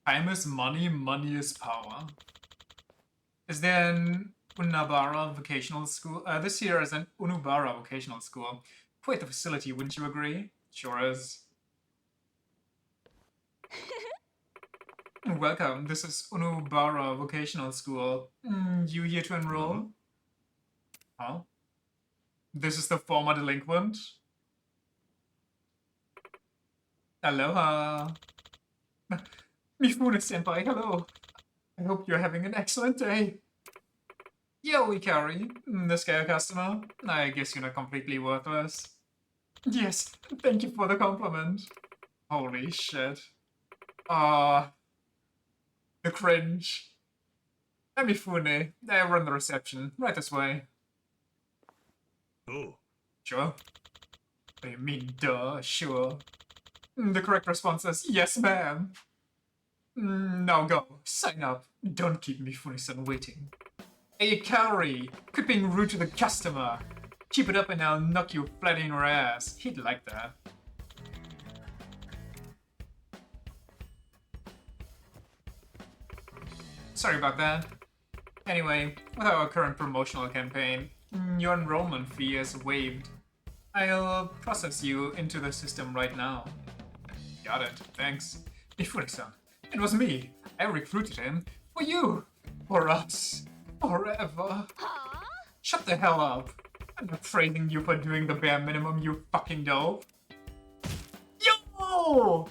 Time is money, money is power. Is there an Unabara vocational school? This here is an Unubara vocational school. Quite the facility, wouldn't you agree? Sure is. Welcome, this is Unubara Vocational School. You here to enroll? Huh? This is the former delinquent? Aloha! Mifune-senpai, hello! I hope you're having an excellent day. Yo, Ikari, this guy a customer? I guess you're not completely worthless. Yes, thank you for the compliment. Holy shit. The cringe. I'm Mifune. I run the reception. Right this way. Oh. Sure. What do you mean, duh? Sure. The correct response is, yes, ma'am. Now go. Sign up. Don't keep Mifune-san waiting. Hey, Ikari! Quit being rude to the customer! Keep it up and I'll knock you flat in your ass. He'd like that. Sorry about that. Anyway, with our current promotional campaign, your enrollment fee is waived. I'll process you into the system right now. Got it, thanks. Ifuri-san, it was me. I recruited him. For you. For us. Forever. Shut the hell up. I'm not praising you for doing the bare minimum, you fucking dope. Yo!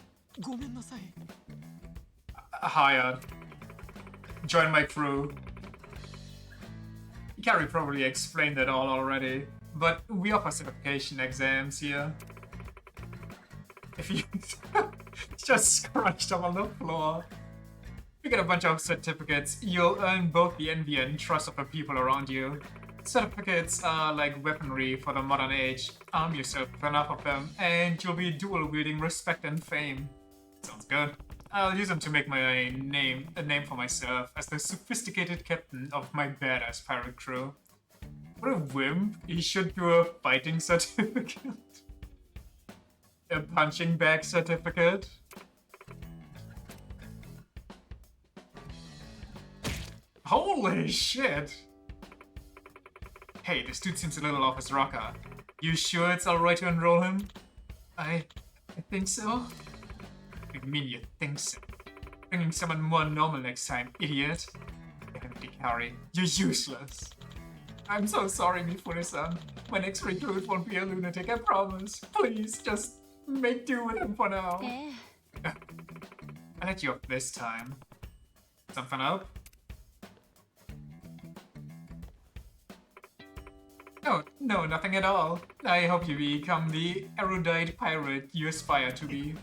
Hired. Join my crew. Carrie probably explained it all already, but we offer certification exams here. If you just scrunched up on the floor. You get a bunch of certificates. You'll earn both the envy and trust of the people around you. Certificates are like weaponry for the modern age. Arm yourself with enough of them, and you'll be dual-wielding respect and fame. Sounds good. I'll use them to make a name for myself as the sophisticated captain of my badass pirate crew. What a wimp. He should do a fighting certificate. A punching bag certificate. Holy shit! Hey, this dude seems a little off his rocker. You sure it's alright to enroll him? I think so. I mean you think so. Bringing someone more normal next time, idiot. Empty Carrie, you're useless. I'm so sorry, Mifune-san. My next recruit won't be a lunatic, I promise. Please, just make do with him for now. I let you up this time. Something up? No, nothing at all. I hope you become the erudite pirate you aspire to be.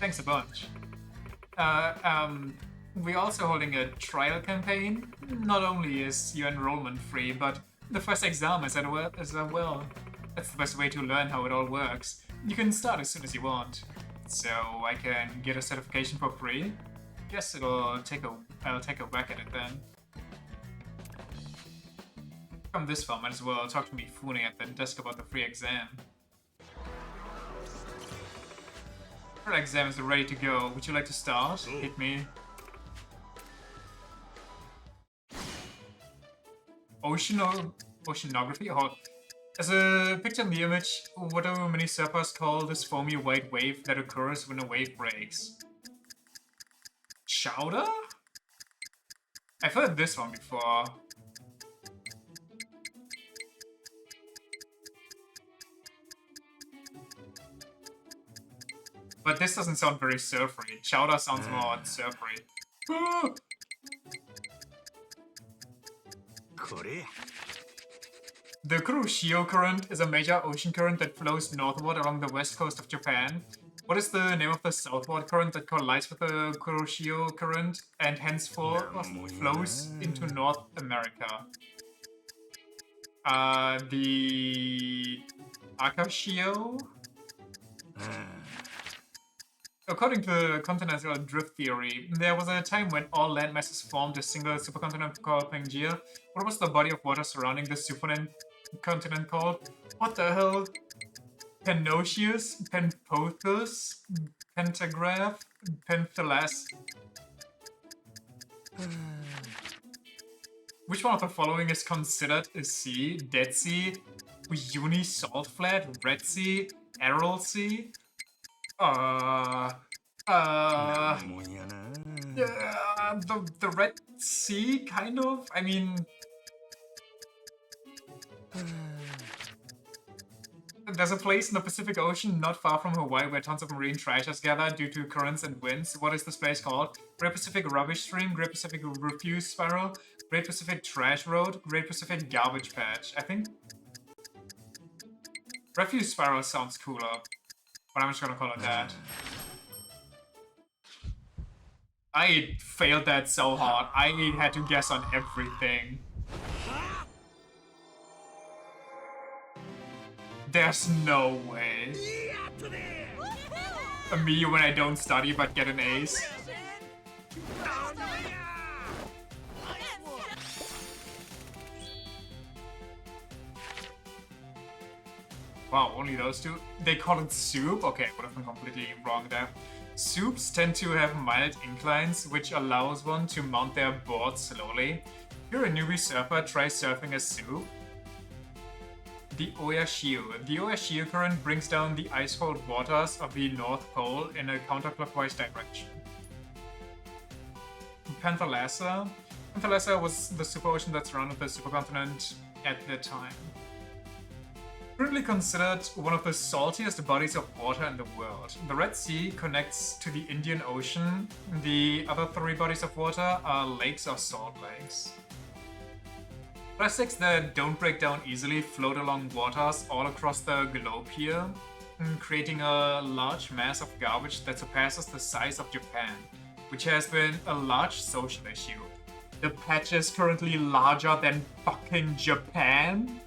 Thanks a bunch. We're also holding a trial campaign. Not only is your enrollment free, but the first exam is as well. That's the best way to learn how it all works. You can start as soon as you want. So I can get a certification for free? Guess I'll take a whack at it then. Come this far, might as well talk to Mifune at the desk about the free exam. Our exam is ready to go. Would you like to start? Hit me. Oceanography? Oh, as a picture in the image, what do many surfers call this foamy white wave that occurs when a wave breaks? Chowder? I've heard this one before. But this doesn't sound very surfery. Chowder sounds more surfery. The Kuroshio Current is a major ocean current that flows northward along the west coast of Japan. What is the name of the southward current that collides with the Kuroshio Current and henceforth flows into North America? The Akashio? According to continental drift theory, there was a time when all land masses formed a single supercontinent called Pangaea. What was the body of water surrounding this supercontinent called? What the hell? Panoceus? Penpothus? Pentagraph? Penthalas? Which one of the following is considered a sea? Dead Sea? Uyuni Salt Flat? Red Sea? Aral Sea? The Red Sea, kind of? I mean... There's a place in the Pacific Ocean not far from Hawaii where tons of marine trash is gathered due to currents and winds. What is this place called? Great Pacific Rubbish Stream, Great Pacific Refuse Spiral, Great Pacific Trash Road, Great Pacific Garbage Patch. I think... Refuse Spiral sounds cooler, but I'm just gonna call it that. I failed that so hard. I had to guess on everything. There's no way. Me when I don't study but get an ace. Wow, only those two? They call it soup? Okay, I would have been completely wrong there. Soups tend to have mild inclines, which allows one to mount their board slowly. If you're a newbie surfer, try surfing a soup. The Oyashio. The Oyashio current brings down the ice-cold waters of the North Pole in a counterclockwise direction. Panthalassa. Panthalassa was the superocean that surrounded the supercontinent at the time. Currently considered one of the saltiest bodies of water in the world. The Red Sea connects to the Indian Ocean. The other three bodies of water are lakes or salt lakes. Plastics that don't break down easily float along waters all across the globe here, creating a large mass of garbage that surpasses the size of Japan, which has been a large social issue. The patch is currently larger than fucking Japan?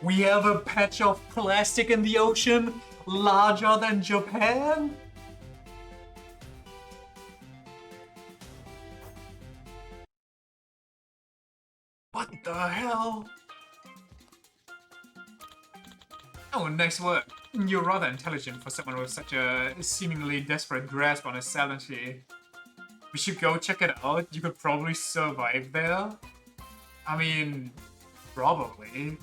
We have a patch of plastic in the ocean larger than Japan? What the hell? Oh, nice work. You're rather intelligent for someone with such a seemingly desperate grasp on his sanity. We should go check it out. You could probably survive there. I mean, probably.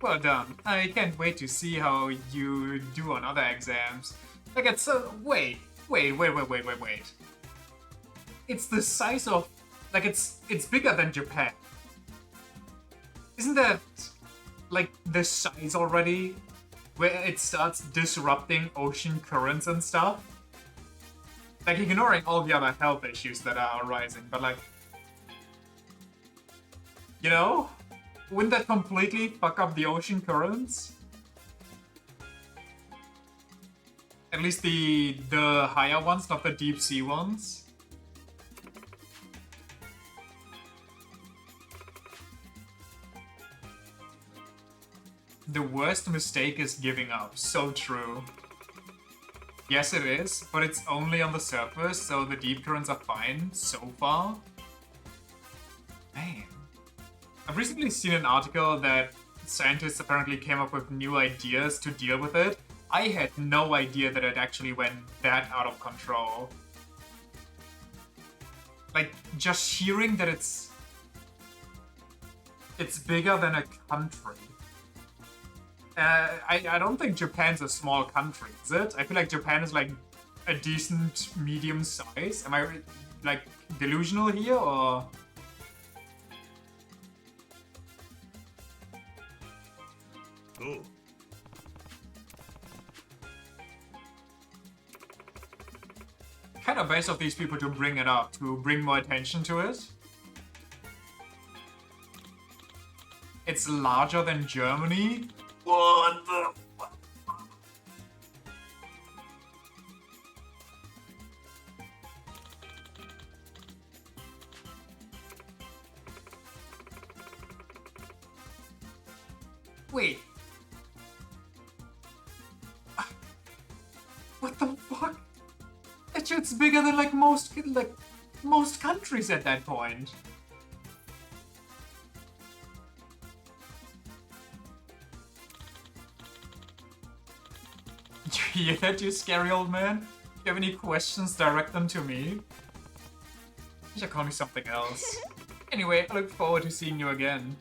Well done. I can't wait to see how you do on other exams. Like it's wait. It's the size of, like it's bigger than Japan. Isn't that like the size already where it starts disrupting ocean currents and stuff? Like ignoring all the other health issues that are arising, but like, you know? Wouldn't that completely fuck up the ocean currents? At least the higher ones, not the deep sea ones. The worst mistake is giving up. So true. Yes, it is, but it's only on the surface, so the deep currents are fine so far. Man. I've recently seen an article that scientists apparently came up with new ideas to deal with it. I had no idea that it actually went that out of control. Like, just hearing that it's bigger than a country. I don't think Japan's a small country, is it? I feel like Japan is like a decent medium size. Am I like delusional here or? Oh. Kind of base of these people to bring it up, to bring more attention to it. It's larger than Germany? What the fuck? Wait. What the fuck? That shit's bigger than like most countries at that point. You hear that, you scary old man? If you have any questions, direct them to me. You should call me something else. Anyway, I look forward to seeing you again.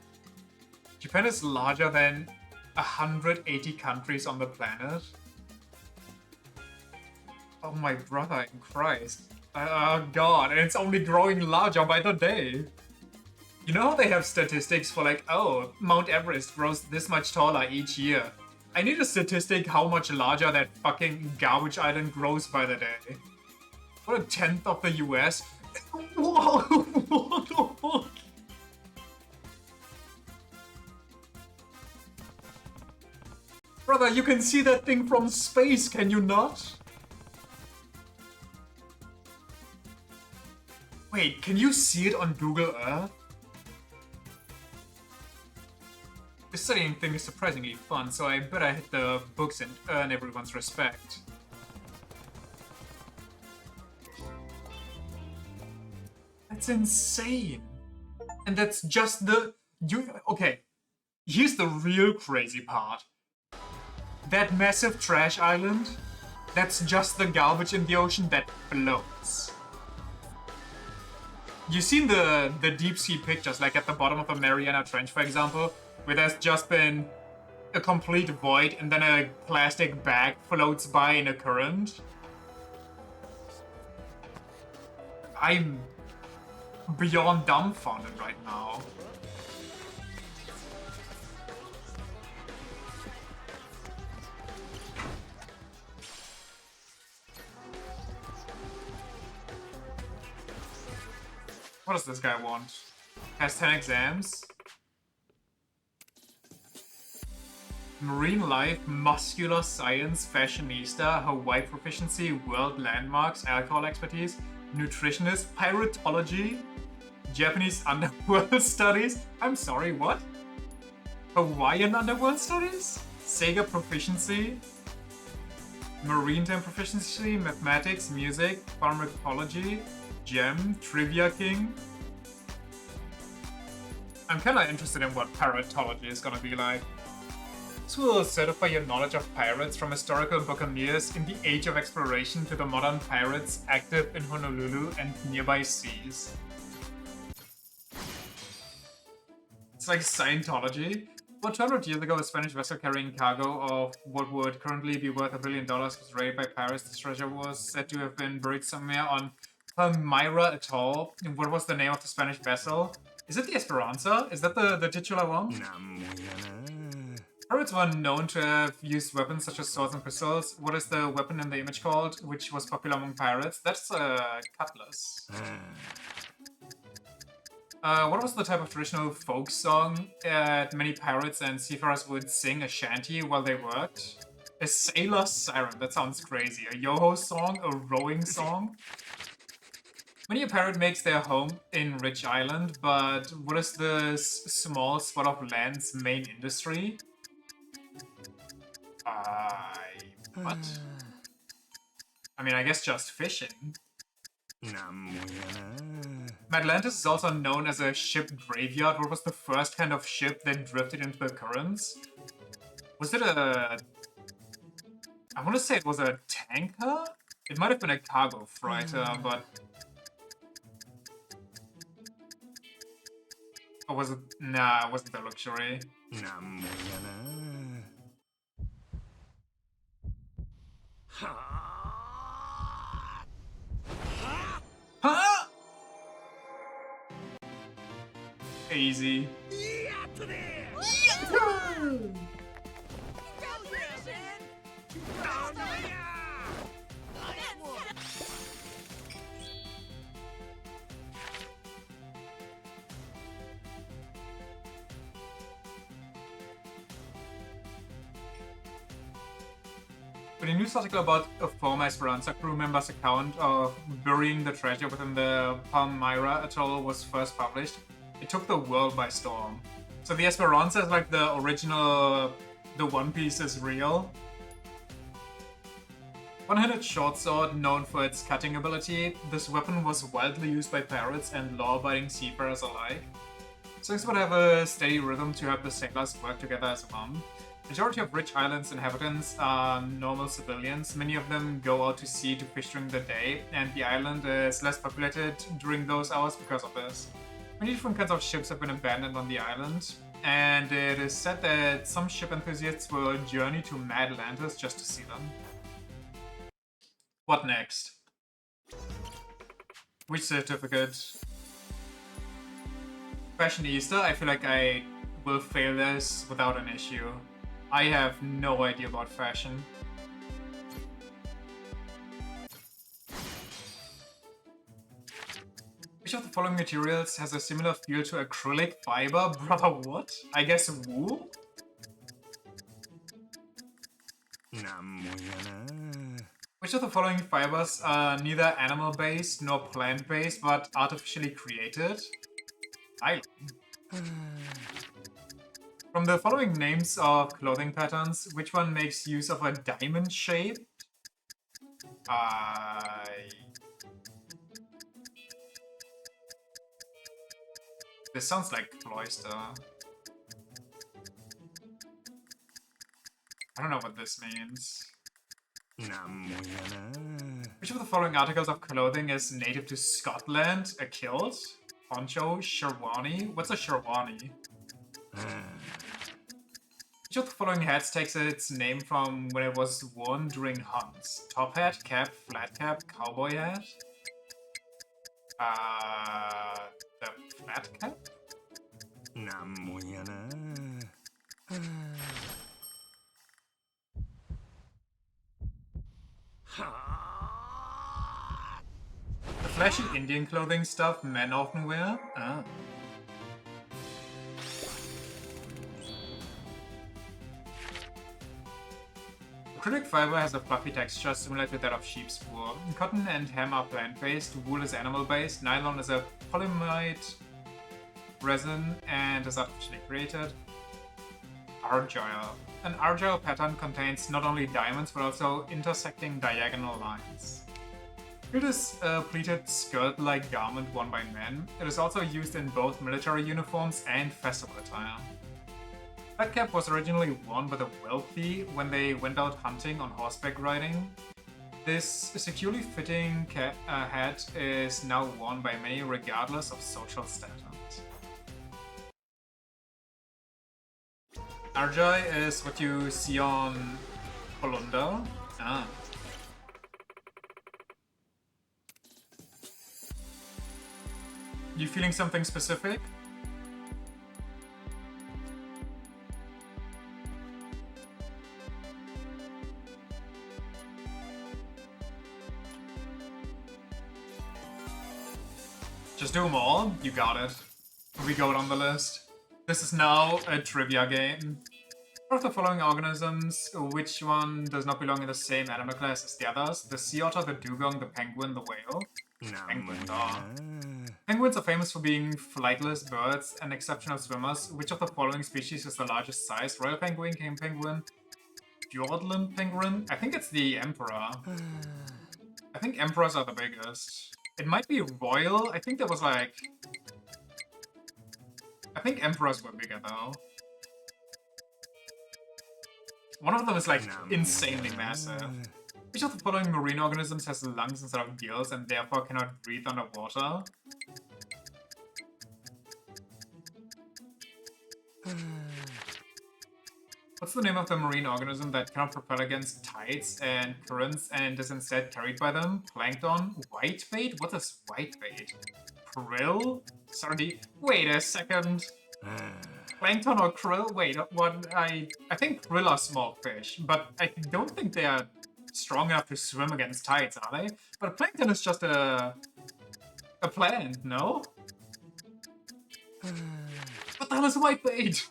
Japan is larger than 180 countries on the planet. Oh my brother in Christ. Oh god, and it's only growing larger by the day. You know how they have statistics for like, oh, Mount Everest grows this much taller each year. I need a statistic how much larger that fucking garbage island grows by the day. What, a tenth of the US? Whoa, what the fuck? Brother, you can see that thing from space, can you not? Wait, can you see it on Google Earth? The studying thing is surprisingly fun, so I bet I hit the books and earn everyone's respect. That's insane! And that's just okay, here's the real crazy part. That massive trash island, that's just the garbage in the ocean that floats. You've seen the deep sea pictures, like at the bottom of the Mariana Trench, for example, where there's just been a complete void and then a plastic bag floats by in a current. I'm beyond dumbfounded right now. What does this guy want? Has 10 exams? Marine life, muscular science, fashionista, Hawaii proficiency, world landmarks, alcohol expertise, nutritionist, piratology, Japanese underworld studies. I'm sorry, what? Hawaiian underworld studies? Sega proficiency, maritime proficiency, mathematics, music, pharmacology, gem, trivia king. I'm kinda interested in what piratology is gonna be like. This will certify your knowledge of pirates from historical buccaneers in the age of exploration to the modern pirates active in Honolulu and nearby seas. It's like Scientology. About 200 years ago, a Spanish vessel carrying cargo of what would currently be worth $1 billion was raided by pirates. This treasure was said to have been buried somewhere on Palmyra Atoll. And what was the name of the Spanish vessel? Is it the Esperanza? Is that the titular one? Pirates were known to have used weapons such as swords and pistols. What is the weapon in the image called, which was popular among pirates? That's a cutlass. What was the type of traditional folk song many pirates and seafarers would sing a shanty while they worked? A sailor siren, that sounds crazy. A yo-ho song? A rowing song? Many a pirate makes their home in Rich Island, but what is this small spot of land's main industry? What? I mean, I guess just fishing. Atlantis is also known as a ship graveyard. What was the first kind of ship that drifted into the currents? Was it a... I want to say it was a tanker? It might have been a cargo freighter, but... Or was it... Nah, it wasn't the luxury. Huh? Easy. But a news article about a former Esperanza crew member's account of burying the treasure within the Palmyra Atoll was first published, it took the world by storm. So the Esperanza is like the original, the One Piece is real. One-handed short sword known for its cutting ability, this weapon was widely used by pirates and law-abiding seafarers alike. Songs would have a steady rhythm to help the sailors work together as one. Majority of Rich Island's inhabitants are normal civilians. Many of them go out to sea to fish during the day, and the island is less populated during those hours because of this. Many different kinds of ships have been abandoned on the island, and it is said that some ship enthusiasts will journey to Mad Atlantis just to see them. What next? Which certificate? Fashionista? I feel like I will fail this without an issue. I have no idea about fashion. Which of the following materials has a similar feel to acrylic fiber? Brother, what? I guess wool? Which of the following fibers are neither animal-based nor plant-based, but artificially created? Nylon. From the following names of clothing patterns, which one makes use of a diamond shape? This sounds like cloister. I don't know what this means. Which of the following articles of clothing is native to Scotland? A kilt? Poncho? Sherwani? What's a Sherwani? Which of the following hats takes its name from when it was worn during hunts? Top hat, cap, flat cap, cowboy hat? The flat cap? The flashy Indian clothing stuff men often wear? Ah. Acrylic fiber has a fluffy texture similar to that of sheep's wool. Cotton and hemp are plant-based, wool is animal-based, nylon is a polyamide resin and is artificially created. Argyle. An argyle pattern contains not only diamonds but also intersecting diagonal lines. It is a pleated skirt-like garment worn by men. It is also used in both military uniforms and festival attire. Flat cap was originally worn by the wealthy when they went out hunting on horseback riding. This securely fitting hat is now worn by many regardless of social status. Arjai is what you see on Holunder. Ah. You feeling something specific? Just do them all. You got it. We go on the list. This is now a trivia game. Of the following organisms, which one does not belong in the same animal class as the others? The sea otter, the dugong, the penguin, the whale? Penguin, Penguins are famous for being flightless birds and exceptional swimmers. Which of the following species is the largest size? Royal penguin, king penguin, Fiordland penguin? I think it's the emperor. I think emperors are the biggest. It might be royal. I think there was like... I think emperors were bigger though. One of them is like insanely massive. Which of the following marine organisms has lungs instead of gills and therefore cannot breathe underwater? What's the name of the marine organism that cannot propel against tides and currents and is instead carried by them? Plankton? Whitebait? What is whitebait? Krill? Sorry, wait a second. Plankton or krill? Wait, what? I think krill are small fish, but I don't think they are strong enough to swim against tides, are they? But plankton is just a plant, no? What the hell is whitebait?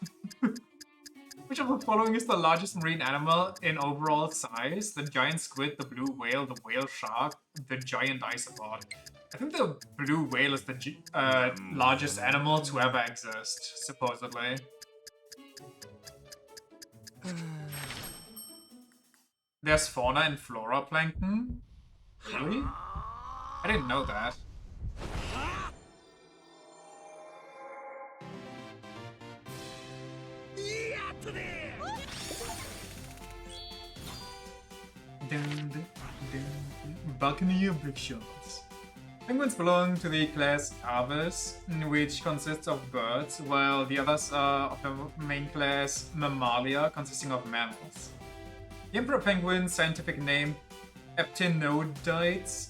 Which of the following is the largest marine animal in overall size? The giant squid, the blue whale, the whale shark, the giant isopod. I think the blue whale is the largest animal to ever exist, supposedly. There's fauna and flora plankton? Really? I didn't know that. Balcony of big shots. Penguins belong to the class Aves, which consists of birds, while the others are of the main class Mammalia, consisting of mammals. The emperor penguin's scientific name, Eptinodites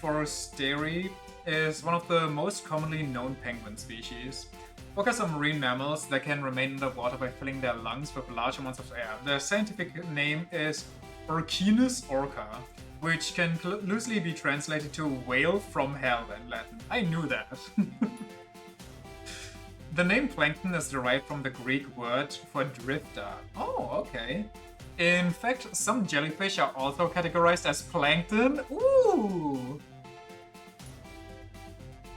foresteri, is one of the most commonly known penguin species. Orcas are marine mammals that can remain underwater by filling their lungs with large amounts of air. Their scientific name is Orcinus orca, which can loosely be translated to whale from hell in Latin. I knew that. The name plankton is derived from the Greek word for drifter. Oh, okay. In fact, some jellyfish are also categorized as plankton. Ooh!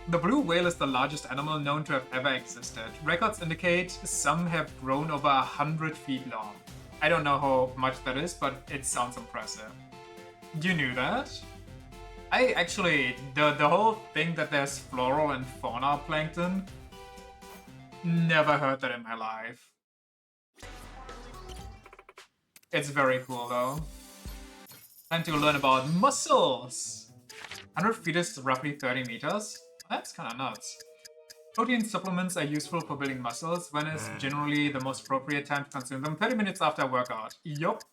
The blue whale is the largest animal known to have ever existed. Records indicate some have grown over 100 feet long. I don't know how much that is, but it sounds impressive. You knew that? I actually, the whole thing that there's floral and fauna plankton, Never heard that in my life. It's very cool though. Time to learn about muscles. 100 feet is roughly 30 meters. That's kind of nuts. Protein supplements are useful for building muscles when is generally the most appropriate time to consume them. 30 minutes after a workout. Yup.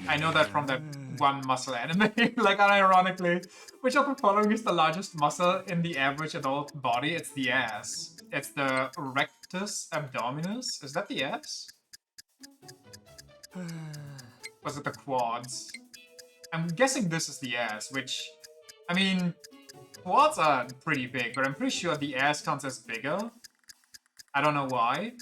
I know that from that one muscle anime, like unironically. Which of the following is the largest muscle in the average adult body? It's the ass. It's the rectus abdominis. Is that the ass? Was it the quads? I'm guessing this is the ass, which, I mean, quads are pretty big, but I'm pretty sure the ass counts as bigger. I don't know why.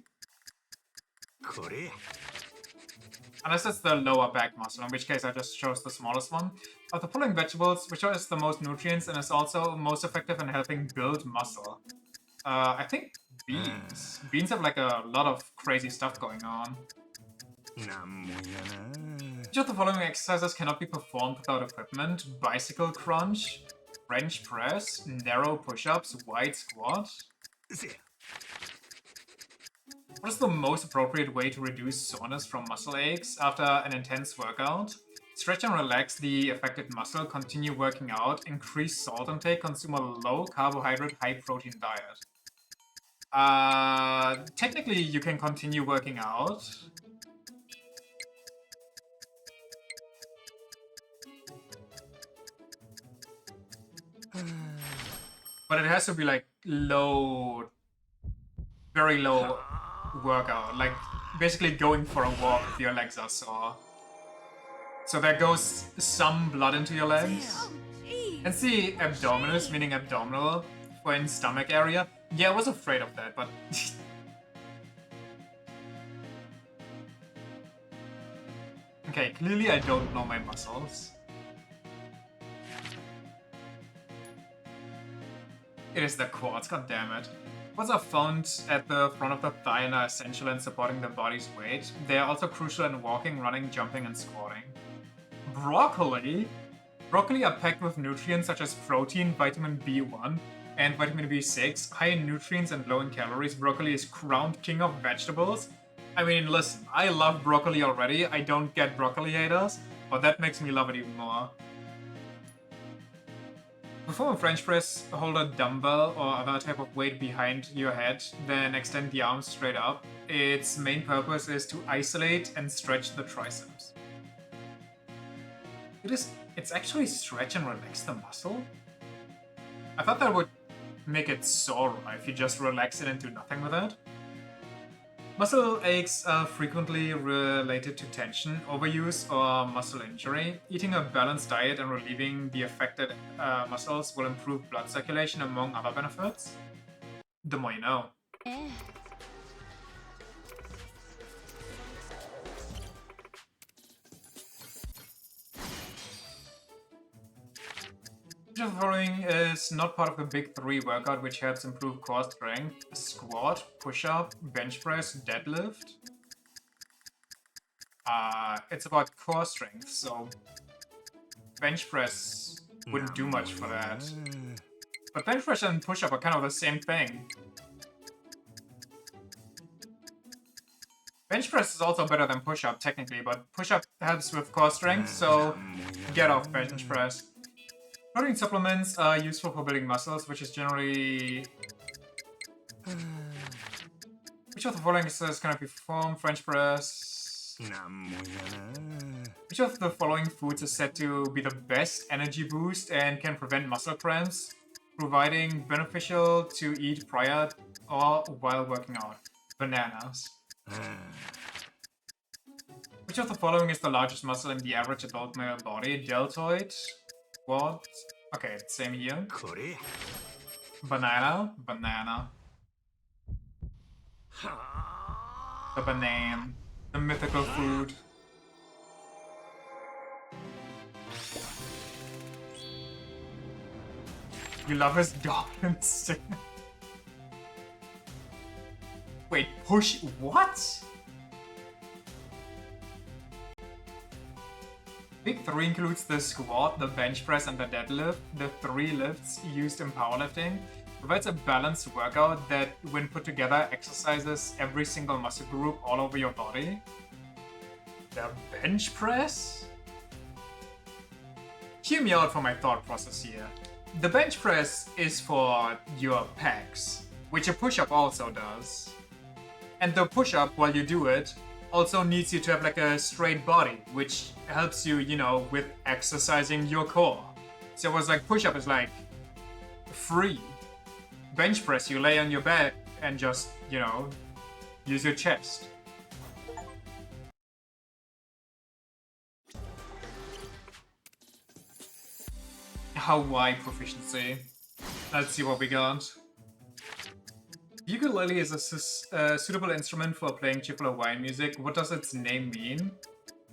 Unless it's the lower back muscle, in which case I just chose the smallest one. Of the following vegetables, which has the most nutrients and is also most effective in helping build muscle? I think beans. Beans have like a lot of crazy stuff going on. Which of the following exercises cannot be performed without equipment? Bicycle crunch, French press, narrow push-ups, wide squat? What is the most appropriate way to reduce soreness from muscle aches after an intense workout? Stretch and relax the affected muscle, continue working out, increase salt intake, consume a low carbohydrate, high protein diet. Technically you can continue working out. But it has to be like low, very low workout, like basically going for a walk if your legs are sore. So there goes some blood into your legs. And see, abdominis, meaning abdominal, for in stomach area. Yeah, I was afraid of that, but... Okay, clearly I don't know my muscles. It is the quads, goddammit. Quads are found at the front of the thigh and are essential in supporting the body's weight. They are also crucial in walking, running, jumping, and squatting. Broccoli? Broccoli are packed with nutrients such as protein, vitamin B1, and vitamin B6. High in nutrients and low in calories, broccoli is crowned king of vegetables. I mean, listen, I love broccoli already. I don't get broccoli haters, but that makes me love it even more. Perform a French press, hold a dumbbell or other type of weight behind your head, then extend the arms straight up. Its main purpose is to isolate and stretch the triceps. It's actually stretch and relax the muscle? I thought that would make it sore if you just relax it and do nothing with it. Muscle aches are frequently related to tension, overuse, or muscle injury. Eating a balanced diet and relieving the affected muscles will improve blood circulation, among other benefits. The more you know. Which of the following is not part of the big three workout which helps improve core strength? Squat, push-up, bench press, deadlift? It's about core strength, so bench press wouldn't do much for that. But bench press and push-up are kind of the same thing. Bench press is also better than push-up, technically, but push-up helps with core strength, so get off bench press. Protein supplements are useful for building muscles, which is generally... Which of the following exercises can I perform? French press... Which of the following foods is said to be the best energy boost and can prevent muscle cramps, providing beneficial to eat prior or while working out? Bananas. Which of the following is the largest muscle in the average adult male body? Deltoid? What? Okay, same here. Banana? Banana. The banana. The mythical food. You love his dominant stick. Wait, push what? Big 3 includes the squat, the bench press, and the deadlift, the 3 lifts used in powerlifting. provides a balanced workout that, when put together, exercises every single muscle group all over your body. The bench press? Hear me out for my thought process here. The bench press is for your pecs, which a push-up also does. And the push-up, while you do it, also needs you to have like a straight body, which helps you, you know, with exercising your core. So it was like push-up is like free. Bench press, you lay on your bed and just, you know, use your chest. Hawaii proficiency. Let's see what we got. Ukulele is a suitable instrument for playing cheerful Hawaiian music. What does its name mean?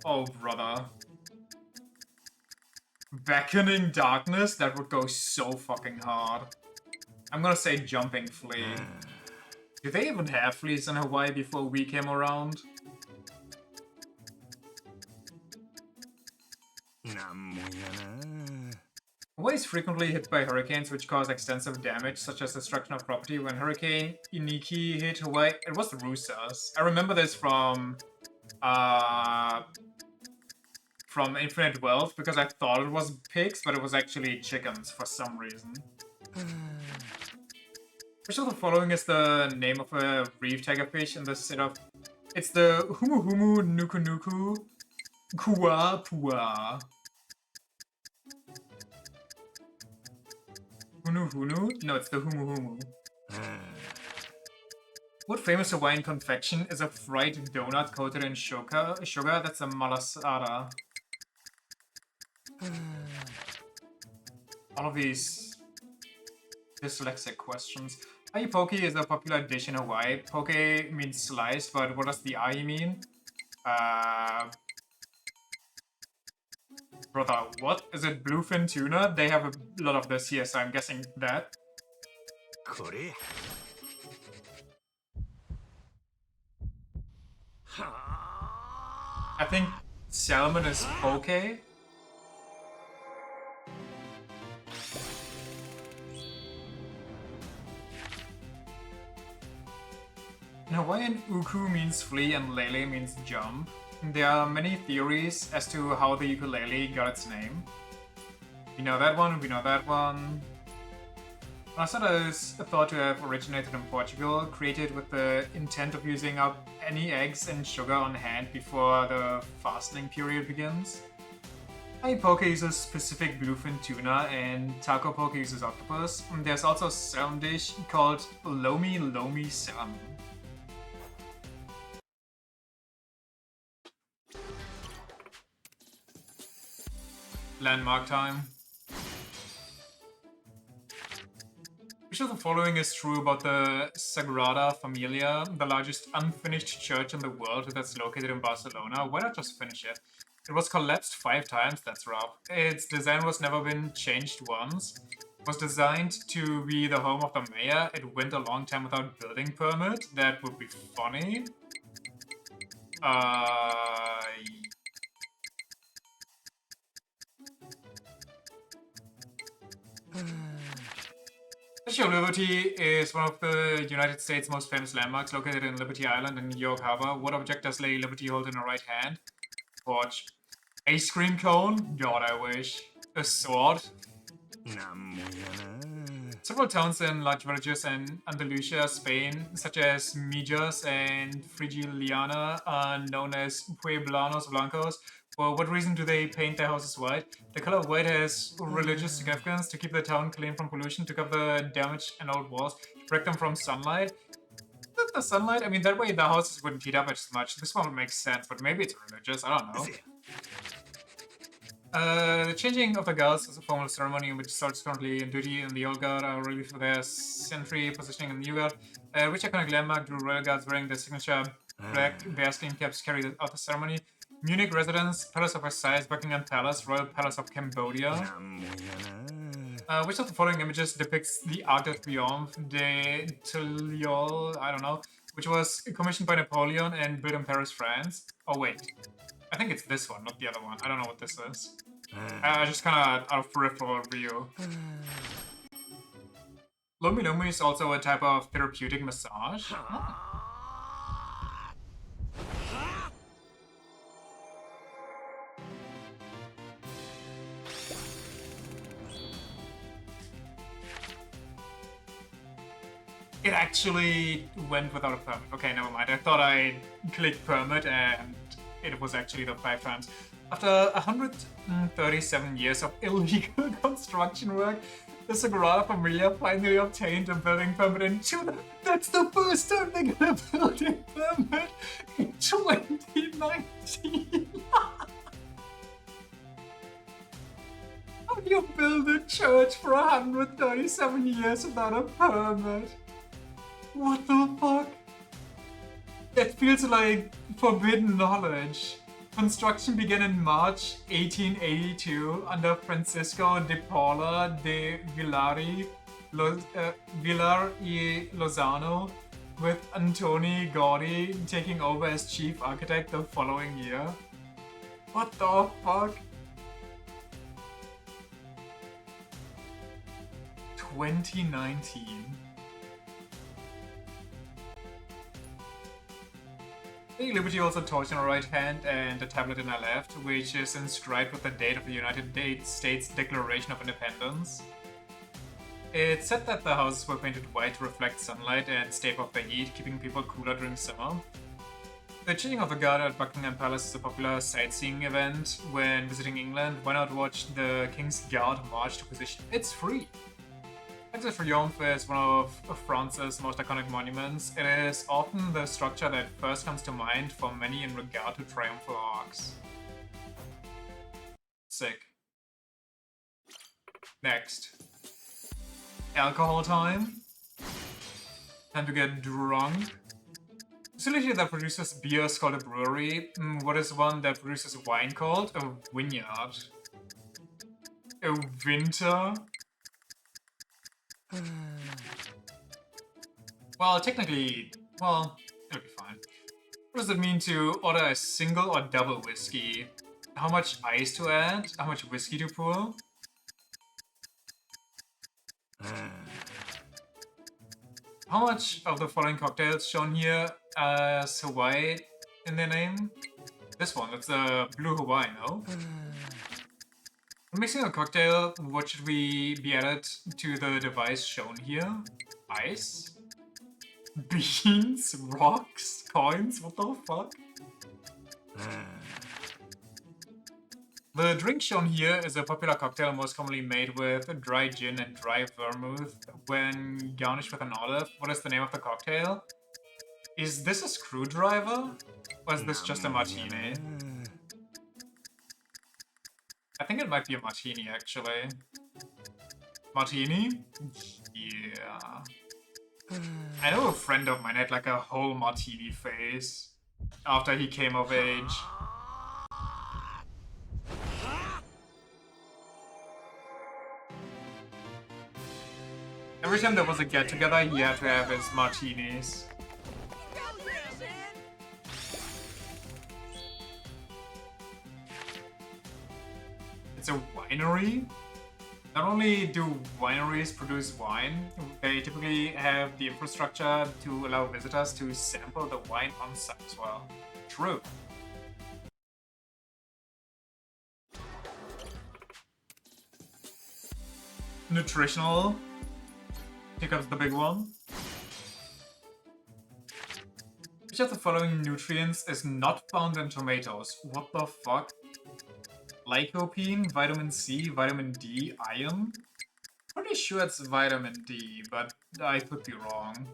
Oh, brother. Beckoning darkness? That would go so fucking hard. I'm gonna say jumping flea. Do they even have fleas in Hawaii before we came around? Hawaii is frequently hit by hurricanes which cause extensive damage, such as destruction of property. When Hurricane Iniki hit Hawaii, it was the roosters. I remember this from Infinite Wealth because I thought it was pigs, but it was actually chickens for some reason. Which of the following is the name of a reef tiger fish in the set of... It's the Humu Humu Nuku Nuku Kua Pua. Hunu Hunu? No, it's the Humu Humu. What famous Hawaiian confection is a fried donut coated in sugar? That's a malasada. All of these dyslexic questions. Ai poke is a popular dish in Hawaii. Poke means sliced, but what does the ai mean? Brother, what? Is it bluefin tuna? They have a lot of this here, so I'm guessing that. I think salmon is poke. In Hawaiian, uku means flee and lele means jump. There are many theories as to how the ukulele got its name. We know that one, we know that one. Malasada is thought to have originated in Portugal, created with the intent of using up any eggs and sugar on hand before the fasting period begins. Ai poke uses specific bluefin tuna and taco poke uses octopus. There's also a salmon dish called lomi lomi salmon. Landmark time. Which of the following is true about the Sagrada Familia, the largest unfinished church in the world that's located in Barcelona? Why not just finish it? It was collapsed 5 times, that's rough. Its design was never been changed once. It was designed to be the home of the mayor. It went a long time without building permit. That would be funny. Statue of Liberty is one of the United States' most famous landmarks, located in Liberty Island in New York Harbor. What object does Lady Liberty hold in her right hand? Torch. Ice cream cone? God, I wish. A sword? Several towns in large villages in Andalusia, Spain, such as Mijas and Frigiliana, are known as Pueblanos Blancos. For what reason do they paint their houses white? The color white has religious significance, to keep the town clean from pollution, to cover damaged and old walls, to protect them from sunlight. The sunlight? I mean, that way the houses wouldn't heat up as much. This one would make sense, but maybe it's religious, I don't know. The changing of the guards is a formal ceremony which starts currently in duty in the old guard are ready for their sentry positioning in the new guard. Which iconic landmark do royal guards wearing the signature black bearskin caps carry out the ceremony? Munich residence, Palace of Versailles, Buckingham Palace, Royal Palace of Cambodia. Which of the following images depicts the Arc de Triomphe de Tillol, I don't know, which was commissioned by Napoleon and built in Paris, France? Oh wait, I think it's this one, not the other one. I don't know what this is. I just kind of out of peripheral view. Lomi Lomi is also a type of therapeutic massage. Oh. It actually went without a permit. Okay, never mind. I thought I clicked permit and it was actually the 5 times. After 137 years of illegal construction work, the Sagrada Familia finally obtained a building permit in That's the first time they got a building permit in 2019. How do you build a church for 137 years without a permit? What the fuck? It feels like forbidden knowledge. Construction began in March 1882 under Francisco de Paula de Villar y Lozano, with Antoni Gaudi taking over as chief architect the following year. What the fuck? 2019. The Liberty also torch in our right hand and a tablet in our left, which is inscribed with the date of the United States Declaration of Independence. It said that the houses were painted white to reflect sunlight and stave off the heat, keeping people cooler during summer. The changing of the guard at Buckingham Palace is a popular sightseeing event. When visiting England, why not watch the King's Guard march to position? It's free! Arc de Triomphe is one of France's most iconic monuments. It is often the structure that first comes to mind for many in regard to triumphal arcs. Sick. Next. Alcohol time. Time to get drunk. Facility that produces beer is called a brewery. What is one that produces wine called? A vineyard. A winter. Well, technically, it'll be fine. What does it mean to order a single or double whiskey? How much ice to add? How much whiskey to pour? How much of the following cocktails shown here has Hawaii in their name? This one, that's a blue Hawaii, no? When mixing a cocktail, what should we be added to the device shown here? Ice? Beans? Rocks? Coins? What the fuck? The drink shown here is a popular cocktail most commonly made with dry gin and dry vermouth when garnished with an olive. What is the name of the cocktail? Is this a screwdriver? Or is this just a martini? I think it might be a martini, actually. Martini? Yeah. I know a friend of mine had like a whole martini phase after he came of age. Every time there was a get-together, he had to have his martinis. It's a winery? Not only do wineries produce wine, they typically have the infrastructure to allow visitors to sample the wine on site as well. True. Nutritional. Here comes the big one. Which of the following nutrients is not found in tomatoes? What the fuck? Lycopene, vitamin C, vitamin D, iron? Pretty sure it's vitamin D, but I could be wrong.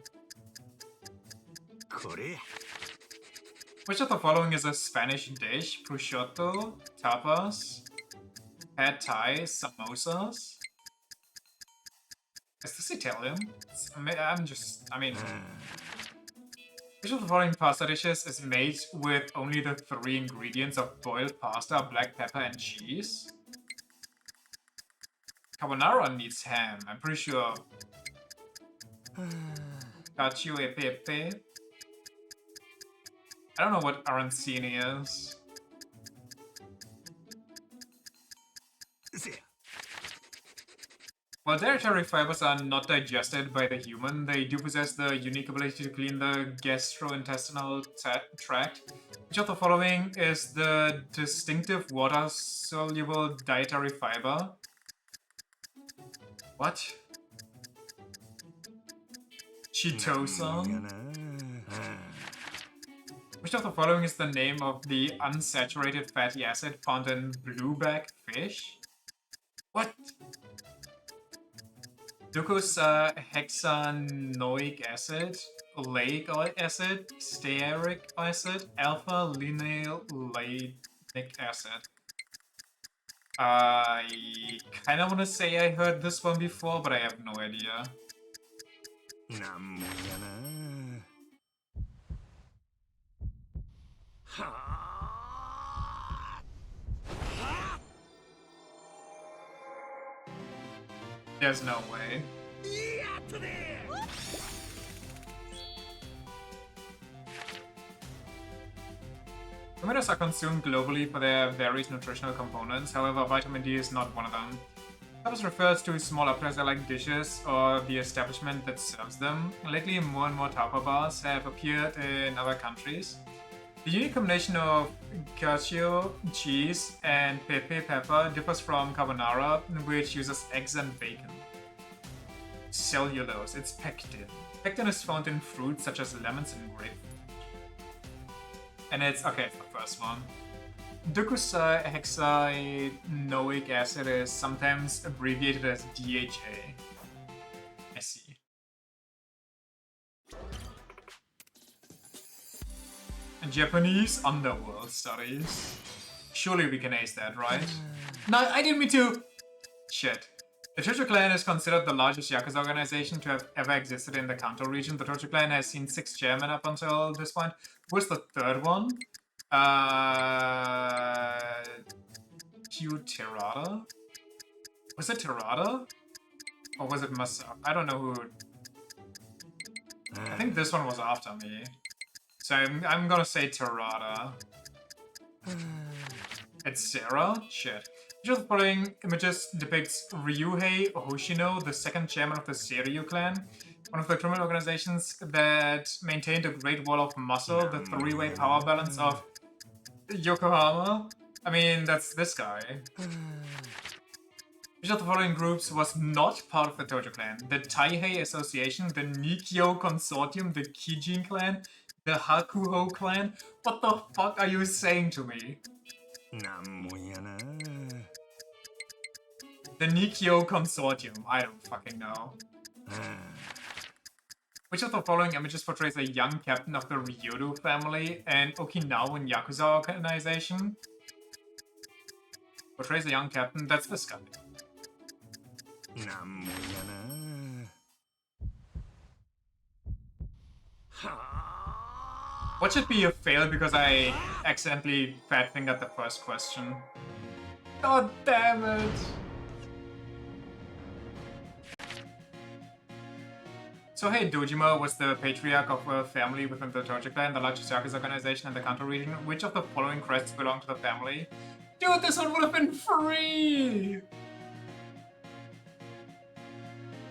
Which of the following is a Spanish dish? Prosciutto, tapas, pad thai, samosas? Is this Italian? Which of the following pasta dishes is made with only the 3 ingredients of boiled pasta, black pepper, and cheese? Carbonara needs ham, I'm pretty sure. Cacio e pepe. I don't know what arancini is. While dietary fibers are not digested by the human, they do possess the unique ability to clean the gastrointestinal tract. Which of the following is the distinctive water-soluble dietary fiber? What? Chitosan? Which of the following is the name of the unsaturated fatty acid found in blueback fish? What? Docosahexaenoic acid, oleic acid, stearic acid, alpha-linolenic acid. I kind of want to say I heard this one before, but I have no idea. There's no way. Tomatoes are consumed globally for their various nutritional components, however, vitamin D is not one of them. Tapas refers to small appetizer-like dishes or the establishment that serves them. Lately, more and more tapa bars have appeared in other countries. The unique combination of cashew, cheese, and pepe pepper differs from carbonara, which uses eggs and bacon. Cellulose, it's pectin. Pectin is found in fruits such as lemons and grapefruit. And it's, okay, it's the first one. Docosahexaenoic acid is sometimes abbreviated as DHA. I see. Japanese underworld studies. Surely we can ace that, right? No, I didn't mean to! Shit. The Tocho clan is considered the largest Yakuza organization to have ever existed in the Kanto region. The Tocho clan has seen 6 chairmen up until this point. Who's the third one? Q Terada? Was it Terada? Or was it Masa? I don't know who... I think this one was after me. So I'm gonna say Terada. It's Sarah? Shit. Each of the following images depicts Ryuhei Hoshino, the second chairman of the Seiryu clan, one of the criminal organizations that maintained a great wall of muscle, the three-way power balance of Yokohama. I mean, that's this guy. Which of the following groups was not part of the Tojo clan? The Taihei Association, the Nikyo Consortium, the Kijin clan, the Hakuho clan? What the fuck are you saying to me? The Nikyo Consortium. I don't fucking know. Which of the following images portrays a young captain of the Ryudo family and Okinawan Yakuza organization? Portrays a young captain. That's this guy. What should be a fail because I accidentally fat-fingered the first question? God damn it! So hey, Dojima was the patriarch of a family within the Tojo clan, the largest Yakuza organization in the Kanto region. Which of the following crests belong to the family? Dude, this one would have been free!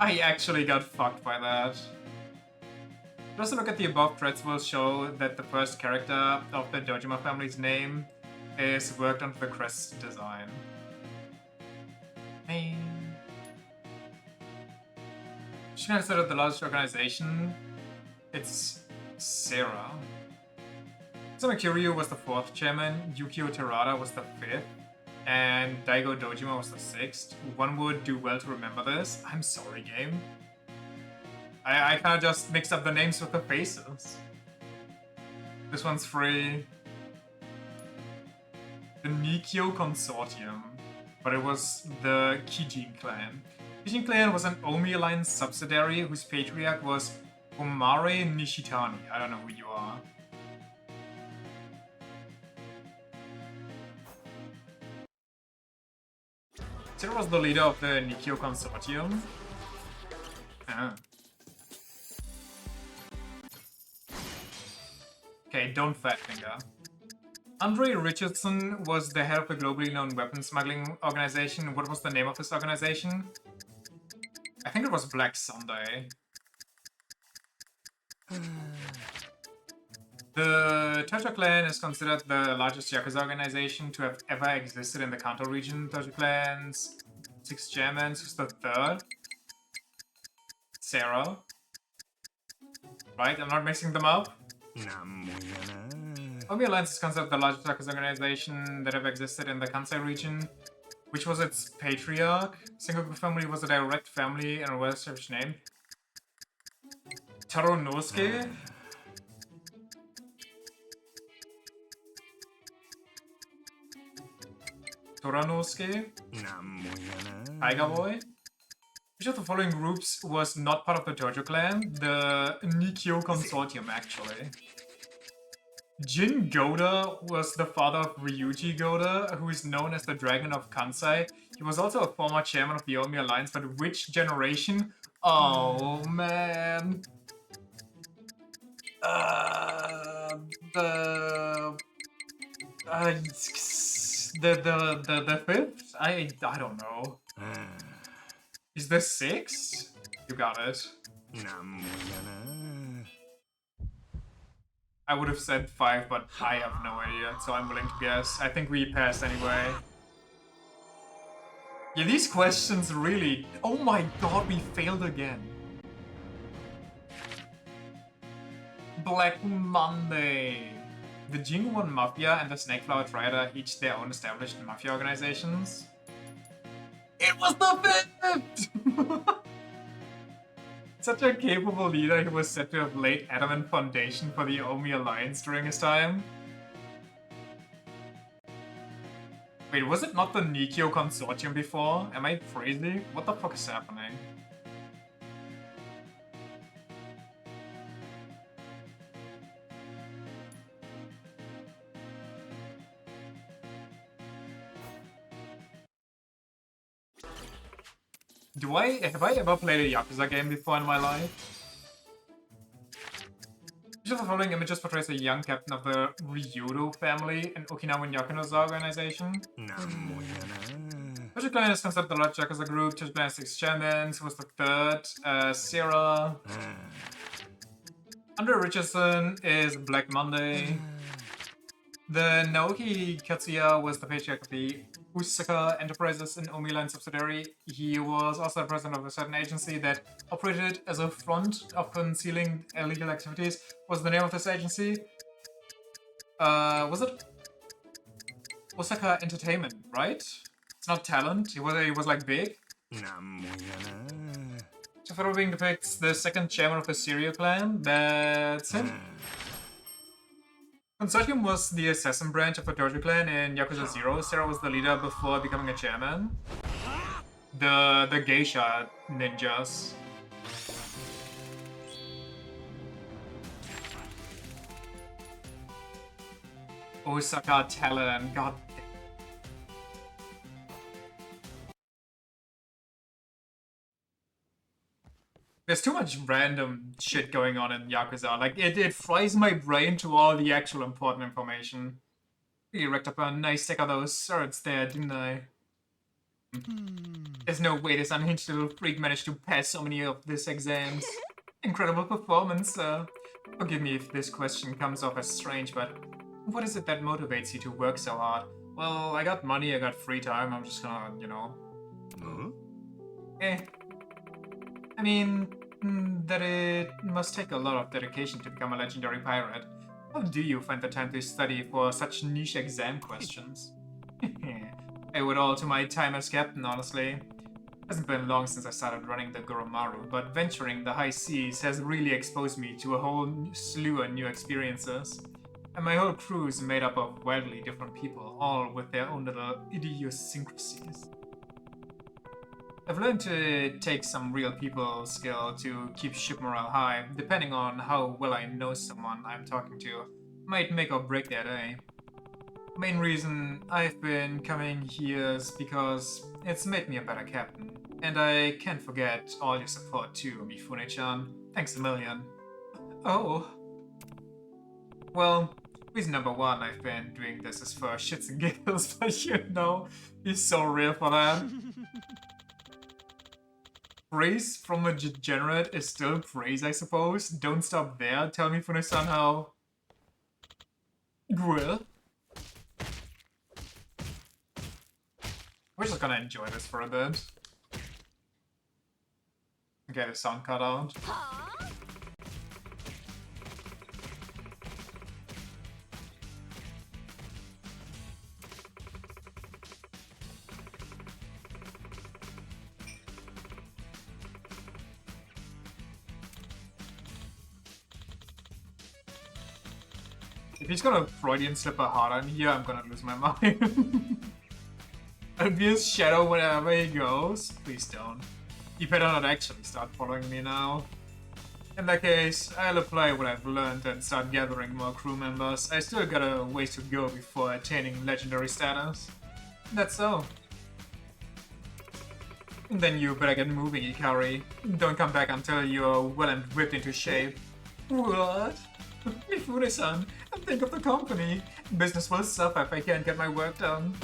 I actually got fucked by that. Just a look at the above threads will show that the first character of the Dojima family's name is worked onto the crest design. Hey. She considered the largest organization. It's Sarah. Susumu Kiryu was the 4th chairman, Yukio Terada was the 5th, and Daigo Dojima was the 6th. One would do well to remember this. I'm sorry, game. I kind of just mixed up the names with the faces. This one's free. The Nikyo Consortium. But it was the Kijin clan. Kijin clan was an Omi Alliance subsidiary whose patriarch was Omare Nishitani. I don't know who you are. Sarah was the leader of the Nikyo Consortium. Ah. Okay, don't fat finger. Andre Richardson was the head of the globally known weapons smuggling organization. What was the name of this organization? I think it was Black Sunday. The Tojo clan is considered the largest Yakuza organization to have ever existed in the Kanto region. Tojo clan's 6 chairmen, who's the third? Sarah. Right? I'm not mixing them up. Omi Alliance is considered the largest Yakuza organization that ever existed in the Kansai region, which was its patriarch. Sengoku family was a direct family and a well-established name. Taronosuke? Toranosuke? Tiger Boy? Which of the following groups was not part of the Tojo clan? The Nikyo Consortium, actually. Jin Goda was the father of Ryuji Goda, who is known as the Dragon of Kansai. He was also a former chairman of the Omi Alliance, but which generation? Oh, man. The... the fifth? I don't know. Is this 6? You got it. I would have said 5, but I have no idea, so I'm willing to guess. I think we passed anyway. Yeah, these questions really... Oh my god, we failed again. Black Monday. The Jingu One Mafia and the Snakeflower Triad are each their own established mafia organizations. It was the 5th! Such a capable leader, he was said to have laid adamant foundation for the Omi Alliance during his time. Wait, was it not the Nikyo Consortium before? Am I crazy? What the fuck is happening? Have I ever played a Yakuza game before in my life? Each of the following images portrays a young captain of the Ryudo family, an Okinawan Yakuza organization. Tojo clan is considered the largest Yakuza group. Tojo clan has 6 chairmen, who was the third. Sarah. Andre Richardson is Black Monday. The Naoki Katsuya was the patriarch of the Usaka Enterprises, an Omi Line subsidiary. He was also the president of a certain agency that operated as a front of concealing illegal activities. What's the name of this agency? Was it Osaka Entertainment, right? It's not talent. He was like big. So following depicts the second chairman of the Serial clan. That's him. Consortium was the assassin branch of the Tojo clan in Yakuza 0. Sarah was the leader before becoming a chairman. The geisha ninjas. Osaka talent, god. There's too much random shit going on in Yakuza. Like, it fries my brain to all the actual important information. Really racked up a nice stack of those swords there, didn't I? There's no way this unhinged little freak managed to pass so many of these exams. Incredible performance. Forgive me if this question comes off as strange, but what is it that motivates you to work so hard? Well, I got money, I got free time, I'm just gonna, you know... I mean, that it must take a lot of dedication to become a legendary pirate. How do you find the time to study for such niche exam questions? I owe it all to my time as captain, honestly. It hasn't been long since I started running the Goromaru, but venturing the high seas has really exposed me to a whole slew of new experiences. And my whole crew is made up of wildly different people, all with their own little idiosyncrasies. I've learned to take some real people skill to keep ship morale high, depending on how well I know someone I'm talking to. Might make or break their day. Main reason I've been coming here is because it's made me a better captain. And I can't forget all your support too, Mifune-chan. Thanks a million. Oh. Well, reason number one I've been doing this is for shits and giggles, but you know, he's so real for that. praise from a degenerate is still praise, I suppose. Don't stop there. Tell me, Funes-san, how... Well... We're just gonna enjoy this for a bit. Get the sound cut out. If he's gonna Freudian slip a heart on here, I'm gonna lose my mind. I'll be his shadow wherever he goes. Please don't. He better not actually start following me now. In that case, I'll apply what I've learned and start gathering more crew members. I still got a ways to go before attaining legendary status. That's so. Then you better get moving, Ikari. Don't come back until you're well and whipped into shape. What? Mifune-san, think of the company. Business will suffer if I can't get my work done.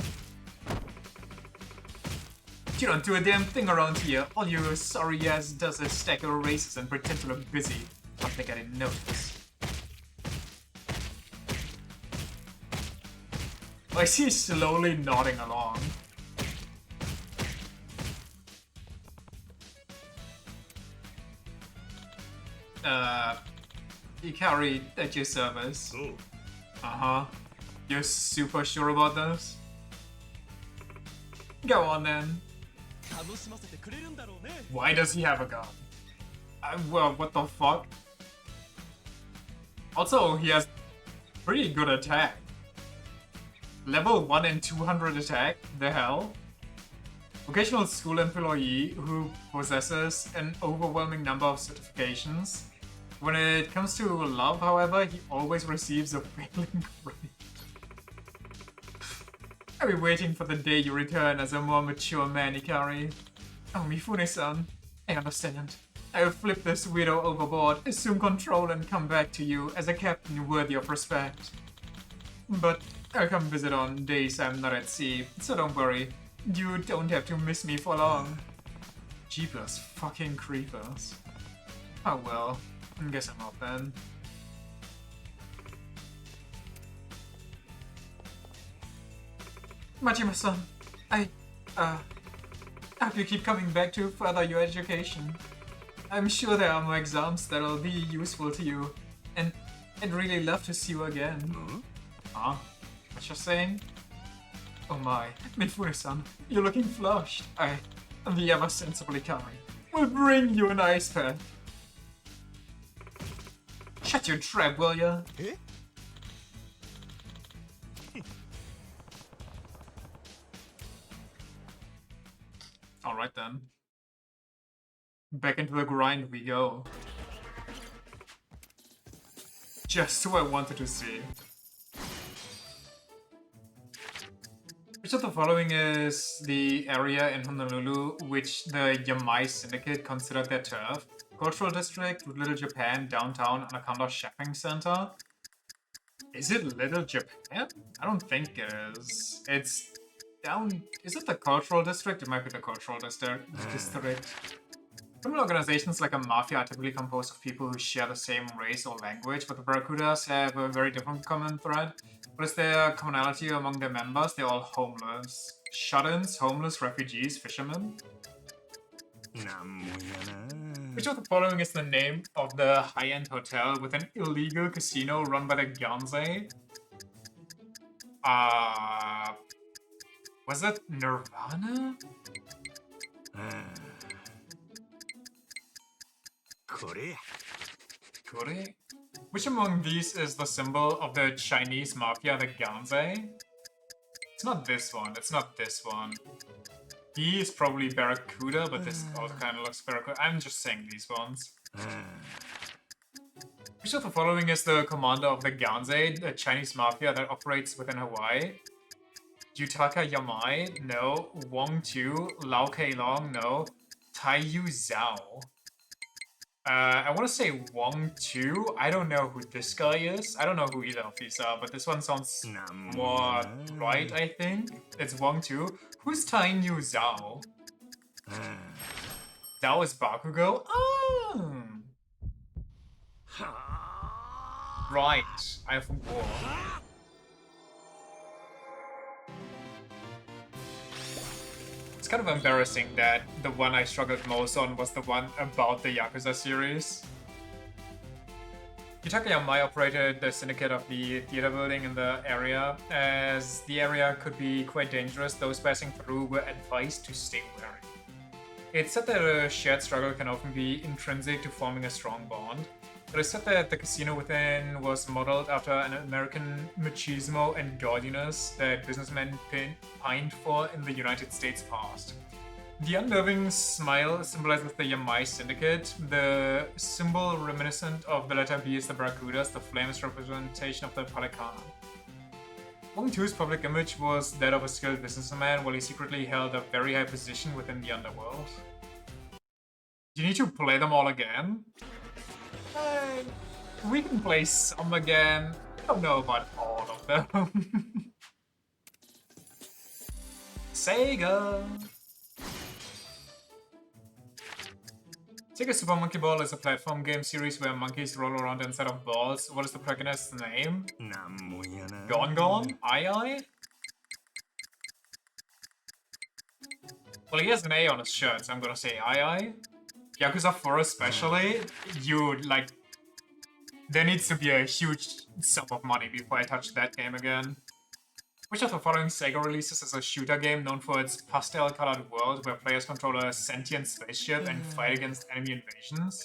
You don't do a damn thing around here. All your sorry ass does is stack your races and pretend to look busy. Don't think I didn't notice. I see slowly nodding along. Ikari, at your service. Oh. Uh-huh. You're super sure about this? Go on then. Why does he have a gun? Well, what the fuck? Also, he has pretty good attack. Level 1 and 200 attack? The hell? Vocational school employee who possesses an overwhelming number of certifications. When it comes to love, however, he always receives a failing grade. I'll be waiting for the day you return as a more mature man, Ikari. Oh, Mifune-san, I understand. I will flip this weirdo overboard, assume control, and come back to you as a captain worthy of respect. But I'll come visit on days I'm not at sea, so don't worry. You don't have to miss me for long. Jeepers fucking creepers. Oh well, I guess I'm off then. Majima-san, I hope you keep coming back to further your education. I'm sure there are more exams that'll be useful to you, and I'd really love to see you again. Huh? What you're saying? Oh my, Mifune-san, you're looking flushed. The ever sensible Ikari will bring you an ice pack. Shut your trap, will ya? Eh? Alright then. Back into the grind we go. Just who I wanted to see. Which of the following is the area in Honolulu which the Yamai Syndicate considered their turf? Cultural District, Little Japan, Downtown, Anaconda Shopping Center? Is it Little Japan? I don't think it is. It's down... Is it the Cultural District? It might be the Cultural District. Criminal organizations like a mafia are typically composed of people who share the same race or language, but the Barracudas have a very different common thread. What is their commonality among their members? They're all homeless. Shut-ins, homeless, refugees, fishermen? Which of the following is the name of the high-end hotel with an illegal casino run by the Gansei? Was that Nirvana? Kore? Which among these is the symbol of the Chinese mafia, the Gansei? It's not this one, it's not this one. He is probably Barracuda, but this also kind of looks Barracuda. I'm just saying these ones. Which of the following is the commander of the Gansei, the Chinese mafia that operates within Hawaii? Yutaka Yamai? No. Wong Tu? Lau Keilong? No. Taiyu Zhao? I want to say Wong Tu. I don't know who this guy is. I don't know who either of these are, but this one sounds more right, I think. It's Wong Tu. Who's Taiyu Zhao? That was Bakugo? Oh! Right, I forgot. It's kind of embarrassing that the one I struggled most on was the one about the Yakuza series. Yutaka Yamai operated the syndicate of the theater building in the area. As the area could be quite dangerous, those passing through were advised to stay wary. It's said that a shared struggle can often be intrinsic to forming a strong bond. It is said that the casino within was modeled after an American machismo and gaudiness that businessmen pined for in the United States past. The unnerving smile symbolizes the Yamai Syndicate. The symbol reminiscent of the letter B is the Barracudas, the flameless representation of the Palicana. Wong Tu's public image was that of a skilled businessman, while he secretly held a very high position within the underworld. Do you need to play them all again? We can play some again. I don't know about all of them. Sega! Sega Super Monkey Ball is a platform game series where monkeys roll around inside of balls. What is the protagonist's name? Gon? Ai? Well, he has an A on his shirt, so I'm gonna say Ai. Yakuza 4 especially, there needs to be a huge sum of money before I touch that game again. Which of the following Sega releases is a shooter game known for its pastel-colored world where players control a sentient spaceship and fight against enemy invasions?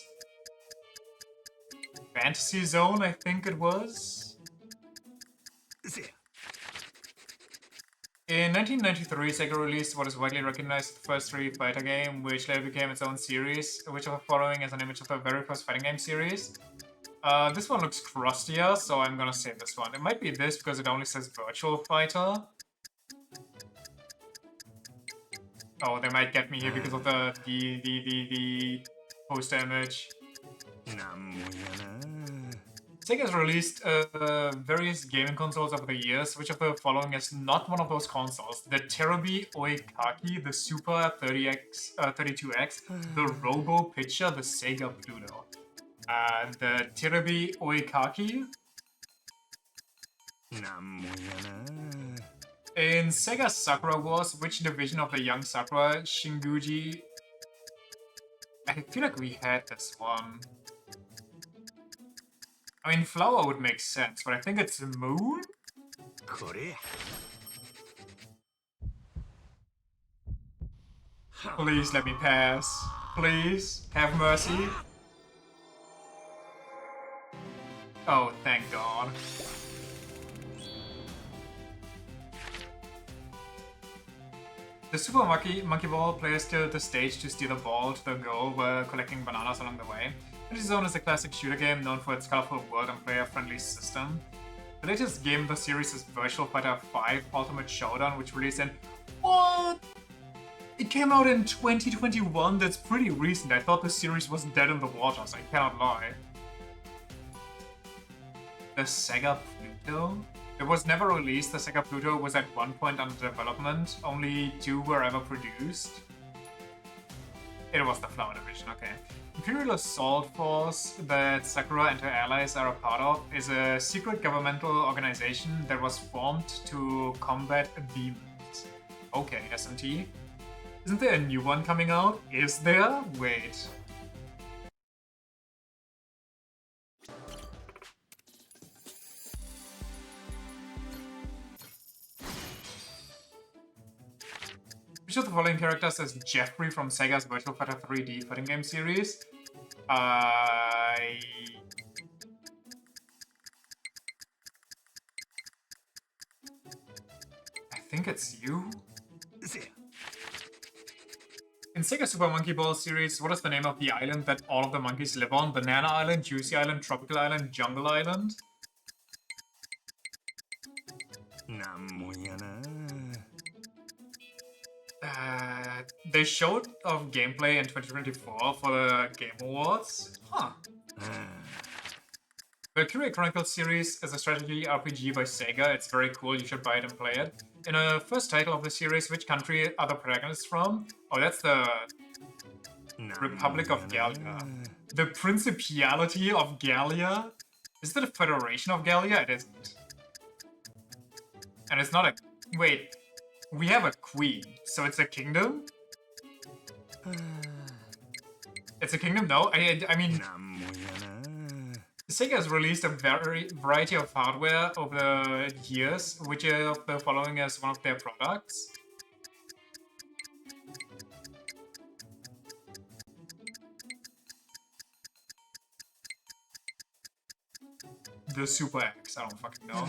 Fantasy Zone, I think it was? In 1993, Sega released what is widely recognized as the first Street Fighter game, which later became its own series. Which of the following is an image of the very first fighting game series? This one looks crustier, so I'm gonna say this one. It might be this because it only says Virtual Fighter. Oh, they might get me here because of the poster image. Sega has released various gaming consoles over the years. Which of the following is not one of those consoles? The Terubi Oikaki, the Super 32X, the Robo Pitcher, the Sega Pluto. The Terubi Oikaki. In Sega Sakura Wars, which division of the young Sakura, Shinguji... I feel like we had this one. I mean, Flower would make sense, but I think it's Moon? Please let me pass. Please, have mercy. Oh, thank God. The Super Monkey Ball players clear the stage to steal the ball to the goal while collecting bananas along the way. Fantasy Zone is a classic shooter game known for its colorful world and player-friendly system. The latest game in the series is Virtual Fighter 5 Ultimate Showdown, which released in... What? It came out in 2021? That's pretty recent. I thought the series was dead in the waters, I cannot lie. The Sega Pluto? It was never released. The Sega Pluto was at one point under development. Only 2 were ever produced. It was the Flower Division, okay. Imperial Assault Force that Sakura and her allies are a part of is a secret governmental organization that was formed to combat demons. Okay, SMT. Isn't there a new one coming out? Is there? Wait. Which of the following characters is Jeffrey from Sega's Virtual Fighter 3D fighting game series? I think it's you? In Sega Super Monkey Ball series, what is the name of the island that all of the monkeys live on? Banana Island, Juicy Island, Tropical Island, Jungle Island? They showed off gameplay in 2024 for the Game Awards. Huh. Valkyria Chronicles series is a strategy RPG by Sega. It's very cool, you should buy it and play it. In the first title of the series, which country are the protagonists from? Oh, that's the Republic of Gallia. The Principality of Gallia? Is it a Federation of Gallia? It isn't. And it's not a... Wait. We have a queen, so it's a kingdom? It's a kingdom? No? I mean... Sega has released a variety of hardware over the years, which of the following as one of their products. The Super X, I don't fucking know.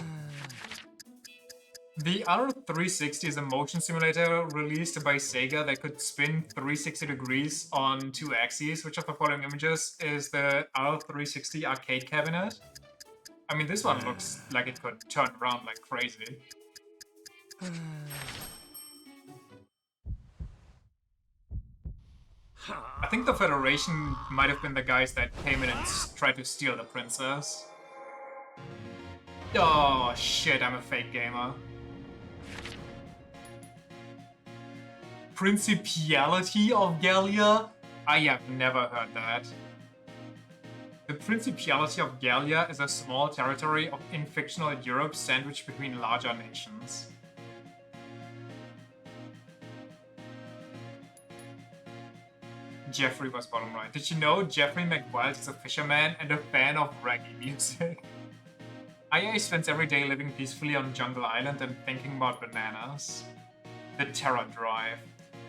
The R360 is a motion simulator released by Sega that could spin 360 degrees on 2 axes, which of the following images is the R360 arcade cabinet. I mean, this one looks like it could turn around like crazy. I think the Federation might have been the guys that came in and tried to steal the princess. Oh shit, I'm a fake gamer. Principality of Gallia? I have never heard that. The Principality of Gallia is a small territory in fictional Europe sandwiched between larger nations. Jeffrey was bottom right. Did you know Jeffrey McWild is a fisherman and a fan of reggae music? IA spends every day living peacefully on Jungle Island and thinking about bananas. The Terra Drive.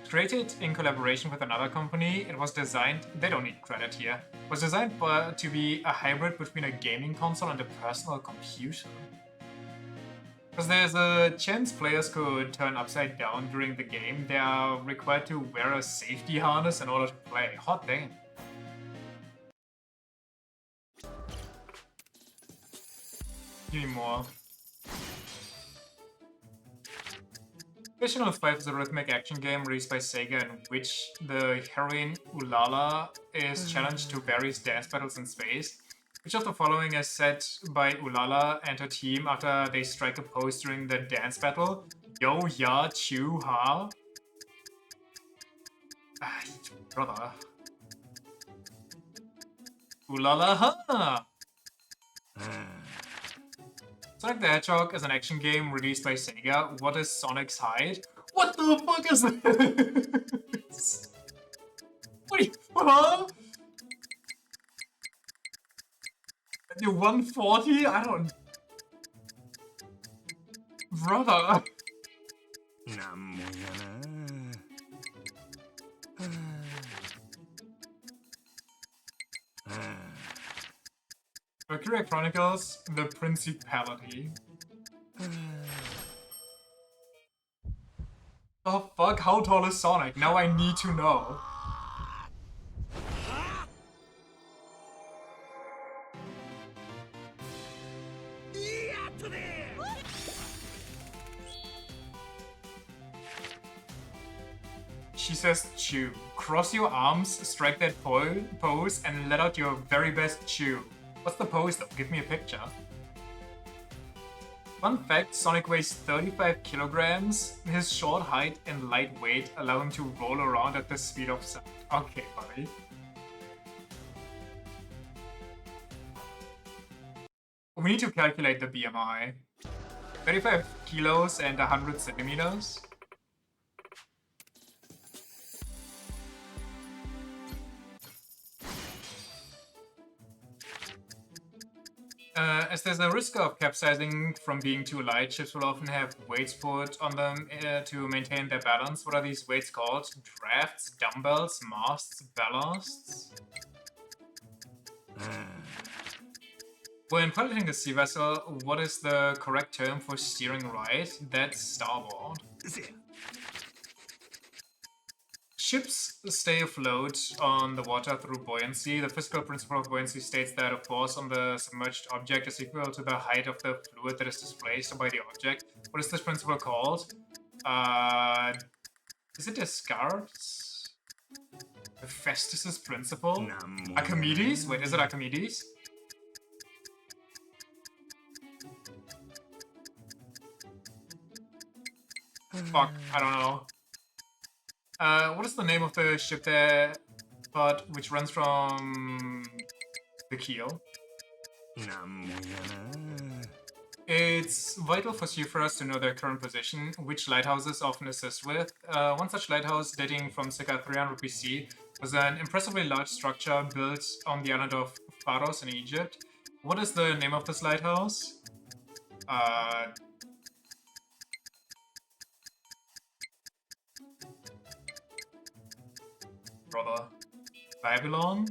Created in collaboration with another company, it was designed, they don't need credit here, was designed to be a hybrid between a gaming console and a personal computer. Because there's a chance players could turn upside down during the game, they are required to wear a safety harness in order to play. Hot damn. Give me more. Fictional 5 is a rhythmic action game released by Sega in which the heroine Ulala is challenged to various dance battles in space. Which of the following is set by Ulala and her team after they strike a pose during the dance battle? Yo, ya, chu, ha? Brother. Ulala, ha! Sonic the Hedgehog is an action game released by Sega. What is Sonic's height? What the fuck is this? Wait, huh? You 140? I don't... Brother. Valkyria Chronicles, The Principality. Oh fuck, how tall is Sonic? Now I need to know. She says chew. Cross your arms, strike that pose, and let out your very best chew. What's the pose though? Give me a picture. Fun fact, Sonic weighs 35 kilograms. His short height and light weight allow him to roll around at the speed of sound. Okay, buddy. We need to calculate the BMI. 35 kilos and 100 centimeters. As there's a risk of capsizing from being too light, ships will often have weights put on them to maintain their balance. What are these weights called? Drafts, dumbbells, masts, ballasts? When piloting a sea vessel, what is the correct term for steering right? That's starboard. Ships stay afloat on the water through buoyancy. The physical principle of buoyancy states that a force on the submerged object is equal to the height of the fluid that is displaced by the object. What is this principle called? Is it Descartes? Hephaestus' principle? Archimedes? Wait, is it Archimedes? Fuck, I don't know. What is the name of the ship that but which runs from the keel. It's vital for seafarers to know their current position, which lighthouses often assist with. One such lighthouse, dating from circa 300 BC, was an impressively large structure built on the island of Pharos in Egypt. What is the name of this lighthouse? Brother. Babylon?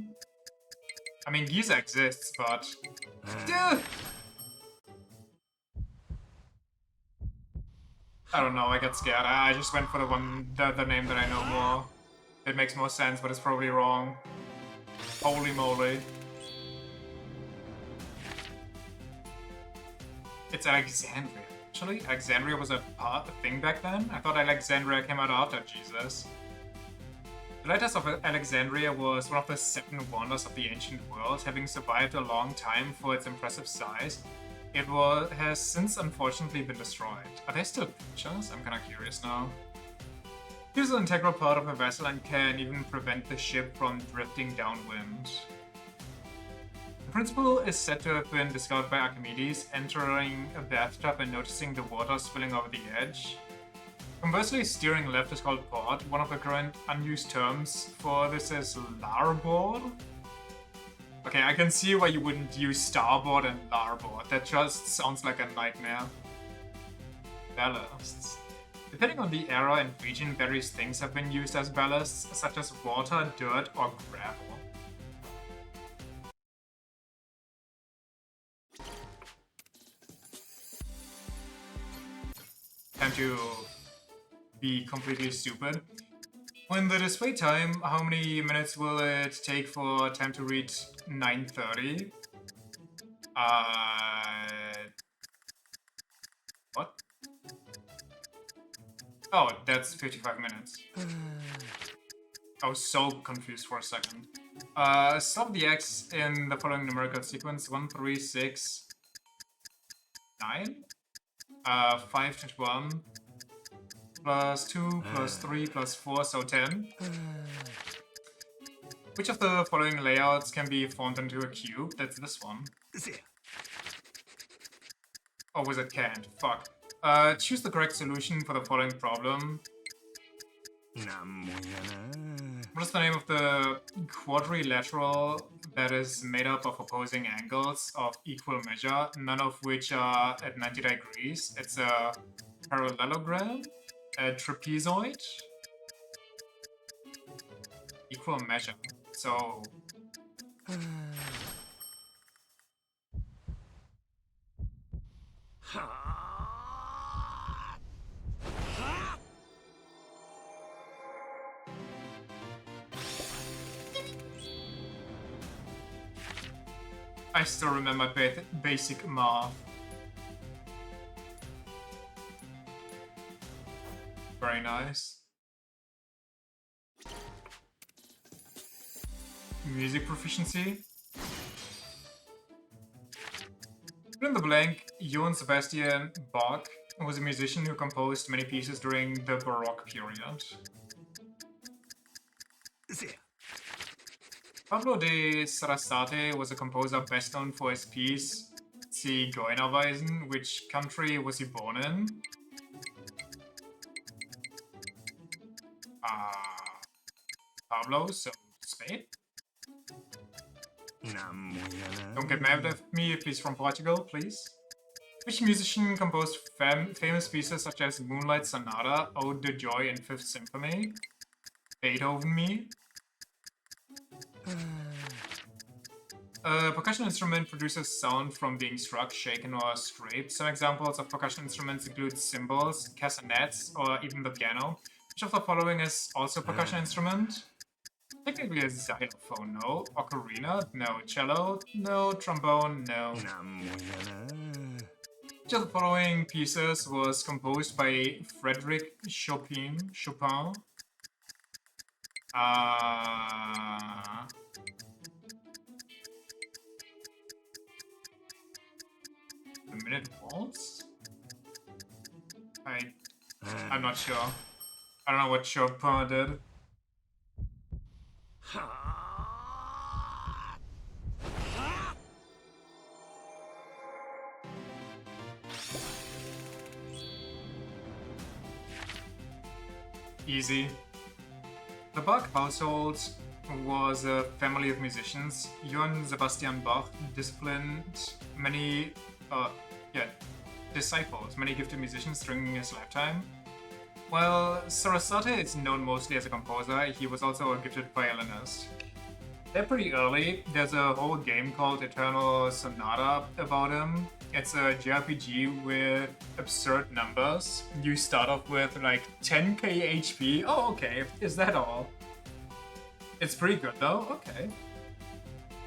I mean, Giza exists, but... Dude! I don't know, I get scared. I just went for the name that I know more. It makes more sense, but it's probably wrong. Holy moly. It's Alexandria. Actually, Alexandria was a thing back then? I thought Alexandria came out after Jesus. The lighthouse of Alexandria was one of the 7 wonders of the ancient world, having survived a long time for its impressive size. It has since unfortunately been destroyed. Are there still pictures? I'm kinda curious now. It is an integral part of a vessel and can even prevent the ship from drifting downwind. The principle is said to have been discovered by Archimedes, entering a bathtub and noticing the water spilling over the edge. Conversely, steering left is called port. One of the current unused terms for this is larboard. Okay, I can see why you wouldn't use starboard and larboard. That just sounds like a nightmare. Ballasts. Depending on the era and region, various things have been used as ballasts, such as water, dirt, or gravel. Time to be completely stupid. When the display time, how many minutes will it take for time to read 9:30? What? Oh, that's 55 minutes. I was so confused for a second. Stop the X in the following numerical sequence: 1, 3, 6, 9, 5, 21, plus 2, plus 3, plus 4, so 10. Which of the following layouts can be formed into a cube? That's this one. Oh, wizard can't. Fuck. Choose the correct solution for the following problem. What is the name of the quadrilateral that is made up of opposing angles of equal measure, none of which are at 90 degrees? It's a parallelogram, a trapezoid, equal measure. So... I still remember basic math. Very nice. Music proficiency. Fill in the blank. Johann Sebastian Bach was a musician who composed many pieces during the Baroque period. Pablo de Sarasate was a composer best known for his piece Zigeunerweisen. Which country was he born in? Pablo, so Spain? Don't get mad at me if he's from Portugal, please. Which musician composed famous pieces such as Moonlight Sonata, Ode to Joy, and Fifth Symphony? Beethoven me? A percussion instrument produces sound from being struck, shaken, or scraped. Some examples of percussion instruments include cymbals, castanets, or even the piano. Which of the following is also a percussion instrument? Technically a xylophone, no. Ocarina, no. Cello, no. Trombone, no. Which of the following pieces was composed by Frédéric Chopin? The Minute Waltz? I'm not sure. I don't know what Chopin did. Easy. The Bach household was a family of musicians. Johann Sebastian Bach disciplined many, disciples, many gifted musicians during his lifetime. While Sarasate is known mostly as a composer, he was also a gifted violinist. They're pretty early. There's a whole game called Eternal Sonata about him. It's a JRPG with absurd numbers. You start off with like 10k HP. Oh, okay. Is that all? It's pretty good though. Okay.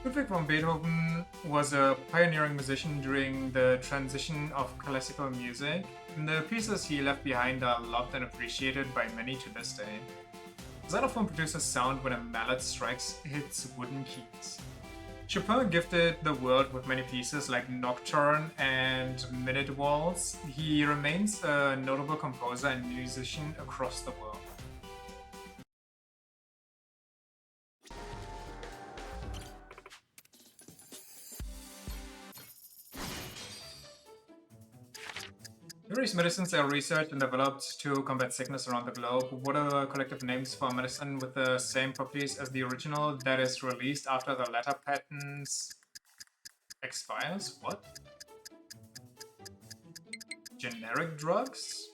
Ludwig von Beethoven was a pioneering musician during the transition of classical music. The pieces he left behind are loved and appreciated by many to this day. Xylophone produces sound when a mallet strikes its wooden keys. Chopin gifted the world with many pieces like Nocturne and Minute Waltz. He remains a notable composer and musician across the world. Various medicines are researched and developed to combat sickness around the globe. What are the collective names for a medicine with the same properties as the original that is released after the latter patents expires? What? Generic drugs?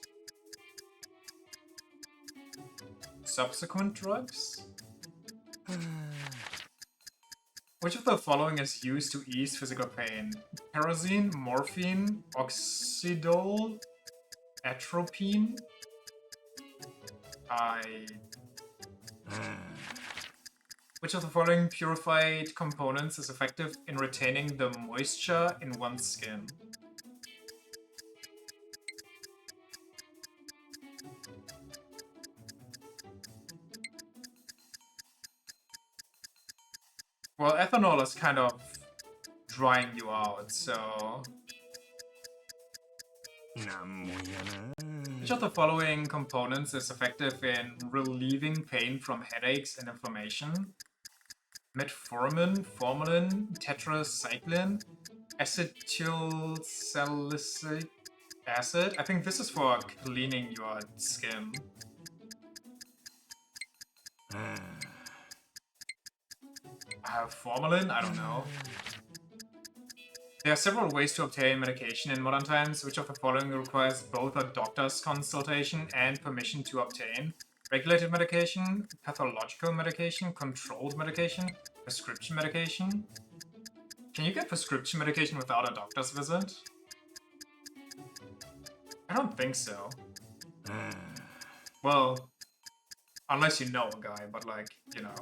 Subsequent drugs? Which of the following is used to ease physical pain? Kerosene, morphine, oxidol, atropine? Which of the following purified components is effective in retaining the moisture in one's skin? Well, ethanol is kind of drying you out, so... Which of the following components is effective in relieving pain from headaches and inflammation? Metformin, formalin, tetracycline, acetylsalicylic acid. I think this is for cleaning your skin. Formalin? I don't know. There are several ways to obtain medication in modern times. Which of the following requires both a doctor's consultation and permission to obtain? Regulated medication, pathological medication, controlled medication, prescription medication? Can you get prescription medication without a doctor's visit? I don't think so. Well, unless you know a guy, but like, you know.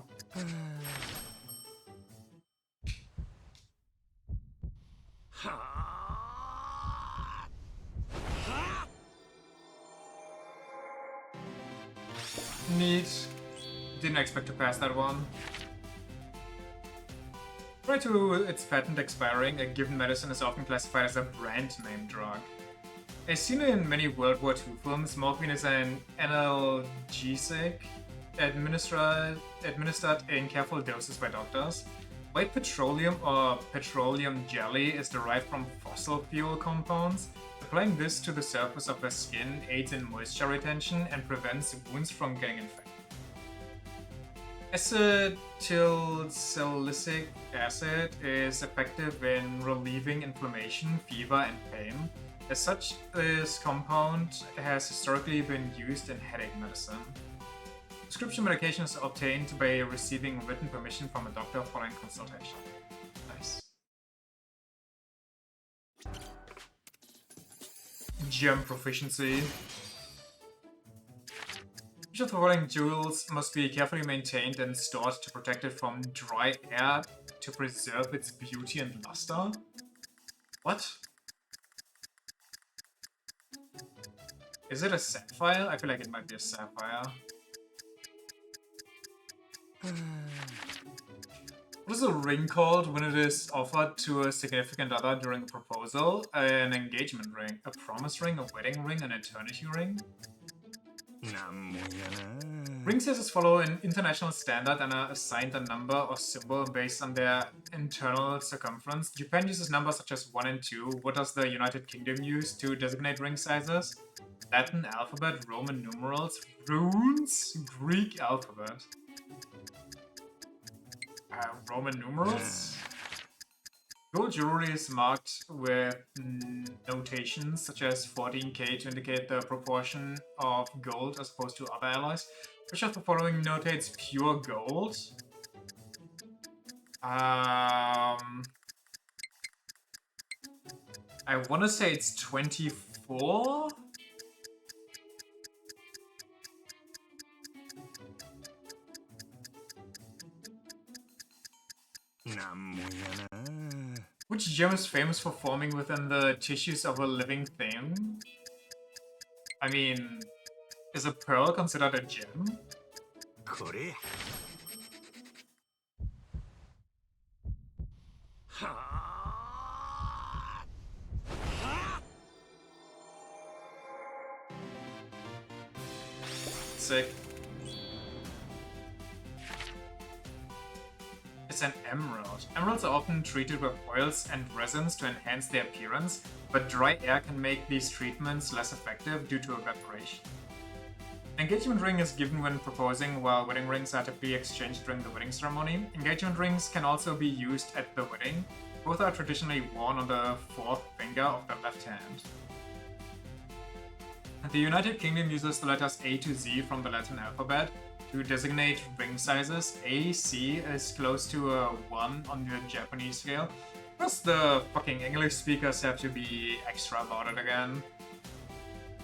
Neat. Didn't expect to pass that one. Prior to its patent expiring, a given medicine is often classified as a brand name drug. As seen in many World War II films, morphine is an analgesic administered in careful doses by doctors. White petroleum or petroleum jelly is derived from fossil fuel compounds. Applying this to the surface of the skin aids in moisture retention and prevents wounds from getting infected. Acetylsalicylic acid is effective in relieving inflammation, fever, and pain. As such, this compound has historically been used in headache medicine. Prescription medication is obtained by receiving written permission from a doctor following consultation. Nice. Gem proficiency. Each of the following jewels must be carefully maintained and stored to protect it from dry air to preserve its beauty and luster. What? Is it a sapphire? I feel like it might be a sapphire. What is a ring called when it is offered to a significant other during a proposal? An engagement ring, a promise ring, a wedding ring, an eternity ring? Ring sizes follow an international standard and are assigned a number or symbol based on their internal circumference. Japan uses numbers such as 1 and 2. What does the United Kingdom use to designate ring sizes? Latin alphabet, Roman numerals, runes, Greek alphabet. Roman numerals? Gold jewelry is marked with notations such as 14K to indicate the proportion of gold as opposed to other alloys. Which of the following notates pure gold? I want to say it's 24? Which gem is famous for forming within the tissues of a living thing? I mean, is a pearl considered a gem? Sick. It's an emerald. Emeralds are often treated with oils and resins to enhance their appearance, but dry air can make these treatments less effective due to evaporation. An engagement ring is given when proposing, while wedding rings are typically exchanged during the wedding ceremony. Engagement rings can also be used at the wedding. Both are traditionally worn on the fourth finger of the left hand. The United Kingdom uses the letters A to Z from the Latin alphabet to designate ring sizes. AC is close to a 1 on the Japanese scale. Plus the fucking English speakers have to be extra about it again.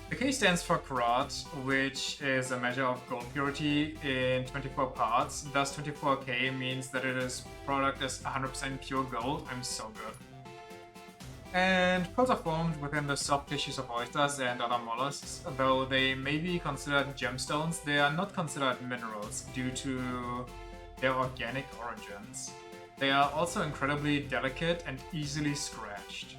The K stands for karat, which is a measure of gold purity in 24 parts. Thus 24K means that product is 100% pure gold. I'm so good. And pearls are formed within the soft tissues of oysters and other mollusks. Though they may be considered gemstones, they are not considered minerals due to their organic origins. They are also incredibly delicate and easily scratched.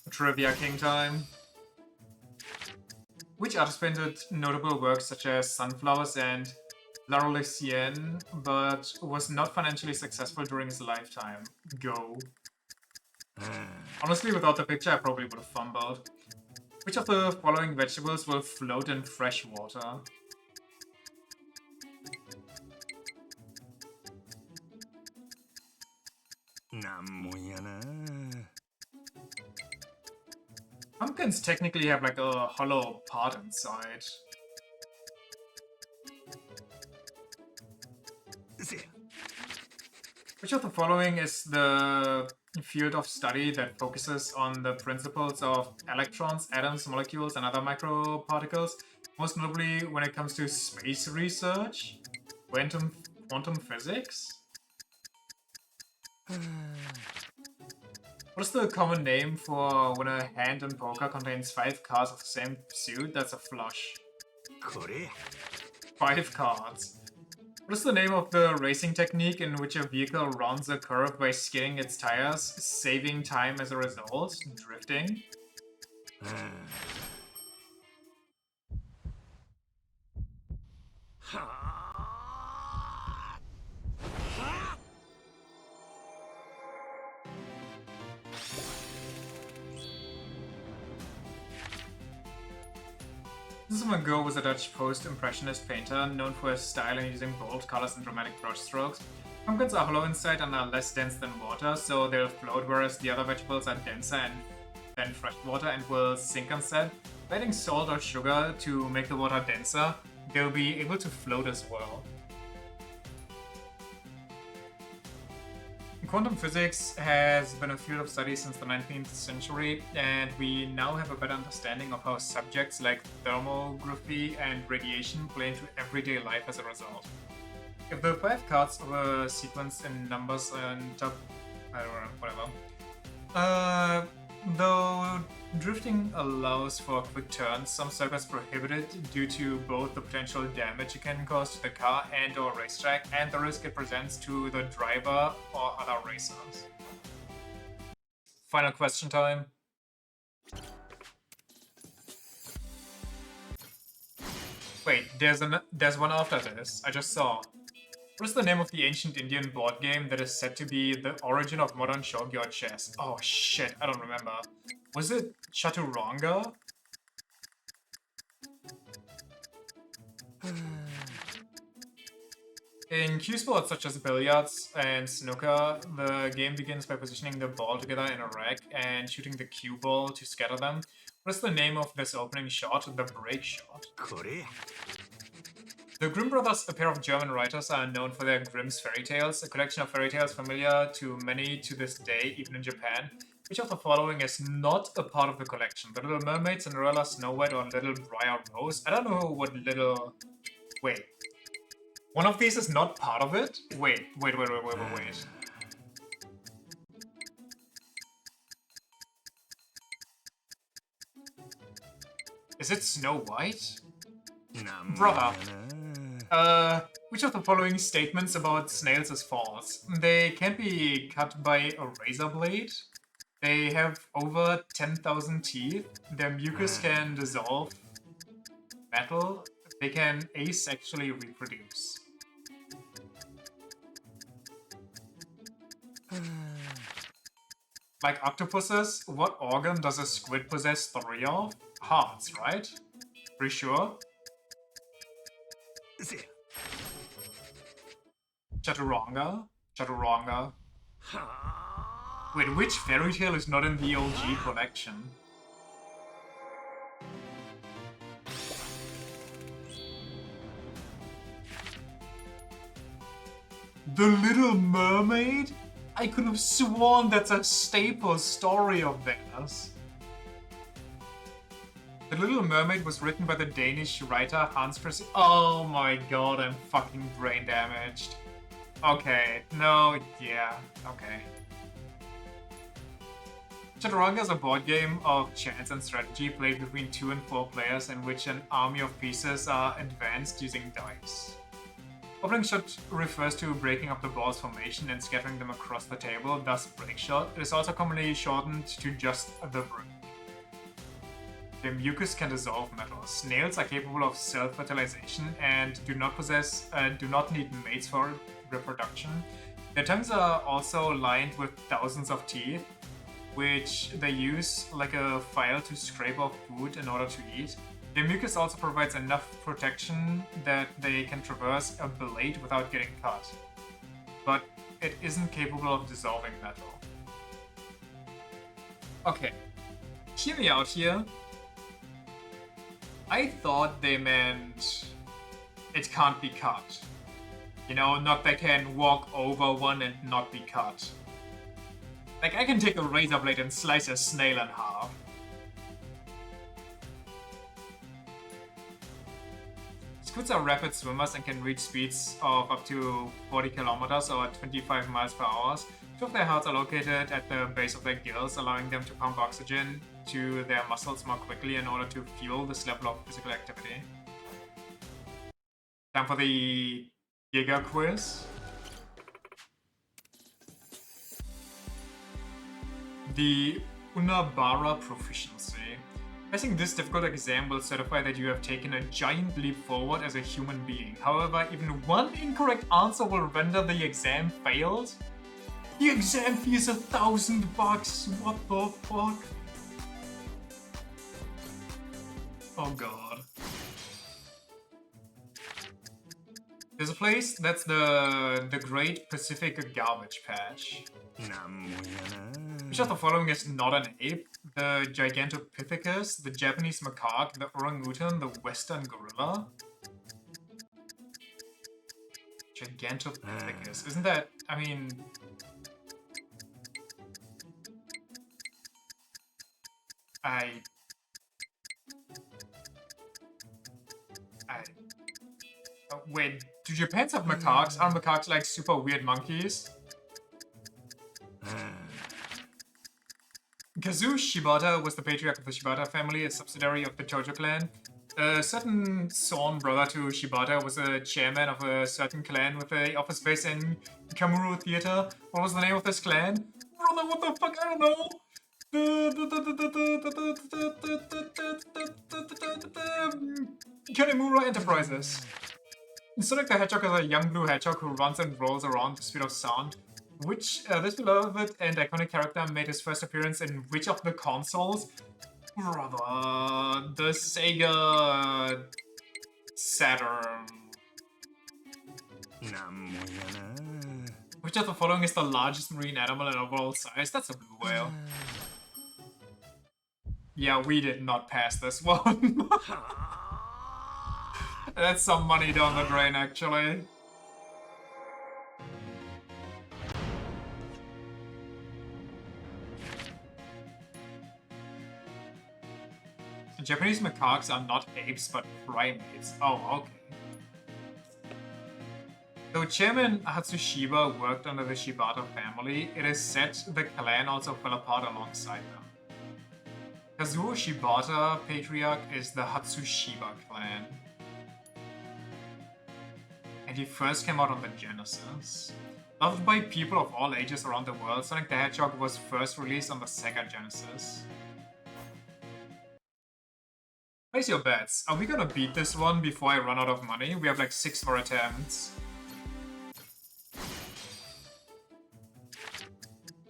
Trivia King time. Which artist painted notable works such as sunflowers and L'Arlésienne, but was not financially successful during his lifetime? Go. Honestly, without the picture, I probably would have fumbled. Which of the following vegetables will float in fresh water? Pumpkins technically have like a hollow part inside. Which of the following is the field of study that focuses on the principles of electrons, atoms, molecules, and other microparticles? Most notably when it comes to space research? Quantum physics? What is the common name for when a hand in poker contains 5 cards of the same suit? That's a flush. 5 cards. What is the name of the racing technique in which a vehicle rounds a curve by skidding its tires, saving time as a result? Drifting? Vincent van Gogh was a Dutch post-impressionist painter known for his style in using bold colors and dramatic brushstrokes. Pumpkins are hollow inside and are less dense than water, so they'll float, whereas the other vegetables are denser than fresh water and will sink instead. By adding salt or sugar to make the water denser, they'll be able to float as well. Quantum physics has been a field of study since the 19th century, and we now have a better understanding of how subjects like thermography and radiation play into everyday life as a result. If the 5 cards of a sequence in numbers and top, I don't know, whatever. Though drifting allows for quick turns, some circuits prohibit it due to both the potential damage it can cause to the car and or racetrack and the risk it presents to the driver or other racers. Final question time. Wait, there's one after this. I just saw. What is the name of the ancient Indian board game that is said to be the origin of modern shogi or chess? Oh shit, I don't remember. Was it Chaturanga? In cue sports such as billiards and snooker, the game begins by positioning the ball together in a rack and shooting the cue ball to scatter them. What is the name of this opening shot? The break shot. The Grimm brothers, a pair of German writers, are known for their Grimm's fairy tales, a collection of fairy tales familiar to many to this day, even in Japan. Which of the following is not a part of the collection? The Little Mermaid, Cinderella, Snow White, or Little Briar Rose? I don't know what little... Wait. One of these is not part of it? Wait. Is it Snow White? Brother. Which of the following statements about snails is false? They can't be cut by a razor blade. They have over 10,000 teeth. Their mucus can dissolve metal. They can asexually reproduce. Like octopuses, what organ does a squid possess 3 of? Hearts, right? Pretty sure. Chaturanga? Chaturanga. Wait, which fairy tale is not in the OG collection? The Little Mermaid? I could have sworn that's a staple story of theirs. The Little Mermaid was written by the Danish writer Hans Christian. Oh my god, I'm fucking brain damaged. Okay, no, yeah, okay. Chaturanga is a board game of chance and strategy played between 2 and 4 players in which an army of pieces are advanced using dice. Opening shot refers to breaking up the ball's formation and scattering them across the table, thus break shot. It is also commonly shortened to just the break. The mucus can dissolve metal. Snails are capable of self-fertilization and do not need mates for reproduction. Their tongues are also lined with thousands of teeth, which they use like a file to scrape off food in order to eat. Their mucus also provides enough protection that they can traverse a blade without getting cut, but it isn't capable of dissolving metal. Okay, hear me out here. I thought they meant it can't be cut. You know, not they can walk over one and not be cut. Like, I can take a razor blade and slice a snail in half. Squids are rapid swimmers and can reach speeds of up to 40 kilometers or 25 miles per hour. 2 of their hearts are located at the base of their gills, allowing them to pump oxygen to their muscles more quickly in order to fuel this level of physical activity. Time for the Giga quiz. The Unabara Proficiency. Passing this difficult exam will certify that you have taken a giant leap forward as a human being. However, even one incorrect answer will render the exam failed. The exam fee is $1,000. What the fuck? Oh god. There's a place that's the Great Pacific Garbage Patch. Which of the following is not an ape? The Gigantopithecus, the Japanese macaque, the orangutan, the western gorilla? Gigantopithecus. Isn't that... I mean... Oh, wait, do Japans have macaques? Are macaques like super weird monkeys? Kazuo Shibata was the patriarch of the Shibata family, a subsidiary of the Chojo clan. A certain sworn brother to Shibata was a chairman of a certain clan with an office space in Kamuro Theater. What was the name of this clan? Brother, what the fuck? I don't know! Kanemura Enterprises. Sonic the Hedgehog is a young blue hedgehog who runs and rolls around the speed of sound. This beloved and iconic character made his first appearance in which of the consoles? Brother, the Sega Saturn. Which of the following is the largest marine animal in overall size? That's a blue whale. Yeah, we did not pass this one. That's some money down the drain, actually. Japanese macaques are not apes, but primates. Oh, okay. Though Chairman Hatsushiba worked under the Shibata family, it is said the clan also fell apart alongside them. Kazuo Shibata, patriarch, is the Hatsushiba clan. And he first came out on the Genesis. Loved by people of all ages around the world, Sonic the Hedgehog was first released on the Sega Genesis. Place your bets. Are we gonna beat this one before I run out of money? We have like 6 more attempts.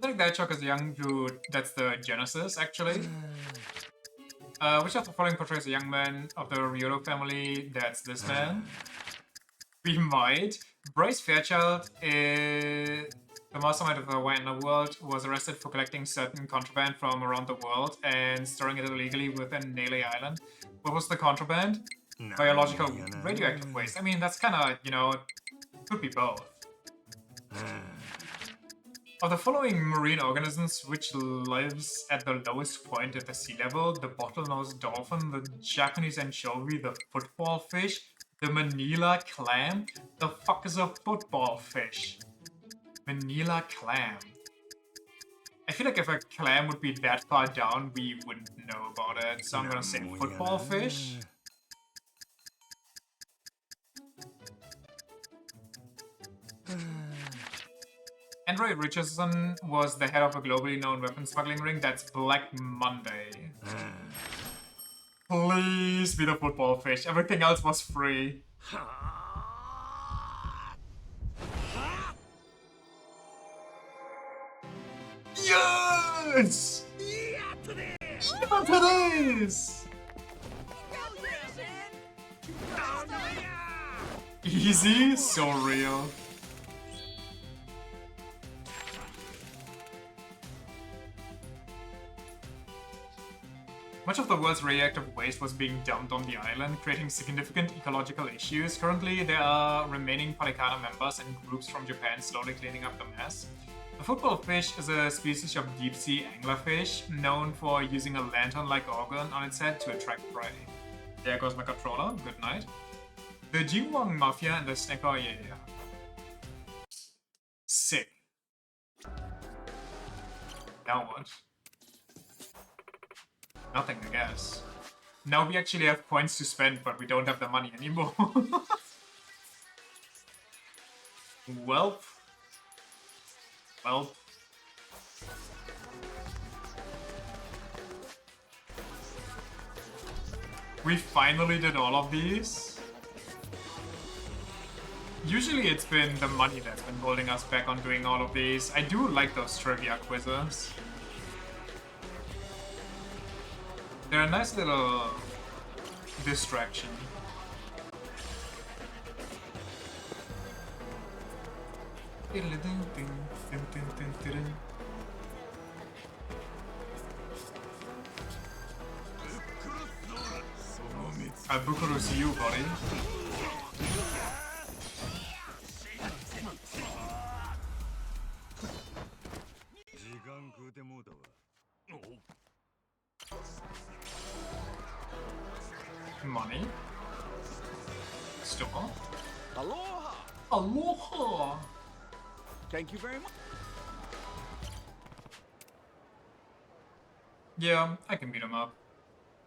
Sonic the Hedgehog is a young dude. That's the Genesis, actually. Which of the following portrays a young man of the Ryudo family? That's this man. We might. Bryce Fairchild, the mastermind of the Hawaiian Underworld, was arrested for collecting certain contraband from around the world and storing it illegally within Nele Island. What was the contraband? Biological radioactive waste. I mean, that's kind of, you know, could be both. Of the following marine organisms, which lives at the lowest point at the sea level? The bottlenose dolphin, the Japanese anchovy, the football fish, the Manila clam? The fuck is a football fish? Manila clam. I feel like if a clam would be that far down, we wouldn't know about it. So I'm gonna say football fish. Android Richardson was the head of a globally known weapons smuggling ring. That's Black Monday. Please be the football fish. Everything else was free. Yes! Today's! Easy, so real. Much of the world's radioactive waste was being dumped on the island, creating significant ecological issues. Currently, there are remaining Polycana members and groups from Japan slowly cleaning up the mess. The football fish is a species of deep-sea anglerfish, known for using a lantern-like organ on its head to attract prey. There goes my controller, good night. The Jingwang Mafia and the Snake... Oh, yeah. Sick. Now what? Nothing, I guess. Now we actually have points to spend, but we don't have the money anymore. Welp. Well. We finally did all of these. Usually it's been the money that's been holding us back on doing all of these. I do like those trivia quizzes. They're a nice little distraction. I'll Bukuru's you, buddy. Money. Store. Aloha! Aloha! Thank you very much. Yeah, I can beat him up.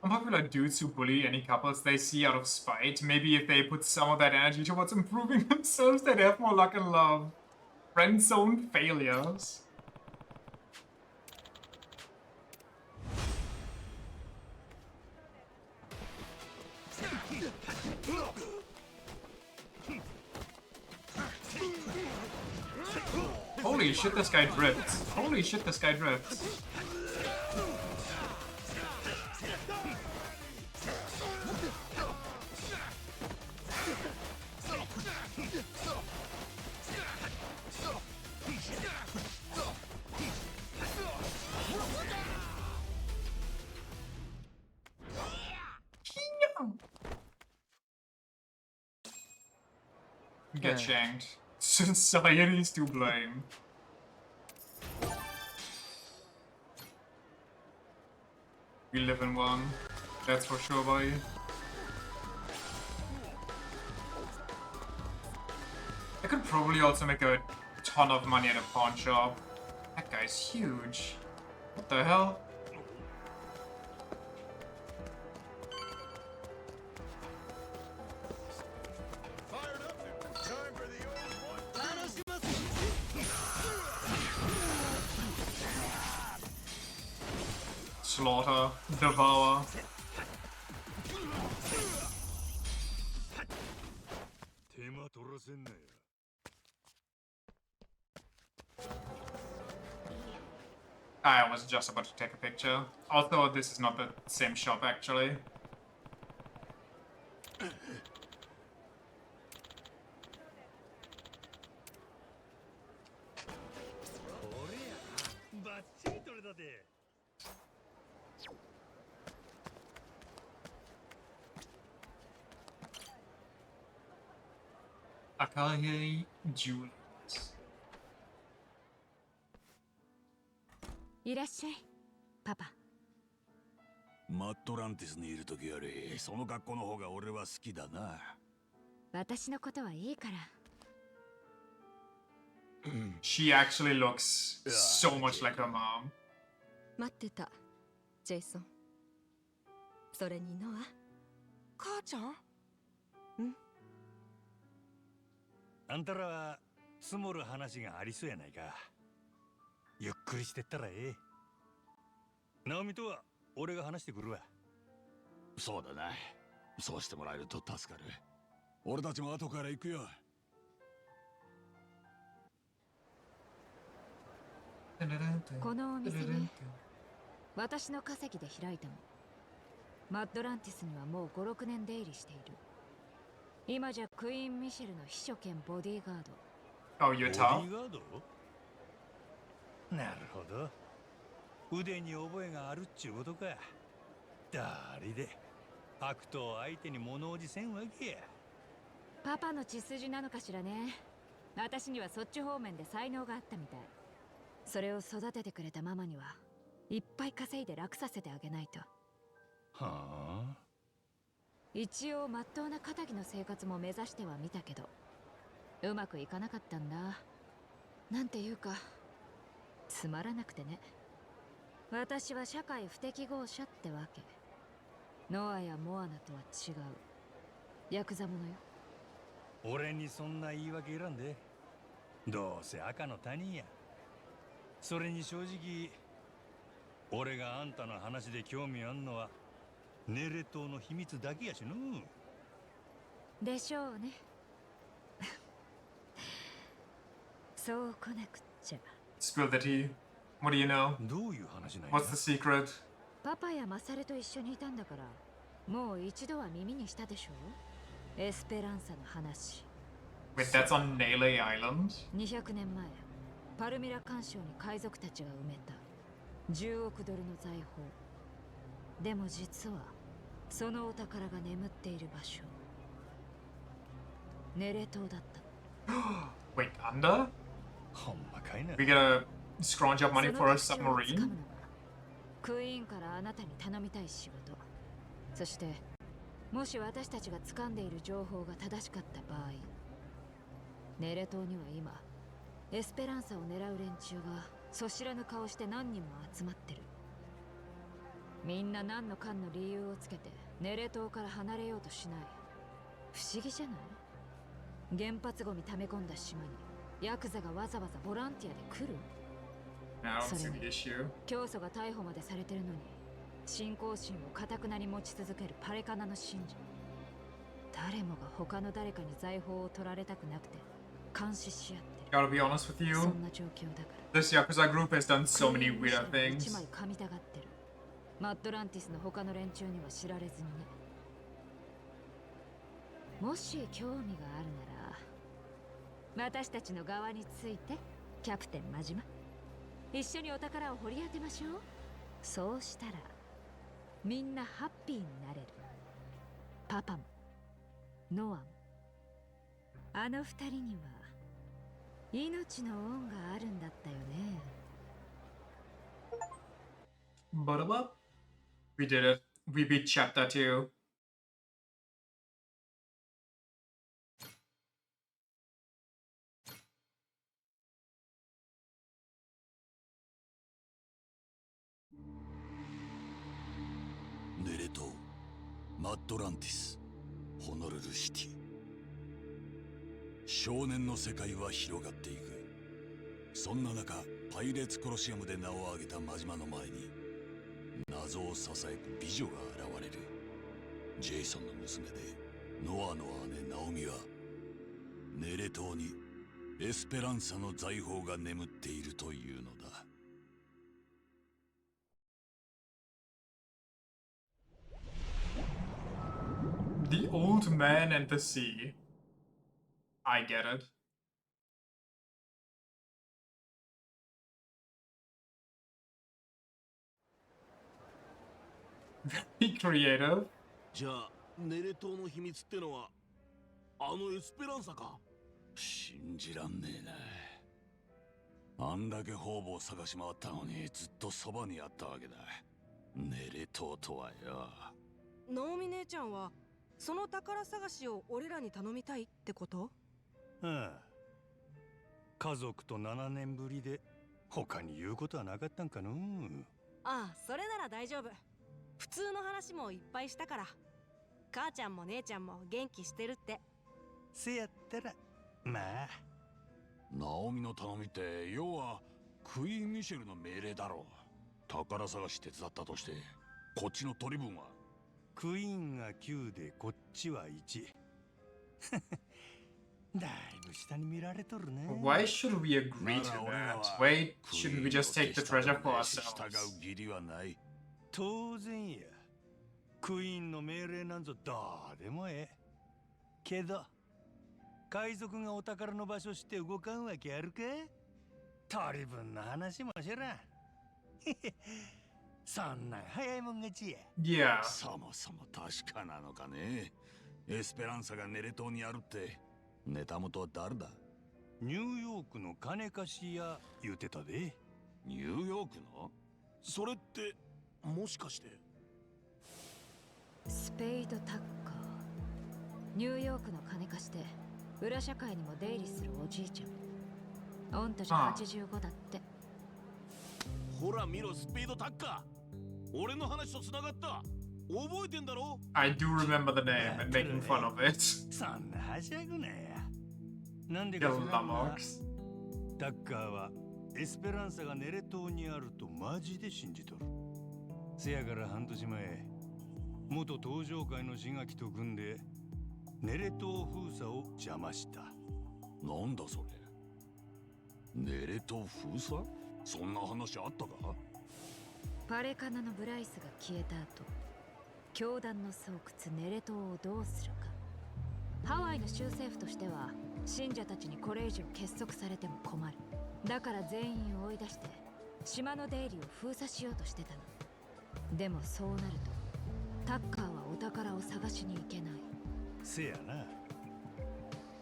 Unpopular dudes who bully any couples they see out of spite. Maybe if they put some of that energy towards improving themselves, they'd have more luck and love. Friend zone failures. Holy shit, this guy drifts. Holy shit, this guy drifts. Get shanked. Society's to blame. We live in one. That's for sure, boy. I could probably also make a ton of money at a pawn shop. That guy's huge. What the hell? Slaughter, devour. I was just about to take a picture. Although this is not the same shop actually. Akahi Jewelers. いらっしゃい、パパ。マットランティスにいる時よりその格好の方が俺は好きだな。私のことはいいから。She actually looks so much like her mom. 待ってた、ジェイソン。それにノア、母ちゃん？あんたらは積もる話がありそうやないか。ゆっくりしてったらええ。ナオミとは俺が話してくるわ。そうだな。そうしてもらえると助かる。俺たちも後から行くよ。このお店ね、私の稼ぎで開いたの。マッドランティスにはもう5、6年出入りしている。今じゃクイーン・ミシェルの秘書兼ボディーガード。Oh, you're tough? ボディーガード？なるほど。腕に覚えがあるっちゅうことか。だりで悪党相手に物おじせんわけや。パパの血筋なのかしらね。私にはそっち方面で才能があったみたい。それを育ててくれたママにはいっぱい稼いで楽させてあげないと。はあ。一応まっとうな仇の生活も目指してはみたけど、うまくいかなかったんだ。なんていうかつまらなくてね。私は社会不適合者ってわけ。ノアやモアナとは違うヤクザ者よ。俺にそんな言い訳いらんで。どうせ赤の他人や。それに正直俺があんたの話で興味あんのはネレ島の秘密だけやしの。でしょうね。そう来なくっちゃ。 Spill the tea. What do you know? どういう話なんや。 What's the secret? パパやマサルと一緒にいたんだから、もう一度は耳にしたでしょ。エスペランサの話。 Wait, that's on Nele Island? 200年前、パルミラ環礁に海賊たちが埋めた10億ドルの財宝。でも実はそのお宝が眠っている場所、ネレ島だった。Wait, under? ほんまかいな。 We gotta scrounge up money for a submarine? クイーンからあなたに頼みたい仕事。そしてもし私たちが掴んでいる情報が正しかった場合、ネレ島には今エスペランサを狙う連中がそ知らぬ顔して何人も集まってる。みんな何のかんの理由をつけてネレ島から離れようとしない。不思議じゃない？原発ゴミ溜め込んだ島にヤクザがわざわざボランティアで来る？ I don't see the issue. 教祖が逮捕までされてるのに信仰心を固くなに持ち続けるパレカナの信者。誰もが他の誰かに財宝を取られたくなくて監視し合ってる。Gotta be honest with そ you, んな状況だから this Yakuza group has done so many クイーン weird ミシェルが一 things. 枚噛みたがってる。マッドランティスの他の連中には知られずにね。もし興味があるなら私たちの側についてキャプテン真島一緒にお宝を掘り当てましょう。そうしたらみんなハッピーになれる。パパもノアもあの二人には命の恩があるんだったよね。 But up. We did it. We beat chapter 2. Nereto, マッドランティス、ホノルルシティ。少年の世界は広がっていく。そんな中、パイレーツコロシアムで名を挙げた真島の前に謎をささやく美女が現れる。ジェイソンの娘でノアの姉ナオミはネレ島にエスペランサの財宝が眠っているというのだ。The old man and the sea. I get it. Very creative. じゃあネレ島の秘密ってのはあのエスペランサか。信じらんねえな。あんだけ方々探し回ったのにずっとそばにあったわけだ。ネレ島とはよ。ナオミ姉ちゃんはその宝探しを俺らに頼みたいってこと？ああ、家族と7年ぶりで他に言うことはなかったんかの。ああ、それなら大丈夫。普通の話もいっぱいしたから。母ちゃんも姉ちゃんも元気してるって。せやったらまあ。ナオミの頼みって要はクイーン・ミシェルの命令だろう。宝探し手伝ったとしてこっちの取り分は。クイーンが9でこっちは1。だいぶ下に見られとるね。 Why should we agree to that? Wait, shouldn't we just take the treasure for ourselves? 従う義理はない。当然や。クイーンの命令なんぞどうでもええ。けど海賊がお宝の場所して動かんわけあるか？取り分の話も知らん。そんなん早いもん勝ちや。Yeah. そもそも確かなのかね。エスペランサがネレ島にあるってネタ元は誰だ？ニューヨークの金貸し屋言うてたで。ニューヨークの？それってもしかして。スペイドタッカー。ニューヨークの金貸して裏社会にも出入りするおじいちゃん。御年85だって。ほら見ろ、スピードタッカー。俺の話と繋がった。覚えてんだろ？ I do remember the name and making fun of it. そんなはしゃぐなや。なんで The か知らんが Lamox. タッカーはエスペランサがネレ島にあるとマジで信じとる。せやから半年前、元登場界の志垣と組んでネレ島封鎖を邪魔した。なんだそれ。ネレ島封鎖？そんな話あったか？パレカナのブライスが消えた後、教団の巣窟ネレ島をどうするか。ハワイの州政府としては信者たちにこれ以上結束されても困る。だから全員を追い出して島の出入りを封鎖しようとしてたの。でもそうなるとタッカーはお宝を探しに行けない。せやな。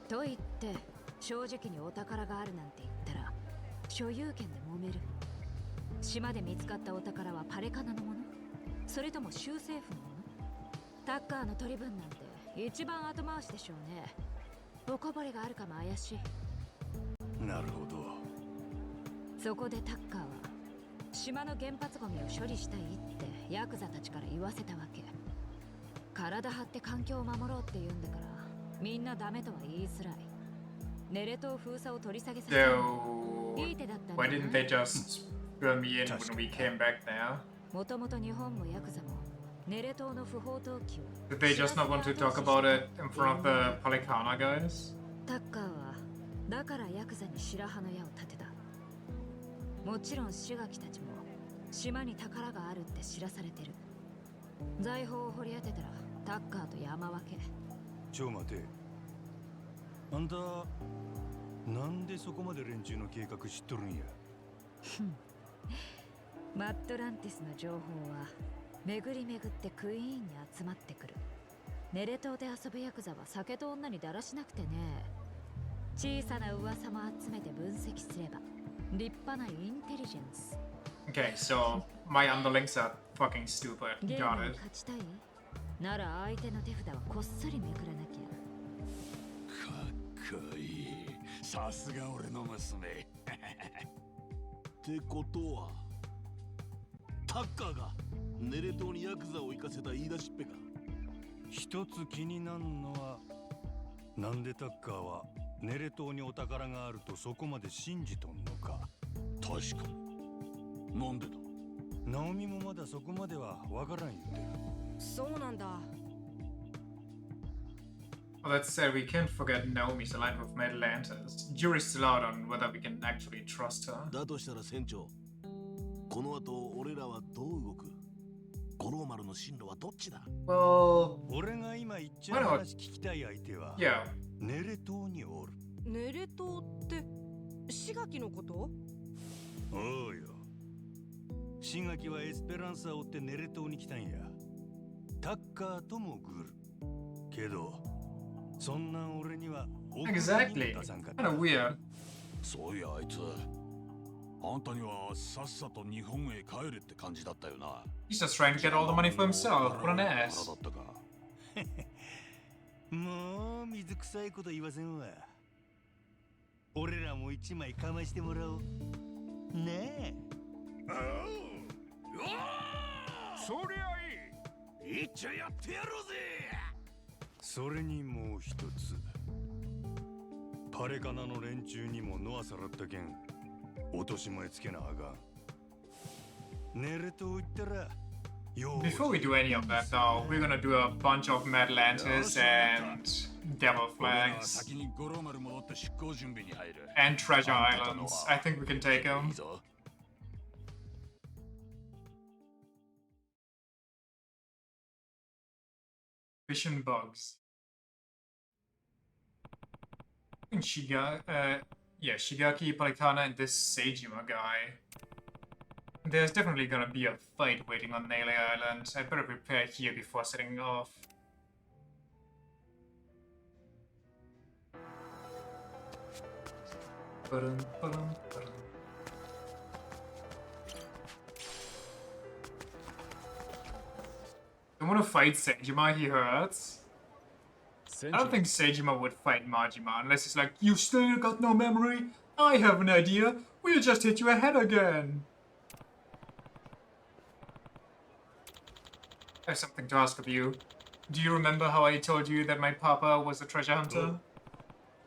と言って正直にお宝があるなんて言ったら所有権で揉める。島で見つかったお宝はパレカナのもの？それとも州政府のもの？タッカーの取り分なんて一番後回しでしょうね。おこぼれがあるかも怪しい。なるほど。そこでタッカーは島の原発ゴミを処理したいってヤクザたちから言わせたわけ。体張って環境を守ろうって言うんだからみんなダメとは言いづらい。ネレ島封鎖を取り下げさせたの So, いい手だったん why じゃ didn't な they い？ just fill me in when we came back there? もともと日本もヤクザもネレ島の不法投棄を Did they just not want to talk about it in front of the Palikana guys? タッカーはだからヤクザに白羽の矢を立てた。もちろん志垣たちも島に宝があるって知らされてる。財宝を掘り当てたらタッカーと山分け。ちょ待て。あんたなんでそこまで連中の計画知っとるんや。マットランティスの情報は巡り巡ってクイーンに集まってくる。ネレ島で遊ぶヤクザは酒と女にだらしなくてね。小さな噂も集めて分析すれば立派なインテリジェンス。 Okay, so my underlings are fucking stupid. ゲー Got ムに it. 勝ちたいなら相手の手札はこっそりめくらなきゃ。かっこいい。さすが俺の娘。ってことはタッカーがネレ島にヤクザを行かせた言い出しっぺか。一つ気になるのは、なんでタッカーはネレ島にお宝があるとそこまで信じとんのか。確かに。なんでだ。ナオミもまだそこまではわからん言うてる。そうなんだ。 Well, that said, we can't forget Naomi's aligned with Atlantis. Jury's still out on whether we can actually trust her. だとしたら船長、この後俺らはどう動く。五郎丸の進路はどっちだ。 Well, 俺が今言っちゃう話聞きたい相手は yeah. ネレ島におる。ネレ島って志垣のこと？おうよ。志垣はエスペランサを追ってネレ島に来たんや。タッカーともグル。けど、そんな俺には Exactly. Kind of weird. そういやあいつ、あんたにはさっさと日本へ帰れって感じだったよな。 He's just trying to get all the money for himself. What an だ ass. ったか。もう水臭いこと言わせんわ。俺らも一枚かましてもらおう。ねえ。そりゃいい。一丁やってやろうぜ。それにもう一つ。パレカナの連中にもノアさらったけん、落とし前つけなあかん。ネレ島行ったら、Before we do any of that, though, we're gonna do a bunch of Atlantis and Devil 俺らは Flags 先に五郎丸戻って出航準備に入る。 and Treasure Islands. I think we can take い them. いぞ。 Vision bugs. And Shigaki, Palikana, and this Seijima guy. There's definitely gonna be a fight waiting on Nail Island. I better prepare here before setting off. Ba-dum, ba-dum, ba-dum. I wanna fight Seijima, he hurts. I don't think Seijima would fight Majima unless he's like, you still got no memory? I have an idea. We'll just hit you ahead again. I have something to ask of you. Do you remember how I told you that my papa was a treasure hunter?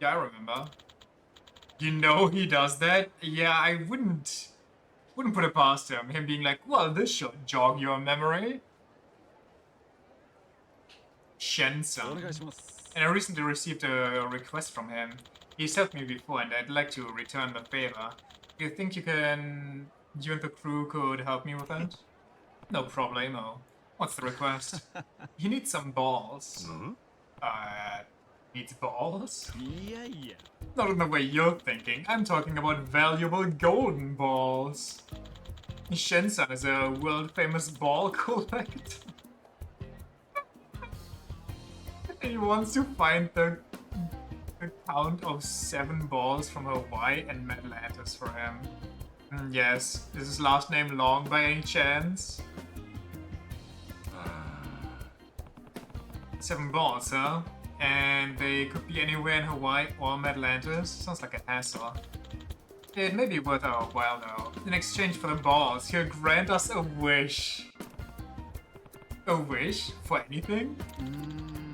Yeah, I remember. You know he does that? Yeah, I wouldn't put it past him being like, well, this should jog your memory. Shen-san. And I recently received a request from him. He's helped me before and I'd like to return the favor. Do you think you and the crew could help me with that? No problemo. What's the request? He needs some balls. Needs balls? Yeah. Not in the way you're thinking. I'm talking about valuable golden balls. Shen-san is a world-famous ball collector. He wants to find the count of 7 balls from Hawaii and Atlantis for him. Yes, is his last name long by any chance? 7 balls, huh? And they could be anywhere in Hawaii or Atlantis. Sounds like a hassle. It may be worth our while though. In exchange for the balls, he'll grant us a wish. A wish? For anything?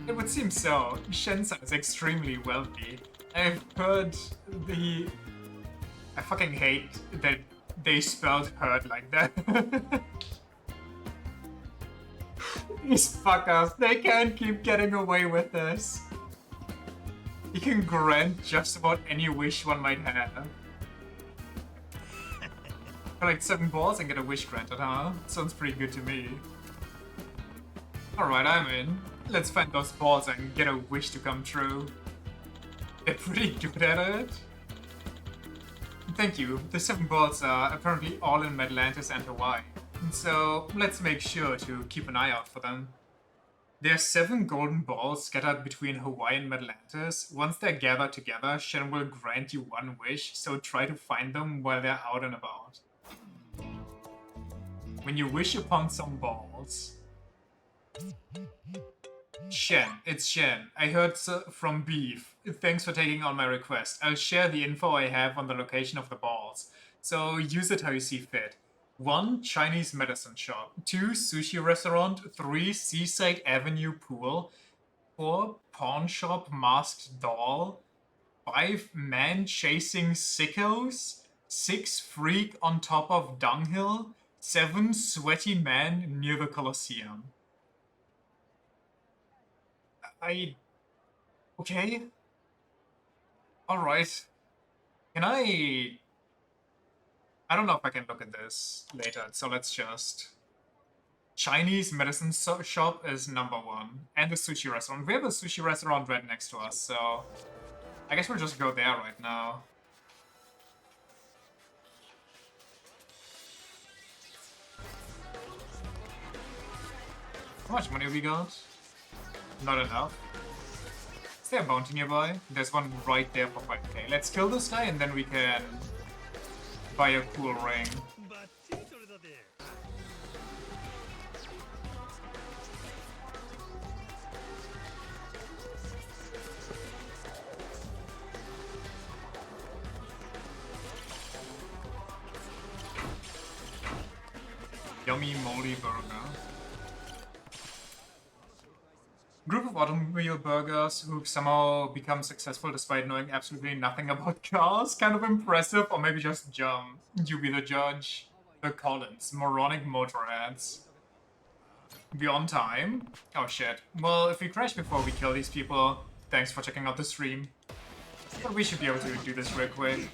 It would seem so. Shen-san is extremely wealthy. I've heard I fucking hate that they spelled hurt like that. These fuckers, they can't keep getting away with this. He can grant just about any wish one might have. Collect 7 balls and get a wish granted, huh? Sounds pretty good to me. Alright, I'm in. Let's find those balls and get a wish to come true. They're pretty good at it. Thank you. The 7 balls are apparently all in Atlantis and Hawaii. So let's make sure to keep an eye out for them. There are 7 golden balls scattered between Hawaii and Atlantis. Once they're gathered together, Shen will grant you 1 wish, so try to find them while they're out and about. When you wish upon some balls... Shen, it's Shen. I heard from Beef. Thanks for taking on my request. I'll share the info I have on the location of the balls, so use it how you see fit. 1. Chinese medicine shop. 2. Sushi restaurant. 3. Seaside Avenue pool. 4. Pawn shop masked doll. 5. Man chasing sickos. 6. Freak on top of dunghill. 7. Sweaty man near the Colosseum. Okay. Alright. Can I don't know if I can look at this later, so let's just... Chinese medicine shop is number 1. And the sushi restaurant. We have a sushi restaurant right next to us, so... I guess we'll just go there right now. How much money have we got? Not enough. Is there a bounty nearby? There's one right there for 5k. Let's kill this guy and then we can buy a cool ring. Yummy moldy burger. Group of automobile burgers who somehow become successful despite knowing absolutely nothing about cars. Kind of impressive, or maybe just dumb. You be the judge. The Collins, moronic motorheads. Be on time? Oh shit. Well, if we crash before we kill these people, thanks for checking out the stream. But we should be able to do this real quick.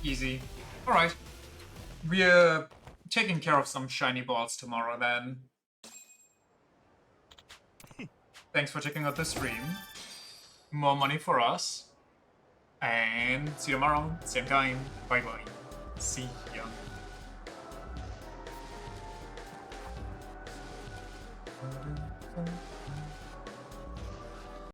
Easy. Alright. We're taking care of some shiny balls tomorrow then. Thanks for checking out the stream. More money for us. And see you tomorrow. Same time. Bye bye. See ya.